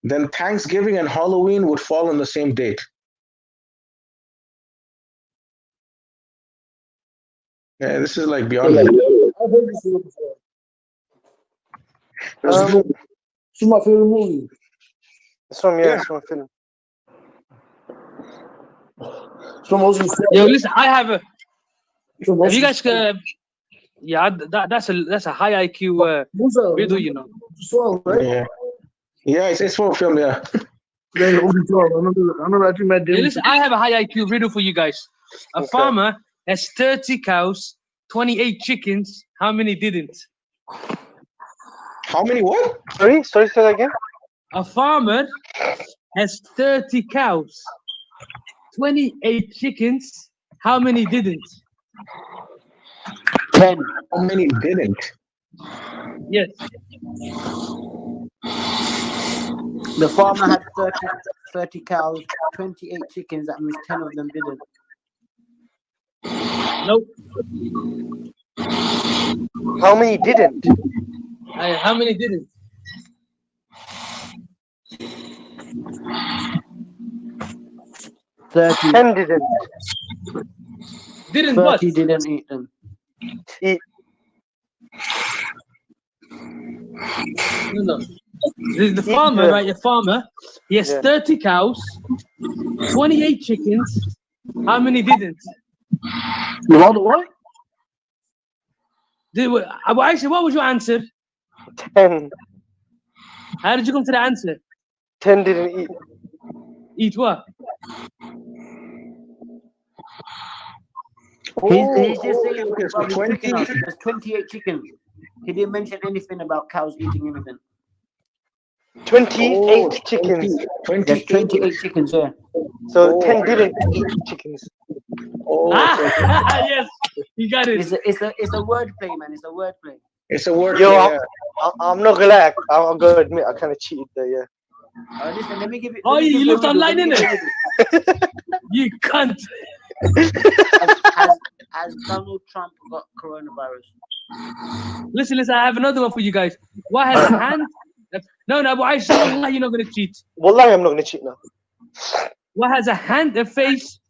then Thanksgiving and Halloween would fall on the same date. Yeah, this is like beyond me. I've heard this one before. It's my favorite movie. It's from a film. Yo, listen, I have a. Have you guys? That's a high IQ riddle, you know. Yeah, it's for a film. Yeah. I remember I think Listen, I have a high IQ riddle for you guys. A Okay. farmer has 30 cows, 28 chickens. How many didn't? How many what? Sorry, say that again. A farmer has 30 cows, 28 chickens. How many didn't? 10. How many didn't? Yes. The farmer had 30 cows, 28 chickens. That means 10 of them didn't. Nope. How many didn't? How many didn't? Thirty 10 didn't Didn't what? didn't eat them. eat. No. The farmer, right? The farmer, he has Yeah. 30 cows, 28 chickens. How many didn't? What? Actually, what was your answer? 10. How did you come to the answer? 10 didn't eat. Eat what? He's just saying okay, so about his 20. chicken house. There's 28 chickens. He didn't mention anything about cows eating anything. 28 chickens. 20. There's 28 chickens here. So 10 didn't eat chickens. Yes, you got it. It's a word play, man. It's a word play. It's a word. Yo, yeah. I'm not gonna lie. I'm gonna admit I kind of cheated there. Yeah. Listen, let me give it. Oh, let me you give looked a riddle, online, let me innit? give it. You cunt. Has Donald Trump got coronavirus? Listen, I have another one for you guys. What has a hand? No, but I saw you're not going to cheat. Wallahi, I'm not gonna cheat now. What has a hand, a face,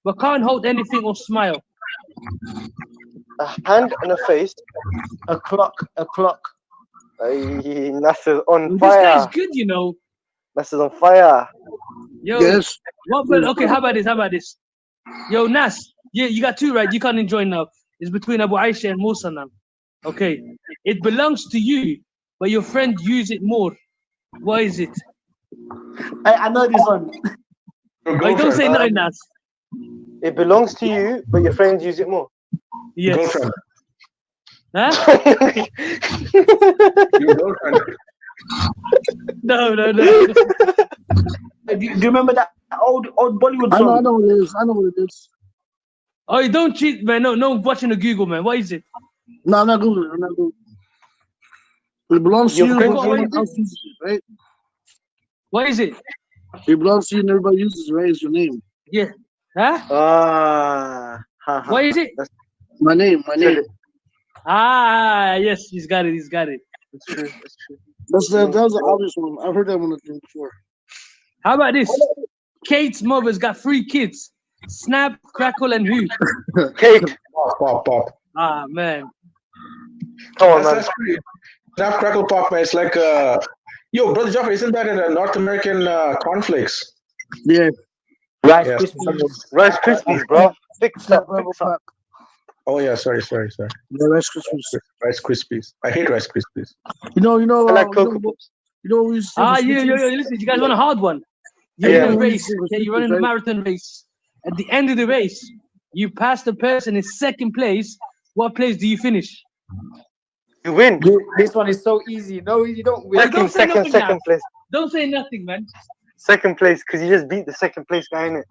but can't hold anything or smile? A hand and a face. A clock. Nasser's on This fire. guy's good, you know. Nasser's on fire. Yo, Yes. okay, how about this? Yo, Nas, you got two, right? You can't enjoy now. It's between Abu Aisha and Musa now. Okay. It belongs to you, but your friend use it more. What is it? I know this one. Wait, don't say nothing, Nas. It belongs to you, but your friends use it more. Yes. Girlfriend. Huh? Your girlfriend. No. Do you remember that old Bollywood I song? know what it is. I know what it is. Oh, you don't cheat, man. No, watching the Google, man. What is it? No, I'm not Googling. It belongs to Your you, friend- but everyone else uses it, right? What is it? It belongs to you and everybody uses it, right? It's your name. Yeah. Huh? What is it? My name. Yes, he's got it. That's true. That was an obvious one. I've heard that one before. How about this? Kate's mother's got 3 kids. Snap, Crackle, and who? Kate. Pop. Ah, man. Come on, man. That's pretty. Snap, crackle, pop, man. It's like, yo, Brother Jaffer, isn't that in a North American cornflakes? Yeah. Rice Yes. Krispies. Rice Krispies, bro. Fix up. Oh, yeah, sorry. Yeah, Rice Krispies. Rice Krispies. I hate Rice Krispies. You know, I like Cocoa Pops. you know what we used to say for switches? Listen, you guys want a hard one? You're Yeah. in a race. Okay, you're running a marathon race. At the end of the race, you pass the person in second place. What place do you finish? You win. This one is so easy. No, you don't win. Don't say nothing now. Second place. Don't say nothing, man. Second place, because you just beat the second place guy, innit?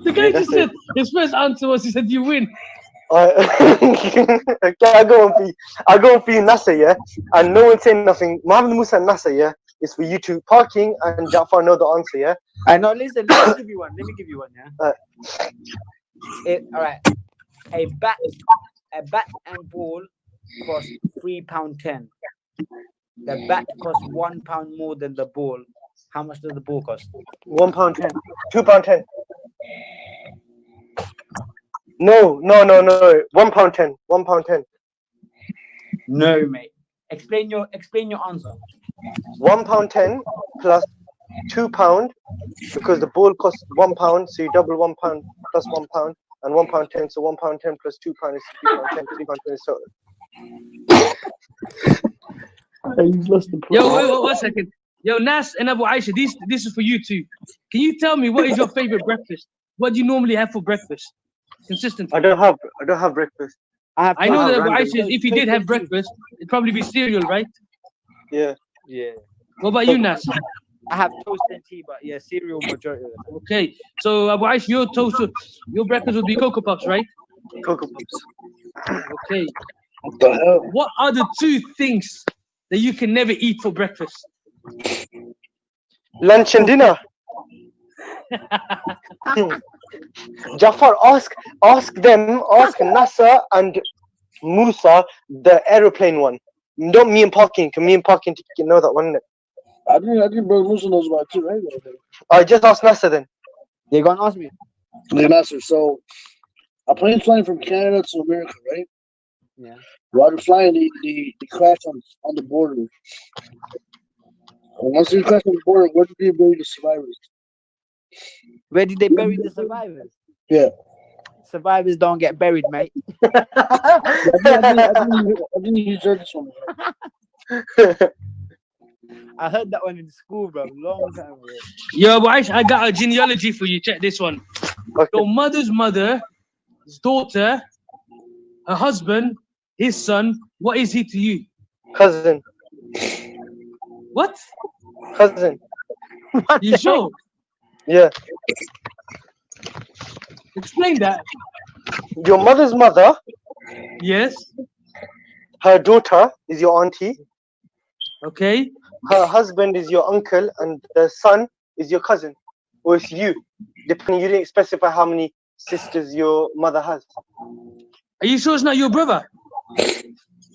The guy Yeah, just that's said his first answer was he said you win. Okay, I go on for you, Nasser, yeah? And no one saying nothing. Muhammad Musa and Nasser, yeah? It's for you two. Parking and Jafar know the answer, yeah? I know. Listen, let me give you one. Yeah. All right. A bat and ball cost £3.10. The bat costs £1 more than the ball. How much does the ball cost? £1.10. £2.10. No. £1.10. £1.10. No, mate. Explain your answer. £1.10 plus £2 because the ball costs £1, so you double £1 plus £1 and £1.10, so £1.10 plus £2 is £3.10. £3.10 is total. You've lost the Yo, wait, 1 second. Yo, Nas and Abu Aisha, this is for you too. Can you tell me what is your favorite breakfast? what do you normally have for breakfast? Consistently. I don't have breakfast. I know that Abu random Aisha, if he did have breakfast, it'd probably be cereal, right? Yeah. Yeah. What about you, Nas? I have toast and tea, but yeah, cereal majority of the time. Okay, so Abu Aisha, your breakfast would be Cocoa Puffs, right? Cocoa Puffs. Okay. What the hell? What are the two things that you can never eat for breakfast? Lunch and dinner. Jafar, ask Nasser and Musa the aeroplane one. Not me and Parkin. Can me and Parkin know that one? I think Brother Musa knows about it too, right? I just asked Nasser then. They're gonna ask me. Yeah, master. So, a plane flying from Canada to America, right? Yeah. While they're flying, they crash on the border. And once they crash on the border, where did they bury the survivors? Where did they bury the survivors? Yeah. Survivors don't get buried, mate. I didn't hear this one. I heard that one in school, bro. Long time ago. Yo, Abu Aisha, I got a genealogy for you. Check this one. Okay. Your mother's mother, his daughter, her husband, his son. What is he to you? Cousin. What? Cousin. You sure? Yeah. Explain that. Your mother's mother, Yes. her daughter is your auntie. Okay. Her husband is your uncle, and the son is your cousin, or it's you. Depending, you didn't specify how many sisters your mother has. Are you sure it's not your brother?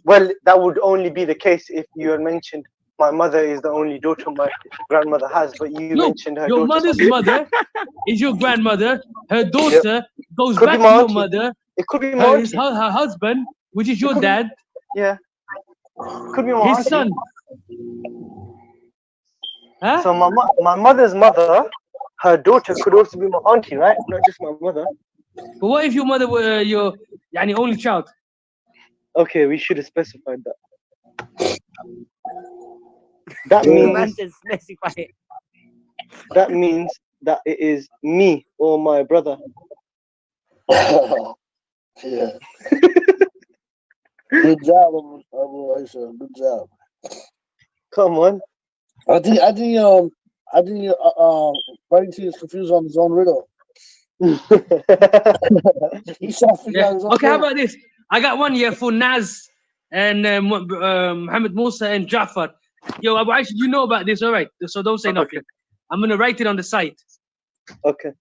Well, that would only be the case if you had mentioned my mother is the only daughter my grandmother has, but you No, mentioned her your daughter. mother's mother is your grandmother. Her daughter goes Could back be to my your auntie. mother. It could be my auntie. Her husband, which is your could be- dad, Yeah. Could be my his auntie. son. Huh? So my mother's mother, her daughter could also be my auntie, right? Not just my mother. But what if your mother were your only child? Okay, we should have specified that. That The man means said specify it. that means that it is me or my brother. Yeah. Good job, Abu Aisha. Good job. Come on. I think Fighting T is confused on his own riddle. He's trying to figure out his own Okay, how riddle. about this? I got one here for Naz and Muhammad Musa and Jafar. Yo, Abu Aisha, you know about this, all right? So don't say nothing. I'm gonna write it on the site. Okay.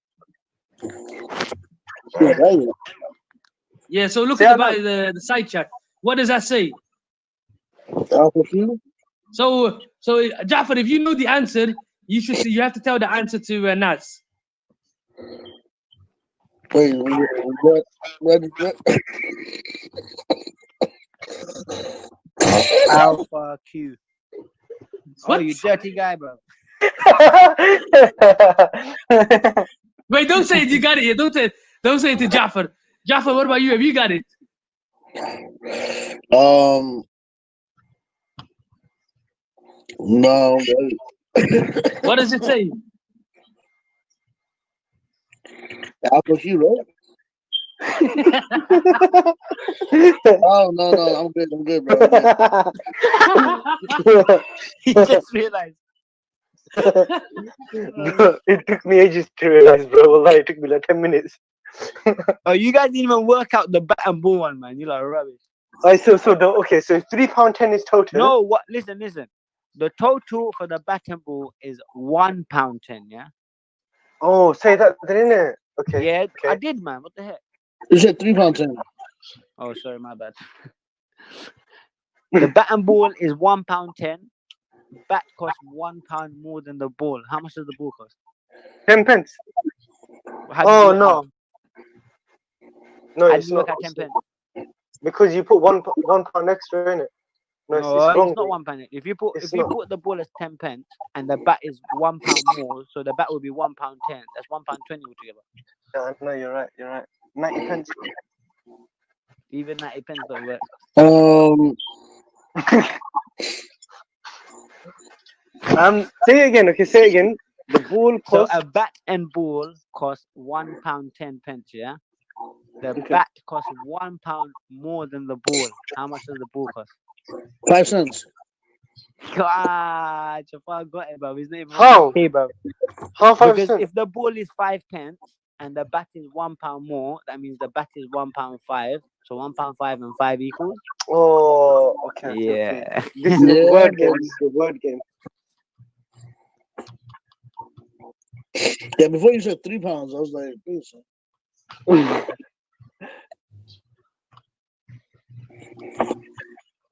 Yeah, so look Say at out the side chat. What does that say? Confused? So Jafar, if you know the answer, you have to tell the answer to Naz. Wait, what? Alpha Q. What? Oh, you dirty guy, bro. Wait, don't say it. You got it. Don't say it to Jafar. Jafar, what about you? Have you got it? No. What does it say? Alpha Q, right? Oh no, I'm good, bro. He just realized. Bro, it took me ages to realize, bro. Wallahi, it took me like 10 minutes. Oh, you guys didn't even work out the bat and ball one, man. You're like rubbish. So £3.10 is total. No, what? Listen. The total for the bat and ball is £1.10. Yeah. Oh, say that, didn't it? Okay. Yeah, okay. I did, man. What the heck? You said £3.10. Oh, sorry, my bad. The bat and ball is £1.10. Bat costs £1 more than the ball. How much does the ball cost? 10 pence. How do you No. No, How do it's you work not. out 10 pence? Because you put one pound extra in it. No, No, it's wrong. it's not £1. If you put not. put the ball as 10 pence and the bat is £1 more, so the bat will be £1.10. That's £1.20 altogether. Yeah, no, you're right. 90 pence. Even 90 pence don't work. Say it again. Okay, say it again. The So costs. a bat and ball cost £1.10. Yeah. The Okay. bat costs £1 more than the ball. How much does the ball cost? 5 cents. Ah, Jafar got it, bro. It's not even How? okay, bro. How 5 Because cents? if the ball is 5 pence and the bat is £1 more, that means the bat is £1.5. So £1.5 and 5 equals. Oh, okay. Yeah. This is a Yeah, word game. boy. This is a word game. Yeah, before you said 3 pounds, I was like,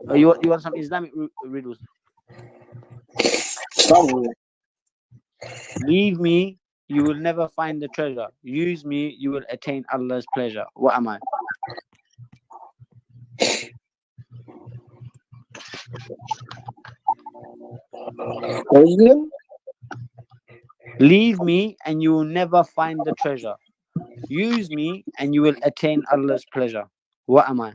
Oh, you want some Islamic riddles? stop with it. Leave me, you will never find the treasure. Use me, you will attain Allah's pleasure. What am I? What was it again? Leave me and you will never find the treasure. Use me and you will attain Allah's pleasure. What am I?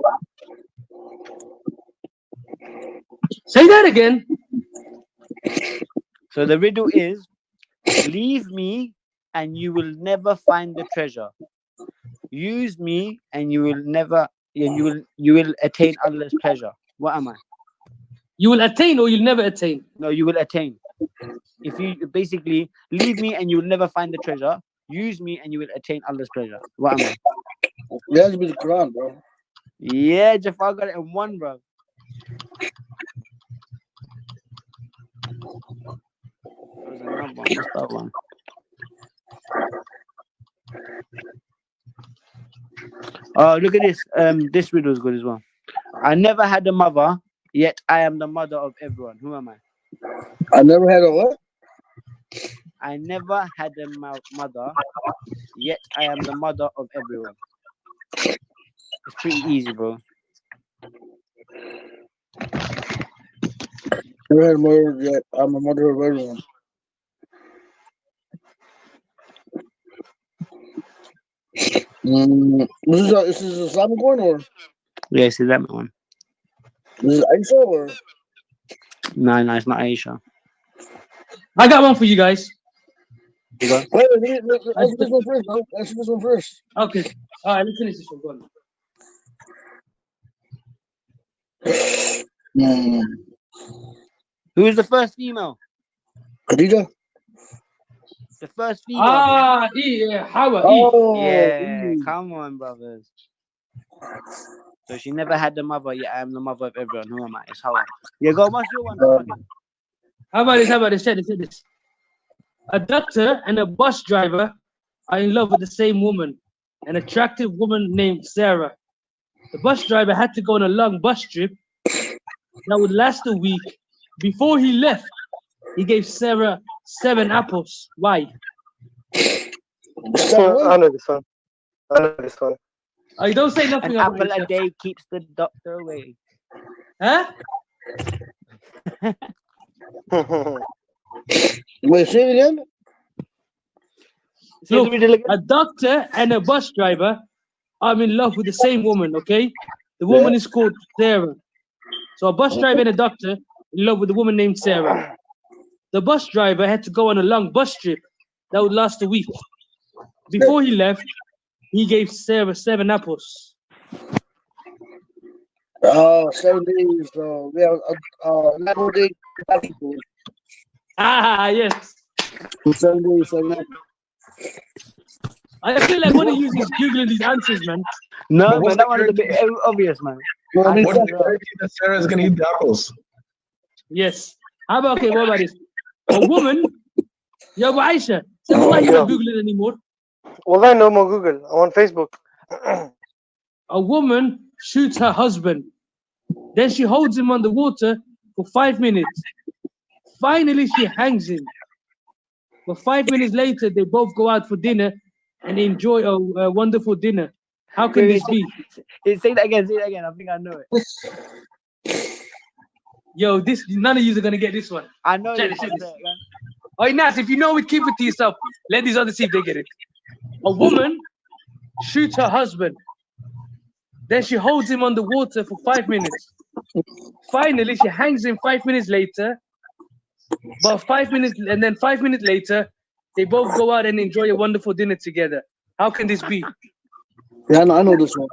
Say that again. So the riddle is, leave me and you will never find the treasure. Use me and you will attain Allah's pleasure. What am I? You will attain or you'll never attain. No, you will attain. If you basically leave me and you will never find the treasure, use me and you will attain Allah's pleasure. What am I? It has to be the Quran, bro. Yeah, Jafar got it in one, bro. There was another one. What's that one? Oh, look at this. This riddle is good as well. I never had a mother, yet I am the mother of everyone. Who am I? I never had a what? I never had a mother, yet I am the mother of everyone. It's pretty easy, bro. Never had a mother yet. I'm a mother of everyone. This is Islamic one or Yes, is that one? this is Aisha or? No, it's not Aisha. I got one for you guys. Wait, answer this one first, bro. Answer this one first. Okay. All right, let's finish this one. Go on. Who is the first female? Khadija? The first female. Yeah, Hawa. Oh, Yeah, come on, brothers. So she never had the mother, yet I am the mother of everyone. Who am I? It's Hawa. Yeah, go. What's your one? How about this? Check this. A doctor and a bus driver are in love with the same woman, an attractive woman named Sarah. The bus driver had to go on a long bus trip that would last a week. Before he left, he gave Sarah 7 apples. Why? I know this one. Oh, don't say nothing An about apple it. a day keeps the doctor away. Huh? wait, say it again? Look, a doctor and a bus driver are in love with the same woman, okay? The woman is called Sarah. So a bus driver and a doctor in love with a woman named Sarah. The bus driver had to go on a long bus trip that would last a week. Before he left, he gave Sarah 7 apples. Oh, 7 days. Yeah, an apple day. Yes. 7 days, 7 apples. I feel like one of you is Googling these answers, man. No, man, that one is a bit obvious, man. What's the guarantee that Sarah's gonna eat the apples? Yes. How about, okay, what about this? A woman, Yo, Aisha, say Allah, you don't Google it anymore. Well, I no more Google. I'm on Facebook. A woman shoots her husband. Then she holds him underwater for 5 minutes. Finally, she hangs him. But 5 minutes later, they both go out for dinner and they enjoy a wonderful dinner. How can this be? Say that again. I think I know it. Yo, none of you are gonna get this one. I know Check it. this. Oh, Nas, if you know it, keep it to yourself. Let these others see if they get it. A woman shoots her husband. Then she holds him underwater for 5 minutes. Finally, she hangs him 5 minutes later. But 5 minutes, and then 5 minutes later, they both go out and enjoy a wonderful dinner together. How can this be? Yeah, I know this one.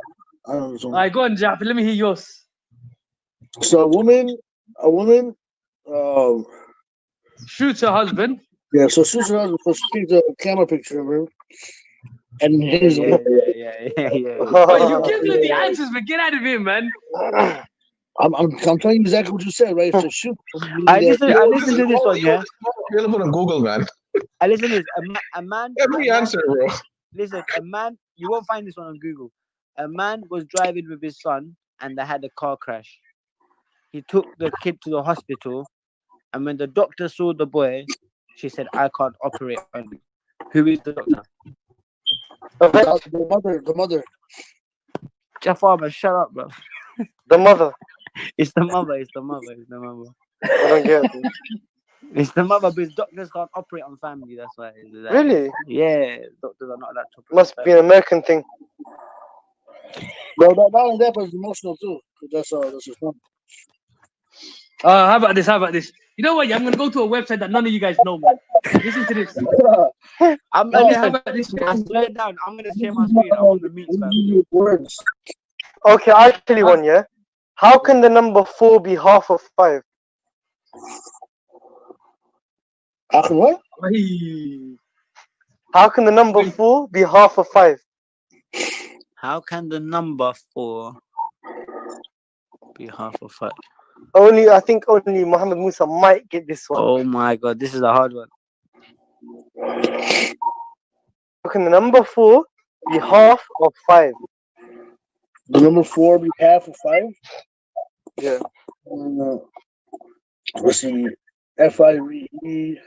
I know this All one. right, go on, Jafar. Let me hear yours. So a woman, Shoots her husband. yeah. So Susan husband, so she takes a camera picture of her, and his. Yeah. Wait, you give them the answers, but get out of here, man. I'm telling you exactly what you said, right? So shoot. I listen to this one, yeah. Available on Google, man. I listen to this. A man. Every answer, bro. Listen, a man. You won't find this one on Google. A man was driving with his son, and they had a car crash. He took the kid to the hospital, and when the doctor saw the boy, she said, "I can't operate on you." Who is the doctor? The mother. Jafar, man, shut up, bro. The mother. It's the mother. I don't get it. It's the mother, because doctors can't operate on family. That's why. Really? Yeah, doctors are not allowed to operate. Must be an American thing. No, not only that, but it's emotional too. That's just fun. How about this? You know what? I'm gonna go to a website that none of you guys know, man. Listen to this. I'm How gonna about this? slow it down. I'm gonna share my screen. I want the meat, fam. Words. Okay, I'll tell you one, yeah? How can the number 4 be half of 5? How can what? How can the number 4 be half of 5? How can the number 4 be half of 5? I think only Muhammad Musa might get this one. Oh my god, this is a hard one. How can the number 4 be half of 5? The number 4 be half of 5? Yeah. Let's see. FIVE.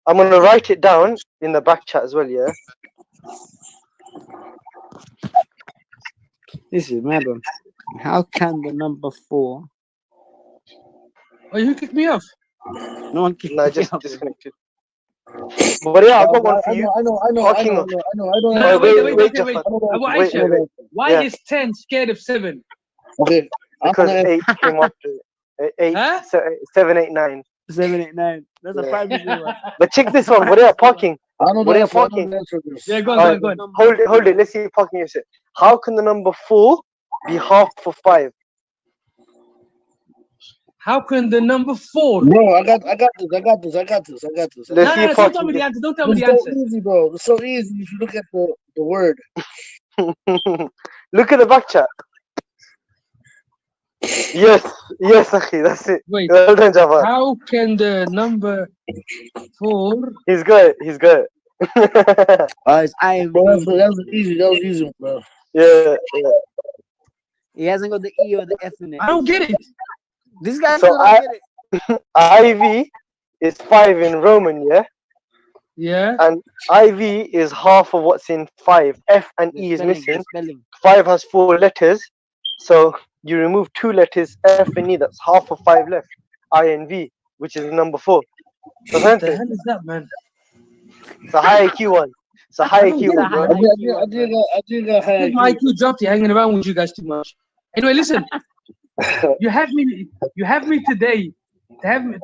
I'm gonna write it down in the back chat as well, yeah? This is mad one. How can the number 4? Oh, you kicked me off. No one kicked No, me just off. disconnected. But yeah, I've got one for you. I know. No, wait, Jafar. Abu Wait, Aisha, wait. why Yeah. is 10 scared of 7? Okay. Because 8 came after it. 8, Huh? 7, 8, 9. 7, 8, 9. That's a Yeah. primary one. But check this one. What are you parking? I know What are you the answer. parking? Yeah, go on. Hold it. Let's see parking yourself. How can the number 4 be half of 5? How can the number 4? No, I got this. Let's see No, don't parking. tell me the answer. Don't tell me It's the answer. so easy, bro. It's so easy if you look at the word. Look at the back chat. Yes, Akhi, that's it. Wait. Well done, Jafar. How can the number 4? He's good. It's IMV. That was easy, bro. Yeah. He hasn't got the E or the F in it. I don't get it. This guy So still don't get it. IV is 5 in Roman, yeah? Yeah. And IV is half of what's in 5. F and E is missing. 5 has 4 letters. So you remove 2 letters, F and E, that's half of 5 left. I and V, which is number 4. What the hell is that, man? It's a high IQ one. It's a high IQ one, bro. I think I had My IQ dropped here hanging around with you guys too much. Anyway, listen. You have me today.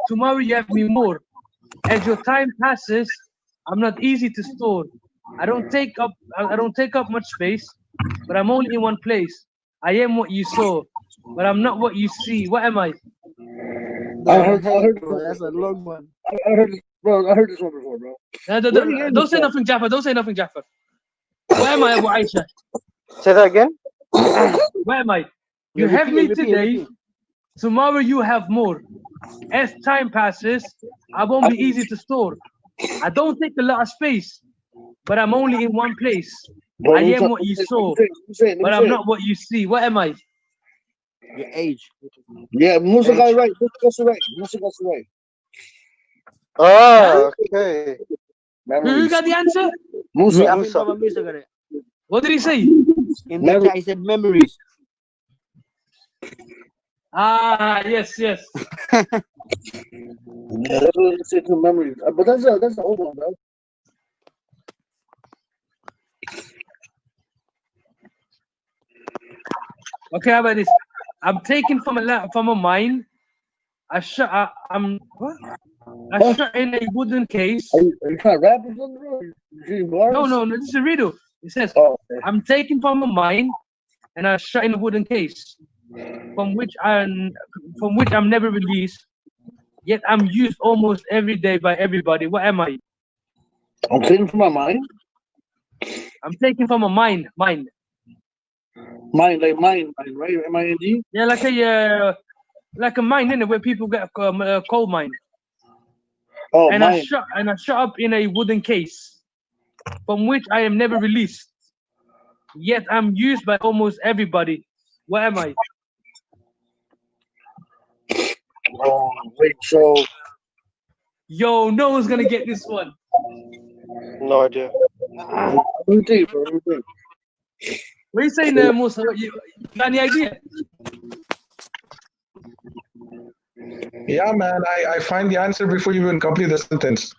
Tomorrow you have me more. As your time passes, I'm not easy to store. I don't take up much space, but I'm only in one place. I am what you saw, but I'm not what you see. What am I? I heard bro. That's a long one. I heard this one before, bro. Don't say nothing, Jafar. Don't say nothing, Jafar. Where am I, Abu Aisha? Say that again. Where am I? You have me today. Tomorrow you have more. As time passes, I won't be easy to store. I don't take a lot of space, but I'm only in one place. I am what you saw, but I'm not what you see. What am I? Your age. Yeah, Musa got it right. Musa got it right. Oh, okay. Who got the answer? Musa. I think Brother Musa got it. What did he say? In the chat, he said memories. Yes. Yeah, that's what he said to memories. But that's the old one, bro. Okay, how about this? I'm taken from a mine. I'm shut in a wooden case. Are you trying to rap or something? Or you shooting bars? No, this is a riddle. It says, Oh, okay. I'm taken from a mine and I'm shut in a wooden case, from which I'm never released. Yet I'm used almost every day by everybody. What am I? I'm taking from my mind. I'm taken from a mine. Mind, like mine, right? M-I-N-D? Yeah, like a mine, innit, where people get a coal mine. Oh, And mine. I shut up in a wooden case, from which I am never released. Yet I'm used by almost everybody. What am I? Oh, wait, so. Yo, no one's gonna get this one. No idea. Let me think, bro. Let me think. What are you saying there, Musa? You got any idea? Yeah, man, I find the answer before you even complete the sentence.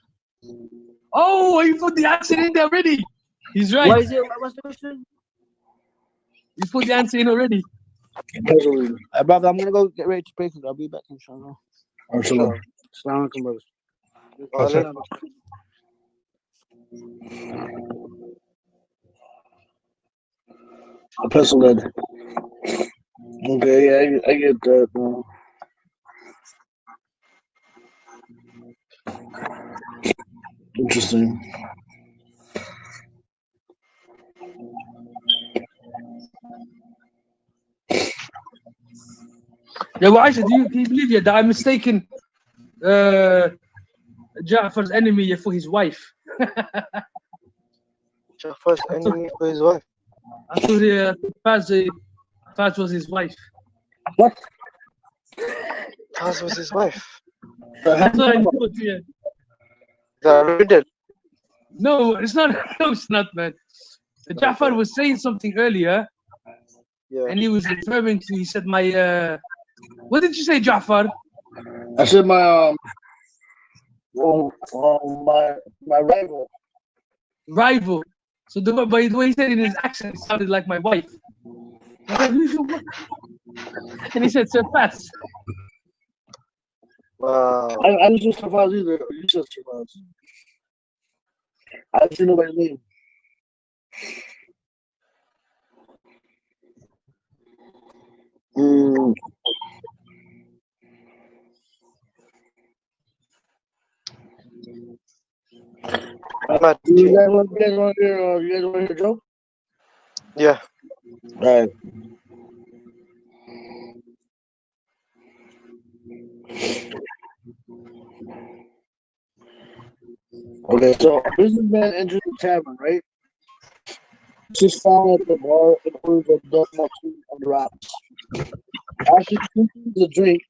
Oh, you put the answer in there already. He's right. What is it? What's the question? You put the answer in already. Brother, I'm gonna go get ready to pray. I'll be back inshallah. Inshallah. Assalamu alaikum, brothers. A pencil lead. Okay, yeah, I get that. Interesting. Yeah, well, Aisha, do you believe that I'm mistaken Ja'far's enemy for his wife? Ja'far's enemy for his wife. I thought Faz was his wife. What? Faz was his wife. That's what I thought, yeah. That riddle. No, it's not. No, it's not, man. Ja'far was saying something earlier, and he was referring to. He said, "My what did you say, Ja'far?" I said my my rival. Rival. So by the way he said in his accent, it sounded like my wife. And he said, "Sir Fats." Wow. I didn't say Surprise either. You said Surprise. I didn't know nobody's name. You guys want to hear a joke? Yeah. All right. Okay, so a businessman enters the tavern, right? Just found at the bar and orders a double martini on the rocks. After he finishes the drink,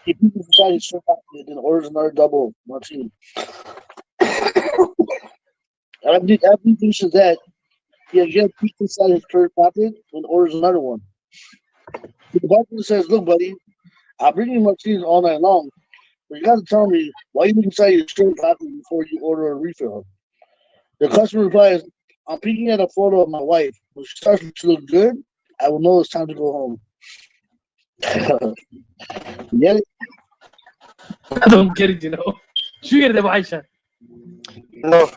he peeks inside his shirt pocket and orders another double martini. After he finishes that, he again peeks inside his shirt pocket and orders another one. The bartender says, "Look, buddy, I'll bring you martinis all night long, but you got to tell me why you look inside your shirt pocket before you order a refill." The customer replies, "I'm peeking at a photo of my wife. When she starts to look good, I will know it's time to go home." Get it? I don't get it, you know. شو get it, Abu Aisha? No.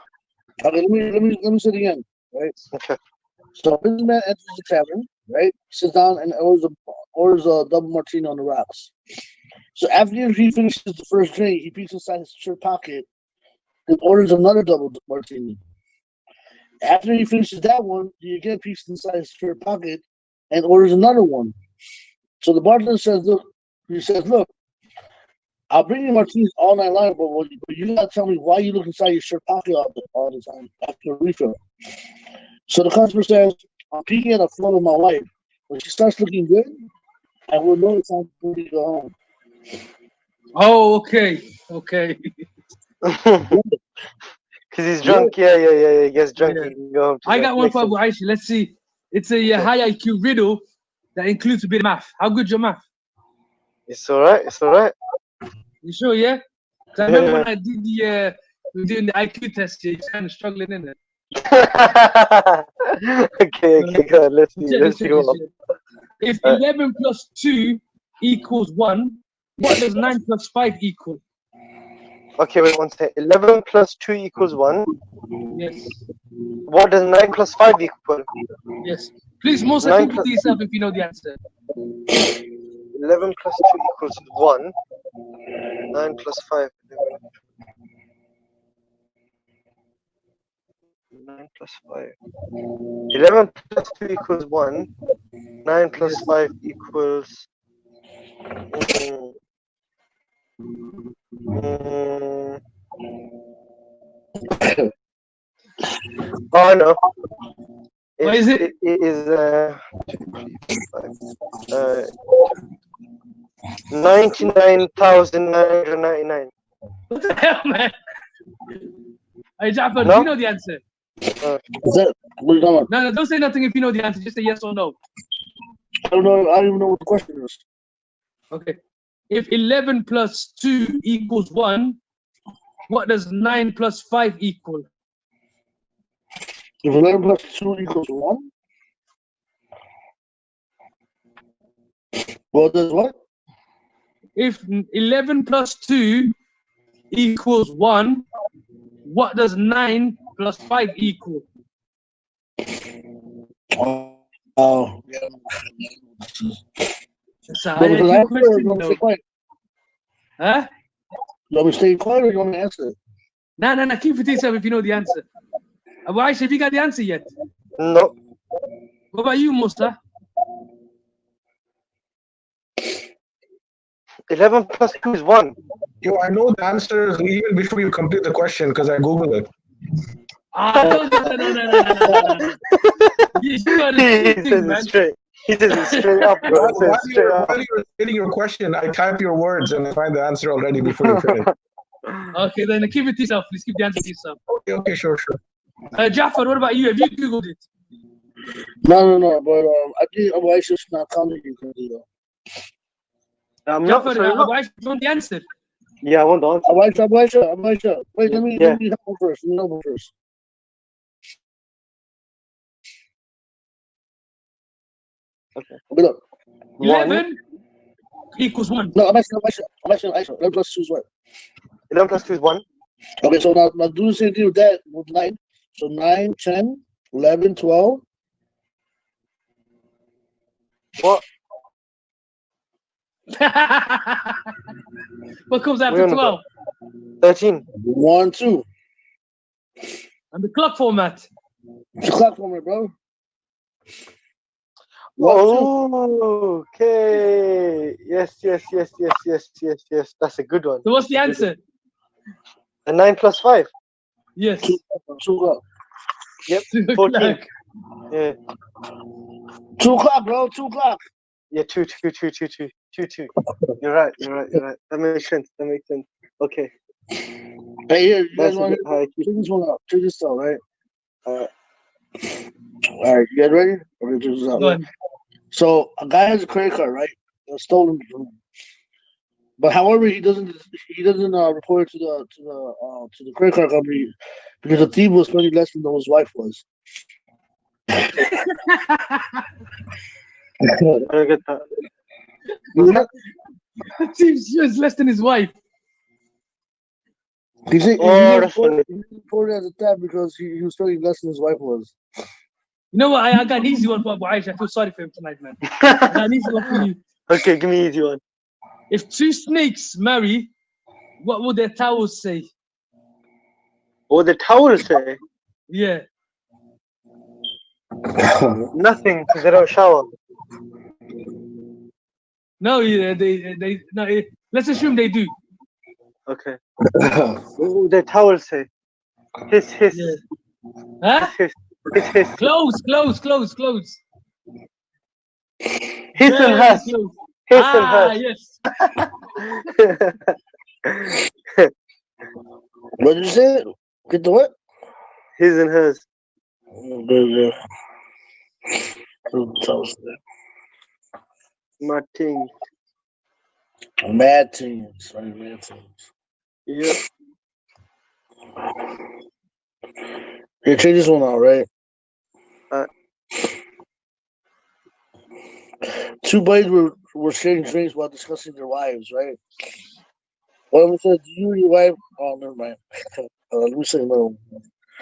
Okay, let me say it again, right? Okay. So a businessman enters the tavern, right? Sits down and orders a double martini on the rocks. So after he finishes the first drink, he peeks inside his shirt pocket and orders another double martini. After he finishes that one, he again peeks inside his shirt pocket and orders another one. So the bartender says, "Look, I'll bring you martinis all night long, but you gotta tell me why you look inside your shirt pocket all the time after a refill." So the customer says, "I'm peeking at a photo of my wife. When she starts looking good, I will know it's time for me to go home." Oh, okay. Because he's drunk. Yeah. He gets drunk. Yeah. He can go home. I got one for Abu Aisha. Let's see. It's a high IQ riddle that includes a bit of math. How good's your math? It's all right. You sure? Yeah. Because I remember when I did we were doing the IQ test, you're kind of struggling, isn't it? Okay, go on. Let's see. If 11 plus 2 equals 1, what does 9 plus 5 equal? Okay, wait one second. 11 plus 2 equals 1. Yes. What does 9 plus 5 equal? Yes. Please, Musa, 9 keep it plus to yourself if you know the answer. 11 plus 2 equals 1. 9 plus 5. 9 plus 5. 11 plus 2 equals 1. 9 plus 5 equals. Oh no. What is it? It is 99,999. What the hell, man? Hey, Jafar, do No? you know the answer? Is that what you talking about? No, don't say nothing if you know the answer. Just say yes or no. I don't know. I don't even know what the question is. Okay. If 11 plus 2 equals 1, what does 9 plus 5 equal? If 11 plus 2 equals 1, what does what? If 11 plus 2 equals 1, what does 9 plus 5 equal? Oh, yeah. It's a You want me to IIQ answer or question, you want me to though. stay quiet? Huh? You want me to stay quiet or you want me to answer it? No, keep it to yourself if you know the answer. Abu Aisha, have you got the answer yet? No. What about you, Musa? 11 plus 2 is 1. Yo, I know the answer even before you complete the question because I Googled it. Ah, no. You got He it says cheating, it man. straight. He says it straight up, bro. He says it straight up. While you're stating your question, I type your words and I find the answer already before you finish. Okay, then keep it to yourself. Please keep the answer to yourself. Okay, sure. Jafar, what about you? Have you Googled it? No. But I think Abu Aisha's not commenting correctly though. I'm Jafar, not. Sorry, Abu not. Aisha, you want the answer? Yeah, I want the answer. Abu Aisha. Wait, let me help him first. Let me help him first. Okay. Look. 11 equals 1. No, I'm asking Aisha. 11 plus 2 is what? 11 plus 2 is 1. Okay, so now do the same thing with that with 9. So 9, 10, 11, 12. What? What comes We after on 12? 13. 1, 2. And the clock format. It's a clock for me, bro. 1, Oh, okay. Yes. That's a good one. So what's the answer? And 9 plus 5. Yes. 2 o'clock. Yep. 2 14. o'clock. Yeah. 2 o'clock, bro. 2 o'clock. Yeah, 2. You're right. That makes sense. Okay. Hey, here, you guys That's a want bit to high. check this one out? Check this out, right? All right, you guys ready? Okay, check this out. Go on. So a guy has a credit card, right? Stolen from him. But however, he doesn't report it to the credit card company because the thief was spending less than his wife was. I don't get that. The team's just less than his wife. He said Oh, that's funny. he reported as a theft because he was spending less than his wife was. You know what? I got an easy one for Abu Aisha. I feel sorry for him tonight, man. I got an easy one for you. Okay, give me an easy one. If two snakes marry, what would their towels say? What would the towel say? Yeah. Nothing, because they don't shower. No, yeah, let's assume they do. Okay. What would the towel say? Hiss. Yeah. Huh? Hiss. Close. Hiss and hush. Close. Hiss and hush. Yes. What did you say? Get the what? His and hers. My thing. Mad teams. Yep. Here, check this one out, right? Two buddies were sharing drinks while discussing their wives, right? One of them said, "Do you and your wife?" Oh, never mind. Let me say no.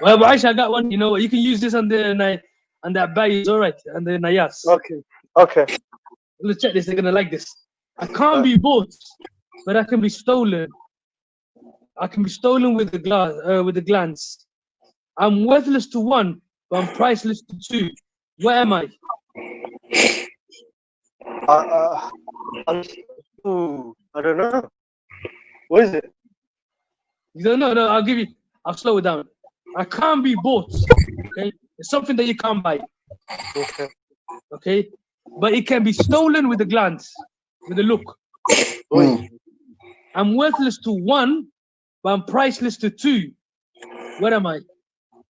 Well, but actually, I got one. You know what? You can use this on the on that bay. It's all right. And the Nayas. Okay. Okay. Let's check this. They're gonna like this. I can't be bought, but I can be stolen. I can be stolen with the glance. I'm worthless to one, but I'm priceless to two. Where am I? Ooh, I don't know. What is it? You don't know? No, I'll give you. I'll slow it down. I can't be bought. Okay, it's something that you can't buy. Okay. Okay, but it can be stolen with a glance, with a look. I'm worthless to one, but I'm priceless to two. Where am I?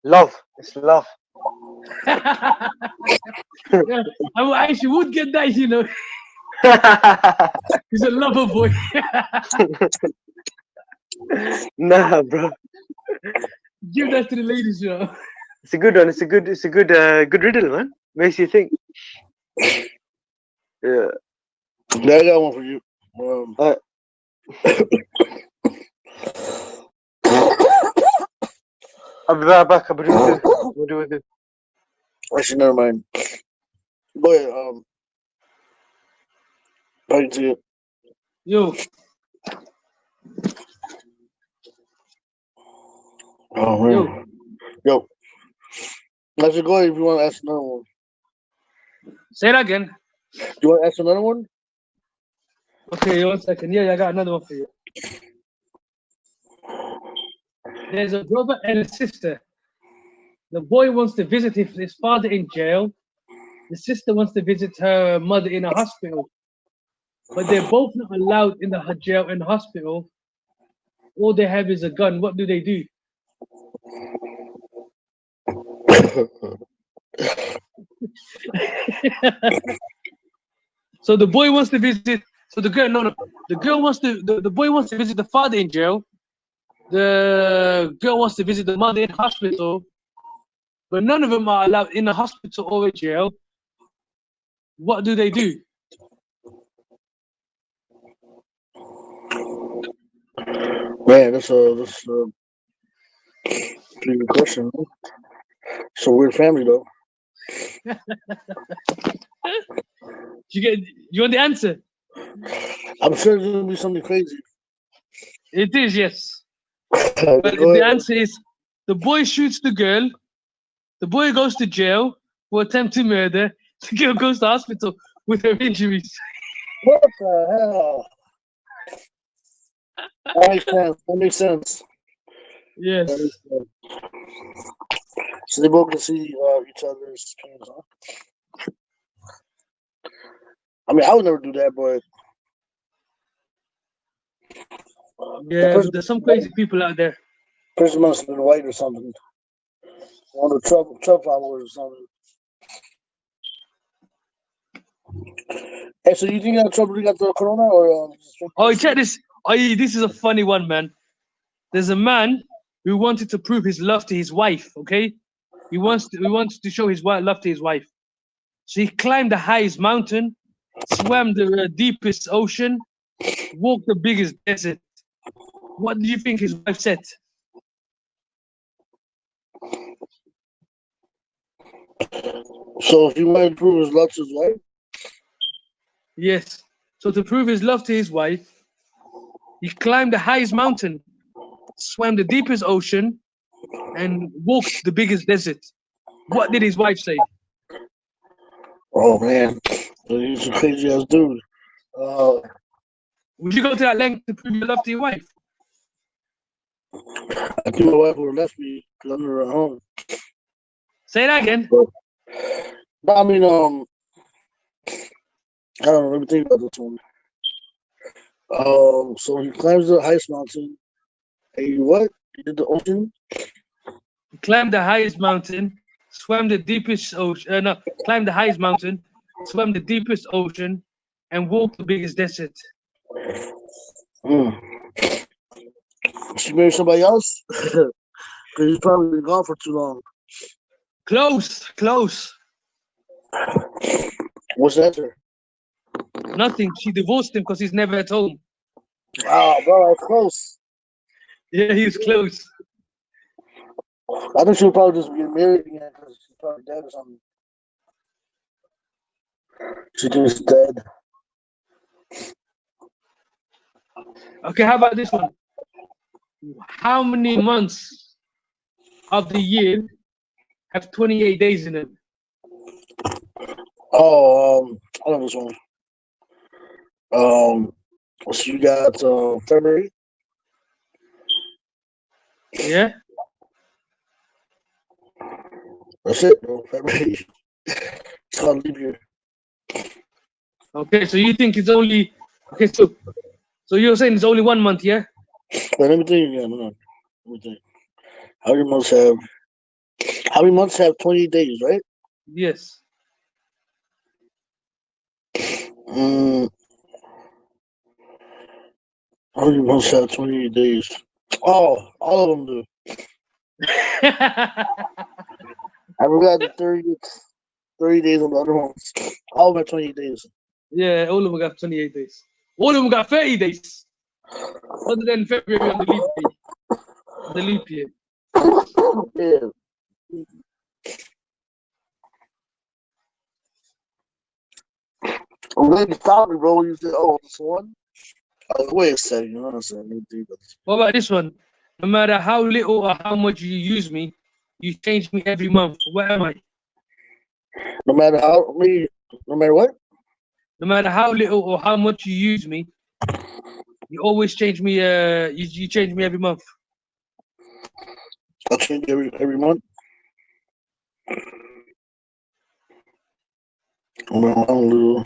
Love. It's love. Yeah, I actually would get that, you know. He's a lover boy. Nah, bro. Give that to the ladies, you know. It's a good one. It's a good good riddle, man. Makes you think. Yeah. Yeah, I got one for you. I'll be right back. What do we do? Actually, never mind. Go ahead. I can see it. Yo, Oh man. Yo. Let's go ahead if you want to ask another one. say that again. You want to ask another one? Okay, 1 second. Yeah, I got another one for you. There's a brother and a sister. The boy wants to visit his father in jail. The sister wants to visit her mother in a hospital. But they're both not allowed in the jail and hospital. All they have is a gun. What do they do? So the boy wants to visit. So the girl, no. The girl wants to. The boy wants to visit the father in jail. The girl wants to visit the mother in hospital. But none of them are allowed in the hospital or in jail. What do they do? Man, that's a pretty good question. It's a weird family though. You want the answer? I'm sure it's gonna be something crazy. It is, yes. Go But the ahead. answer is the boy shoots the girl. The boy goes to jail for attempted murder. The girl goes to hospital with her injuries. What the hell? That makes sense. That makes sense. Yes. That makes sense. So they both can see each other's pains, huh? I mean, I would never do that, but Yeah, but there's some crazy people out there. person must have been white or something. One of the Trump followers or something. Hey, so you think Trump really got the corona or? Oh, check this. Oh, this is a funny one, man. There's a man who wanted to prove his love to his wife. Okay, he wants to show his love to his wife. So he climbed the highest mountain, swam the deepest ocean, walked the biggest desert. What do you think his wife said? So if he wanted to prove his love to his wife? Yes. So to prove his love to his wife, he climbed the highest mountain, swam the deepest ocean, and walked the biggest desert. What did his wife say? Oh man, he's a crazy ass dude. Would you go to that length to prove your love to your wife? I think my wife would have left me because I'm never at home. Say that again. No, I mean, I don't know. Let me think about this one. So he climbs the highest mountain. And he what? He did the ocean? He climbed the highest mountain, swam the deepest ocean. Climbed the highest mountain, swam the deepest ocean, and walked the biggest desert. She married somebody else? Because he's probably been gone for too long. Close. What's the answer? Nothing. She divorced him because he's never at home. Wow, bro, that's close. Yeah, he's close. I think she'll probably just get married again because she's probably dead or something. She just dead. Okay, how about this one? How many months of the year have 28 days in them? Oh, I know this one. So you got February. Yeah. That's it, bro. February. It's called leap year. Okay, so you think it's only okay? So you're saying it's only 1 month, yeah? Wait, let me think again. Hold on. Let me think. How many months have? How many months have 28 days? Right. Yes. How many months have 28 days? Oh, all of them do. I forgot the 30 days on the other ones. All of them are 28 days. Yeah, all of them got 28 days. All of them got 30 days. Other than February on the leap day. The leap year. Yeah. When you stopped me, bro, you said, oh, this one? I was like, wait a second, you know what I'm saying? What about this one? No matter how little or how much you use me, you change me every month. Where am I? No matter what? No matter how little or how much you use me, you always change me. You change me every month. I'll change every month. Well, I'm little.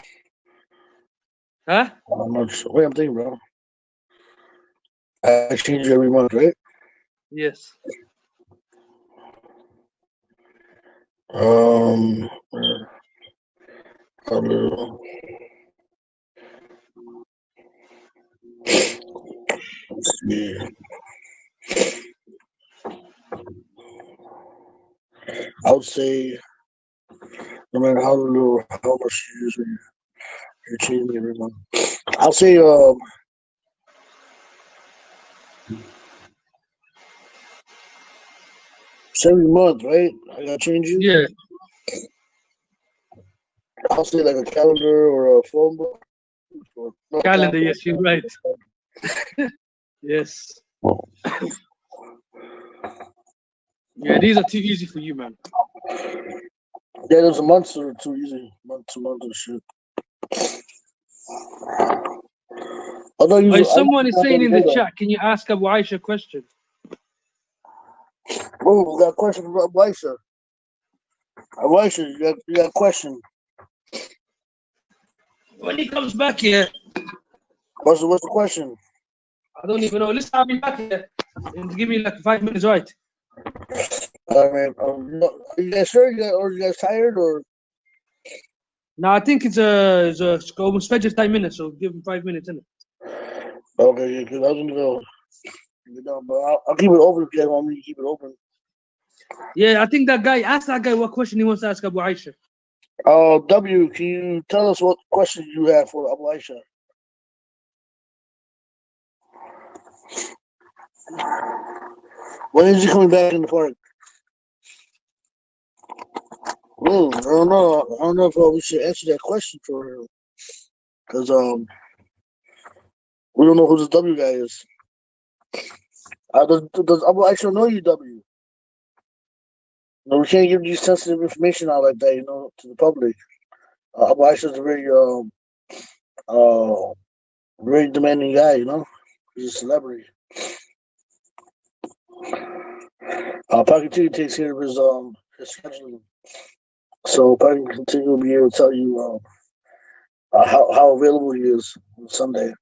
Huh? How much? Wait, I'm thinking, bro. I change every month, right? Yes. A little. Let's see. I would say, no matter how little, how much you use me, you change me every month. I'll say, every month, right? I gotta change you. Yeah. I'll say like a calendar or a phone book. Or, no, Calendar. Yes, you're right. Yes. Yeah, these are too easy for you, man. Yeah, those months are too easy. Month to month and shit. Although Someone is saying in the chat, can you ask Abu Aisha a question? Oh, we got a question from Abu Aisha. Abu Aisha, you got a question. When he comes back here, What's the question? I don't even know. Listen, I'll be back here. And give me like 5 minutes, right? Man, are you guys sure? Or you guys tired? Or No, I think it's almost Fajr 10 minutes, so give him 5 minutes, innit? okay, yeah, because I was gonna go. But I'll keep it open if you guys want me to keep it open. Yeah, I think ask that guy what question he wants to ask Abu Aisha. W, can you tell us what question you have for Abu Aisha? When is he coming back in the park? I don't know. I don't know if we should answer that question for her, because we don't know who this W guy is. Does Abu Aisha know you, W? No, we can't give you sensitive information out like that, to the public. Abu Aisha is a very demanding guy, He's a celebrity. Pocket T takes care of his scheduling, so Pocket T will be able to tell you how available he is on Sunday.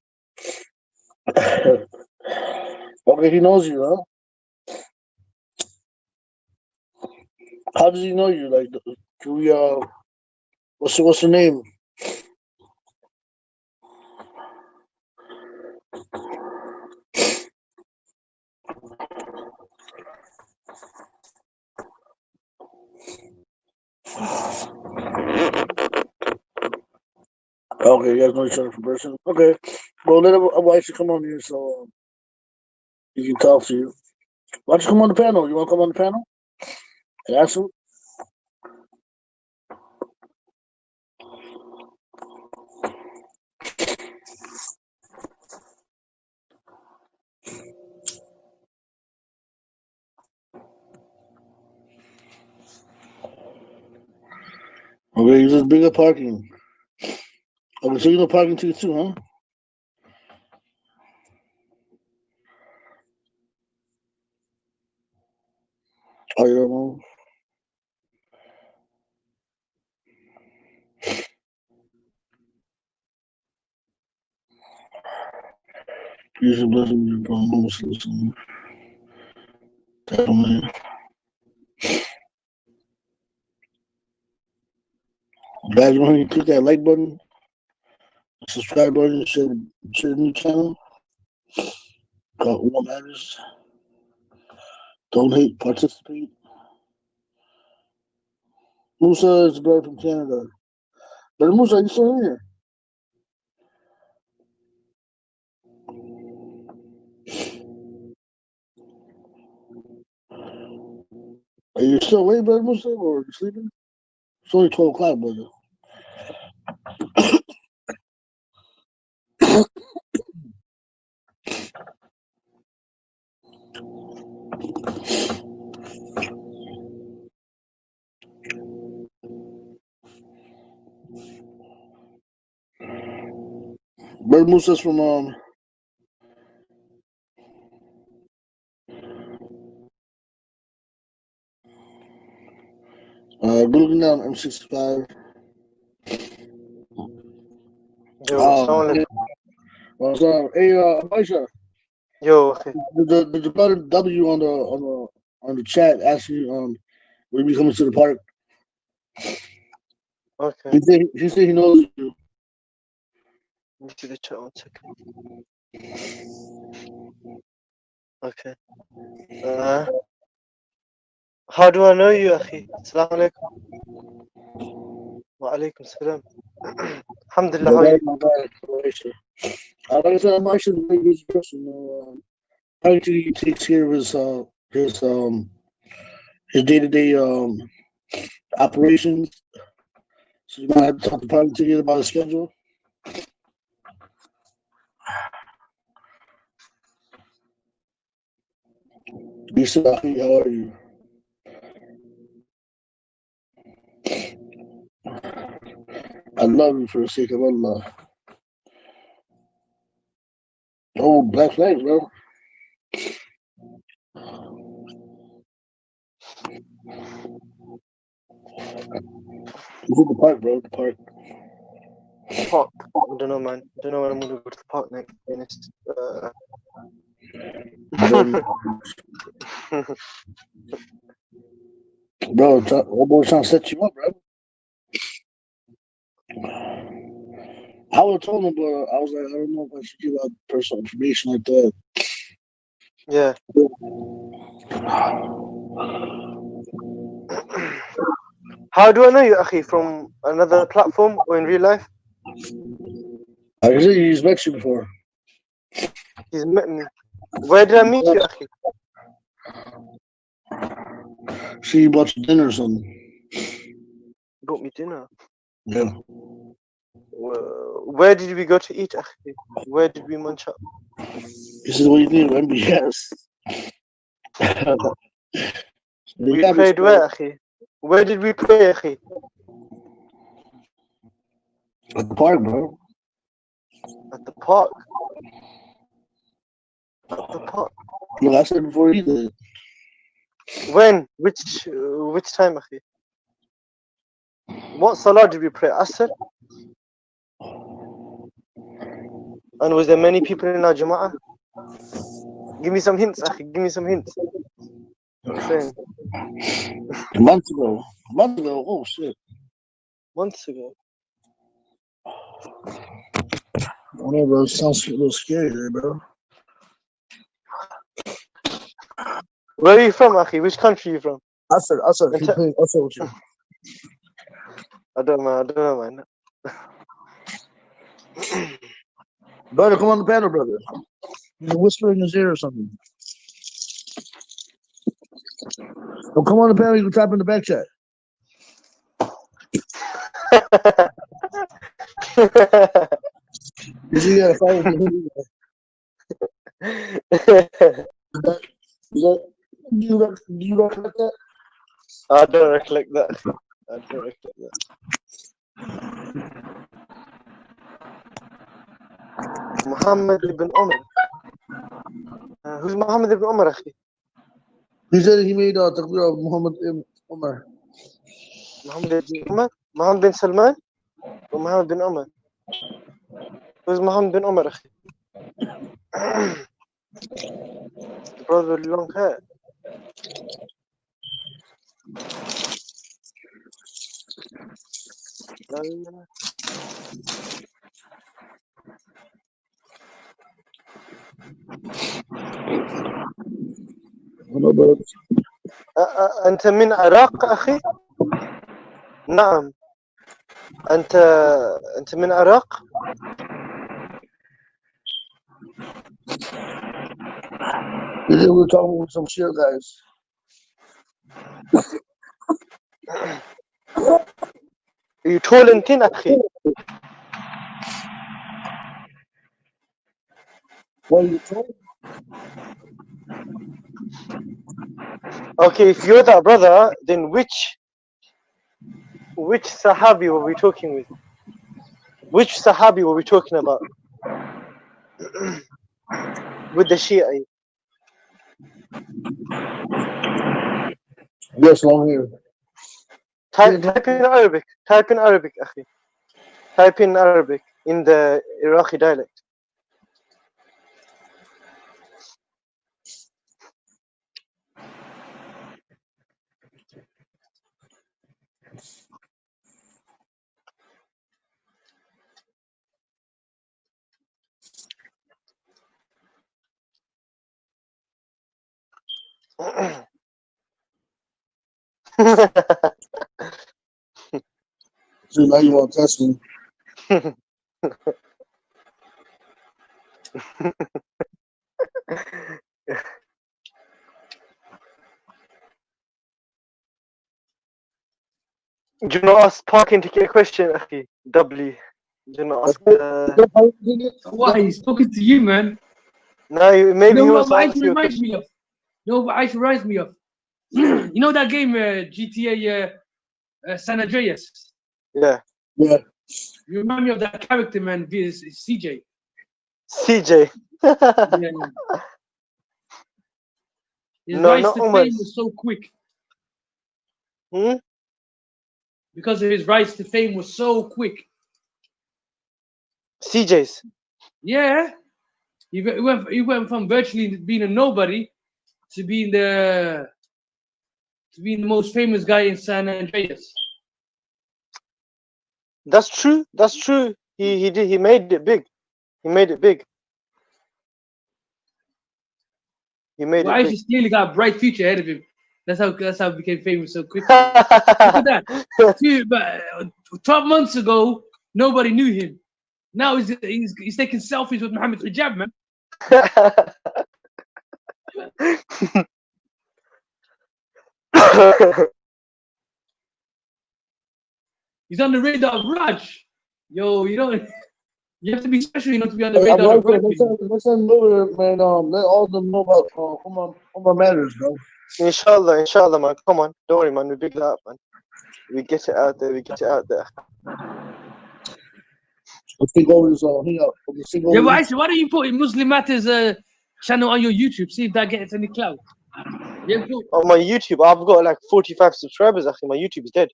Okay, he knows you, huh? How does he know you? Like, can we what's your name? Okay, you guys know each other from person. Okay, well, let Abu should come on here so he can talk to you. Why don't you come on the panel? You want to come on the panel? And ask him? Okay, you just bigger parking. Okay, so you know parking ticket too, huh? Oh, you don't know? Peace and blessings from Muslims. Man. Guys, go ahead and click that like button, subscribe button, share the new channel. What matters? Don't hate, participate. Musa is the brother from Canada. But Musa, you still in here? Are you still awake, brother Musa, or you sleeping? It's only 12 o'clock, brother. Brother Musa's from good looking down M65. Yo, assalamu alaikum. Hey, Aisha, Yo, akhi. did the brother W on the chat ask you when you coming to the park? Okay. He said he knows you. Let me see the chat 1 second. Okay. How do I know you, akhi? Assalamu alaikum. Wa alaikum salam. Alhamdulillah, how are you? Like I said, I'm actually a very busy person. Actually, he takes care of his day-to-day operations. So you might have to talk to party together about his schedule. Lisa, how are you? I love you for the sake of Allah. Oh, black flags, bro. It's at the park, bro. The park. Park. I don't know, man. I don't know when I'm gonna go to the park next. To be honest. Bro, that boy's trying to set you up, bro. I would have told him, but I was like, I don't know if I should give out personal information like that. Yeah. How do I know you, akhi? From another platform or in real life? I said he's met you before. He's met me. Where did I meet you, akhi? She bought you dinner or something. Brought me dinner. Yeah. Where did we go to eat, akhi? Where did we munch up? This is what you need, remember? Yes. We prayed where, akhi? Where did we pray, akhi? At the park, bro. At the park. At the park. Look, I said before he did. When? Which time, akhi? What salah did we pray? Asr? And was there many people in our jama'ah? Give me some hints, akhi. Give me some hints. I'm saying. Months ago. Oh, shit. Months ago. I don't know, bro. It sounds a little scary there, bro. Where are you from, akhi? Which country are you from? I said, keep playing. I said with you. I don't know, man. Brother, come on the panel, brother. You can whisper in his ear or something. Well, come on the panel. You can type in the back chat. You see, you got to fight with him. Do you recollect that? I don't recollect that. I don't recollect that. Muhammad ibn Umar. Who's Muhammad ibn Umar, akhi? He said he made Takbir of Muhammad ibn Umar. Muhammad ibn Umar? Muhammad bin Salman? Or Muhammad bin Umar? Who's Muhammad bin Umar, akhi? The brother with long hair. أنت من عراق أخي؟ نعم. أنت من عراق؟ We were talking with some shit guys. You tall and thin أخي. What are you told? Okay, if you're that brother, then which Sahabi were we talking with? Which Sahabi were we talking about? With the Shia. Yes, long hair. Type in Arabic. Type in Arabic, أخي. Type in Arabic in the Iraqi dialect. So now you want to test me. Do you not ask parking ticket question, أخي? Doubly. Do you not ask? Why? He's talking to you, man. No, maybe You he know wants to what ask Aisha you a reminds question. me of? You know what Aisha reminds me of? You know that game, GTA San Andreas? Yeah. Yeah. You remind me of that character, man, CJ. CJ. Yeah. His No, rise not to fame omens. was so quick. Hmm? Because of his rise to fame was so quick. CJ's. Yeah. He went from virtually being a nobody to being the most famous guy in San Andreas. That's true. That's true. He did. He made it big. He made it big. He made Well, it big. Aisha's clearly got a bright future ahead of him. That's how he became famous so quickly. Look at that. 12 months ago, nobody knew him. Now he's taking selfies with Muhammad Abdul Jabbar, man. He's on the radar of Raj. Yo, you have to be special, to be on the I'm radar right of there. Raj. Let's send over, man. Let all of them know about Umar matters, bro. Inshallah, man. Come on. Don't worry, man. We big that up, man. We get it out there. We get it out there. Let's take over this hang up. Yeah, but Aisha, why don't you put Muslim Matters channel on your YouTube? See if that gets any clout. Yeah, cool. On my YouTube, I've got like 45 subscribers. Actually, my YouTube is dead.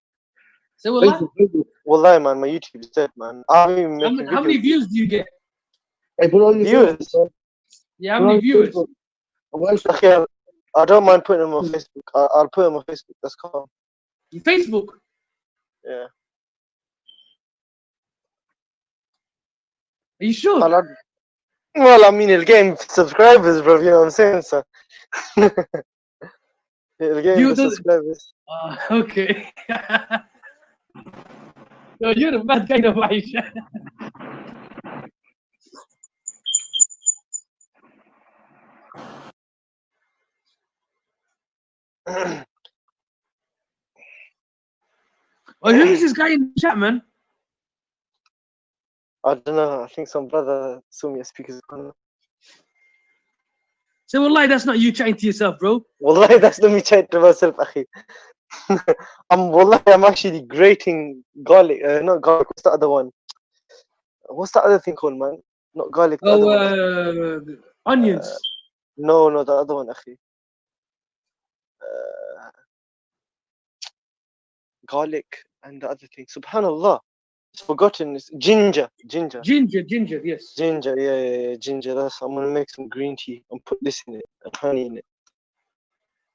So what? Wallahi, man, my YouTube is dead, man. I haven't even making How many views do you get? Hey, put on your viewers? Facebook, Yeah, how many viewers? Okay, I don't mind putting them on Facebook. I'll put them on Facebook. That's calm. Your Facebook? Yeah. Are you sure? Well, I mean, it'll gain subscribers, bro. You know what I'm saying, so. It'll gain the subscribers. Okay. Yo, you're the bad kind of Aisha. Oh, who is this guy in the chat, man? I don't know. I think some brother saw me at speaker's corner. Say, wallahi, that's not you chatting to yourself, bro. Wallahi, that's not me chatting to myself, akhi. I'm actually grating garlic. Not garlic. What's the other one? What's the other thing called, man? Not garlic. The other one. Akhi. Onions. No, the other one, akhi. Garlic and the other thing. Subhanallah. It's forgotten. It's ginger. Ginger, yes. Ginger, yeah, ginger. I'm gonna make some green tea and put this in it and honey in it.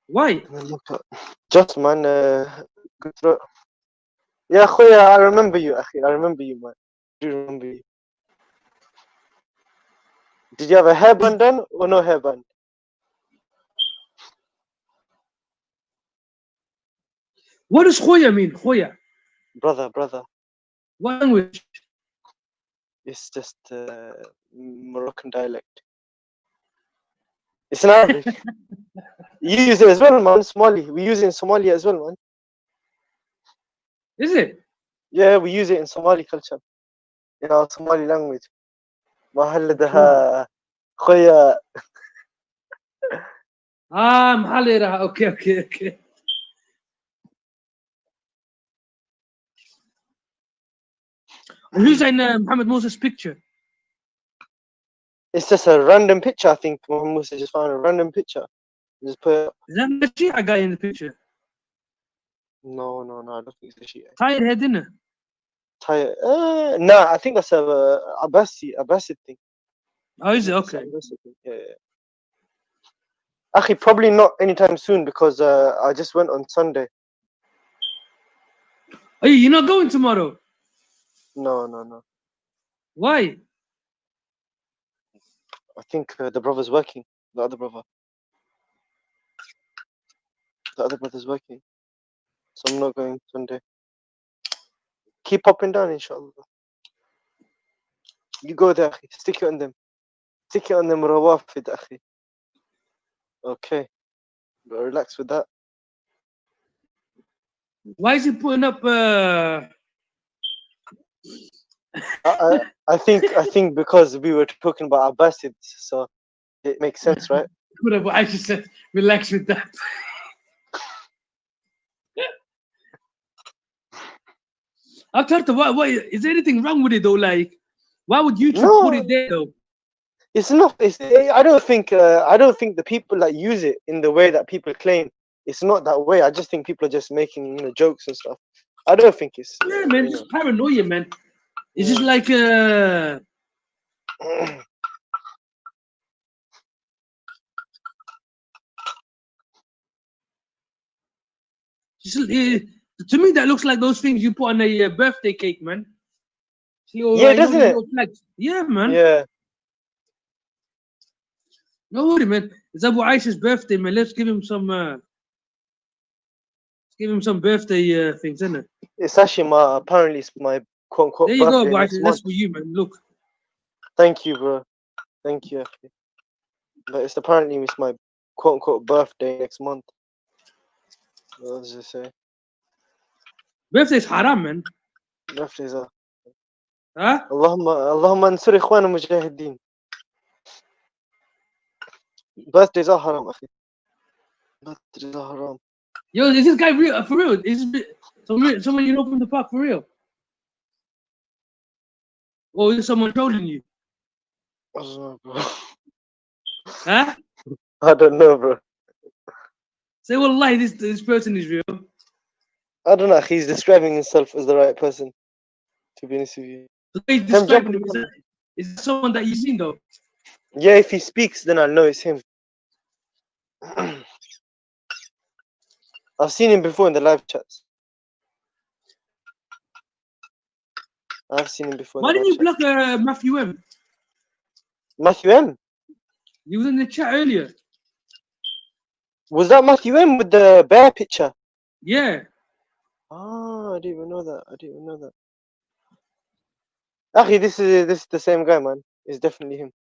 Why? And then look at, just man, good throat. Yeah, khoya, I remember you, akhi. I remember you, man. I do remember you. Did you have a hairband done or no hairband? What does khoya mean? Khoya. Brother. What language? It's just Moroccan dialect. It's in Arabic. You use it as well, man. Somali. We use it in Somalia as well, man. Is it? Yeah, we use it in Somali culture. In our Somali language. Mahalladaha khoya. Mahalira. Okay. Who's in Muhammad Moses' picture? It's just a random picture, I think. Muhammad Musa just found a random picture. Just put it. Is that the Shia guy in the picture? No, I don't think it's a Shia. Tired head, isn't it? Nah, I think that's a Abbasid thing. Oh, is it? Okay. Yeah. Actually, probably not anytime soon because I just went on Sunday. Oh, you're not going tomorrow? No. Why? I think the brother's working. The other brother's working. So I'm not going Sunday. Keep popping down, inshallah. You go there, akhi. Stick it on them. Rawafid, akhi. Okay. But relax with that. Why is he putting up? I think because we were talking about Abbasids, so it makes sense, right? Whatever. I just said relax with that. I've thought, what is there anything wrong with it though? Like, why would YouTube put it there though? It's not. I don't think the people that use it in the way that people claim. It's not that way. I just think people are just making jokes and stuff. I don't think it's. Yeah, man, just paranoia, man. It's just like to me that looks like those things you put on a birthday cake, man. Yeah, doesn't it? Yeah, man. Yeah. No worry, man. It's Abu Aisha's birthday, man. Let's give him some. Give him some birthday things, isn't it? It's actually apparently it's my quote unquote there you birthday go, next Aisha. month. That's for you, man. Look. Thank you, bro. Thank you. But it's apparently my quote unquote birthday next month. What does it say? Birthday's haram, man. Birthdays are. Huh? Allahumma ansur ikhwan mujahideen. Birthdays are haram, akhi. Birthdays are haram. Yo, is this guy real? For real? Is this someone you know from the park for real? Or is someone trolling you? I don't know, bro. Huh? I don't know, bro. Say, well, lie. This person is real. I don't know. He's describing himself as the right person. To be honest with you. The way he's describing him, is that someone that you've seen though? Yeah, if he speaks, then I'll know it's him. I've seen him before in the live chats. I've seen him before. Why didn't you block Matthew M? Matthew M? He was in the chat earlier. Was that Matthew M with the bear picture? Yeah. Oh, I didn't even know that. Akhi, this is the same guy, man. It's definitely him.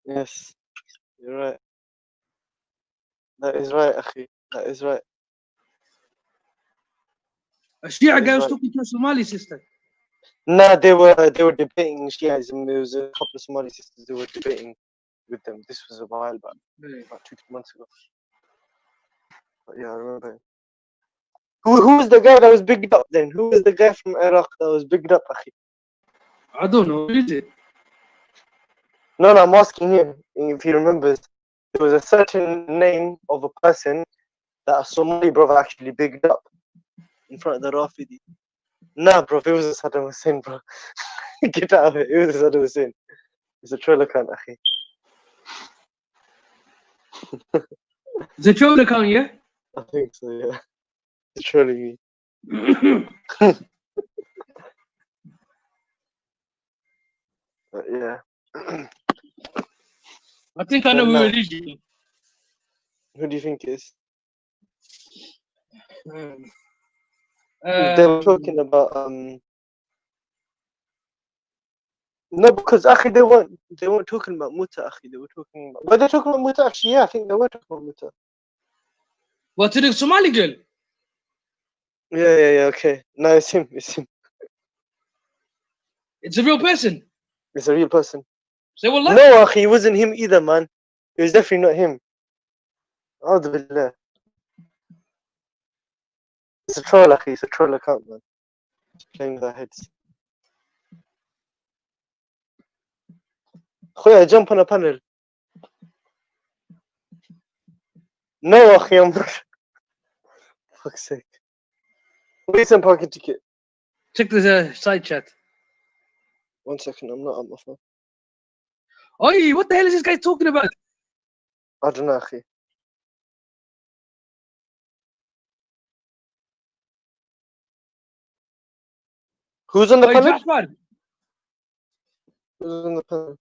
Yes. You're right. That is right, Akhi. That is right. A Shia That is guy was right. talking to a Somali sister. Nah, they were debating Shiaism. There was a couple of Somali sisters who were debating with them. This was a while back, about 2 months ago. But yeah, I remember. Who was the guy that was bigged up then? Who was the guy from Iraq that was bigged up, Akhi? I don't know. Who is it? No, I'm asking him if he remembers. There was a certain name of a person that a Somali brother actually bigged up in front of the Rafidi. Nah, bro, it was a Saddam Hussein, bro. Get out of it. It was a Saddam Hussein. It's a troll account, Akhi. The troll account, yeah? I think so, yeah. It's trolling me. But yeah. I think I know who it is. You know. Who do you think it is? Um, They were talking about no, because Akhi, they weren't talking about Muta, Akhi. They were talking about, were they talking about Muta? Actually, yeah, I think they were talking about Muta. what, to the Somali girl? Yeah, okay. No, it's him. It's him. It's a real person. It's a real person. Say wallah? No, Akhi, it wasn't him either, man. It was definitely not him. A'udhu billah. It's a troll, Akhi. It's a troll account, man. It's playing with our heads. Khoya, jump on a panel. No, Akhi, I'm not. Fuck's sake. Where's some parking ticket? Check the side chat. 1 second, I'm not on my phone. Oi, what the hell is this guy talking about? I don't know, Akhi. Who's on the Oi, panel? Jafar. Who's on the panel?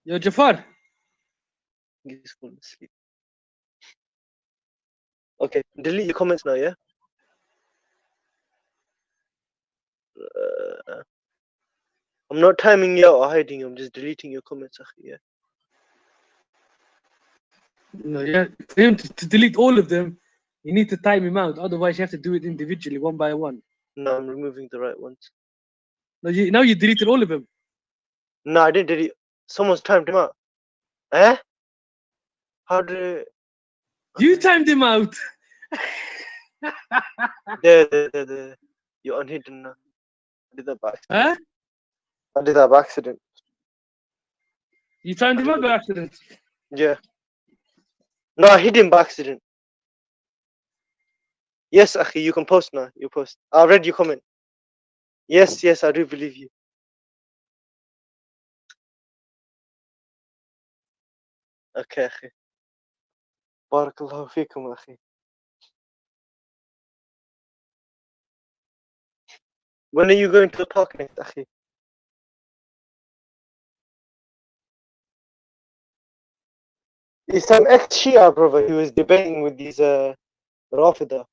Yo, Jafar. He's falling asleep. Okay, delete your comments now, yeah? I'm not timing you out or hiding you, I'm just deleting your comments, Akhi, yeah? No, yeah. For him to delete all of them, you need to time him out. Otherwise, you have to do it individually, one by one. No, I'm removing the right ones. No, now you deleted all of them. No, I didn't delete. Someone's timed him out. Eh? How did You timed him out. There. You're unhidden now. I did that by accident. Huh? I did that by accident. You timed him out by accident. Yeah. No, I hid him by accident. Yes, Akhi, you can post now. You post. I read your comment. Yes, I do believe you. Okay, Akhi. Barakallahu feekum, Akhi. When are you going to the park next, Akhi? It's some ex-Shia brother who was debating with these Rafida.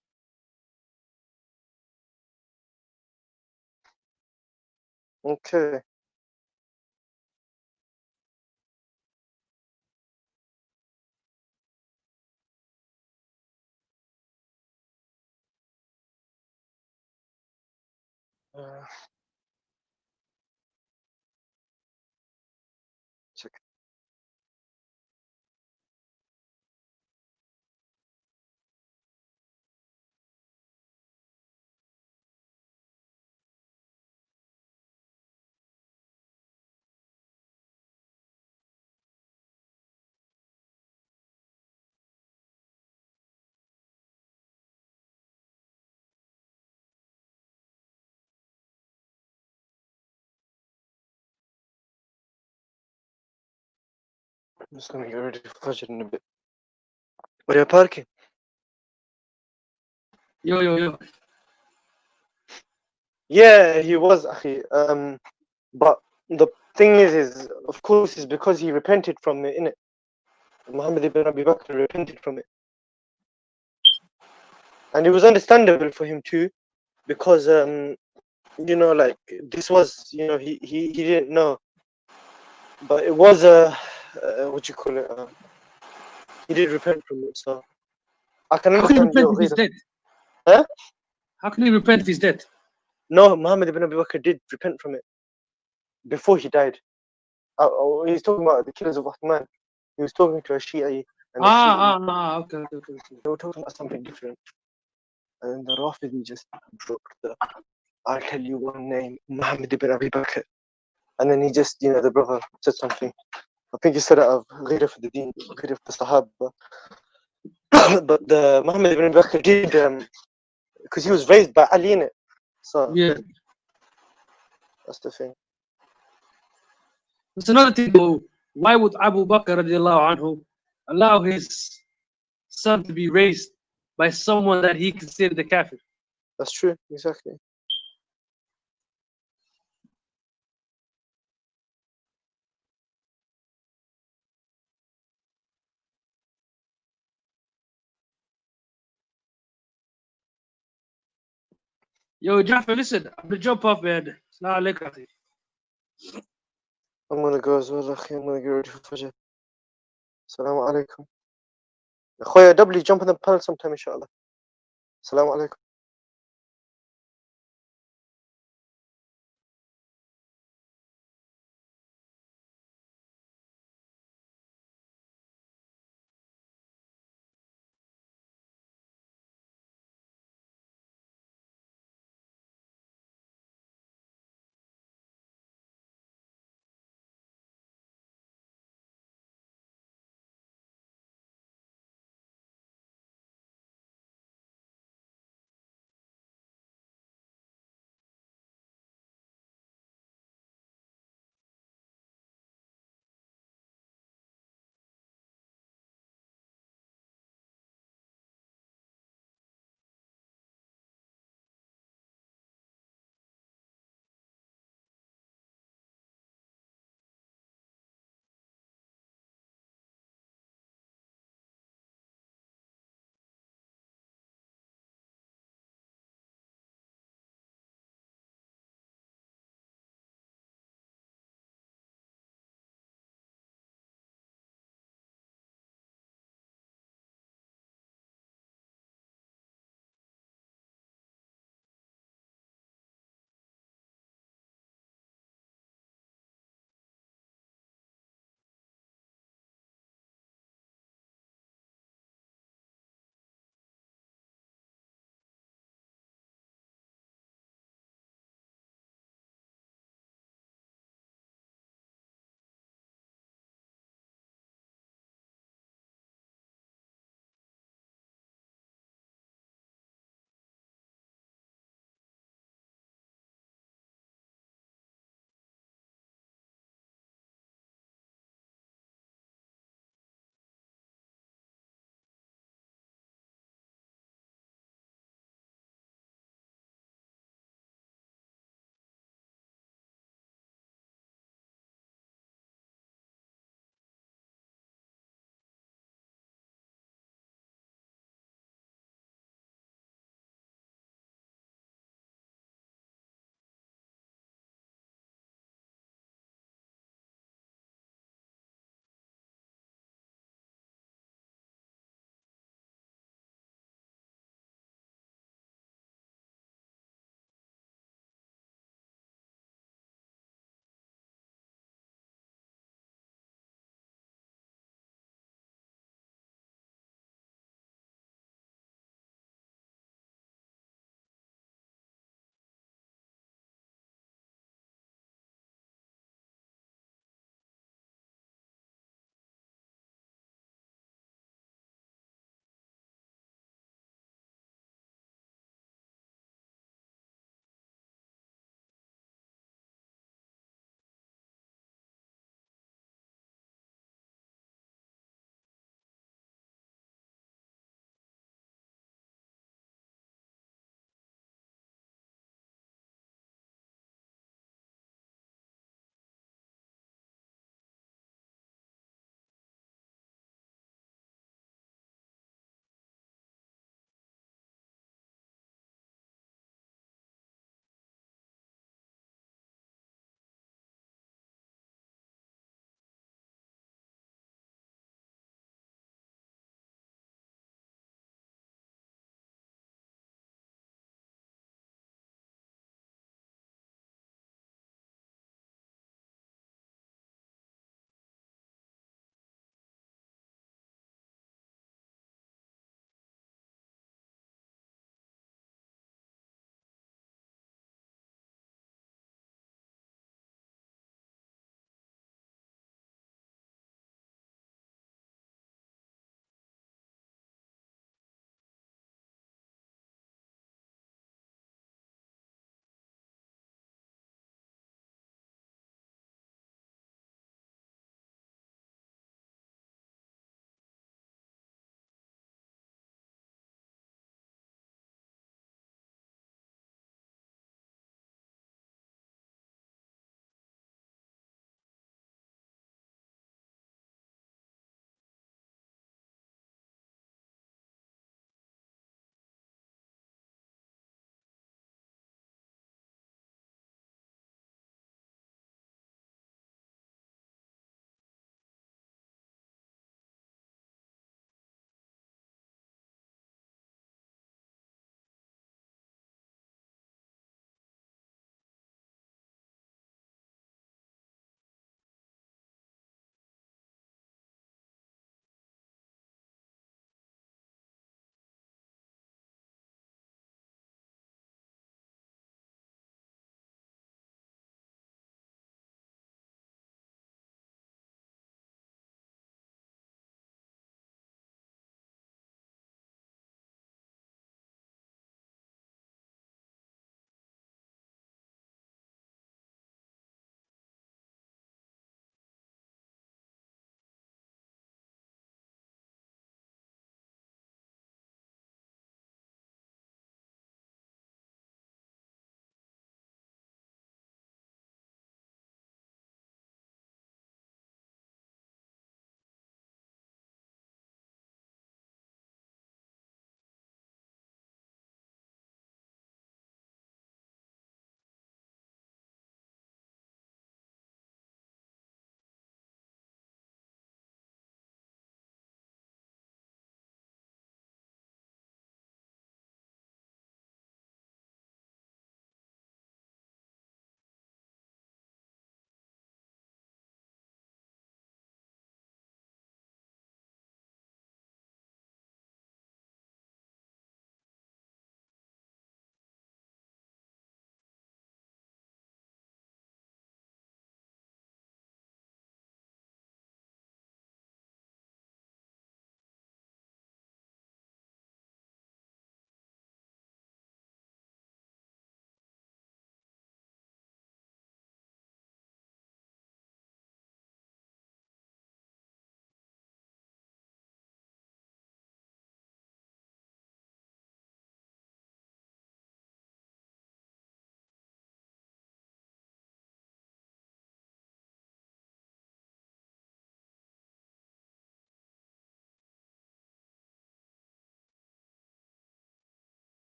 Okay. Check. I'm just gonna get ready for Fajr in a bit. Where are you parking? Yo. Yeah, he was, Akhi. But the thing is of course, is because he repented from it, innit? Muhammad ibn Abi Bakr repented from it. and it was understandable for him too, because like this was, he didn't know, but it was what you call it, he did repent from it, so I can How can he understand repent your if he's reason. dead? Huh? How can he repent if he's dead? No, Muhammad ibn Abi Bakr did repent from it before he died. He's talking about the killers of Uthman. He was talking to a Shi'i, and the Shi'i, Okay. they were talking about something different. And the Rafidi just broke I'll tell you one name, Muhammad ibn Abi Bakr. And then he just, the brother said something. I think he said it of Ghira for the Deen, Ghira for the Sahaba. But the Muhammad ibn Abi Bakr did, because he was raised by Ali in it. So Yeah. that's the thing. There's another thing though. Why would Abu Bakr radiallahu anhu allow his son to be raised by someone that he considered the kafir? That's true, exactly. Yo, Jaffa, listen, I'm gonna jump off, man. Assalamu alaikum. I'm gonna go as well, akhi. I'm gonna get ready for Fajr. Assalamu alaikum. Khoya, doubly jump in the panel sometime, inshallah. Assalamu alaikum.